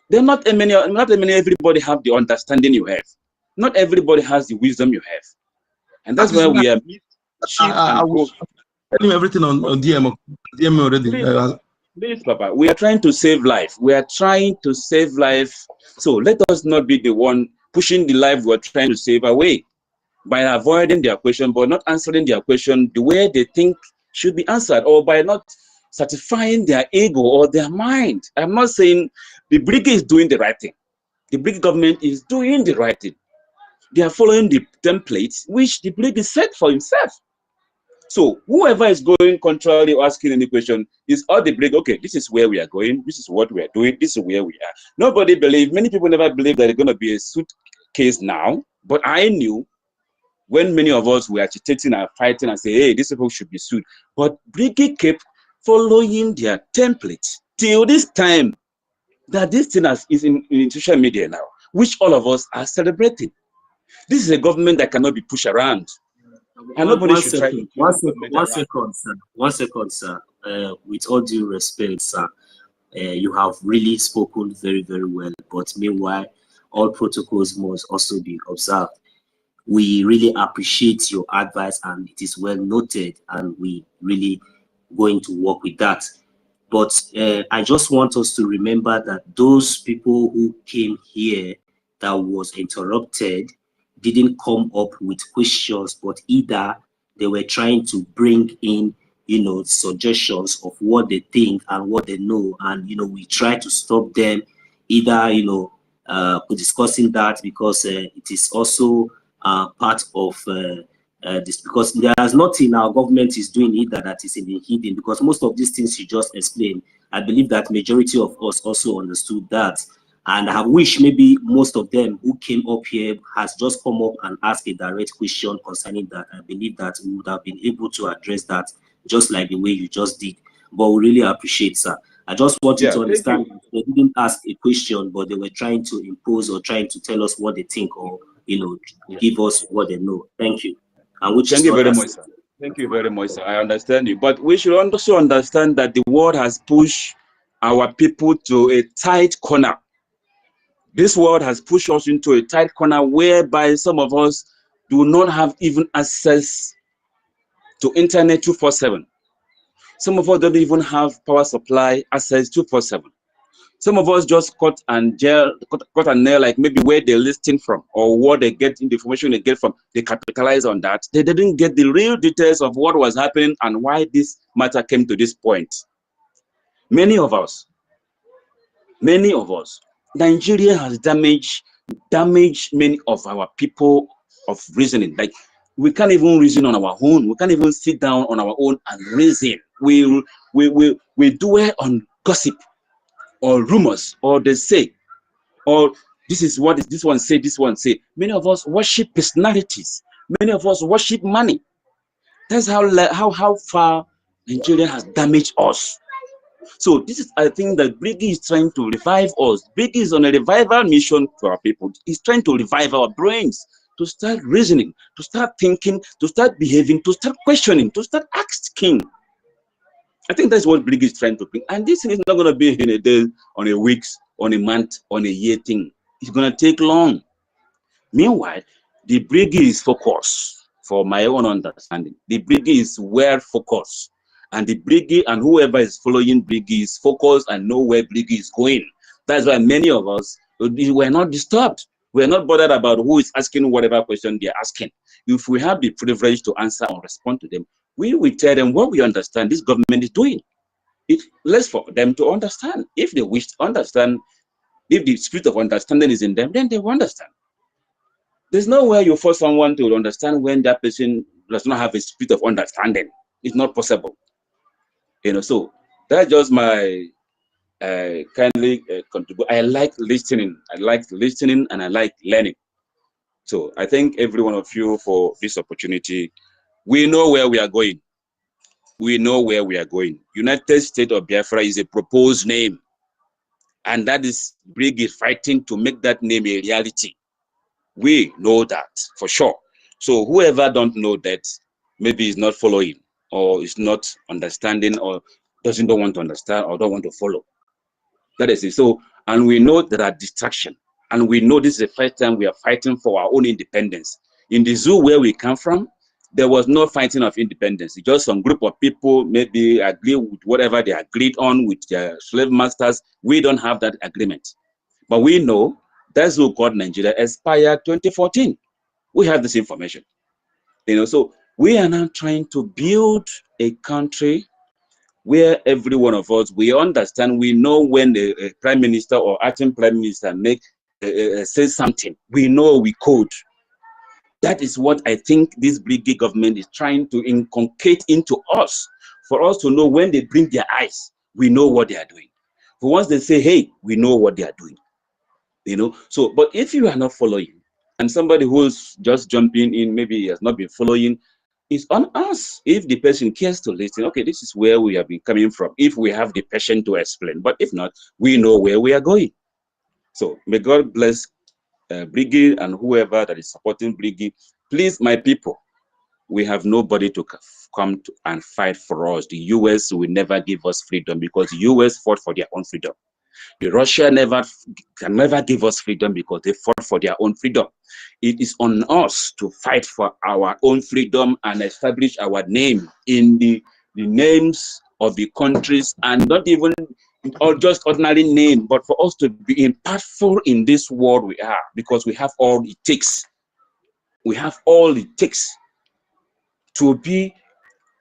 there are not many, everybody have the understanding you have. Not everybody has the wisdom you have. And that's why we are I was telling him everything on DM already. Please, Papa, we are trying to save life. We are trying to save life. So let us not be the one pushing the life we're trying to save away by avoiding their question, but not answering their question the way they think should be answered, or by not satisfying their ego or their mind. I'm not saying the BRGIE is doing the right thing. The BRGIE government is doing the right thing. They are following the templates which the BRGIE set for himself. So whoever is going contrary or asking any question is all the BRGIE, okay, this is where we are going, this is what we are doing, this is where we are. Nobody believes, many people never believe that it's going to be a suitcase now, but I knew when many of us were agitating and fighting and say, hey, these people should be sued. But BRGIE kept following their template till this time that this thing is in social media now, which all of us are celebrating. This is a government that cannot be pushed around. And nobody should try to One second, sir. With all due respect, sir, you have really spoken very, very well. But meanwhile, all protocols must also be observed. We really appreciate your advice, and it is well noted, and we really going to work with that. But I just want us to remember that those people who came here that was interrupted didn't come up with questions, but either they were trying to bring in, suggestions of what they think and what they know. And, we try to stop them either, discussing that, because it is also part of this, because there's nothing our government is doing either that is in the hidden, because most of these things you just explained, I believe that majority of us also understood that. And I wish maybe most of them who came up here has just come up and asked a direct question concerning that. I believe that we would have been able to address that just like the way you just did. But we really appreciate, sir. I just want you to understand that they didn't ask a question, but they were trying to impose or trying to tell us what they think, or give us what they know. Thank you. And which Thank you very much, sir. Thank you very much, sir. I understand you. But we should also understand that the world has pushed our people to a tight corner. This world has pushed us into a tight corner whereby some of us do not have even access to internet 24/7. Some of us don't even have power supply access 24/7. Some of us just cut and nail, like maybe where they're listing from or what they get in the information they get from. They capitalize on that. They didn't get the real details of what was happening and why this matter came to this point. Many of us, Nigeria has damaged many of our people of reasoning. Like we can't even reason on our own. We can't even sit down on our own and reason. We dwell on gossip or rumors, or they say, or this is what this one say, this one say. Many of us worship personalities. Many of us worship money. That's how far Nigeria has damaged us. So this is, I think, that BRGIE is trying to revive us. BRGIE is on a revival mission for our people. It's trying to revive our brains, to start reasoning, to start thinking, to start behaving, to start questioning, to start asking. I think that's what BRGIE is trying to bring. And this thing is not going to be in a day, on a week, on a month, on a year thing. It's going to take long. Meanwhile, the BRGIE is focused, for my own understanding. The BRGIE is well focused. And the BRGIE and whoever is following BRGIE is focused and know where BRGIE is going. That's why many of us were not disturbed. We're not bothered about who is asking whatever question they're asking. If we have the privilege to answer or respond to them, we will tell them what we understand this government is doing. It's less for them to understand. If they wish to understand, if the spirit of understanding is in them, then they will understand. There's no way you force someone to understand when that person does not have a spirit of understanding. It's not possible. So that's just my kindly contribute. I like listening. And I like learning. So I thank every one of you for this opportunity. We know where we are going. We know where we are going. United States of Biafra is a proposed name. And that is BRGIE fighting to make that name a reality. We know that for sure. So whoever don't know that, maybe is not following or is not understanding or don't want to understand or don't want to follow. That is it. So, and we know there are distractions. And we know this is the first time we are fighting for our own independence. In the zoo where we come from, there was no fighting of independence. It's just some group of people maybe agree with whatever they agreed on with their slave masters. We don't have that agreement. But we know that zoo called Nigeria expired 2014. We have this information. So we are now trying to build a country where every one of us, we understand, we know when the prime minister or acting prime minister says something, we know we code. That is what I think this BRGIE government is trying to inculcate into us, for us to know when they blink their eyes, we know what they are doing. For once they say, hey, we know what they are doing. So, but if you are not following, and somebody who's just jumping in, maybe has not been following, it's on us. If the person cares to listen, okay, this is where we have been coming from. If we have the passion to explain, but if not, we know where we are going. So may God bless BRGIE and whoever that is supporting BRGIE. Please, my people, we have nobody to come to and fight for us. The US will never give us freedom because the US fought for their own freedom. The Russia can never give us freedom because they fought for their own freedom. It is on us to fight for our own freedom and establish our name in the names of the countries, and not even or just ordinary name, but for us to be impactful in this world we are, because we have all it takes. We have all it takes to be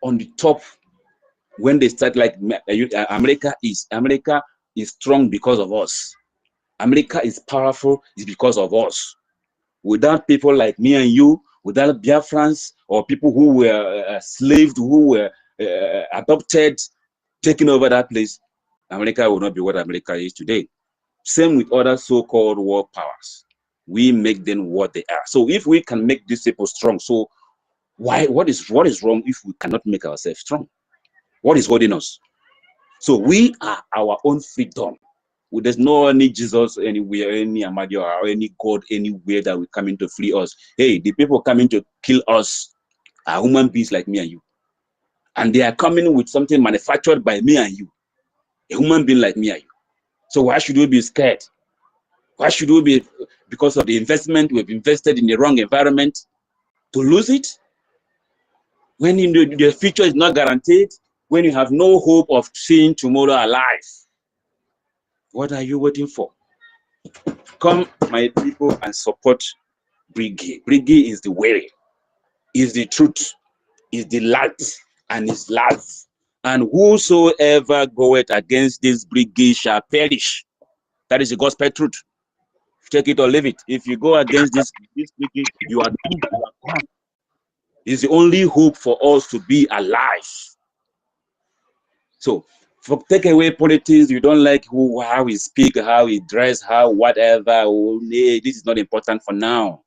on the top. When they start, like America is strong because of us. America is powerful is because of us. Without people like me and you, without Biafrans or people who were slaved, who were adopted, taking over that place, America will not be what America is today. Same with other so-called world powers. We make them what they are. So if we can make these people strong, so what is wrong if we cannot make ourselves strong? What is holding us? So we are our own freedom. There's no any Jesus anywhere, any Amadio or any God anywhere that will come in to free us. Hey, the people coming to kill us are human beings like me and you. And they are coming with something manufactured by me and you, a human being like me and you. So why should we be scared? Why should we be, because of the investment we've invested in the wrong environment, to lose it? When the future is not guaranteed, when you have no hope of seeing tomorrow alive, what are you waiting for? Come, my people, and support BRGIE. BRGIE is the way, is the truth, is the light, and is life. And whosoever goeth against this BRGIE shall perish. That is the gospel truth. Take it or leave it. If you go against this BRGIE, you are doomed. You are gone. It's the only hope for us to be alive. So, for take away politics, you don't like how he speak, how he dress, how whatever. Oh, nee, this is not important for now.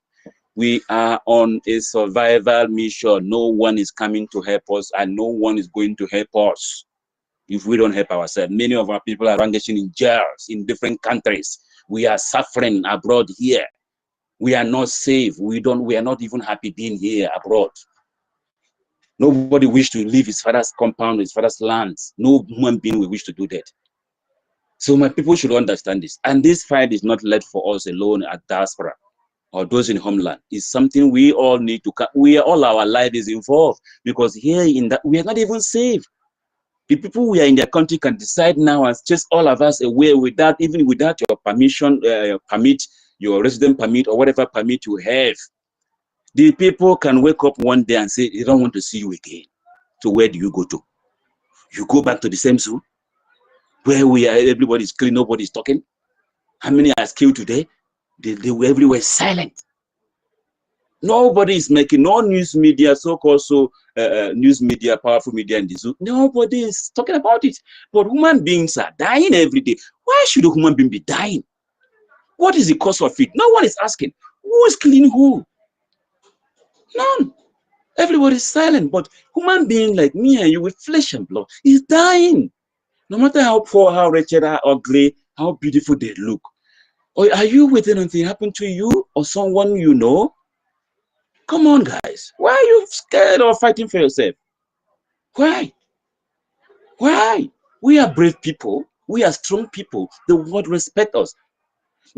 We are on a survival mission. No one is coming to help us, and no one is going to help us if we don't help ourselves. Many of our people are engaging in jails in different countries. We are suffering abroad here. We are not safe. We are not even happy being here abroad. Nobody wishes to leave his father's compound, his father's land. No human being will wish to do that. So my people should understand this. And this fight is not led for us alone at diaspora or those in homeland. It's something we all need to, all our life is involved, because here in that, we are not even safe. The people who are in their country can decide now and chase all of us away without, even without your permission, permit, your resident permit or whatever permit you have. The people can wake up one day and say, they don't want to see you again. So where do you go to? You go back to the same zoo where everybody's clean, nobody's talking. How many are killed today? They were everywhere silent. Nobody is making, no news media, so-called news media, powerful media in the zoo. Nobody is talking about it. But human beings are dying every day. Why should a human being be dying? What is the cause of it? No one is asking. Who is killing who? None. Everybody is silent. But human being like me and you with flesh and blood is dying. No matter how poor, how wretched, how ugly, how beautiful they look. Or are you waiting until it happened to you or someone you know? Come on, guys. Why are you scared of fighting for yourself? Why? Why? We are brave people. We are strong people. The world respects us.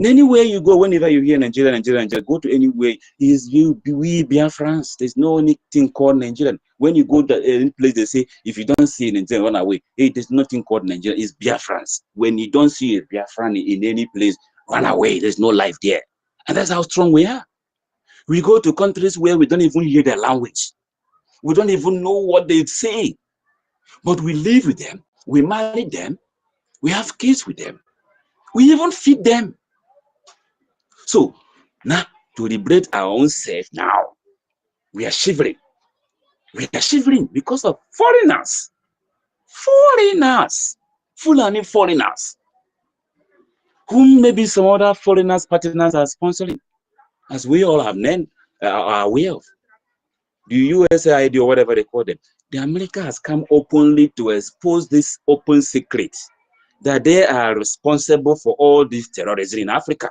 Anywhere you go, whenever you hear Nigeria, go to anywhere, we Biafrans. There's no anything called Nigerian. When you go to any place, they say, if you don't see Nigerian, run away. Hey, there's nothing called Nigeria. It's Biafrans. When you don't see a Biafran in any place, run away. There's no life there. And that's how strong we are. We go to countries where we don't even hear their language. We don't even know what they say. But we live with them. We marry them. We have kids with them. We even feed them. So now, to liberate our own self now, we are shivering. We are shivering because of foreigners. Foreigners. Fulani foreigners. Whom maybe some other foreigners, partners are sponsoring, as we all have named, are aware of. The USAID or whatever they call them. The America has come openly to expose this open secret that they are responsible for all this terrorism in Africa.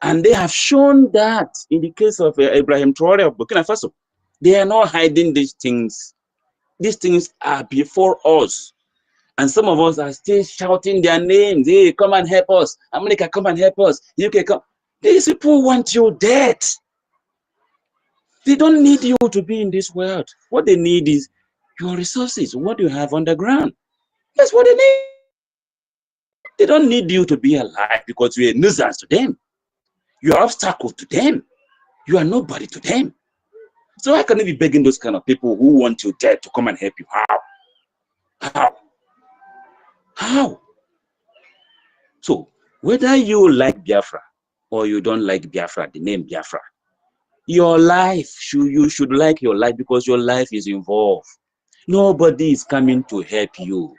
And they have shown that in the case of Ibrahim Traore of Burkina Faso, they are not hiding these things. These things are before us. And some of us are still shouting their names. Hey, come and help us. America, come and help us. UK, come. These people want you dead. They don't need you to be in this world. What they need is your resources, what you have underground. That's what they need. They don't need you to be alive because you're a nuisance to them. You are obstacle to them. You are nobody to them. So I cannot be begging those kind of people who want you dead to come and help you. How? How? How? So whether you like Biafra or you don't like Biafra, the name Biafra, your life, you should like your life because your life is involved. Nobody is coming to help you.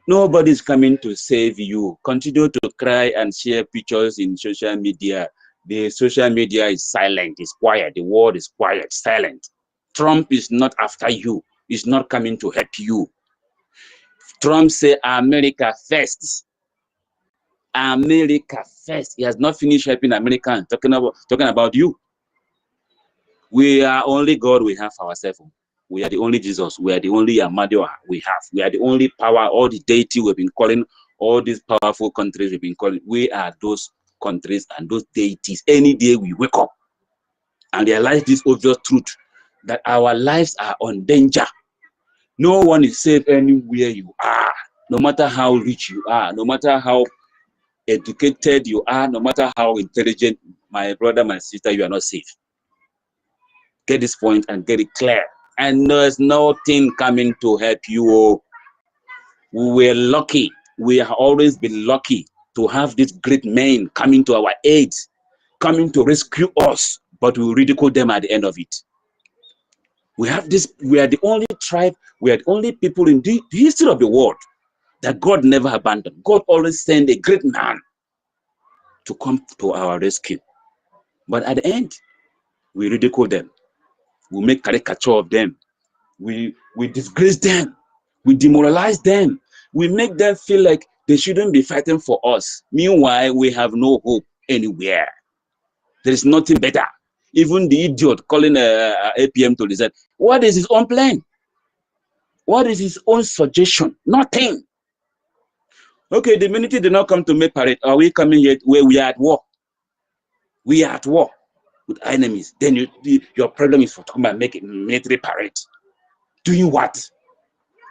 Nobody is coming to save you. Continue to cry and share pictures in social media. The social media is silent, it's quiet. The world is quiet, silent. Trump is not after you. He's not coming to help you. Trump say America first. America first. He has not finished helping Americans, talking about you. We are only God we have for ourselves. We are the only Jesus. We are the only Amadioha we have. We are the only power, all the deity we've been calling, all these powerful countries we've been calling. We are those countries and those deities. Any day we wake up and realize this obvious truth that our lives are on danger. No one is safe anywhere you are, no matter how rich you are, no matter how educated you are, no matter how intelligent, my brother, my sister, you are not safe. Get this point and get it clear. And there's nothing coming to help you. We were lucky. We have always been lucky to have these great men coming to our aid, coming to rescue us, but we ridicule them at the end of it. We have this, we are the only tribe, we are the only people in the history of the world that God never abandoned. God always sent a great man to come to our rescue. But at the end, we ridicule them. We make caricature of them. We disgrace them. We demoralize them. We make them feel like they shouldn't be fighting for us. Meanwhile, we have no hope anywhere. There is nothing better. Even the idiot calling APM to decide, what is his own plan? What is his own suggestion? Nothing. Okay, the military did not come to make parade. Are we coming yet where we are at war? We are at war with enemies. Then your problem is to come and make a military parade. Doing what?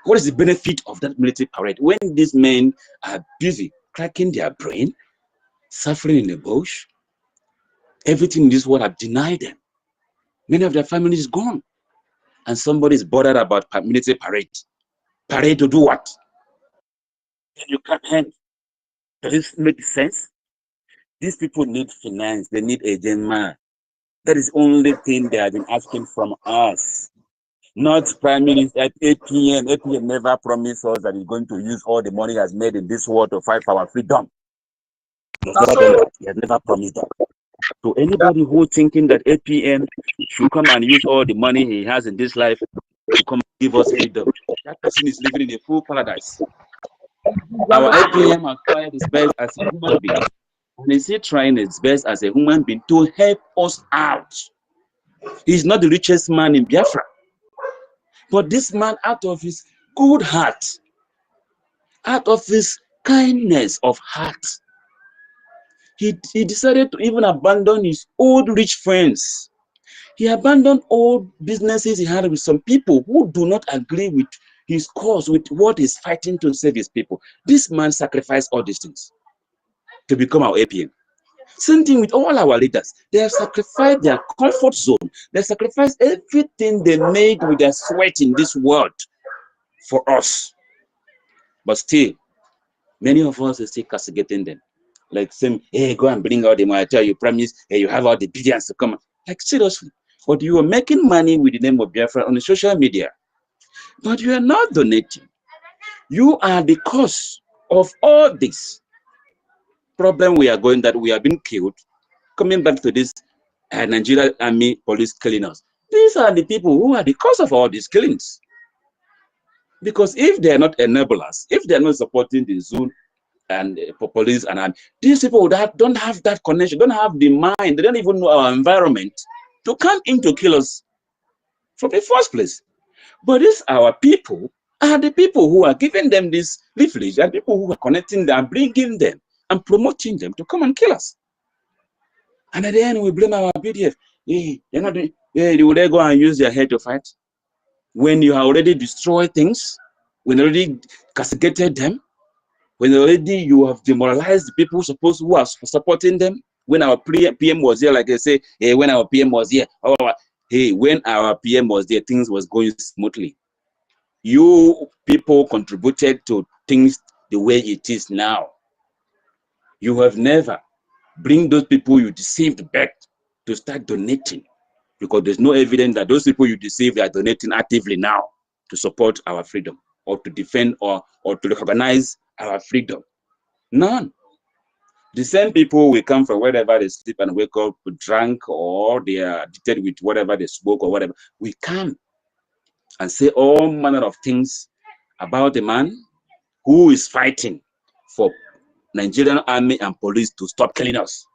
What is the benefit of that military parade when these men are busy cracking their brain, suffering in the bush? Everything in this world have denied them. Many of their families is gone. And somebody is bothered about military parade. Parade to do what? Can you clap hands? Does this make sense? These people need finance. They need a man. That is the only thing they have been asking from us. Not Prime Minister at APM. APM never promised us that he's going to use all the money he has made in this world to fight for our freedom. He has never done that. He has never promised that. So anybody who thinking that APM should come and use all the money he has in this life to come give us freedom, that person is living in a full paradise. Our APM has tried his best as a human being. And he's still trying his best as a human being to help us out. He's not the richest man in Biafra. But this man, out of his good heart, out of his kindness of heart, he decided to even abandon his old rich friends. He abandoned all businesses he had with some people who do not agree with his cause, with what he's fighting to save his people. This man sacrificed all these things to become our APM. Same thing with all our leaders. They have sacrificed their comfort zone. They sacrificed everything they made with their sweat in this world for us. But still, many of us are still castigating them. Like saying, hey, go and bring out the money. I tell you, promise, hey, you have all the billions to come. Like seriously. But you are making money with the name of Biafra on the social media. But you are not donating. You are the cause of all this problem we are going, that we are being killed. Coming back to this Nigerian army police killing us. These are the people who are the cause of all these killings. Because if they are not enablers, if they are not supporting the zone and police and army, these people that don't have that connection, don't have the mind, they don't even know our environment to come in to kill us from the first place. But these our people are the people who are giving them this privilege, and people who are connecting them, bringing them and promoting them to come and kill us. And at the end, we blame our BDF. Hey, they're not doing, hey, will they go and use their head to fight? When you have already destroyed things, when you already castigated them, when already you have demoralized the people who are supporting them. When our PM was here, like I say, hey, when our PM was here, hey, when our PM was there, things was going smoothly. You people contributed to things the way it is now. You have never bring those people you deceived back to start donating, because there's no evidence that those people you deceived are donating actively now to support our freedom or to defend or to recognize our freedom. None. The same people will come from wherever they sleep and wake up drunk, or they are addicted with whatever they smoke or whatever. We come and say all manner of things about a man who is fighting for Nigerian army and police to stop killing us.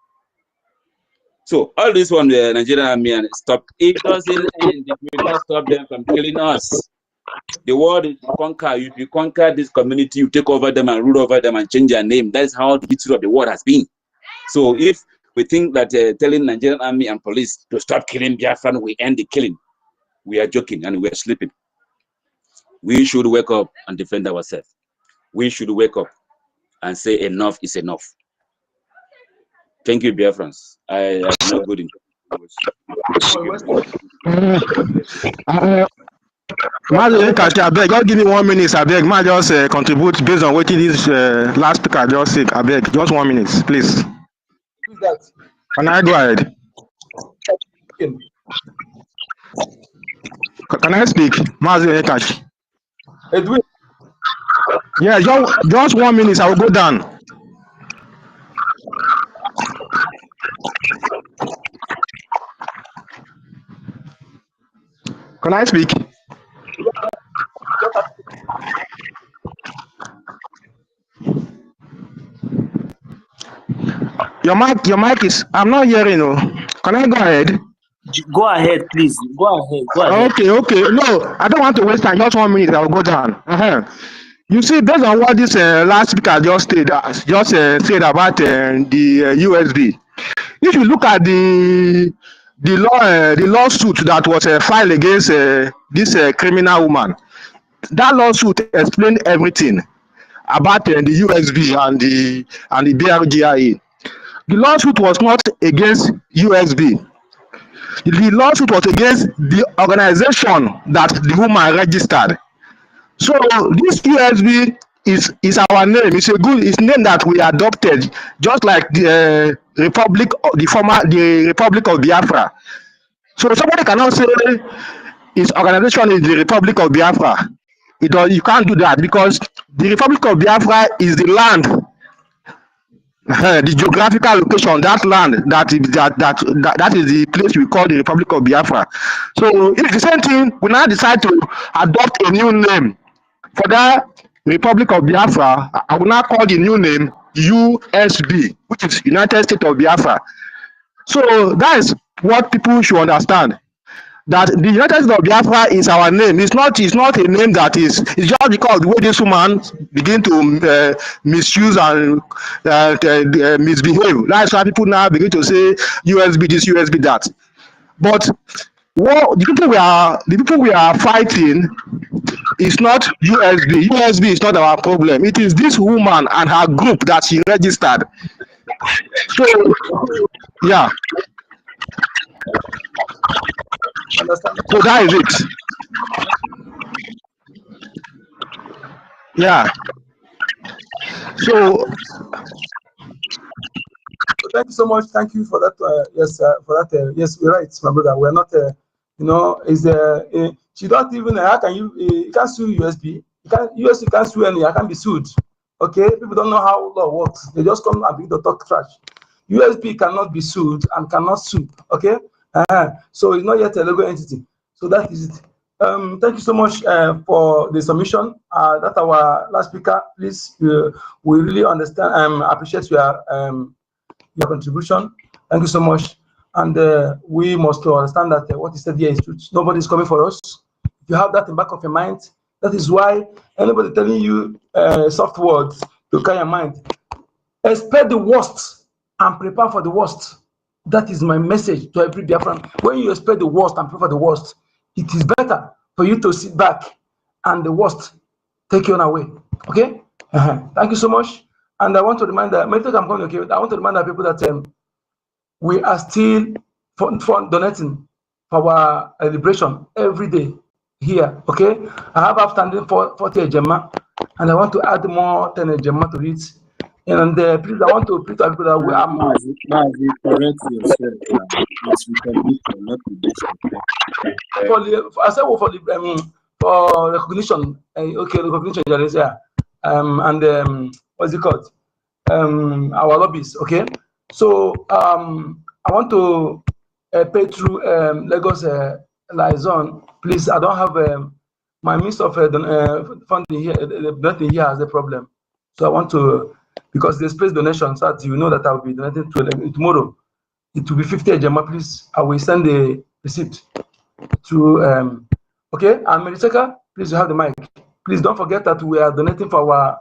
So all this one, the Nigerian army and stop. It doesn't end. It will not stop them from killing us. The world is to conquer. If you conquer this community, you take over them and rule over them and change their name. That is how the history of the world has been. So if we think that telling Nigerian army and police to stop killing Biafran will end the killing, we are joking and we are sleeping. We should wake up and defend ourselves. We should wake up and say enough is enough. Thank you, Biafrans. I have no good I beg, just give me 1 minute. I beg, man, just contribute based on what this last speaker just said. I beg, just 1 minute, please. Who's that? Can I go ahead? Can I speak? Mazi Ekash. Edwin. Yeah, just 1 minute. I will go down. Can I speak? Your mic is. I'm not hearing. Oh, can I go ahead? Go ahead, please. Go ahead. Go ahead. Okay. No, I don't want to waste time. Just 1 minute. I will go down. You see, based on what this last speaker just said about the USB. If you look at the lawsuit that was filed against this criminal woman, that lawsuit explained everything about the USB and the BRGIE. The lawsuit was not against USB. The lawsuit was against the organization that the woman registered. So this USB is our name. It's a name that we adopted, just like the Republic of Biafra. So somebody cannot say his organization is the Republic of Biafra. You can't do that because the Republic of Biafra is the land, the geographical location, that land that is the place we call the Republic of Biafra. So it's the same thing. We now decide to adopt a new name for that Republic of Biafra. I will now call the new name USB, which is United States of Biafra. So that is what people should understand. That the United States of Biafra is our name. It's not a name that is. It's just because the way this woman begin to misuse and misbehave. That's why people now begin to say USB this, USB that. But what the people we are fighting is not USB. USB is not our problem. It is this woman and her group that she registered. So yeah. So that is it. Yeah. So Thank you so much. Thank you for that. Yes, for that. Yes, we're right, my brother. We're not. She don't even. How can you can't sue USB. USB can't sue any. I can't be sued. Okay, people don't know how law works. They just come and begin to talk trash. USB cannot be sued and cannot sue. Okay, so it's not yet a legal entity. So that is it. Thank you so much for the submission. That's our last speaker. Please, we really understand. Appreciate your contribution. Thank you so much. And we must understand that what is said here is truth. Nobody is coming for us. If you have that in the back of your mind, that is why anybody telling you soft words to carry your mind, expect the worst and prepare for the worst. That is my message to every Biafran. When you expect the worst and prepare for the worst, it is better for you to sit back and the worst take you on away. Okay? Thank you so much. And I want to remind that, I want to remind the people that we are still donating for our liberation every day here. Okay, I have outstanding 40 Gemma, and I want to add more 10 Gemma to it. And please, I want to plead to people that we are more. Correct yourself. I said for recognition. Okay, recognition. Yeah. And what's it called? Our lobbies. Okay. So I want to pay through Lagos liaison. Please, I don't have my means of funding here. Nothing here has a problem. So I want to, because there's space donation, so that you know that I will be donating to tomorrow. it will be 50 ejema, please. I will send the receipt to okay. And Meriteka, please, you have the mic. Please don't forget that we are donating for our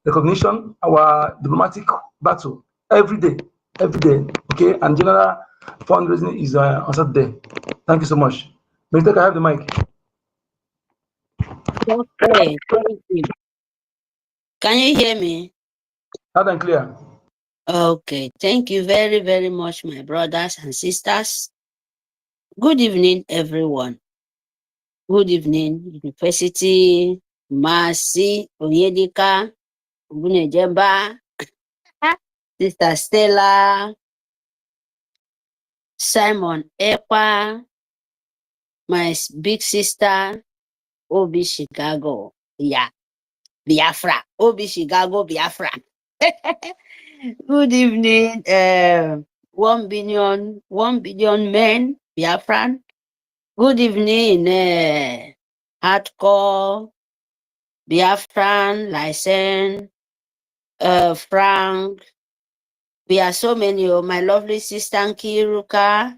recognition, our diplomatic battle every day, okay. And general fundraising is on Saturday. Thank you so much. Meriteka, I have the mic. Okay, thank you. Can you hear me? Loud and clear. Okay, thank you very, very much, my brothers and sisters. Good evening, everyone. Good evening, University, Mercy, Onyedika, Ogunejemba, Sister Stella, Simon Ekpa, my big sister, Obi Chicago. Yeah, Biafra. Obi Chicago, Biafra. Good evening, 1 billion men, Biafran. Good evening, hardcore, Biafran, Lysen, Frank. We are so many. Oh, my lovely sister Kiruka.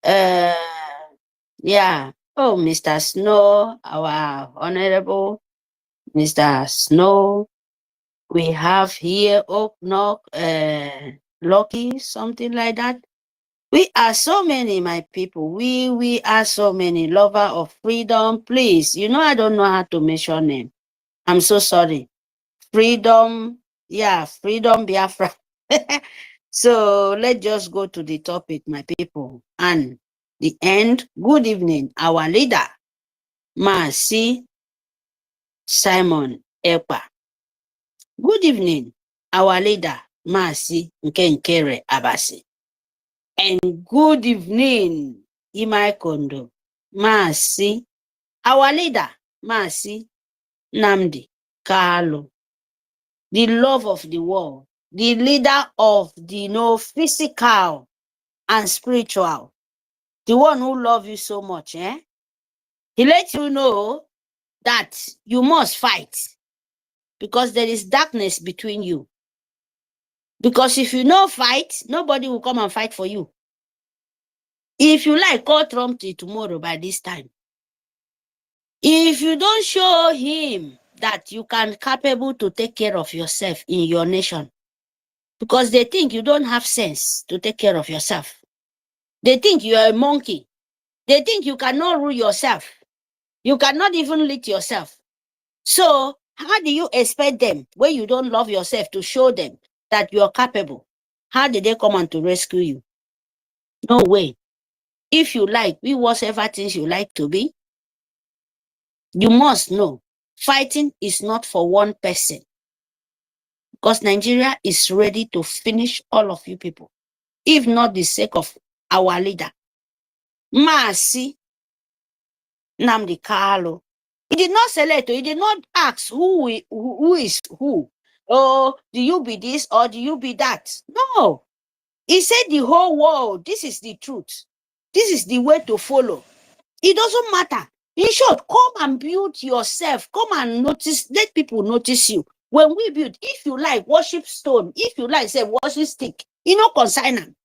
Yeah. Oh, Mr. Snow, our honorable Mr. Snow. We have here Oak Knock, Lucky, something like that. We are so many, my people. We are so many. Lover of freedom. Please, you know I don't know how to mention name. I'm so sorry. Freedom, yeah, freedom Biafra. So let's just go to the topic, my people. And the end. Good evening, our leader, Mercy Simon Ekpa. Good evening, our leader, Mercy Nkenkere Abasi. And good evening, Imai Kondo, Mercy, our leader, Mercy Namdi Kalu, the love of the world, the leader of the physical and spiritual, the one who loves you so much, eh? He lets you know that you must fight because there is darkness between you. Because if you no fight, nobody will come and fight for you. If you like, call Trump till tomorrow by this time. If you don't show him that you can capable to take care of yourself in your nation, because they think you don't have sense to take care of yourself. They think you are a monkey. They think you cannot rule yourself. You cannot even lead yourself. So how do you expect them when you don't love yourself to show them that you are capable? How did they come on to rescue you? No way. If you like, be whatever things you like to be, you must know fighting is not for one person. Because Nigeria is ready to finish all of you people, if not the sake of our leader, Mercy Nnamdi Kanu. He did not select, he did not ask who is who. Oh, do you be this or do you be that? No. He said the whole world, this is the truth. This is the way to follow. It doesn't matter. In short, come and build yourself. Come and notice, let people notice you. When we build, if you like, worship stone. If you like, say, worship stick. You know, consign them.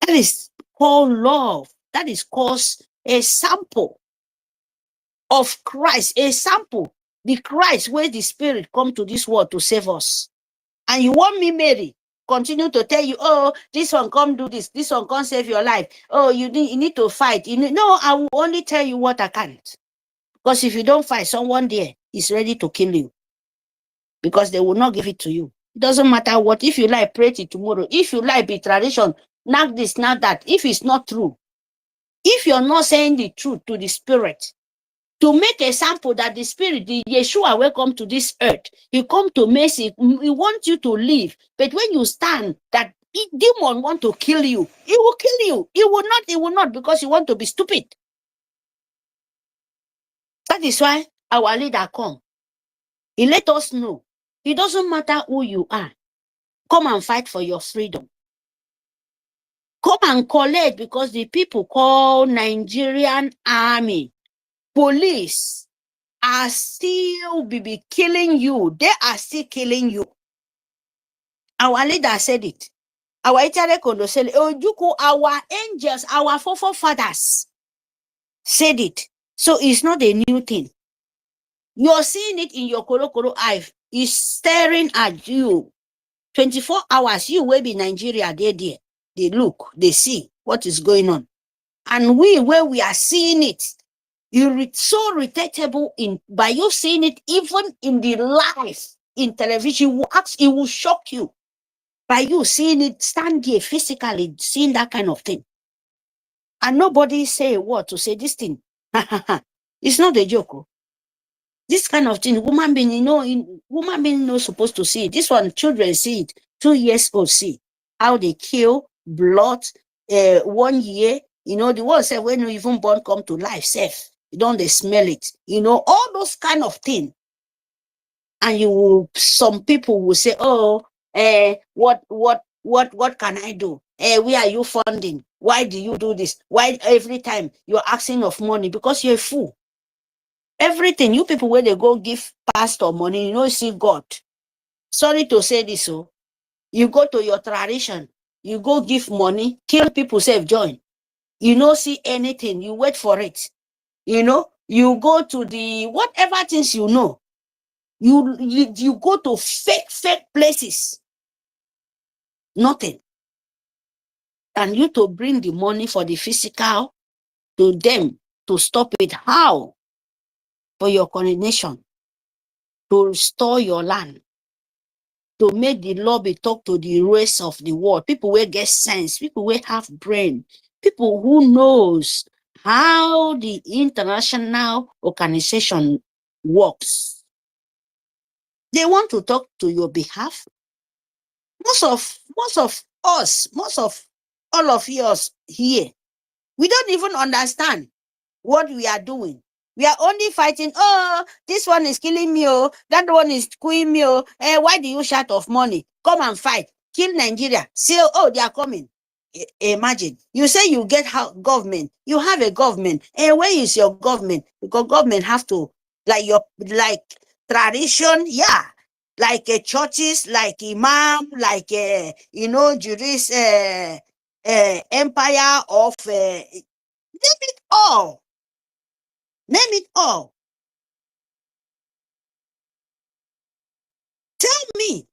That is called love. That is called a sample of Christ. A sample. The Christ where the Spirit come to this world to save us. And you want me, Mary, continue to tell you, oh, this one come do this one can't save your life. Oh, you need to fight. No, I will only tell you what I can't. Because if you don't fight, someone there is ready to kill you. Because they will not give it to you. It doesn't matter what. If you like, pray till tomorrow. If you like, be tradition, knock this, knock that. If it's not true, if you're not saying the truth to the Spirit, to make a sample that the Spirit, the Yeshua will come to this earth. He come to mercy. He wants you to live. But when you stand, that demon want to kill you, he will kill you. He will not because you want to be stupid. That is why our leader come. He let us know. It doesn't matter who you are. Come and fight for your freedom. Come and collect because the people call Nigerian army, police, are still be killing you. They are still killing you. Our leader said it. Our Italian Kondosele, Ojuku, our angels, our forefathers said it. So it's not a new thing. You're seeing it in your Koro eye. It's staring at you. 24 hours, you will be Nigeria, there. They look, they see what is going on. And where we are seeing it, it's so irritable by you seeing it, even in the live, in television, it will shock you. By you seeing it, stand there physically, seeing that kind of thing. And nobody say a word to say this thing. It's not a joke. This kind of thing, woman being, woman being not supposed to see it. This one, children see it. 2 years old see how they kill, blood, 1 year. The one say when you even born come to life, safe. You don't they smell it. All those kind of things. And some people will say, oh, what can I do? Where are you funding? Why do you do this? Why every time you're asking of money? Because you're a fool. Everything, you people, where they go give pastor money, see God. Sorry to say this, you go to your tradition, you go give money, kill people, save join. You don't see anything, you wait for it. You go to the whatever things you go to fake places. Nothing. And you to bring the money for the physical to them to stop it. How? For your coronation, to restore your land, to make the lobby talk to the rest of the world. People will get sense, people will have brain, people who knows how the international organization works. They want to talk to your behalf. Most of us, most of all of us here, we don't even understand what we are doing. We are only fighting, oh, this one is killing me, oh, that one is killing me, oh, why do you shout of money? Come and fight, kill Nigeria. Say, oh, they are coming. Imagine, you say you get government, you have a government, and where is your government? Because government have to, like tradition, yeah, like churches, like imam, like Jewish empire of name it all. Name it all. Tell me,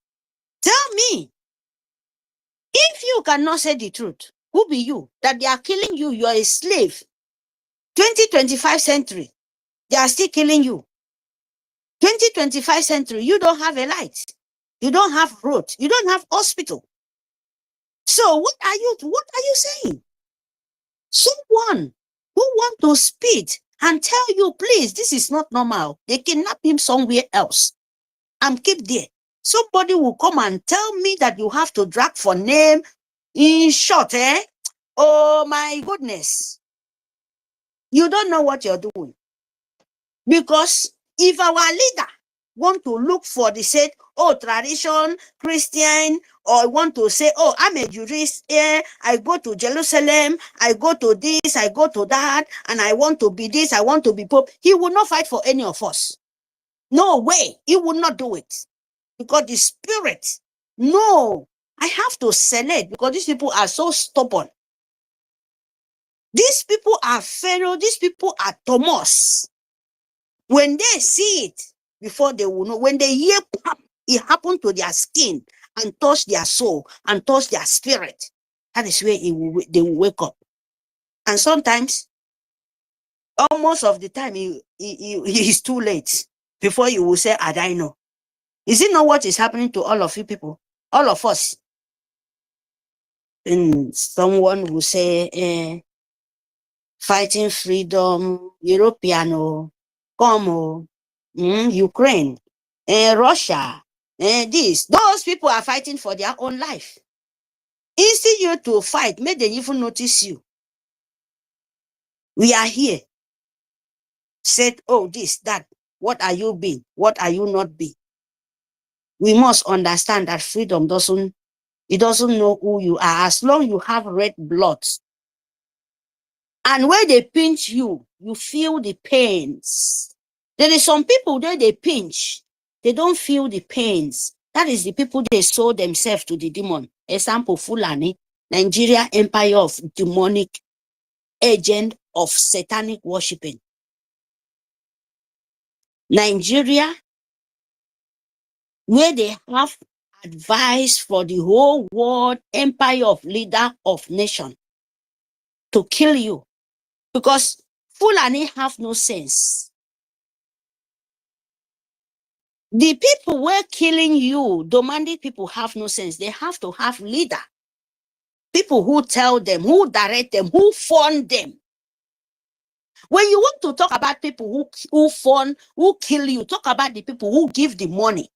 if you cannot say the truth, who be you? That they are killing you, you are a slave. 2025 century, they are still killing you. 2025 century, you don't have a light. You don't have road. You don't have hospital. So what are you saying? Someone who want to speak and tell you, please, this is not normal. They kidnap him somewhere else and keep there. Somebody will come and tell me that you have to drag for name. In short, oh my goodness. You don't know what you're doing. Because if our leader want to look for the said, oh, tradition, Christian, or want to say, oh, I'm a jurist, I go to Jerusalem, I go to this, I go to that, and I want to be this, I want to be Pope, he will not fight for any of us. No way, he will not do it. Because the spirit, no, I have to select because these people are so stubborn. These people are Pharaoh, these people are Thomas. When they see it, before they will know, when they hear it happen to their skin and touch their soul and touch their spirit, that is where they will wake up. And sometimes, almost of the time, it is too late before you will say, I know. Is it not what is happening to all of you people? All of us? And someone will say, fighting freedom, European, Como, Ukraine, Russia, those people are fighting for their own life. Instead you to fight, make them even notice you. We are here. Said, oh, this, that. What are you being? What are you not being? We must understand that freedom doesn't know who you are. As long as you have red blood, and when they pinch you, you feel the pains. There is some people there, they pinch. They don't feel the pains. That is the people they sold themselves to the demon. Example, Fulani, Nigeria empire of demonic agent of satanic worshipping. Nigeria, where they have advice for the whole world empire of leader of nation to kill you. Because Fulani have no sense. The people who are killing you, demanding people have no sense. They have to have leader. People who tell them, who direct them, who fund them. When you want to talk about people who fund, who kill you, talk about the people who give the money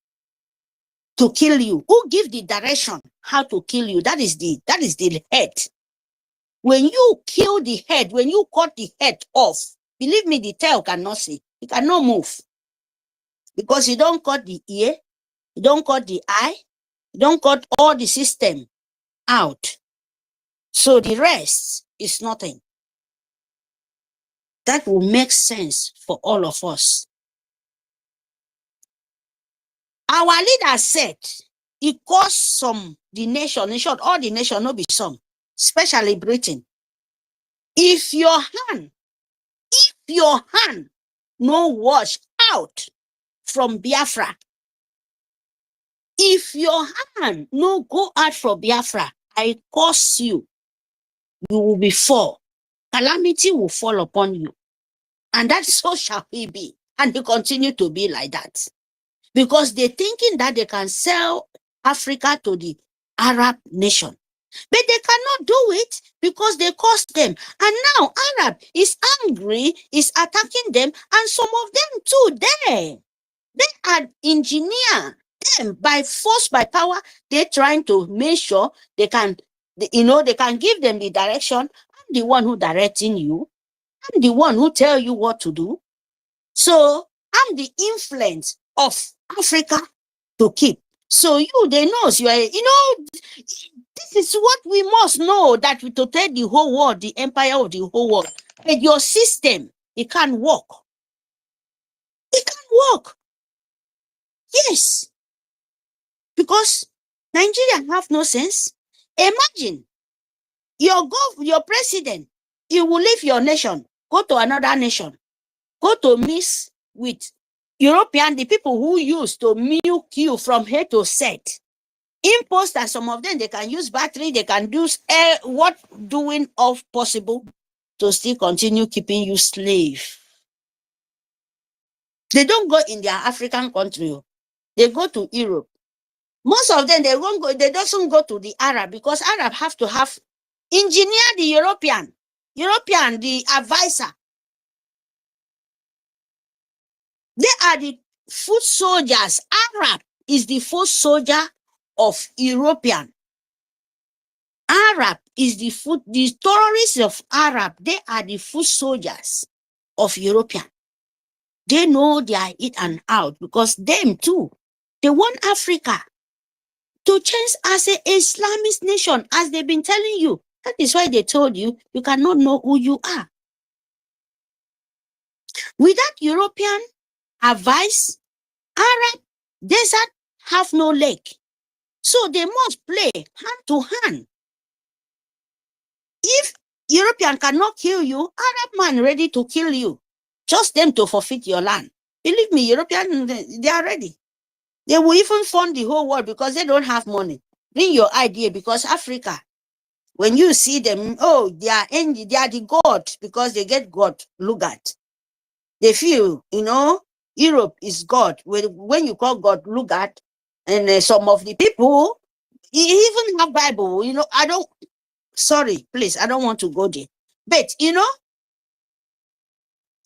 to kill you, who give the direction how to kill you. That is the head. When you kill the head, when you cut the head off, believe me, the tail cannot see. It cannot move. Because you don't cut the ear, you don't cut the eye, you don't cut all the system out. So the rest is nothing. That will make sense for all of us. Our leader said it cost the nation, in short, all the nation, no be some, especially Britain. If your hand no wash out from Biafra, if your hand no go out from Biafra, I curse you, you will be fall. Calamity will fall upon you. And that so shall it be. And it continue to be like that. Because they're thinking that they can sell Africa to the Arab nation. But they cannot do it because they cost them. And now Arab is angry, is attacking them, and some of them too there. They are engineer them by force, by power. They're trying to make sure they can, they can give them the direction. I'm the one who directing you. I'm the one who tell you what to do. So I'm the influence of Africa to keep. So they know you are, this is what we must know, that to take the whole world, the empire of the whole world. But your system, it can't work. It can't work. Yes. Because Nigeria have no sense. Imagine your president, he will leave your nation, go to another nation, go to mix with European, the people who used to milk you from head to set. Imposters, some of them, they can use battery, they can do what doing of possible to still continue keeping you slave. They don't go in their African country. They go to Europe. Most of them, they won't go, they doesn't go to the Arab, because Arab have to have engineer the European, the advisor. They are the foot soldiers. Arab is the foot soldier of European. Arab is the terrorists of Arab. They are the foot soldiers of European. They know they are in and out, because them too, they want Africa to change as an Islamist nation, as they've been telling you. That is why they told you, you cannot know who you are. Without European advice, Arab desert have no leg. So they must play hand to hand. If European cannot kill you, Arab man ready to kill you. Just them to forfeit your land. Believe me, European, they are ready. They will even fund the whole world because they don't have money. Bring your idea, because Africa, when you see them, oh, they are the God, because they get God. Look at. They feel, Europe is God. When you call God, look at, and some of the people, even have Bible, sorry, please, I don't want to go there. But,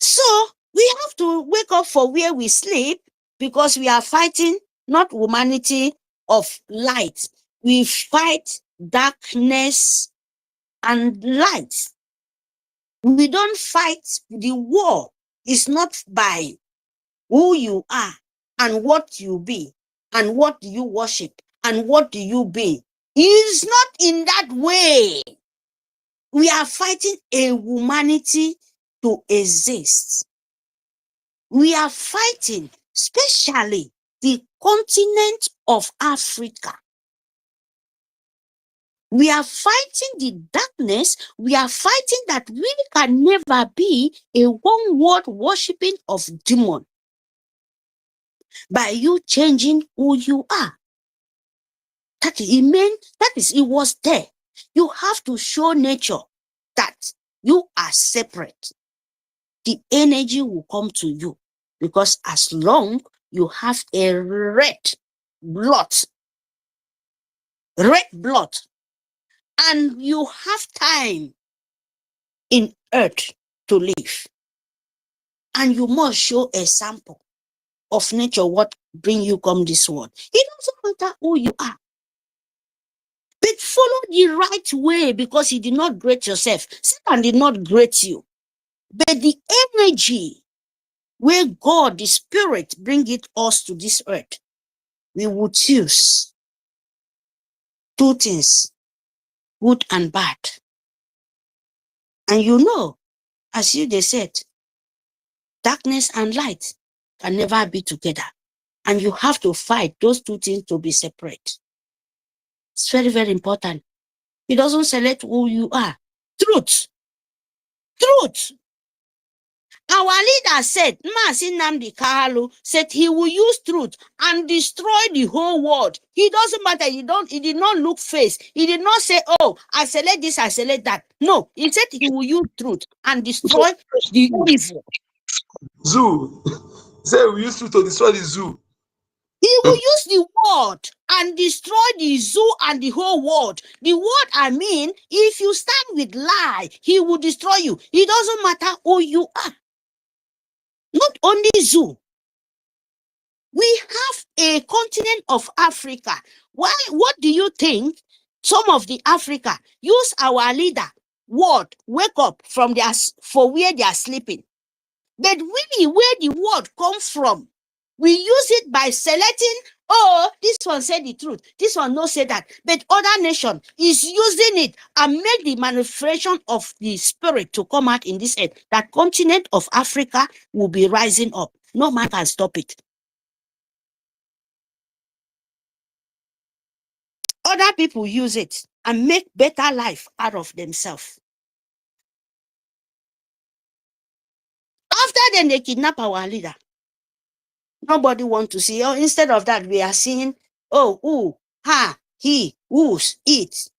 so we have to wake up for where we sleep, because we are fighting not humanity of light. We fight darkness and light. We don't fight the war. It's not by who you are and what you be and what do you worship and what do you be. It's not in that way. We are fighting a humanity to exist. We are fighting, especially the continent of Africa. We are fighting the darkness. We are fighting that we can never be a one world worshipping of demon by you changing who you are. That it meant, that is, it was there. You have to show nature that you are separate. The energy will come to you because as long you have a red blood, and you have time in earth to live, and you must show a sample of nature what bring you come this world. It doesn't matter who you are, but follow the right way because you did not grade yourself. Satan did not grade you, but the energy where God, the Spirit, bring it us to this earth, we would choose two things, good and bad. And you know, as they said, darkness and light can never be together. And you have to fight those two things to be separate. It's very, very important. It doesn't select who you are. Truth. Our leader said, Mazi Nnamdi Kanu said he will use truth and destroy the whole world. It doesn't matter. He did not look face. He did not say, oh, I select this, I select that. No, he said he will use truth and destroy the evil. Zoo. Say we used to destroy the zoo. He will use the word and destroy the zoo and the whole world. The word, I mean, if you stand with lie, he will destroy you. It doesn't matter who you are. Not only zoo. We have a continent of Africa. Why? What do you think? Some of the Africa use our leader word wake up from for where they are sleeping. But really, where the word comes from, we use it by selecting. Oh, this one said the truth. This one no say that. But other nation is using it and make the manifestation of the spirit to come out in this earth. That continent of Africa will be rising up. No man can stop it. Other people use it and make better life out of themselves. After then, they kidnap our leader. Nobody want to see. Oh, instead of that, we are seeing, oh, who, ha, he, whose, it.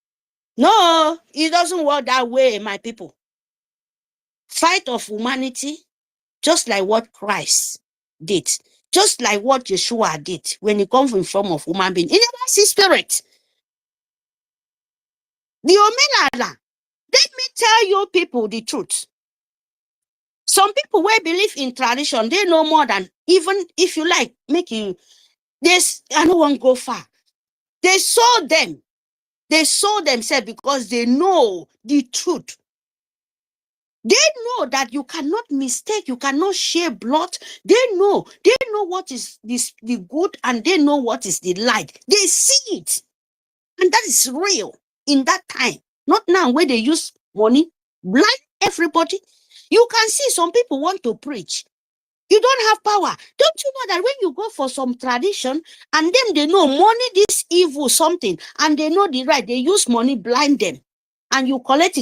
No, it doesn't work that way, my people. Fight of humanity, just like what Christ did, just like what Yeshua did when he comes in form of human being. He never see spirit. The Omenala, let me tell you people the truth. Some people who believe in tradition, they know more than, even if you like, make you, this, I don't want to go far. They saw them. They saw themselves because they know the truth. They know that you cannot mistake, you cannot share blood. They know what is this, the good, and they know what is the light. They see it. And that is real in that time. Not now where they use money, blind everybody. You can see some people want to preach. You don't have power. Don't you know that when you go for some tradition and then they know money, this evil something, and they know the right, they use money, blind them. And you collect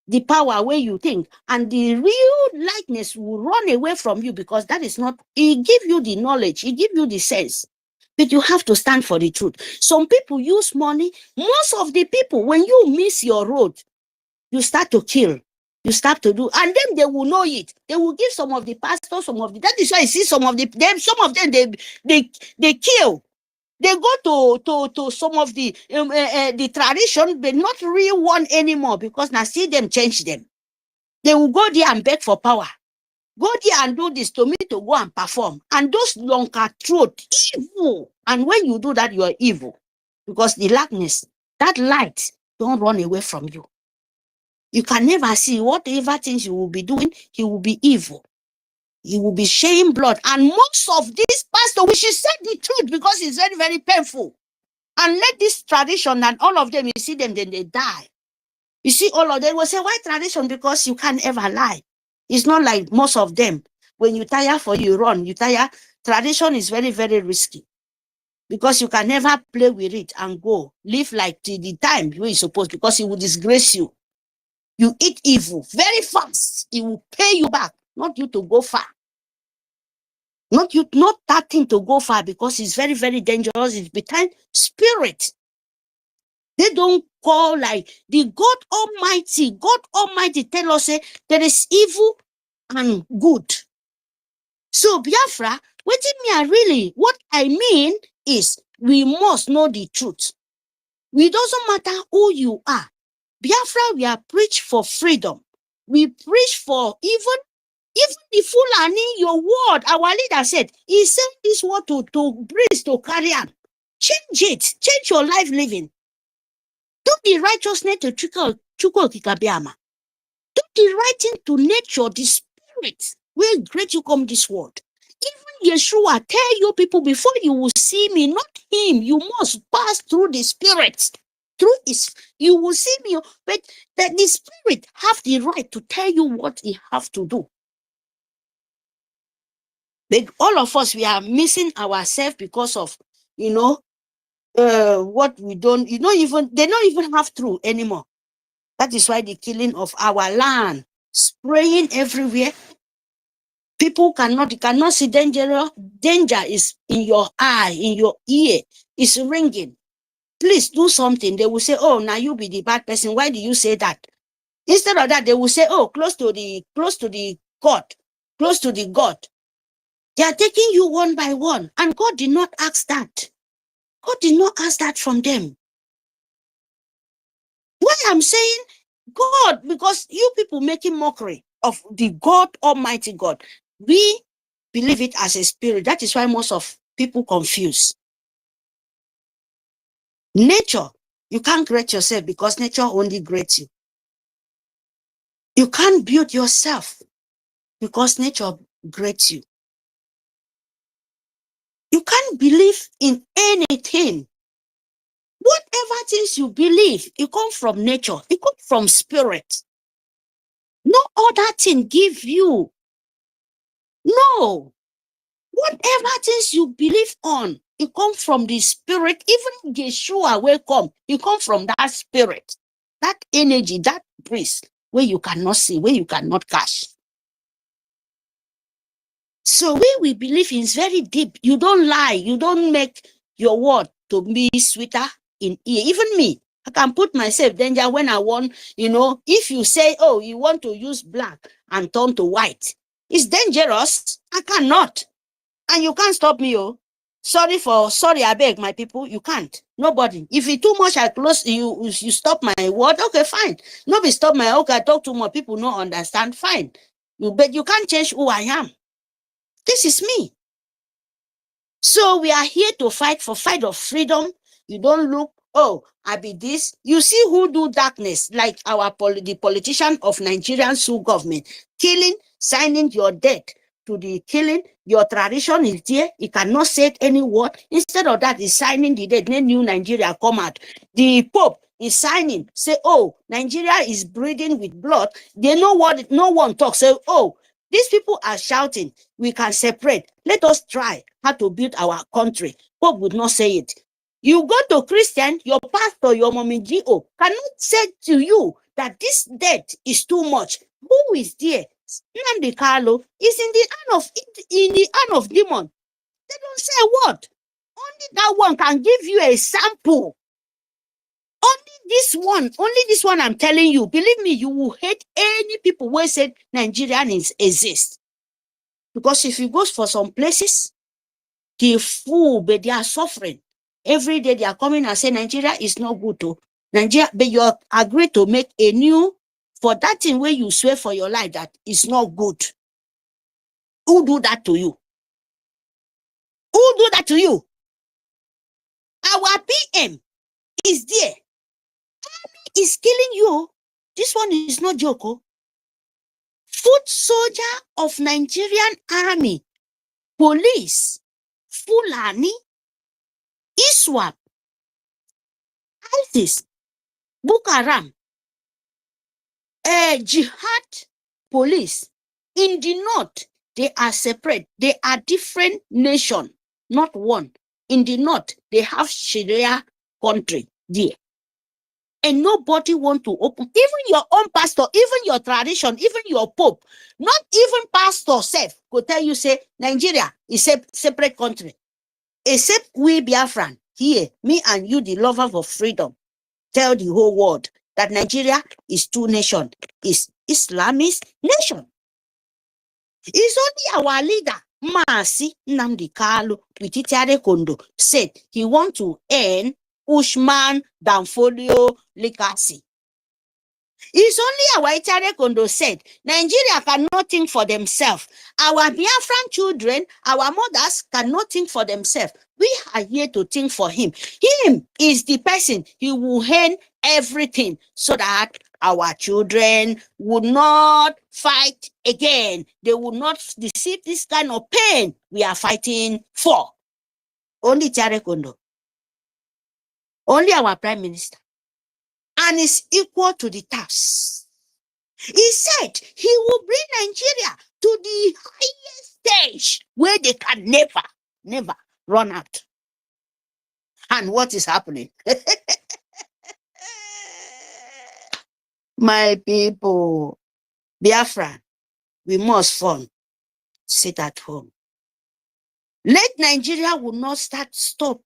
the power where you think, and the real likeness will run away from you because that is not, it give you the knowledge, it give you the sense. But you have to stand for the truth. Some people use money. Most of the people, when you miss your road, you start to kill. You start to do, and then they will know it. They will give some of the pastors, that is why I see some of them, they kill. They go to some of the tradition, but not real one anymore because now see them change them. They will go there and beg for power. Go there and do this to me to go and perform. And those longer throat, evil. And when you do that, you are evil. Because the darkness, that light, don't run away from you. You can never see whatever things you will be doing, he will be evil. He will be shedding blood. And most of these pastors, we should say the truth because it's very, very painful. And let this tradition and all of them, you see them, then they die. You see, all of them will say, why tradition? Because you can't ever lie. It's not like most of them. When you tire for you run, you tire. Tradition is very, very risky. because you can never play with it and go live like till the time where you're supposed, because it will disgrace you. You eat evil very fast, it will pay you back, not you to go far. Not that thing to go far, because it's very, very dangerous. It's behind spirit. They don't call like the God Almighty. God Almighty tell us there is evil and good. So Biafra, what I mean is we must know the truth. It doesn't matter who you are. Biafra, we are preach for freedom. We preach for even the Fulani, your word, our leader said, he sent this word to breeze, to carry on. Change it. Change your life living. Do the righteousness to Chuko Kikabiama. Do the right thing to nature, the spirit will great you come this world. Even Yeshua tell you people, before you will see me, not him, you must pass through the spirit. Through his, you will see me, but that the spirit have the right to tell you what he have to do. But all of us, we are missing ourselves because of, what we don't, they don't even have truth anymore. That is why the killing of our land, spraying everywhere. People cannot see danger. Danger is in your eye, in your ear. It's ringing. Please do something. They will say, oh, now you be the bad person. Why do you say that? Instead of that, they will say, oh, close to the God, close to the God. They are taking you one by one. And God did not ask that. God did not ask that from them. Why I'm saying God, because you people making mockery of the God, Almighty God. We believe it as a spirit. That is why most of people confuse. Nature, you can't create yourself because nature only creates you. You can't build yourself because nature creates you. You can't believe in anything. Whatever things you believe, it comes from nature. It comes from spirit. No other thing give you. No. Whatever things you believe on, it comes from the spirit. Even Yeshua will come. It comes from that spirit. That energy, that breeze, where you cannot see, where you cannot catch. So where we believe is very deep. You don't lie. You don't make your word to be sweeter in ear. Even me, I can put myself danger when I want, if you say, oh, you want to use black and turn to white, it's dangerous. I cannot. And you can't stop me, oh. Sorry, I beg my people, you can't. Nobody. If it's too much, I close, you stop my word, okay, fine. Nobody stop my, okay, I talk too much, people don't understand, fine. But you can't change who I am. This is me. So we are here to fight of freedom. You don't look, oh, I be this. You see who do darkness, like the politician of Nigerian Sioux government, killing, signing your death to the killing. Your tradition is there. You cannot say any word. Instead of that, he's signing the death. Then new Nigeria come out. The Pope is signing, say, oh, Nigeria is breathing with blood. They know what, no one talks. Say, oh, these people are shouting, we can separate. Let us try how to build our country. Pope would not say it. You go to Christian, your pastor, your mommy GO cannot say to you that this debt is too much. Who is there? Nnamdi Kanu is in the hand of demon. They don't say a word. Only that one can give you a sample. Only this one I'm telling you. Believe me, you will hate any people who say Nigerians exist. Because if you go for some places, they fool, but they are suffering. Every day they are coming and say Nigeria is not good to Nigeria, but you agree to make a new, for that thing where you swear for your life that is not good. Who do that to you? Who do that to you? Our PM is there. Army is killing you. This one is not joke. Foot soldier of Nigerian army, police, Fulani, ISWAP, ISIS, Boko Haram, Jihad, police. In the north, they are separate. They are different nations, not one. in the north, they have Sharia country there. And nobody want to open, even your own pastor, even your tradition, even your pope, not even pastor self could tell you, say, Nigeria is a separate country. Except we Biafran, here, me and you, the lover of freedom, tell the whole world that Nigeria is two nations, is Islamist nation. It's only our leader, Masi Nnamdi Kalu, with Itiare Kondo, said he want to end Ushman Danfolio legacy. It's only our Itiare Kondo said Nigeria cannot think for themselves. Our Biafran children, our mothers cannot think for themselves. We are here to think for him. Him is the person, he will hand everything so that our children would not fight again. They will not receive this kind of pain we are fighting for. Only Itiare Kondo. Only our prime minister. And is equal to the task. He said he will bring Nigeria to the highest stage where they can never run out. And what is happening? My people, Biafra, we must fund. Sit at home. Let Nigeria will not stop.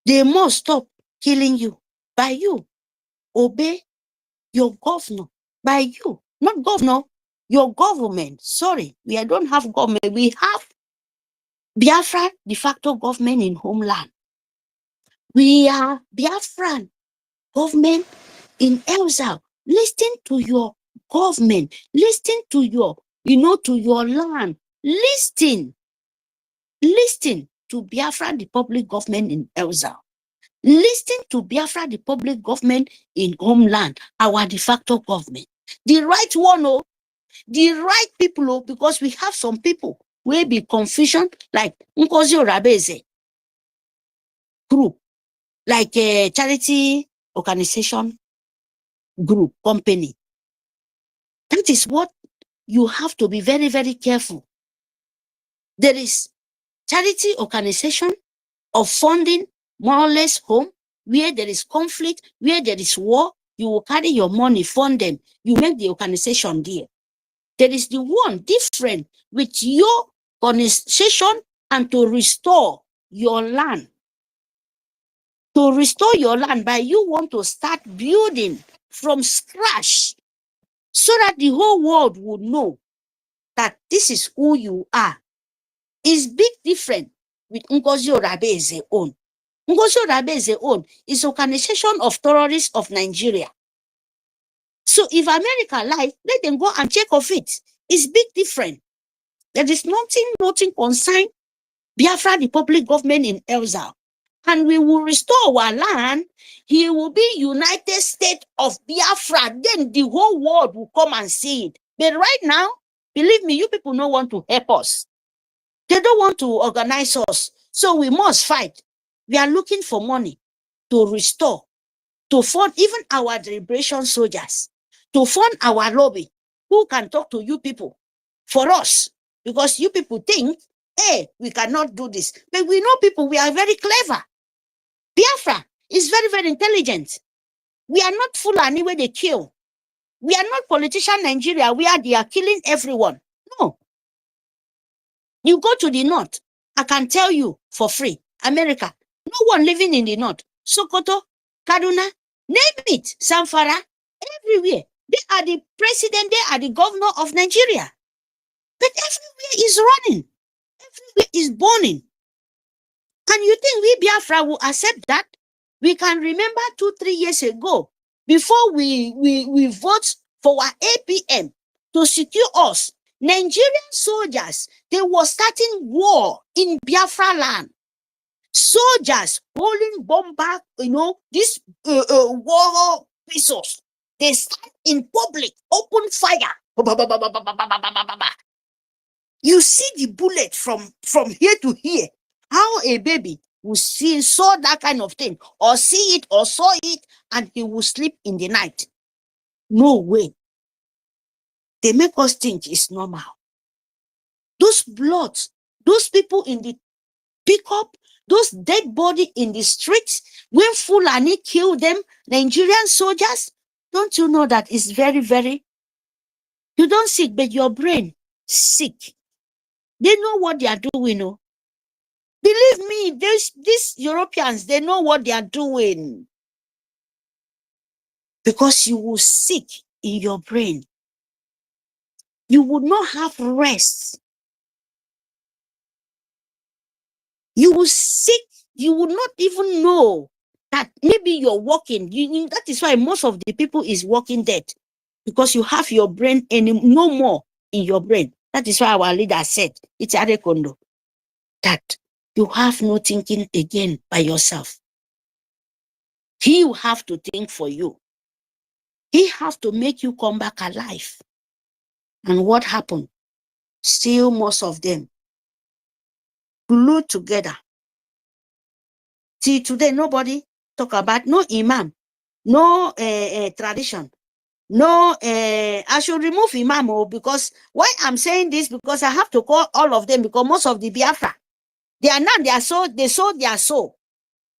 They must stop killing you. By you. Obey your governor. By you. Not governor. Your government. Sorry, we don't have government. We have Biafra de facto government in homeland. We are Biafran government in exile. Listen to your government. Listen to your, to your land. Listen to Biafra Republic government in exile. Listen to Biafra Republic government in homeland, our de facto government. The right one, oh, the right people, oh, because we have some people will be confusion, like NGOZI Rabeze group, like a charity organization group, company. That is what you have to be very, very careful. There is charity organization of funding more or less home, where there is conflict, where there is war, you will carry your money, fund them, you make the organization there. There is the one different with your organization and to restore your land. To restore your land by you want to start building from scratch so that the whole world would know that this is who you are. It's big different with NGOZI Rabeze own. NGOZI Rabeze own is organization of terrorists of Nigeria. So if America like, let them go and check of it. It's big different. There is nothing concerned Biafra Republic government in exile. And we will restore our land. He will be United States of Biafra. Then the whole world will come and see it. But right now, believe me, you people don't want to help us. They don't want to organize us. So we must fight. We are looking for money to restore, to fund even our liberation soldiers, to fund our lobby. Who can talk to you people for us? Because you people think, hey, we cannot do this. But we know people, we are very clever. Biafra is very, very intelligent. We are not Fulani where they kill. We are not politician Nigeria where they are killing everyone. No. You go to the north, I can tell you for free, America, no one living in the north. Sokoto, Kaduna, name it, Zamfara, everywhere. They are the president, they are the governor of Nigeria. But everywhere is running. Everywhere is burning. And you think we Biafra will accept that? We can remember 2-3 years ago, before we vote for our APM to secure us, Nigerian soldiers, they were starting war in Biafra land. Soldiers holding bomb back, these war pistols. They stand in public, open fire. You see the bullet from here to here. How a baby will saw that kind of thing, or see it, or saw it, and he will sleep in the night. No way. They make us think it's normal. Those bloods, those people in the pickup, Those dead body in the streets, when Fulani kill them, Nigerian soldiers, don't you know that it's very, very, you don't sick, but your brain sick. They know what they are doing. Oh. Believe me, these Europeans, they know what they are doing. Because you will sick in your brain. You would not have rest. You will sick. You will not even know that maybe you're walking. That is why most of the people is walking dead. Because you have your brain no more in your brain. That is why our leader said, it's Adekondo, that you have no thinking again by yourself. He will have to think for you. He has to make you come back alive. And what happened? Still most of them glued together. See, today nobody talk about no imam, no tradition, no, I should remove imam because why I'm saying this, because I have to call all of them, because most of the Biafra, they are not their soul, they sold their soul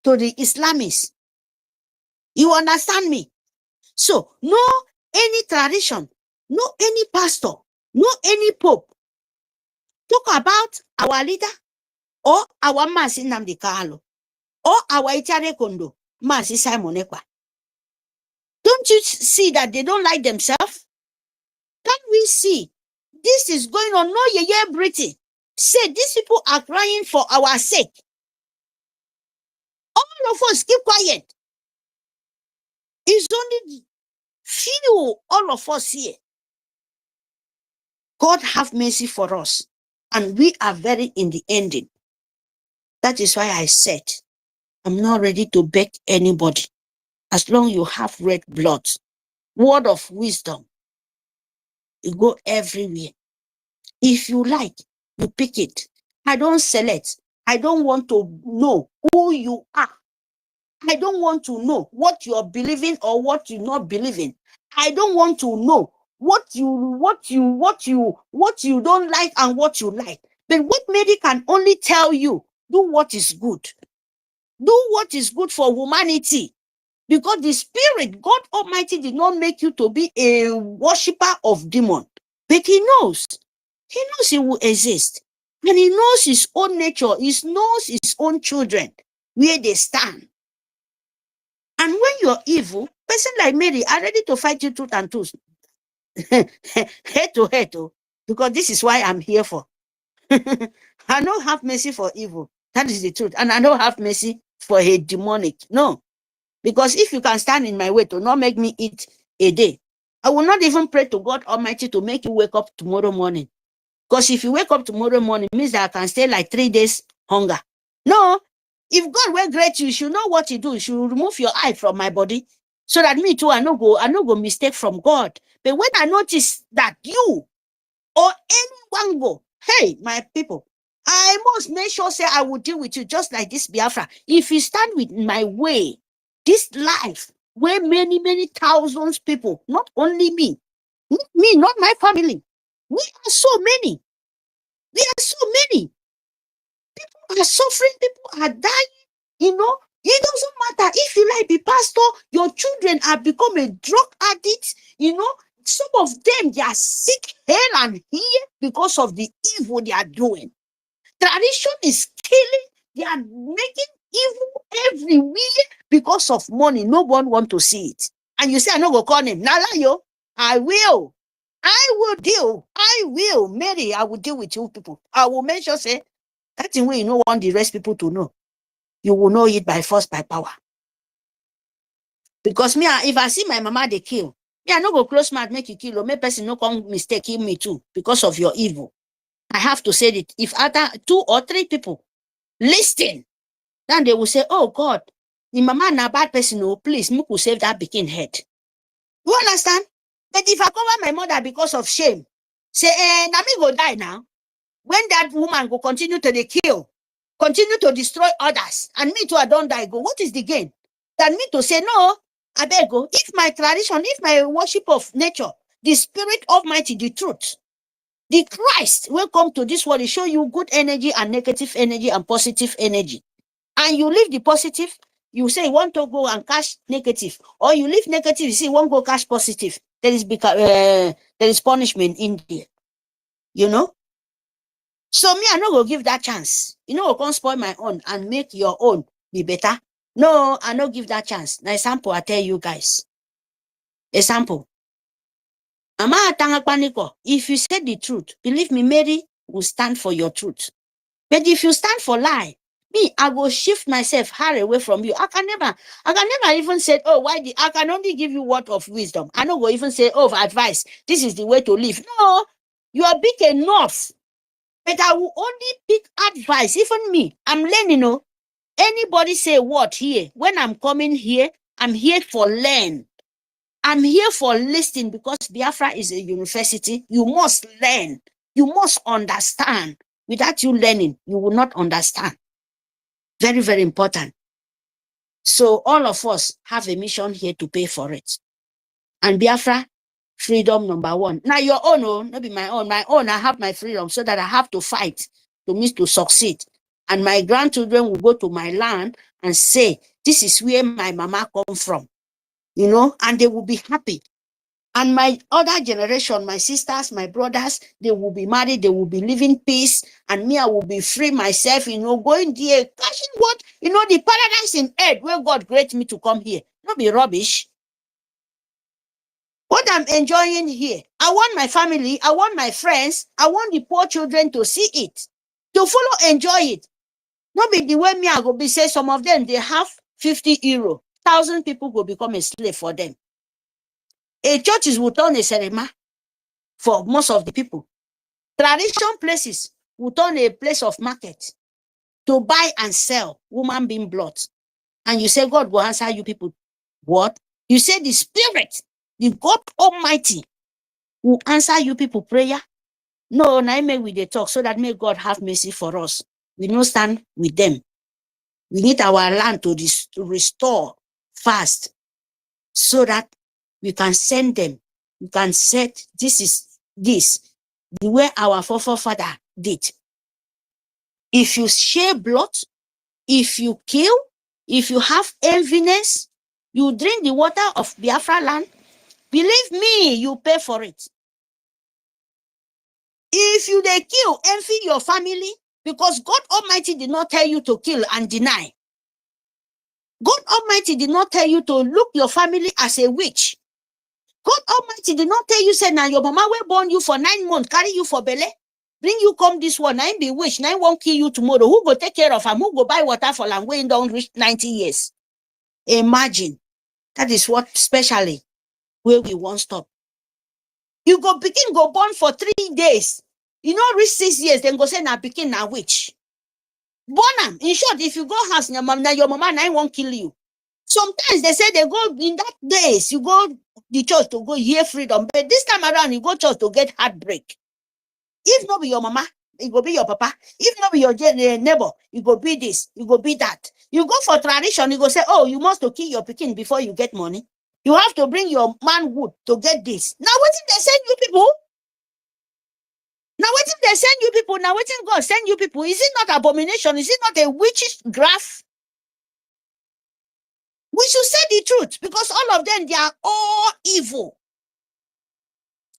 to the Islamists. You understand me? So, no any tradition, no any pastor, no any pope talk about our leader or our Masi Nnamdi Kanu or our Ichere Kondo, Masi Simon Ekpa. Don't you see that they don't like themselves? Can we see? This is going on. No, yeah, Britain. Say these people are crying for our sake. All of us keep quiet. It's only few, all of us here. God have mercy for us. And we are very in the ending. That is why I said, I'm not ready to beg anybody. As long as you have red blood, word of wisdom, you go everywhere. If you like, you pick it. I don't select. I don't want to know who you are. I don't want to know what you're believing or what you're not believing. I don't want to know what you don't like and what you like. But what Mary can only tell you, do what is good. Do what is good for humanity. Because the spirit, God Almighty, did not make you to be a worshiper of demon. But he knows. He knows he will exist. And he knows his own nature. He knows his own children, where they stand. And when you're evil, person like Mary are ready to fight you tooth and tooth. Head to head, because this is why I'm here for. I don't have mercy for evil. That is the truth. And I don't have mercy for a demonic. No. Because if you can stand in my way to not make me eat a day, I will not even pray to God Almighty to make you wake up tomorrow morning. Because if you wake up tomorrow morning, it means that I can stay like 3 days hunger. No. If God will great you, you should know what you do. You should remove your eye from my body. So that me too, I no go mistake from God. But when I notice that you or anyone go, hey, my people, I must make sure say I will deal with you just like this Biafra. If you stand with my way, this life, where many, many thousands people, not only me, not my family. We are so many. We are so many. People are suffering, people are dying, you know. It doesn't matter if you like be pastor, your children have become a drug addict, you know. Some of them, they are sick hell and here because of the evil they are doing. Tradition is killing, they are making evil everywhere because of money. No one want to see it. And you say, I no go call him. Nala yo, I will deal. I will, Mary, I will deal with you people. I will make sure say, that thing way you don't want the rest people to know. You will know it by force, by power. Because me, if I see my mama they kill, me, I no go close mouth make you kill, or make person no come mistake kill me too because of your evil. I have to say it. If other 2 or 3 people listen, then they will say, oh God, the mama na bad person, oh please, me could save that begin head. You understand? But if I cover my mother because of shame, say, na me go die now. When that woman go continue to the kill, continue to destroy others, and me too, I don't die, go, what is the gain? Than me to say, no, I beg go, if my tradition, if my worship of nature, the spirit almighty, the truth, the Christ will come to this world, show you good energy and negative energy and positive energy. and you leave the positive, you say you want to go and cash negative, or you leave negative, you say you want to go cash positive. There is punishment in there, you know. So me, I no go give that chance. You know, go come spoil my own and make your own be better. No, I no give that chance. Now, example, I tell you guys. Example. Ama atanga paniko. If you say the truth, believe me, Mary will stand for your truth. But if you stand for lie, me, I will shift myself far away from you. I can never even say, oh, I can only give you word of wisdom. I no go even say, oh, advice. This is the way to live. No, you are big enough. But I will only pick advice. Even me, I'm learning. Oh, anybody say what here? When I'm coming here, I'm here for learn. I'm here for listening, because Biafra is a university. You must learn. You must understand. Without you learning, you will not understand. Very, very important. So all of us have a mission here to pay for it. And Biafra, freedom number one. Now your own, oh, not be my own. My own, I have my freedom so that I have to fight to succeed. And my grandchildren will go to my land and say, this is where my mama come from. You know, and they will be happy. And my other generation, my sisters, my brothers, they will be married, they will be living peace, and me, I will be free myself, you know, going there, catching what? You know, the paradise in earth where God created me to come here. Not be rubbish. What I'm enjoying here, I want my family, I want my friends, I want the poor children to see it, to follow, enjoy it. Not be the way me, I go be say some of them, they have 50 euro. 1,000 people will become a slave for them. A church is will turn a ceremony for most of the people. Tradition places will turn a place of market to buy and sell woman being blood. And you say God will answer you people. What? You say the Spirit, the God Almighty, will answer you people prayer. No, now may we they talk so that may God have mercy for us. We don't stand with them. We need our land to restore fast, so that we can send them. We can set this the way our forefather did. If you share blood, if you kill, if you have enviness, you drink the water of Biafra land, believe me, you pay for it. If you they kill, envy your family, because God Almighty did not tell you to kill and deny. God Almighty did not tell you to look your family as a witch. God Almighty did not tell you, say, now your mama will born you for 9 months, carry you for belly, bring you come this one, I be witch, 9 won't kill you tomorrow. Who go take care of him? Who go buy water for land when don't reach 90 years? Imagine. That is what specially where we won't stop. You go begin go born for 3 days. You know, reach 6 years, then go say now begin now witch. Born am. In short, if you go house, your mama 9 won't kill you. Sometimes they say they go in that days, you go the church to go hear freedom, but this time around you go church to get heartbreak. If not be your mama, it go be your papa. If not be your neighbor, it go be this, it go be that. You go for tradition, you go say, oh, you must to kill your pikin before you get money. You have to bring your manhood to get this. Now what if they send you people? Now what if they send you people? Now what if God send you people? Is it not abomination? Is it not a witch's graph? We should say the truth, because all of them, they are all evil.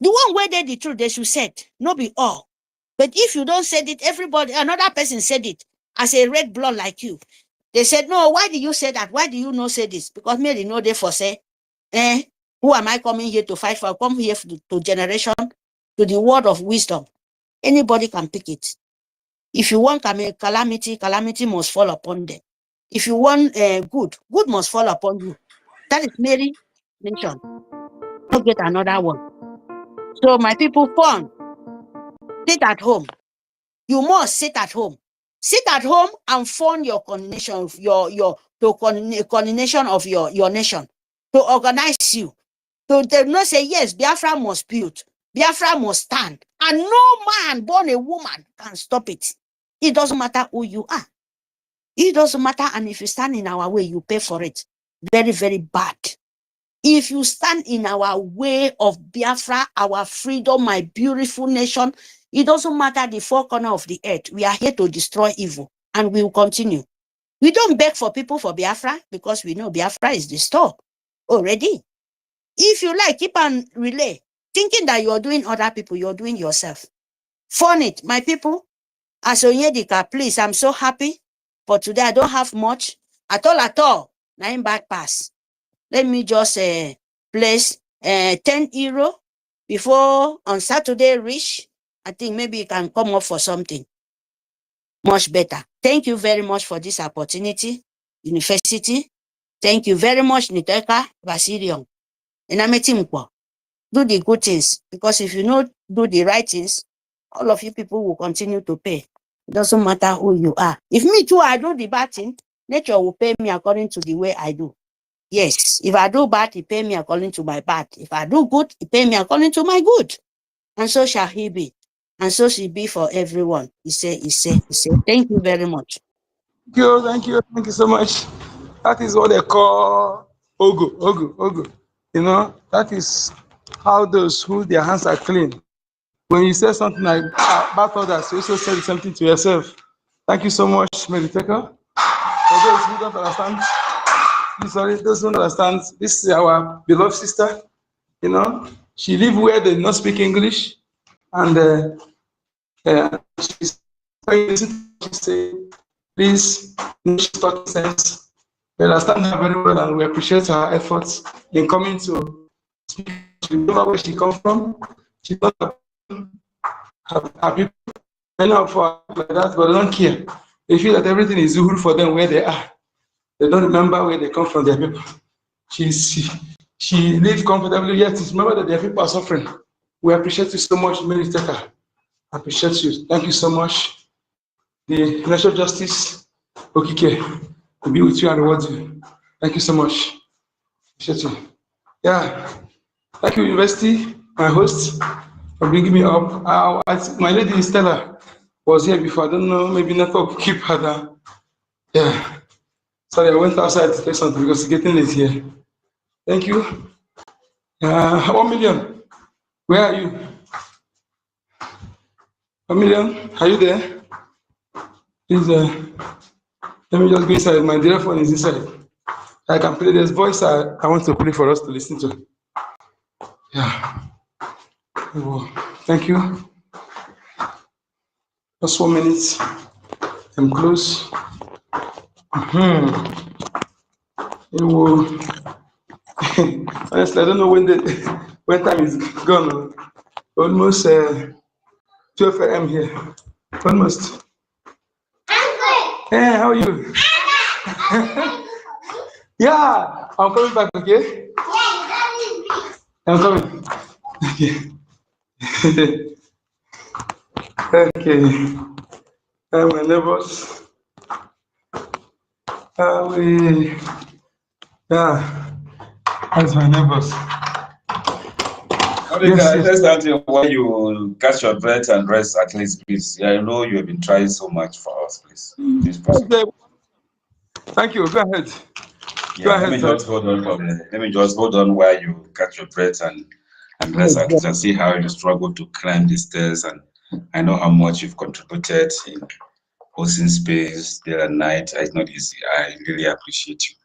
The one where they the truth, they should say it, not be all. But if you don't say it, everybody, another person said it as a red blood like you. They said, no, why do you say that? Why do you not say this? Because me, they know they for say, who am I coming here to fight for? I come here to generation, to the word of wisdom. Anybody can pick it. If you want calamity, calamity must fall upon them. If you want good, good must fall upon you. That is Mary nation. Don't get another one. So my people, fun. Sit at home. You must sit at home. Sit at home and fund your coordination of coordination of your nation, to organize you. To they not say yes, Biafra must build, Biafra must stand, and no man born a woman can stop it. It doesn't matter who you are. It doesn't matter, and if you stand in our way, you pay for it. Very, very bad. If you stand in our way of Biafra, our freedom, my beautiful nation, it doesn't matter the four corners of the earth. We are here to destroy evil, and we will continue. We don't beg for people for Biafra because we know Biafra is the store already. If you like, keep on relay. Thinking that you're doing other people, you're doing yourself. Fund it, my people. As Onyedika, please, I'm so happy. But today I don't have much at all. Now in back pass. Let me just place 10 euro before on Saturday reach. I think maybe you can come up for something much better. Thank you very much for this opportunity, University. Thank you very much, Niteka Basilion. Do the good things, because if you don't do the right things, all of you people will continue to pay. It doesn't matter who you are. If me too, I do the bad thing, nature will pay me according to the way I do. Yes, if I do bad, he pay me according to my bad. If I do good, he pay me according to my good. And so shall he be. And so shall be for everyone. He said. Thank you very much. Thank you so much. That is what they call Ogo. You know, that is how those who their hands are clean. When you say something like about others, you also say something to yourself. Thank you so much, Mediteka. For those who don't understand, those who don't understand, this is our beloved sister. You know, she live where they do not speak English, and she's she say, please, she's talking sense. We understand her very well, and we appreciate her efforts in coming to speak. She know where she comes from. She knows her people. Many of her like that, but they don't care. They feel that everything is good for them where they are. They don't remember where they come from, their people. She lives comfortably, yet remember that their people are suffering. We appreciate you so much, Mary Teka. I appreciate you. Thank you so much. The National Justice Okike will be with you and reward you. Thank you so much. Appreciate you. Yeah. Thank you, University, my host, for bringing me up. My lady Stella was here before. I don't know, maybe network keep her down. Yeah. Sorry, I went outside to say something because it's getting late here. Thank you. 1 million. Where are you? 1 million. Are you there? Please, let me just go inside. My dear phone is inside. I can play this voice I want to play for us to listen to. Yeah. Thank you. Just 1 minute. I'm close. Honestly, I don't know when time is gone. Almost 12 a.m. here. Almost. Hey, how are you? Yeah, I'm coming back, okay? I'm coming. Okay. Okay. My neighbors. That's my neighbors. Okay, yes, I just ask you why you catch your breath and rest at least, please. I know you have been trying so much for us, please. Thank you. Go ahead. Yeah, go ahead, let me just hold on while you catch your breath and rest at least and see how you struggle to climb the stairs. And I know how much you've contributed in hosting space day and night. It's not easy. I really appreciate you.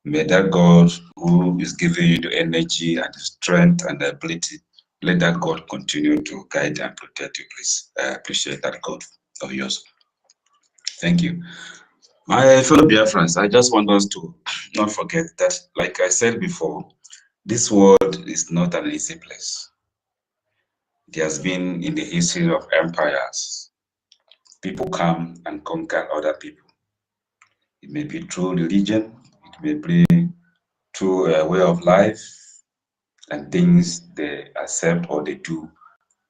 May that God who is giving you the energy and the strength and the ability, let that God continue to guide and protect you, please. I appreciate that God of yours. Thank you. My fellow Biafrans, I just want us to not forget that, like I said before, this world is not an easy place. It has been in the history of empires. People come and conquer other people. It may be through religion, it may be through a way of life and things they accept or they do,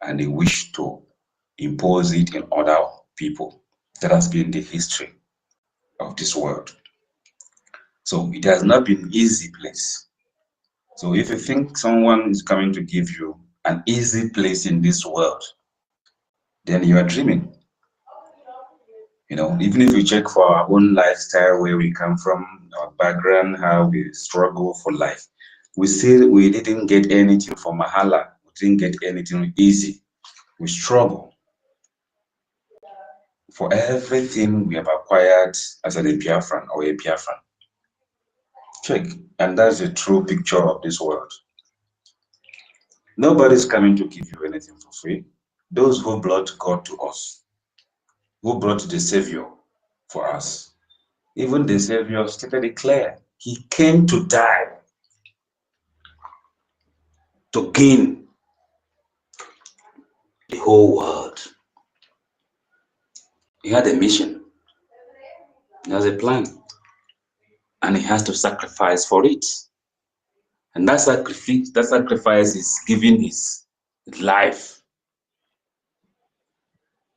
and they wish to impose it in other people. That has been the history of this world. So it has not been an easy place. So if you think someone is coming to give you an easy place in this world, then you are dreaming. You know, even if you check for our own lifestyle, where we come from, our background, how we struggle for life, we say we didn't get anything for Mahala. We didn't get anything easy. We struggle. for everything we have acquired as a Biafran or a Biafran. Check, and that's the true picture of this world. Nobody's coming to give you anything for free. Those who brought God to us, who brought the Savior for us, even the Savior stated it clear. He came to die to gain the whole world. He had a mission. He has a plan. And he has to sacrifice for it. And that sacrifice is giving his life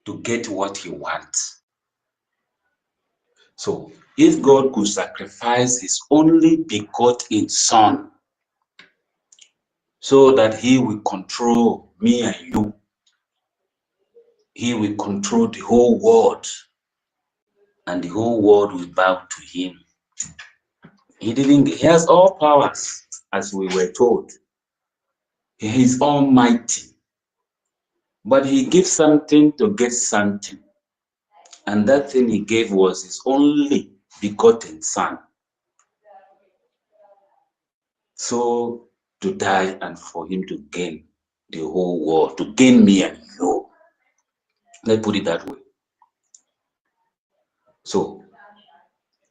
to get what he wants. So if God could sacrifice his only begotten son so that he will control me and you, he will control the whole world, and the whole world will bow to him. He has all powers, as we were told. He is almighty. But he gives something to get something. And that thing he gave was his only begotten son. So to die and for him to gain the whole world, to gain me and you. Let's put it that way. So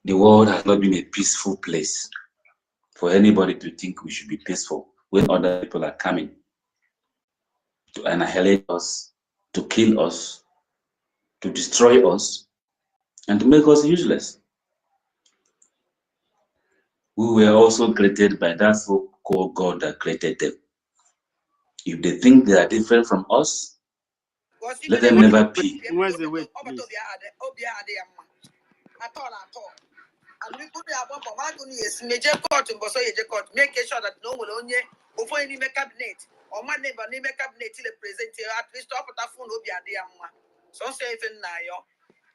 the world has not been a peaceful place for anybody to think we should be peaceful when other people are coming to annihilate us, to kill us, to destroy us, and to make us useless. We were also created by that so-called God that created them. If they think they are different from us, let them never be. Where's the way, please? And we put the above for yes, major court and court, making sure that no one only over any cabinet or my neighbor name cabinet till the present at least up at that phone will be a dear. So say if in Nayo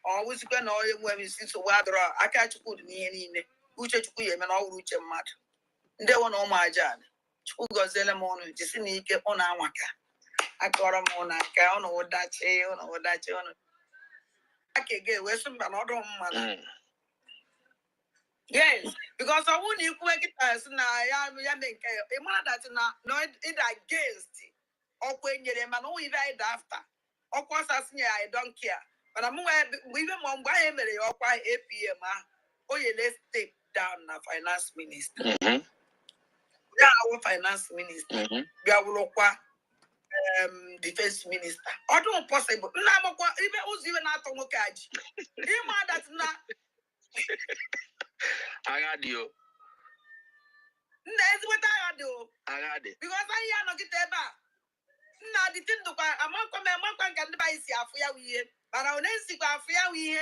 or who's going all your women since a water, I catch good in any which you and all which a mat. They want all my jan. Who goes the morning, just in Ike on our waka. I got a mon, I can't know what that or that. I can get Western, but not on man. Yes, because I wouldn't equate it as now. I make a man that's not it against or when you're a man who died after. Of course, I don't care. But I'm even on by Emily or by APM. Oh, yeah, let's take down the finance minister. Yeah, our finance minister. We are defense minister. I don't possible. Now, even who's even out on Okaji. You man that's not. I got you. That's what I do. I got it. Because I am not get ever. Now, the thing to buy, I'm not coming, can buy Siafia we but I will see Siafia we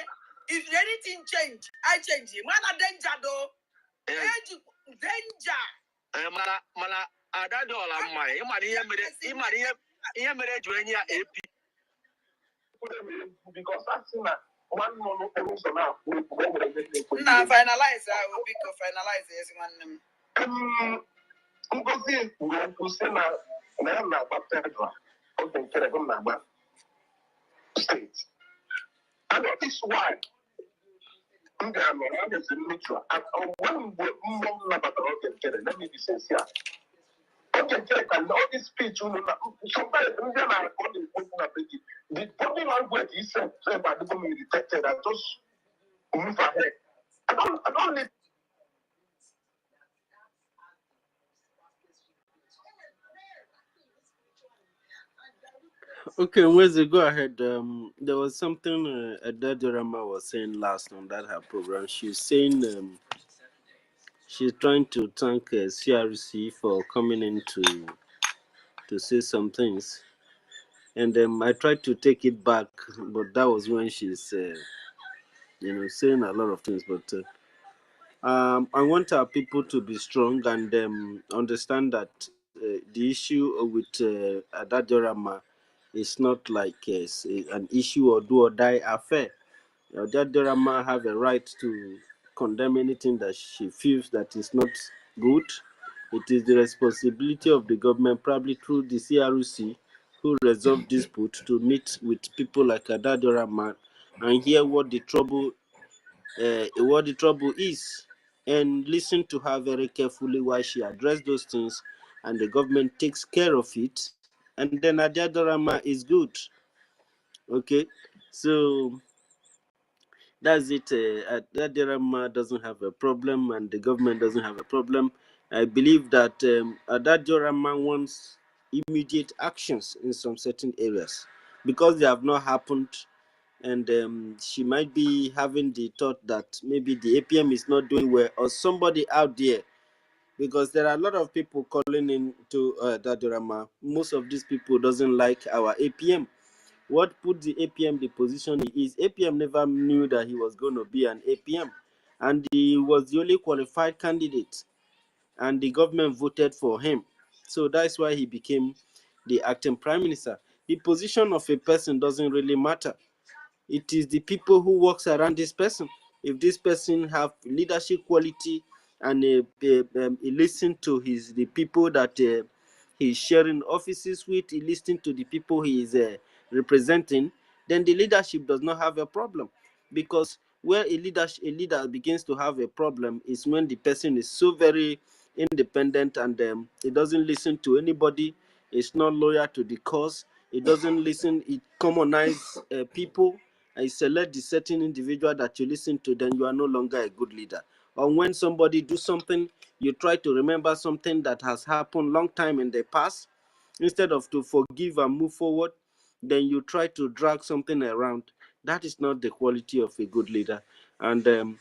if anything change, I change it. Man, a danger though. Danger. Mana, I don't know. I'm my, you might hear me, AP. Because that's not. One more now. Now finalize. I will be finalize this one. NGOZI will say na Federal. Okay, na state. And that is why I'm neutral. And when let me be sincere. Okay, and all this speech, sometimes the body language is said by the community detected and just move ahead. I don't need. Okay, Wednesday, go ahead. There was something Adadorama was saying last on that her program. She's saying she's trying to thank CRC for coming in to say some things. And I tried to take it back, but that was when she's, saying a lot of things. But I want our people to be strong and understand that the issue with Adadorama is not like an issue or do or die affair. Adadorama have a right to condemn anything that she feels that is not good. It is the responsibility of the government, probably through the CRC, who resolve dispute, to meet with people like Adadorama and hear what the trouble is, and listen to her very carefully while she address those things, and the government takes care of it, and then Adiadorama is good. Okay, so that's it. Adiadorama doesn't have a problem, and the government doesn't have a problem. I believe that Adiadorama wants immediate actions in some certain areas because they have not happened, and she might be having the thought that maybe the APM is not doing well, or somebody out there, because there are a lot of people calling in to Dadorama. Most of these people doesn't like our APM. What put the APM the position he is? APM never knew that he was going to be an APM, and he was the only qualified candidate, and the government voted for him. So that's why he became the acting prime minister. The position of a person doesn't really matter. It is the people who works around this person. If this person have leadership quality, and he listen to the people that he's sharing offices with, he listen to the people he is representing, then the leadership does not have a problem. Because where a leader begins to have a problem is when the person is so very independent, and he doesn't listen to anybody. It's not loyal to the cause. It doesn't listen. It commonize people. I select the certain individual that you listen to, then you are no longer a good leader. Or when somebody do something, you try to remember something that has happened long time in the past, instead of to forgive and move forward, then you try to drag something around. That is not the quality of a good leader. And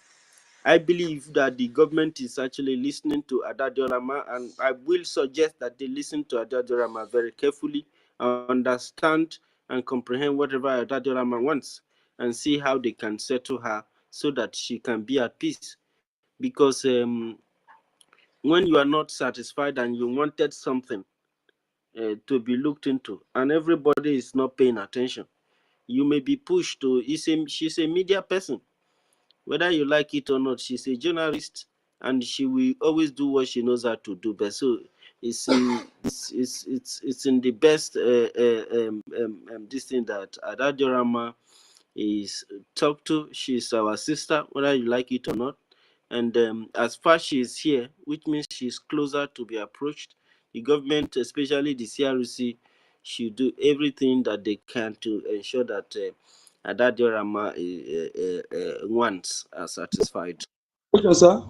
I believe that the government is actually listening to Adadiorama, and I will suggest that they listen to Adadiorama very carefully, understand and comprehend whatever Adadiorama wants, and see how they can settle her so that she can be at peace. Because when you are not satisfied and you wanted something to be looked into, and everybody is not paying attention, you may be pushed to. She's a media person. Whether you like it or not, she's a journalist, and she will always do what she knows how to do best. So it's in the best this thing that Adadiorama is talked to. She's our sister, whether you like it or not. And as far as she is here, which means she's closer to be approached, the government, especially the CRC, should do everything that they can to ensure that Adadiorama wants are satisfied. Question, sir.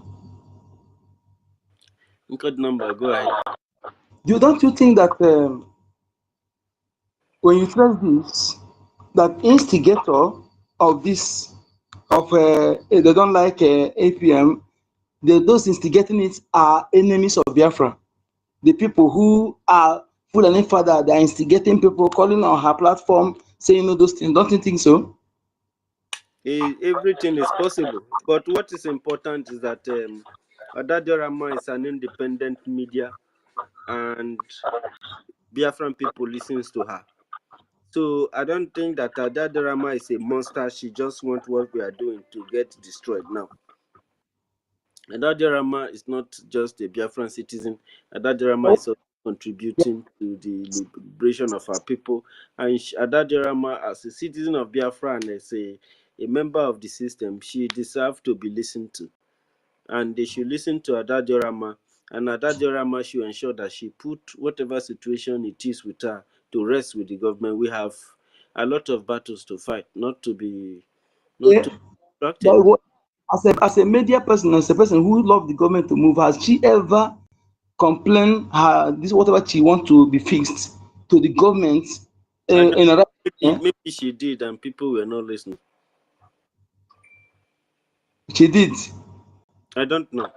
Code number, go ahead. Don't you think that when you trace this, that instigator of this, they don't like APM, those instigating it are enemies of Biafra. The people who are full and father, they are instigating people, calling on her platform, saying all those things. Don't you think so? Everything is possible, but what is important is that Adadiorama is an independent media, and Biafran people listens to her. So I don't think that Adadiorama is a monster. She just wants what we are doing to get destroyed now. Adadiorama is not just a Biafran citizen. Adadiorama is also contributing to the liberation of our people. And Adadiorama, as a citizen of Biafra and as a member of the system, she deserves to be listened to. And they should listen to Adadiorama, and Adadiorama should ensure that she put whatever situation it is with her to rest with the government. We have a lot of battles to fight, not to be Yeah. distracted. But as a media person, as a person who loves the government to move, has she ever complained this whatever she wants to be fixed to the government? Maybe she did, and people were not listening. She did. I don't know.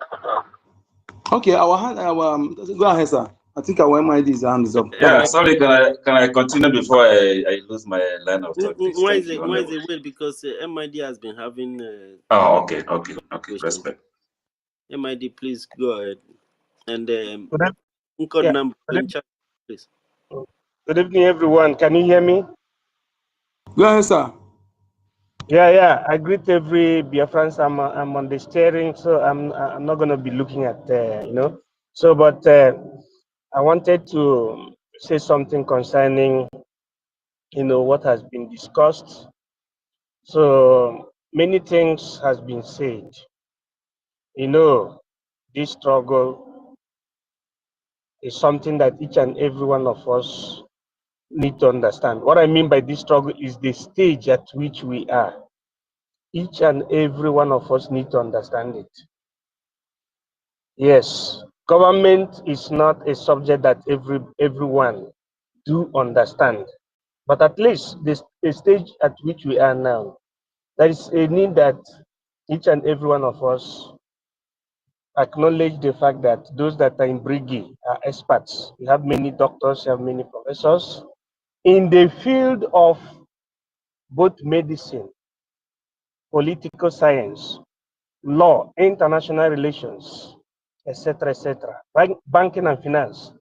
Okay, go ahead, sir. I think our MID's hand is up. Yeah, sorry, can I continue before I lose my line of thought, please? Why Thank is you. it wait? Because MID has been having. Okay. Respect. MID, please go ahead. And Yeah. number in chat, please. Good evening, everyone. Can you hear me? Go ahead, sir. Yeah. I greet every Biafrans. I'm on the steering, so I'm not gonna be looking at So, but I wanted to say something concerning what has been discussed So many things has been said. You know, this struggle is something that each and every one of us need to understand. What I mean by this struggle is the stage at which we are. Each and every one of us need to understand it. Yes, government is not a subject that everyone do understand, but at least the stage at which we are now, there is a need that each and every one of us acknowledge the fact that those that are in BRGIE are experts. We have many doctors, we have many professors in the field of both medicine, political science, law, international relations, etc., etc., banking and finance.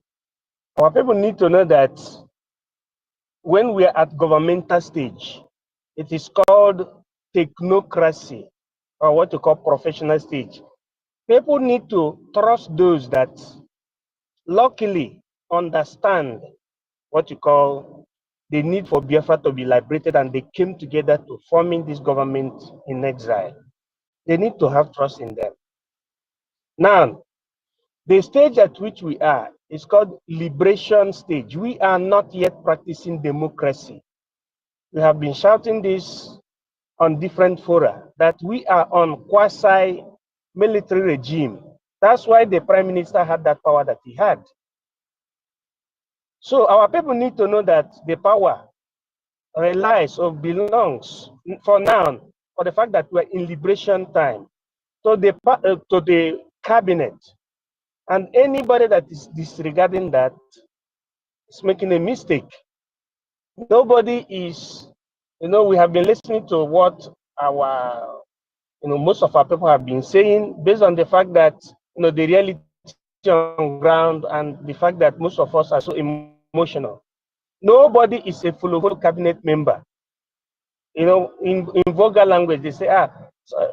Our people need to know that when we are at governmental stage, it is called technocracy, or what you call professional stage. People need to trust those that luckily understand what you call the need for Biafra to be liberated, and they came together to forming this government in exile. They need to have trust in them. Now, the stage at which we are is called liberation stage. We are not yet practicing democracy. We have been shouting this on different fora that we are on quasi-military regime. That's why the prime minister had that power that he had. So our people need to know that the power relies or belongs for now, for the fact that we're in liberation time, to the cabinet. And anybody that is disregarding that is making a mistake. Nobody is, we have been listening to what our, most of our people have been saying based on the fact that, the reality on ground and the fact that most of us are so emotional. Nobody is a full cabinet member. In vulgar language, they say,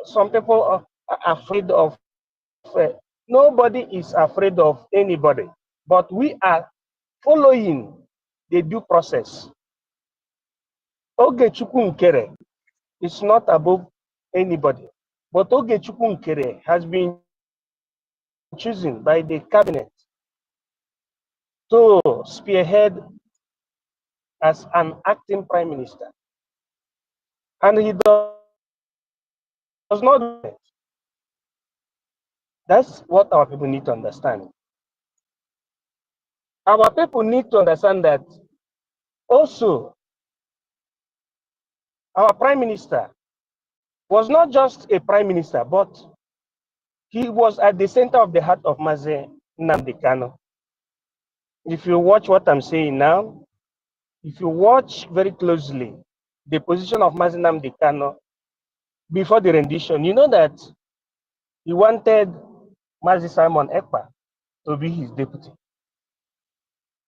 some people are afraid of, nobody is afraid of anybody, but we are following the due process. Ogechukwu Nkere is not above anybody, but Ogechukwu Nkere has been chosen by the cabinet to spearhead as an acting prime minister. And he does not do it. That's what our people need to understand. Our people need to understand that also our prime minister was not just a prime minister, but he was at the center of the heart of Mazi Nnamdi Kanu. If you watch what I'm saying now, if you watch very closely the position of Mazi Nnamdi Kanu before the rendition, you know that he wanted Mazi Simon Ekpa to be his deputy.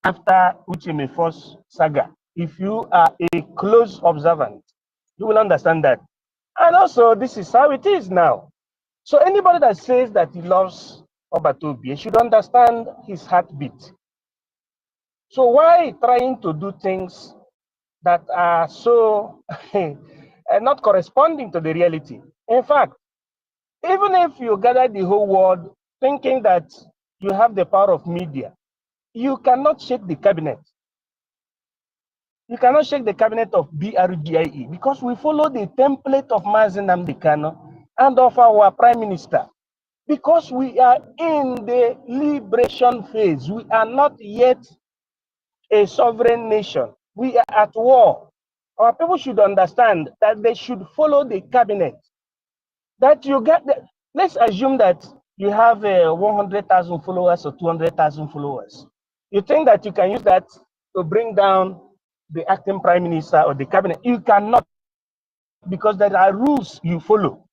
After Uchemefor's saga, if you are a close observant, you will understand that. And also, this is how it is now. So anybody that says that he loves Obatobi should understand his heartbeat. So why trying to do things that are so not corresponding to the reality? In fact, even if you gather the whole world thinking that you have the power of media, you cannot shake the cabinet. You cannot shake the cabinet of BRGIE because we follow the template of Mazi Nnamdi Kanu and of our prime minister. Because we are in the liberation phase. We are not yet a sovereign nation. We are at war. Our people should understand that they should follow the cabinet. That you get the, let's assume that you have 100,000 followers or 200,000 followers. You think that you can use that to bring down the acting prime minister or the cabinet? You cannot, because there are rules you follow.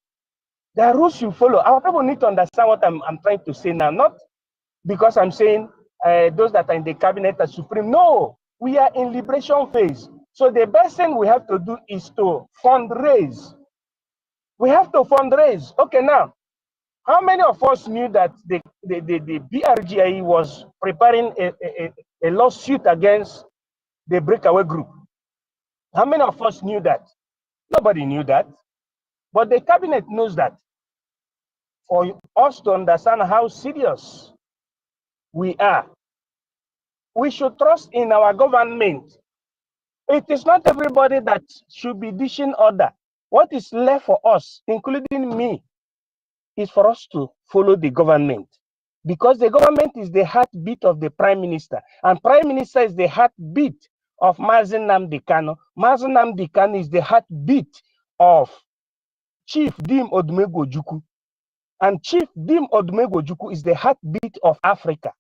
There are rules you follow. Our people need to understand what I'm trying to say now. Not because I'm saying those that are in the cabinet are supreme. No, we are in liberation phase. So the best thing we have to do is to fundraise. We have to fundraise. Okay, now, how many of us knew that the BRGIE was preparing a lawsuit against the breakaway group? How many of us knew that? Nobody knew that. But the cabinet knows that. For us to understand how serious we are, we should trust in our government. It is not everybody that should be dishing order. What is left for us, including me, is for us to follow the government. Because the government is the heartbeat of the prime minister. And prime minister is the heartbeat of Mazen Nnamdi Kanu. Mazen Nnamdi Kanu is the heartbeat of Chief Dim Odumegwu Ojukwu. And Chief Dim Odumegwu Ojukwu is the heartbeat of Africa.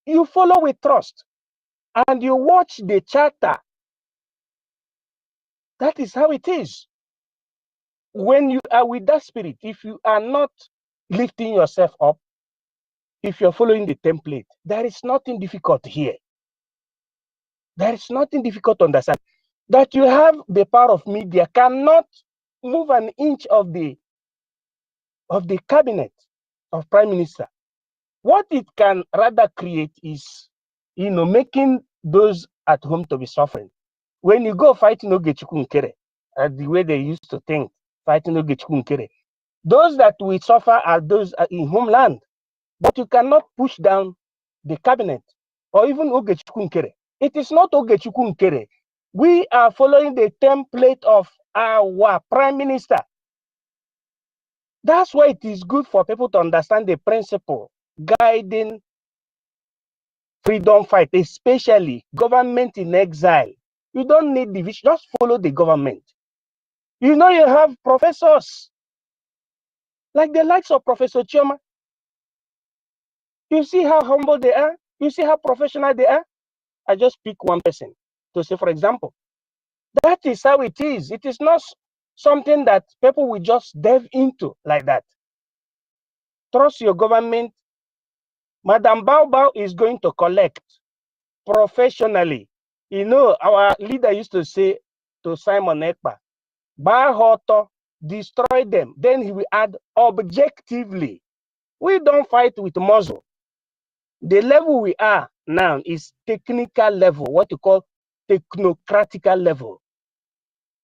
You follow with trust and you watch the charter. That is how it is. When you are with that spirit, if you are not lifting yourself up, if you're following the template, there is nothing difficult here. There is nothing difficult to understand. That you have the power of media cannot move an inch of the cabinet of prime minister. What it can rather create is, making those at home to be suffering. When you go fighting Ogechukwu Nkere, the way they used to think, fighting Ogechukwu Nkere, those that will suffer are those in homeland. But you cannot push down the cabinet or even Ogechukwu Nkere. It is not Ogechukwu Nkere. We are following the template of our prime minister. That's why it is good for people to understand the principle guiding freedom fight, especially government in exile. You don't need division, just follow the government. You have professors like the likes of Professor Chioma. You see how humble they are? You see how professional they are? I just pick one person to say, for example, that is how it is. It is not something that people will just delve into like that. Trust your government. Madam Bao is going to collect professionally. Our leader used to say to Simon Ekpa, Bahoto, destroy them. Then he will add objectively. We don't fight with muzzle. The level we are now is technical level, what you call technocratical level.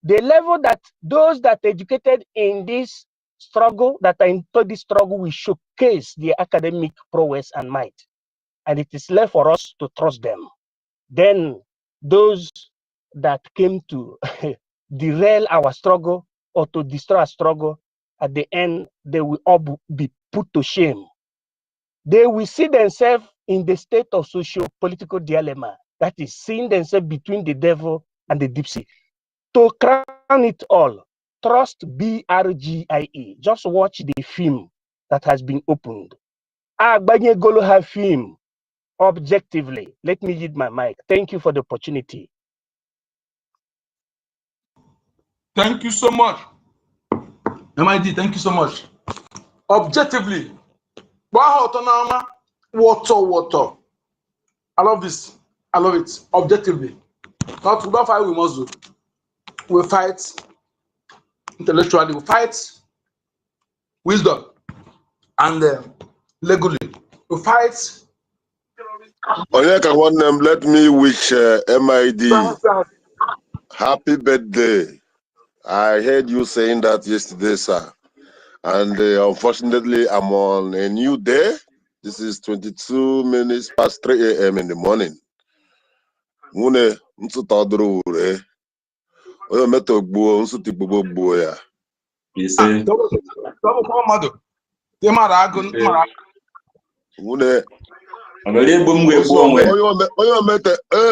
The level that those that educated in this struggle, that are into this struggle, will showcase their academic prowess and might. And it is left for us to trust them. Then those that came to derail our struggle or to destroy our struggle, at the end, they will all be put to shame. They will see themselves in the state of socio-political dilemma. That is, seeing themselves between the devil and the deep sea. To crown it all, trust BRGIE. Just watch the film that has been opened. Agbanye Golo have film objectively. Let me yield my mic. Thank you for the opportunity. Thank you so much. MID, thank you so much. Objectively, water. I love this. I love it. Objectively. Not we don't fight with muscle. We fight intellectually. We fight wisdom and legally. We fight. Onyeka Nwannem, let me wish MID happy birthday. I heard you saying that yesterday, sir. And unfortunately, I'm on a new day. This is 22 minutes past 3 a.m. in the morning. Mune nsutodru ure. Oyo meto gbuo nsuti gbuo ya. Mune oyo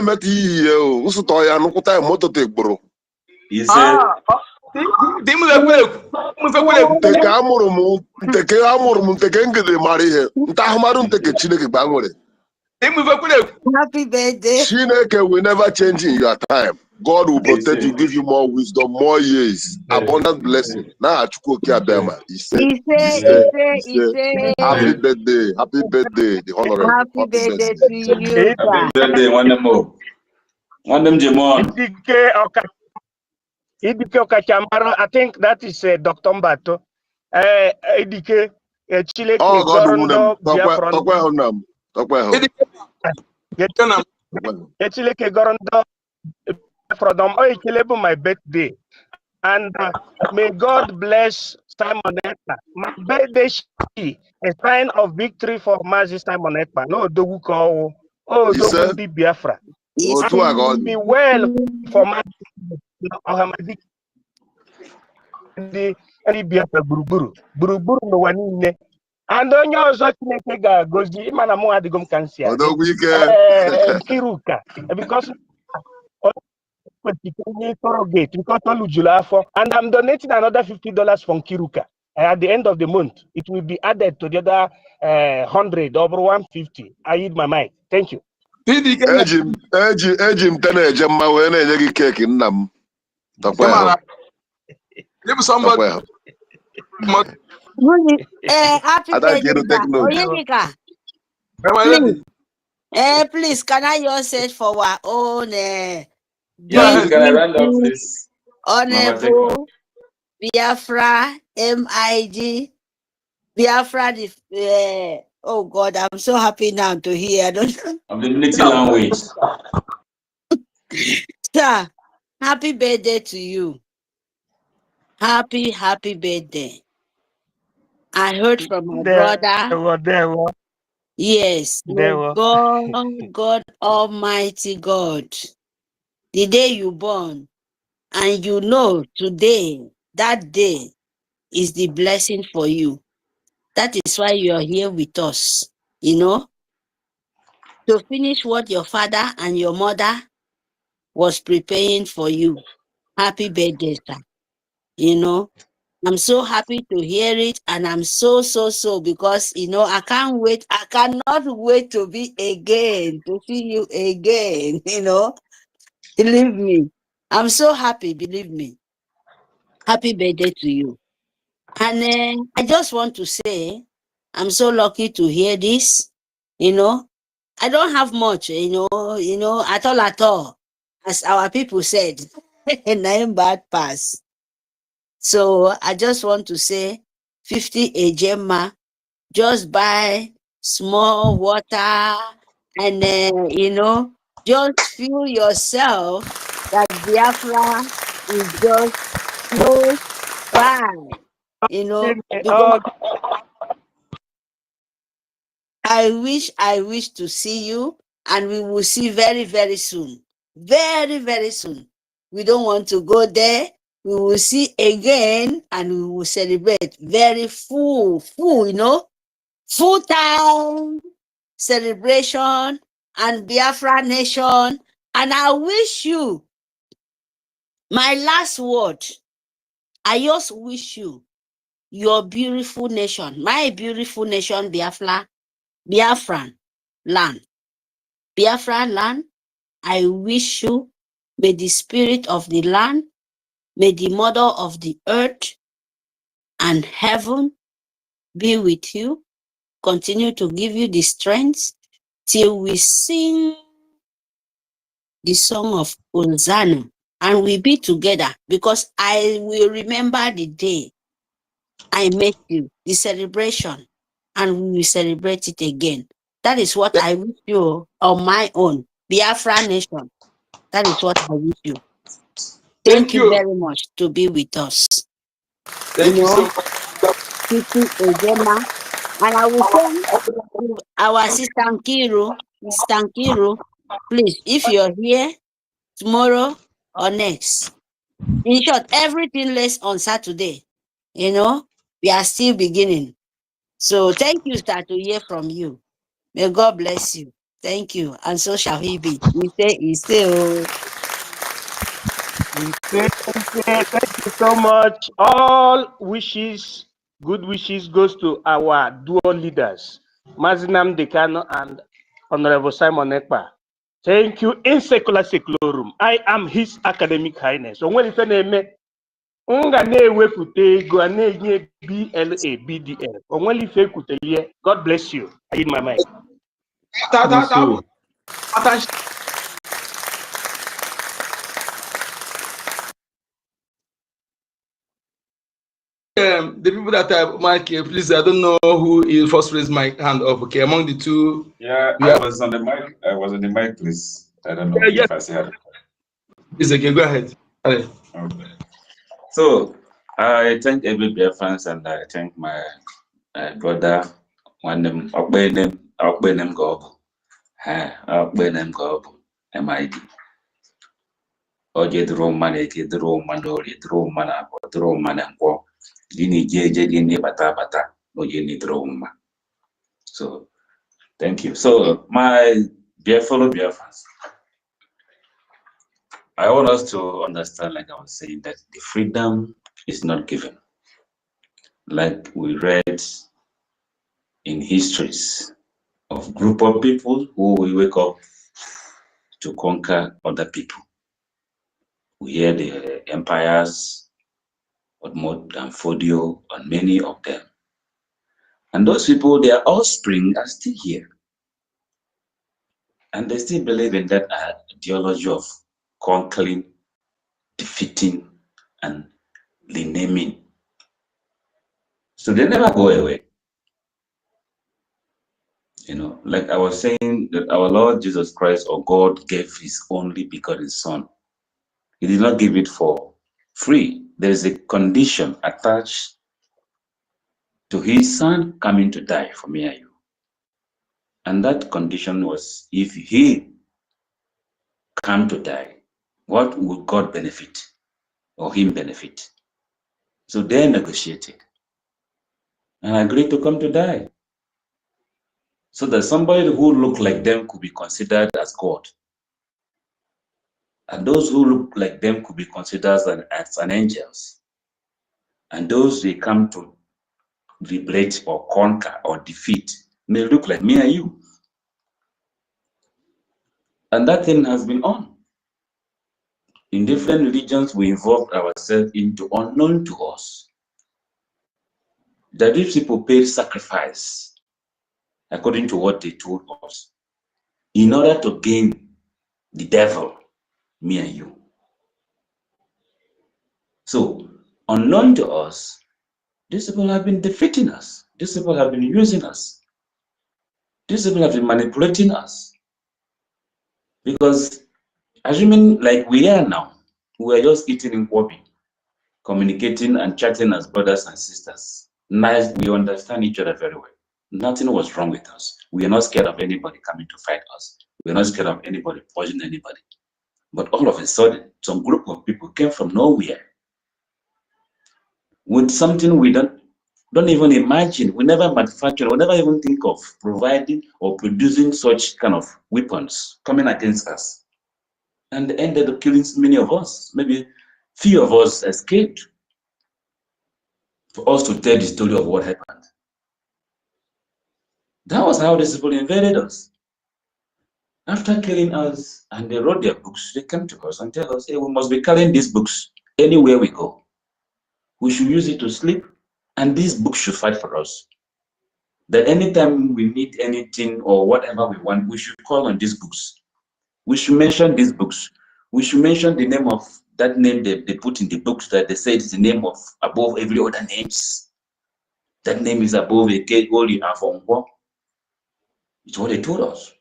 mete iyi o nsuto ya nukuta moto te gburu. Nteke amụrụ m nteke ngede mara ihe nta ahụmarụ nteke Chineke gbanwere. Happy birthday. Chineke will never change in your time. God will protect you, give you more wisdom, more years, abundant blessing. Now Chukwu Abema, he said, happy birthday, the honorable. Happy birthday to you. Happy birthday, one more. One them Jemon. Idike Okachamaro, I think that is Dr. Mbato. Idike Chileke Gorondo Biafran. Chileke Gorondo from my birthday. And may God bless Simon Ekpa. My birthday, a sign of victory for Mazi Simon Ekpa. No, Dogu Ko. Oh, He said, Dogu Biafra. "Oh, to And our it will God." be well for Mazi ndị Biafra gburugburu n'ụwa niile. And onye ọzọ Chineke ga-agọzi ịma na mụ adịghị m ka m si adị Nkiruka because and I'm donating another $50 from Kiruka. At the end of the month, it will be added to the other 100 over 150. I eat my mind. Thank you. Eji m tena eje mma wee na-enye gị keeki nna m. Give somebody. Happy birthday, Oyedika. Please, can I just search for our own Yes, can I round up, please? Honorable Biafra, MIG, Biafra, oh God, I'm so happy now to hear. I don't know. Of the native language. Sir, happy birthday to you. Happy birthday. I heard from my brother. Yes, God Almighty God, the day you born, and you know today, that day is the blessing for you. That is why you are here with us, to finish what your father and your mother was preparing for you. Happy birthday, sir. I'm so happy to hear it, and I'm so because I can't wait. I cannot wait to see you again. Believe me, I'm so happy. Believe me, happy birthday to you. And I just want to say, I'm so lucky to hear this. I don't have much. At all, as our people said, name bad pass. So I just want to say 50 Ejema, just buy small water and just feel yourself that Biafra is just close by, because I wish to see you, and we will see very, very soon. Very, very soon. We don't want to go there. We will see again, and we will celebrate very full time celebration and Biafra nation. And I wish you, my last word, I just wish you, your beautiful nation, my beautiful nation, Biafran land. Biafran land, I wish you, may the spirit of the land, may the mother of the earth and heaven be with you, continue to give you the strength till we sing the song of Hosanna and we be together, because I will remember the day I met you, the celebration, and we will celebrate it again. That is what I wish you on my own. Biafra nation. That is what I wish you. Thank you very much to be with us. Thank you so much. And I will say our sister Nkiru, please, if you're here tomorrow or next, in short, everything less on Saturday, we are still beginning. So thank you, sir, to hear from you. May God bless you. Thank you. And so shall he be. He say. Thank you so much. All wishes, good wishes goes to our dual leaders, Mazinam Dekano and Honorable Simon Ekpa. Thank you in secularum. I am His Academic Highness. So when it's name, unga na-ewepụta ego a na-enye BLA BDL. Onwere ife ekwutelie. God bless you. I eat my mind. The people that are Mike, please, I don't know who will first raise my hand up. Okay, among the two. Yeah, I was on the mic. I was on the mic, please. I don't know if I said. It's okay, go ahead. Okay. So I thank every Biafrans and I thank my brother one name Okbenem Gob. Okbenem Gob MID. Oje dro man eke dro man ori dro man abo dro man anko. Dini jeje dini bata oje ni dro man. So thank you. So my dear fellow Biafrans, I want us to understand, like I was saying, that the freedom is not given. Like we read in histories of group of people who will wake up to conquer other people. We hear the empires of Fodio and many of them. And those people, their offspring are still here. And they still believe in that ideology of conquering, defeating, and renaming. So they never go away. You know, like I was saying, that our Lord Jesus Christ or God gave his only begotten Son. He did not give it for free. There is a condition attached to his Son coming to die for me and you. And that condition was, if he come to die, what would God benefit or him benefit? So they negotiated and agreed to come to die, so that somebody who looked like them could be considered as God, and those who look like them could be considered as an angels, and those they come to liberate or conquer or defeat may look like me and you. And that thing has been on. In different religions, we involved ourselves into unknown to us. That these people paid sacrifice according to what they told us in order to gain the devil, me and you. So, unknown to us, these people have been defeating us. These people have been using us. These people have been manipulating us. Because, assuming like we are now, we are just eating in Kwabi, communicating and chatting as brothers and sisters. Nice, we understand each other very well. Nothing was wrong with us. We are not scared of anybody coming to fight us. We are not scared of anybody poisoning anybody. But all of a sudden, some group of people came from nowhere with something we don't even imagine. We never manufacture, we never even think of providing or producing such kind of weapons coming against us. And they ended up killing many of us. Maybe few of us escaped for us to tell the story of what happened. That was how these people invaded us. After killing us, and they wrote their books, they came to us and tell us, hey, we must be carrying these books anywhere we go. We should use it to sleep, and these books should fight for us. That anytime we need anything or whatever we want, we should call on these books. We should mention these books. We should mention the name of that name they put in the books that they say is the name of above every other names. That name is above Ekoli Avongo. It's what they told us.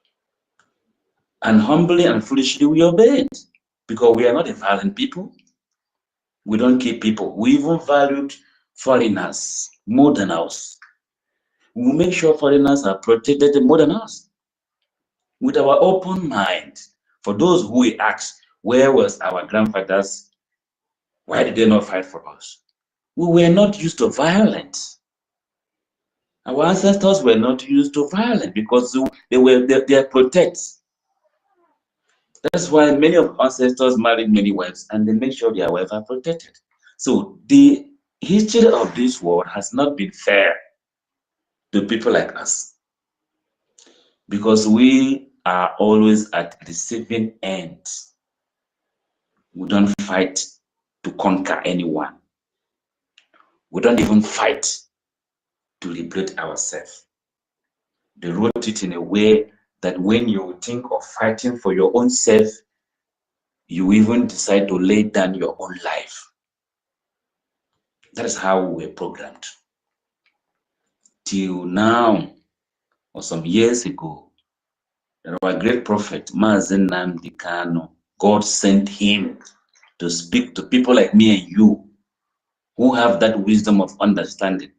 And humbly and foolishly we obeyed, because we are not a violent people. We don't kill people. We even valued foreigners more than us. We make sure foreigners are protected more than us. With our open mind, for those who we ask, where was our grandfathers? Why did they not fight for us? We were not used to violence. Our ancestors were not used to violence because they are protected. That's why many of our ancestors married many wives and they make sure their wives are protected. So the history of this world has not been fair to people like us, because we are always at the receiving end. We don't fight to conquer anyone. We don't even fight to liberate ourselves. They wrote it in a way that when you think of fighting for your own self, you even decide to lay down your own life. That is how we were programmed. Till now, or some years ago, our great prophet, Mazen Nnamdi Kanu, God sent him to speak to people like me and you who have that wisdom of understanding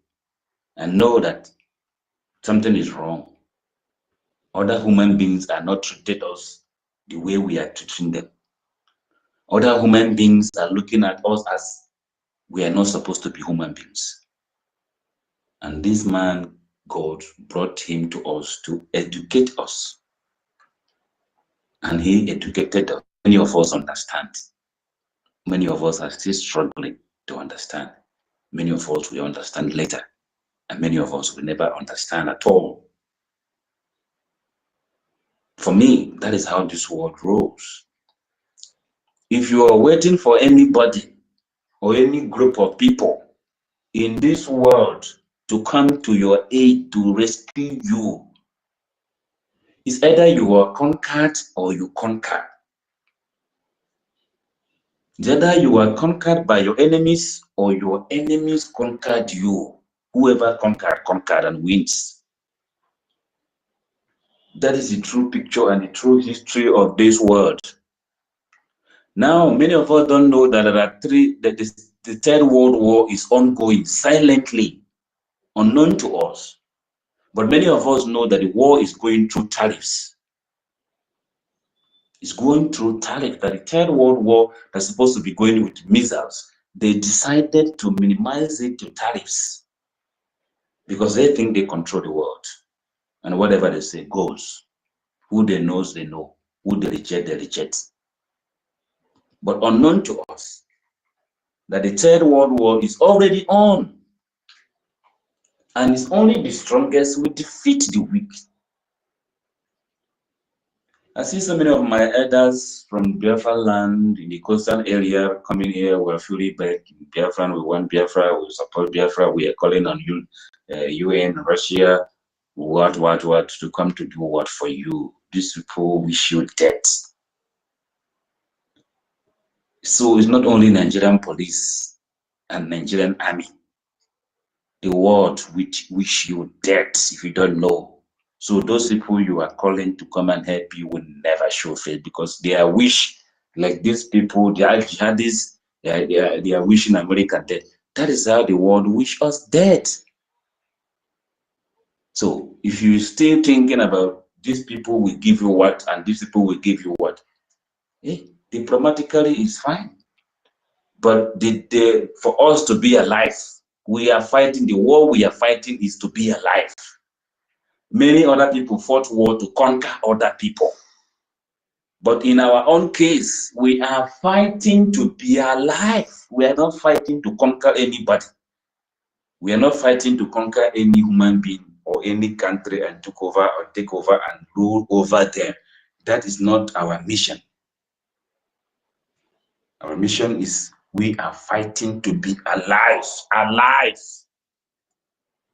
and know that something is wrong. Other human beings are not treated us the way we are treating them. Other human beings are looking at us as we are not supposed to be human beings. And this man, God, brought him to us to educate us. And he educated us. Many of us understand. Many of us are still struggling to understand. Many of us will understand later. And many of us will never understand at all. For me, that is how this world rolls. If you are waiting for anybody or any group of people in this world to come to your aid to rescue you, it's either you are conquered or you conquer. It's either you are conquered by your enemies or your enemies conquered you. Whoever conquered and wins. That is the true picture and the true history of this world. Now, many of us don't know that there are the Third World War is ongoing silently, unknown to us. But many of us know that the war is going through tariffs. It's going through tariffs. That the Third World War that's supposed to be going with missiles, they decided to minimize it to tariffs because they think they control the world. And whatever they say goes. Who they know, they know. Who they reject. But unknown to us, that the Third World War is already on. And it's only the strongest will defeat the weak. I see so many of my elders from Biafra land in the coastal area coming here. We're fully back in Biafra. We want Biafra. We support Biafra. We are calling on you, UN, Russia, what, to come to do what for you. These people wish you death. So it's not only Nigerian police and Nigerian army. The world which wish you death if you don't know. So those people you are calling to come and help you will never show faith because their wish, like these people, they are jihadists, they are wishing America dead. That is how the world wish us dead. So if you still thinking about these people will give you what and these people will give you what, diplomatically is fine. But for us to be alive, we are fighting, the war we are fighting is to be alive. Many other people fought war to conquer other people. But in our own case, we are fighting to be alive. We are not fighting to conquer anybody. We are not fighting to conquer any human being or any country and take over and rule over them. That is not our mission. Our mission is we are fighting to be alive. Alive.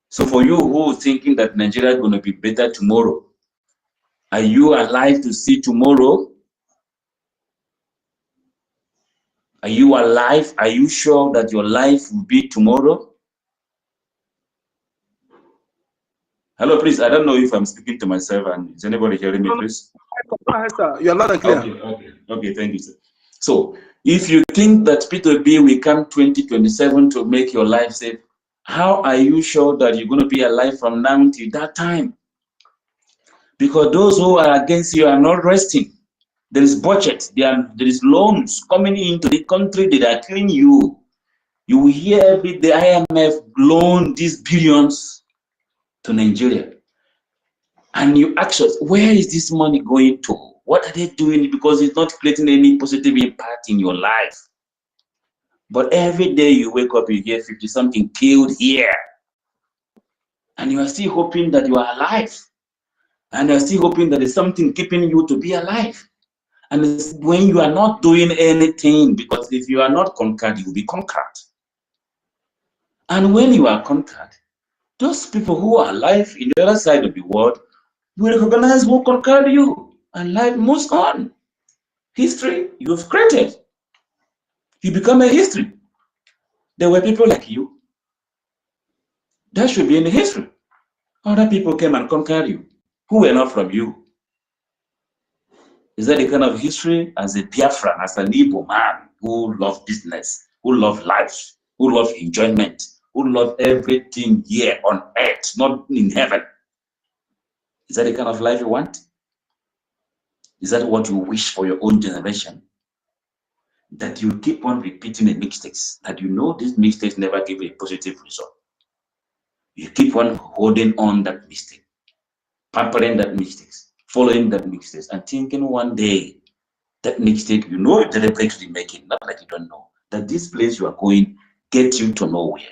So for you who are thinking that Nigeria is going to be better tomorrow, are you alive to see tomorrow? Are you alive? Are you sure that your life will be tomorrow? Hello, please. I don't know if I'm speaking to myself and is anybody hearing me, please? Go ahead, sir. You're loud and clear. Okay, thank you, sir. So if you think that P2B will come 2027 to make your life safe, how are you sure that you're going to be alive from now till that time? Because those who are against you are not resting. There is budget, there is loans coming into the country that are killing you. You will hear the IMF loan these billions to Nigeria. And you ask us, where is this money going to? What are they doing? Because it's not creating any positive impact in your life. But every day you wake up, you hear 50-something killed here. And you are still hoping that you are alive. And you are still hoping that there's something keeping you to be alive. And it's when you are not doing anything, because if you are not conquered, you will be conquered. And when you are conquered, those people who are alive in the other side of the world will recognize who conquered you, and life moves on. History you've created. You become a history. There were people like you. That should be in the history. Other people came and conquered you, who were not from you. Is that the kind of history as a Biafran, as an Igbo man who loves business, who loves life, who loves enjoyment, who loves everything here on earth, not in heaven? Is that the kind of life you want? Is that what you wish for your own generation? That you keep on repeating the mistakes, that you know these mistakes never give a positive result. You keep on holding on that mistake, pampering that mistakes, following that mistakes, and thinking one day that mistake, you know, you're deliberately making, not like you don't know, that this place you are going get you to nowhere.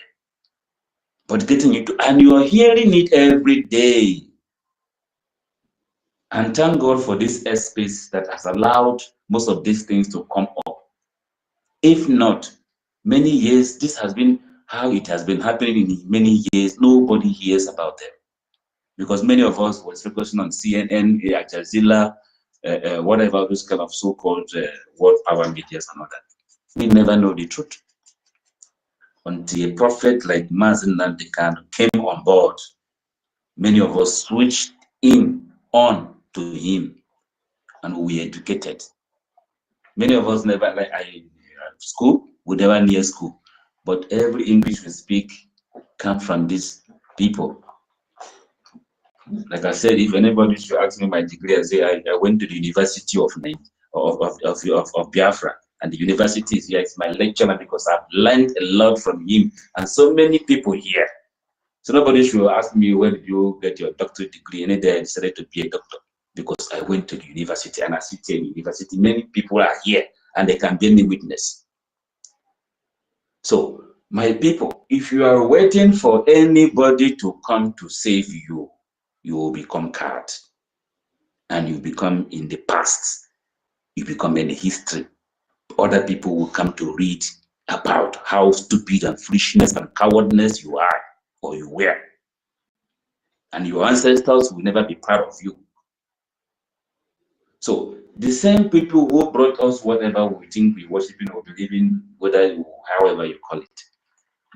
But getting you to, and you are hearing it every day. And thank God for this airspace that has allowed most of these things to come up. If not, many years, this has been how it has been happening in many years. Nobody hears about them. Because many of us was focusing on CNN, Al Jazeera, whatever those kind of so-called world power media and all that. We never know the truth. Until a prophet like Mazen Nandekan came on board, many of us switched on to him, and we were educated. Many of us never, like school, we never near school, but every English we speak comes from these people. Like I said, if anybody should ask me my degree, I say I went to the University of Biafra, and the university is here. It's my lecturer because I've learned a lot from him and so many people here. So nobody should ask me, where did you get your doctorate degree? Any day I decided to be a doctor because I went to the university, and I sit here in university. Many people are here and they can bear me witness. So my people, if you are waiting for anybody to come to save you, you will become card, and you become in the past. You become in history. Other people will come to read about how stupid and foolishness and cowardness you are or you were. And your ancestors will never be proud of you. So the same people who brought us whatever we think we worshiping or believing, however you call it,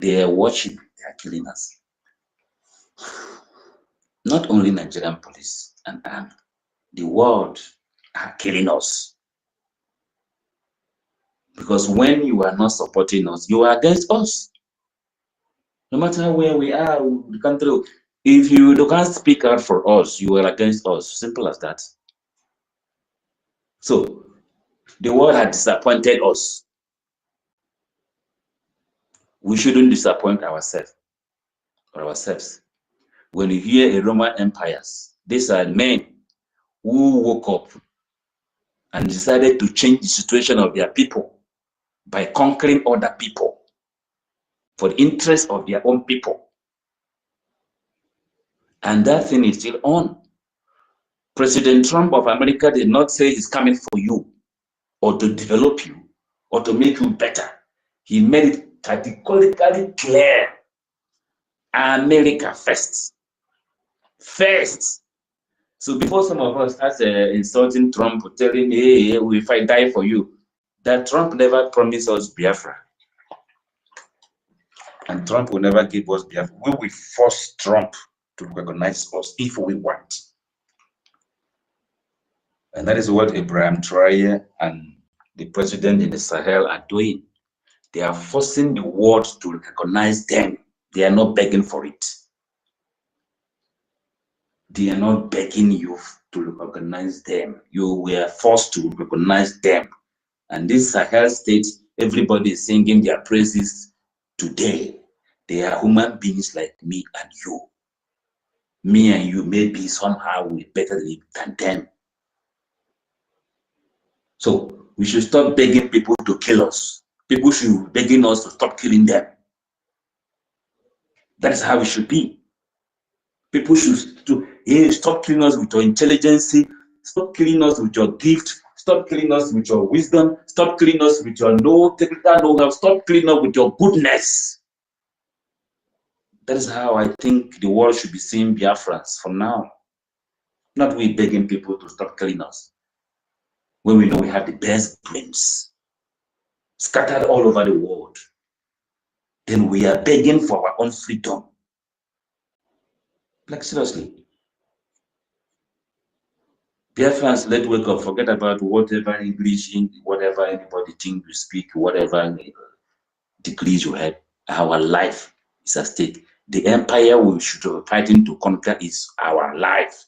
they are watching, they are killing us. Not only Nigerian police and army, the world are killing us. Because when you are not supporting us, you are against us. No matter where we are in the country, if you can't speak out for us, you are against us. Simple as that. So the world had disappointed us. We shouldn't disappoint ourselves. When you hear a Roman empires, these are men who woke up and decided to change the situation of their people by conquering other people for the interest of their own people. And that thing is still on. President Trump of America did not say he's coming for you or to develop you or to make you better. He made it categorically clear. America first. First. So before some of us start insulting Trump, telling, hey, if I die for you, that Trump never promised us Biafra. And Trump will never give us Biafra. We will force Trump to recognize us if we want. And that is what Ibrahim Traore and the president in the Sahel are doing. They are forcing the world to recognize them. They are not begging for it. They are not begging you to recognize them. You were forced to recognize them. And this Sahel state, everybody is singing their praises today. They are human beings like me and you. Me and you maybe somehow we better live than them. So we should stop begging people to kill us. People should be begging us to stop killing them. That is how it should be. People should stop killing us with your intelligence, stop killing us with your gift, stop killing us with your wisdom, stop killing us with your technical know-how, stop killing us with your goodness. That is how I think the world should be seeing Biafrans from now. Not we begging people to stop killing us, when we know we have the best brains scattered all over the world. Then we are begging for our own freedom. Like seriously. Biafrans, let's wake up. Forget about whatever English, whatever anybody think you speak, whatever degrees you have. Our life is at stake. The empire we should be fighting to conquer is our life.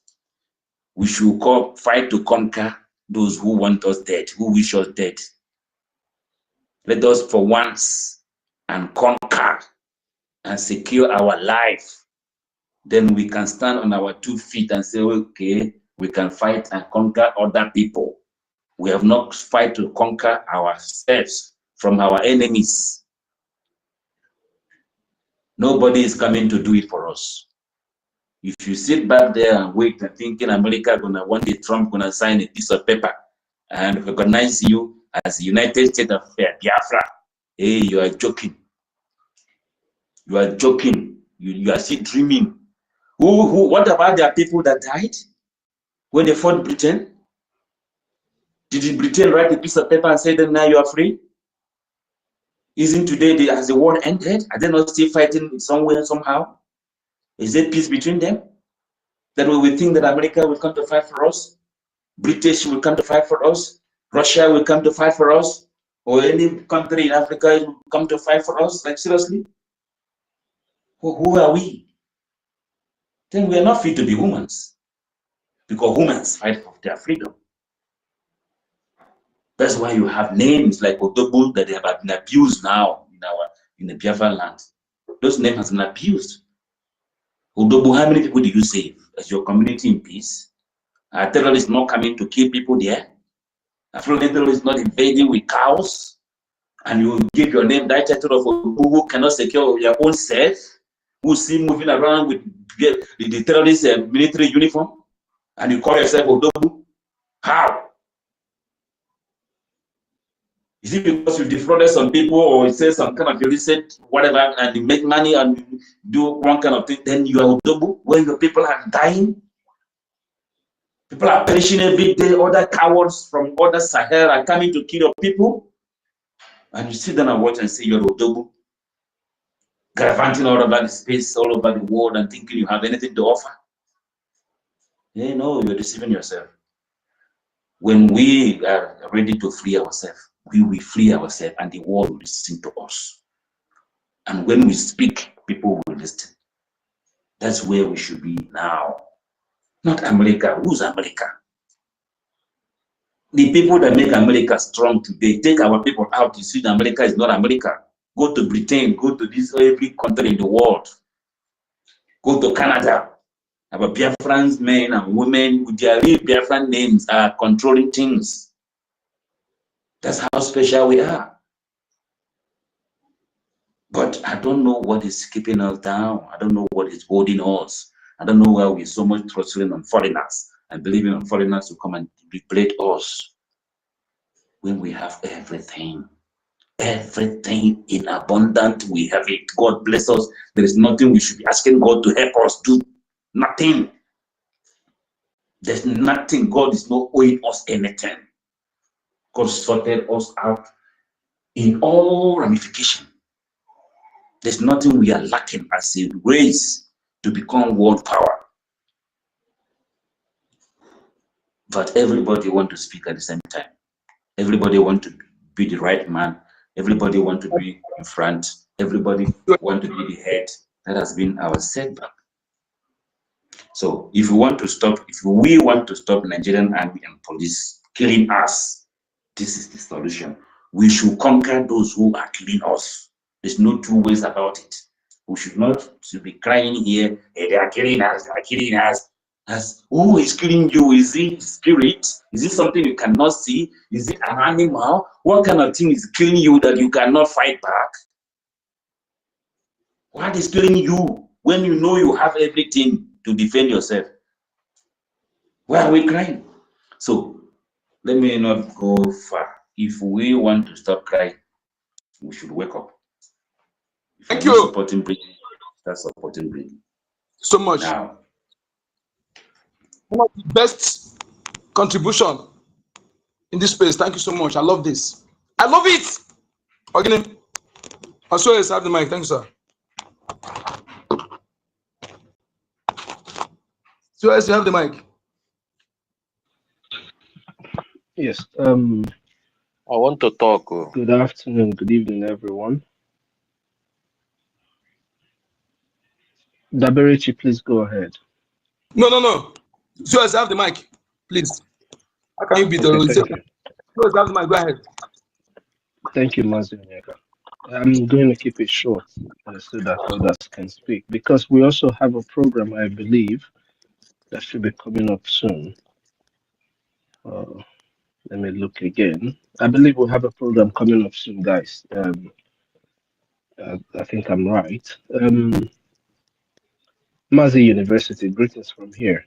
We should fight to conquer those who want us dead, who wish us dead. Let us for once and conquer and secure our life. Then we can stand on our 2 feet and say, okay, we can fight and conquer other people. We have not fight to conquer ourselves from our enemies. Nobody is coming to do it for us. If you sit back there and wait and thinking America one day Trump gonna sign a piece of paper and recognize you as the United States of Biafra, hey, you are joking. You are joking. You are still dreaming. What about the people that died when they fought Britain? Did Britain write a piece of paper and say that now you are free? Isn't today, has the war ended? Are they not still fighting somewhere, somehow? Is there peace between them? That we will think that America will come to fight for us? British will come to fight for us? Russia will come to fight for us? Or any country in Africa will come to fight for us? Like, seriously? Who are we? Then we are not fit to be humans. Because humans fight for their freedom. That's why you have names like Odobu that have been abused now in the Biafra land. Those names have been abused. Odobu, how many people do you save as your community in peace? Are terrorists not coming to kill people there? Are terrorists not invading with cows? And you give your name that title of Odobu who cannot secure your own self, who see moving around with the terrorist military uniform, and you call yourself Odobu? How? Is it because you defrauded some people or you say some kind of illicit whatever and you make money and do one kind of thing, then you are Odobu when your people are dying? People are perishing every day, other cowards from other Sahel are coming to kill your people. And you sit down and watch and say you're Odobu, gallivanting all over the space, all over the world and thinking you have anything to offer. Yeah, no, you're deceiving yourself. When we are ready to free ourselves, we will free ourselves and the world will listen to us. And when we speak, people will listen. That's where we should be now. Not America. Who's America? The people that make America strong today, take our people out. You see, America is not America. Go to Britain, go to every country in the world. Go to Canada. Our Biafrans men and women with their real Biafran names are controlling things. That's how special we are. But I don't know what is keeping us down. I don't know what is holding us. I don't know why we're so much trusting on foreigners and believing on foreigners to come and replace us when we have everything. Everything in abundance, we have it. God bless us. There is nothing we should be asking God to help us do. Nothing. There's nothing. God is not owing us anything. God sorted us out in all ramifications. There's nothing we are lacking as a race to become world power. But everybody wants to speak at the same time. Everybody wants to be the right man. Everybody wants to be in front. Everybody wants to be the head. That has been our setback. So if we want to stop, if we want to stop Nigerian army and police killing us, this is the solution. We should conquer those who are killing us. There's no two ways about it. We should not be crying here, hey, they are killing us, they are killing us. As who is killing you? Is it spirit? Is it something you cannot see? Is it an animal? What kind of thing is killing you that you cannot fight back? What is killing you when you know you have everything to defend yourself? Why are we crying? So let me not go far. If we want to stop crying, we should wake up. If Thank you're you. not supporting breathing, that's supporting breathing. So much. Now, one of the best contribution in this space. Thank you so much. I love this. I love it. Again, I saw you have the mic. Thank you, sir. So as you have the mic. Yes. I want to talk. Good afternoon, good evening, everyone. Daberichi, please go ahead. No, no, no. So let's have the mic, please. How can you beat Okay, the thank you. let's have the mic, go ahead. Thank you, Mazi Onyeka. I'm going to keep it short so that others can speak because we also have a program, I believe, that should be coming up soon. Let me look again. I believe we'll have a program coming up soon, guys. I think I'm right. Mazi University, greetings from here.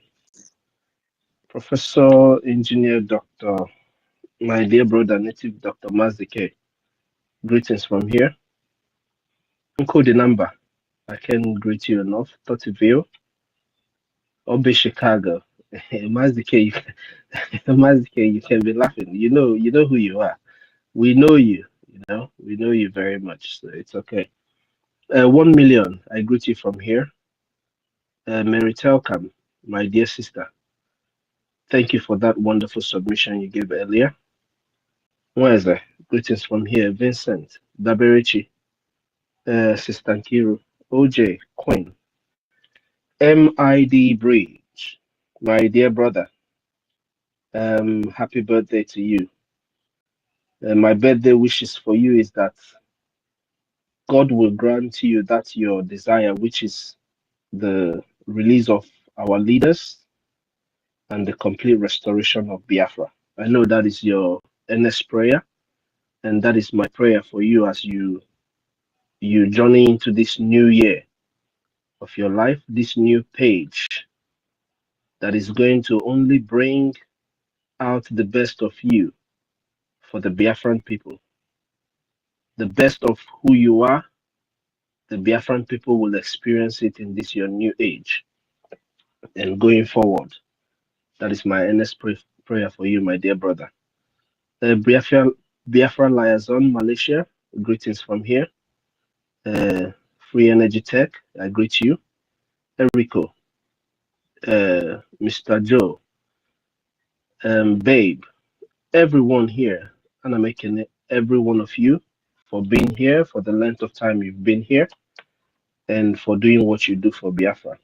Professor, Engineer, Dr. My dear brother, native Dr. Mazi K, greetings from here. Uncle the number, I can greet you enough. Totiville, Obe Chicago. Mazi K, Mazi K, you can be laughing. You know who you are. We know you, we know you very much, so it's okay. 1 million, I greet you from here. Mary Telcam, my dear sister, thank you for that wonderful submission you gave earlier. Where is that? Greetings from here. Vincent, Daberichi, Sister Nkiru, OJ, Queen, MID Bridge, my dear brother, happy birthday to you. My birthday wishes for you is that God will grant you that your desire, which is the release of our leaders and the complete restoration of Biafra. I know that is your earnest prayer, and that is my prayer for you as you journey into this new year of your life, this new page that is going to only bring out the best of you for the Biafran people. The best of who you are, the Biafran people will experience it in this your new age. And going forward, that is my earnest prayer for you, my dear brother. Biafra Liaison, Malaysia, greetings from here. Free Energy Tech, I greet you. Enrico, Mr. Joe, Babe, everyone here, and I'm making it every one of you for being here, for the length of time you've been here, and for doing what you do for Biafra.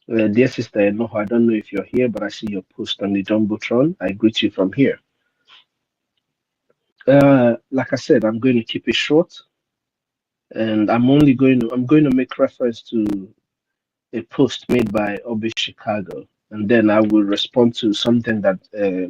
Dear sister, I don't know if you're here, but I see your post on the Jumbotron. I greet you from here. Like I said, I'm going to keep it short, and I'm going to make reference to a post made by Obi Chicago, and then I will respond to something that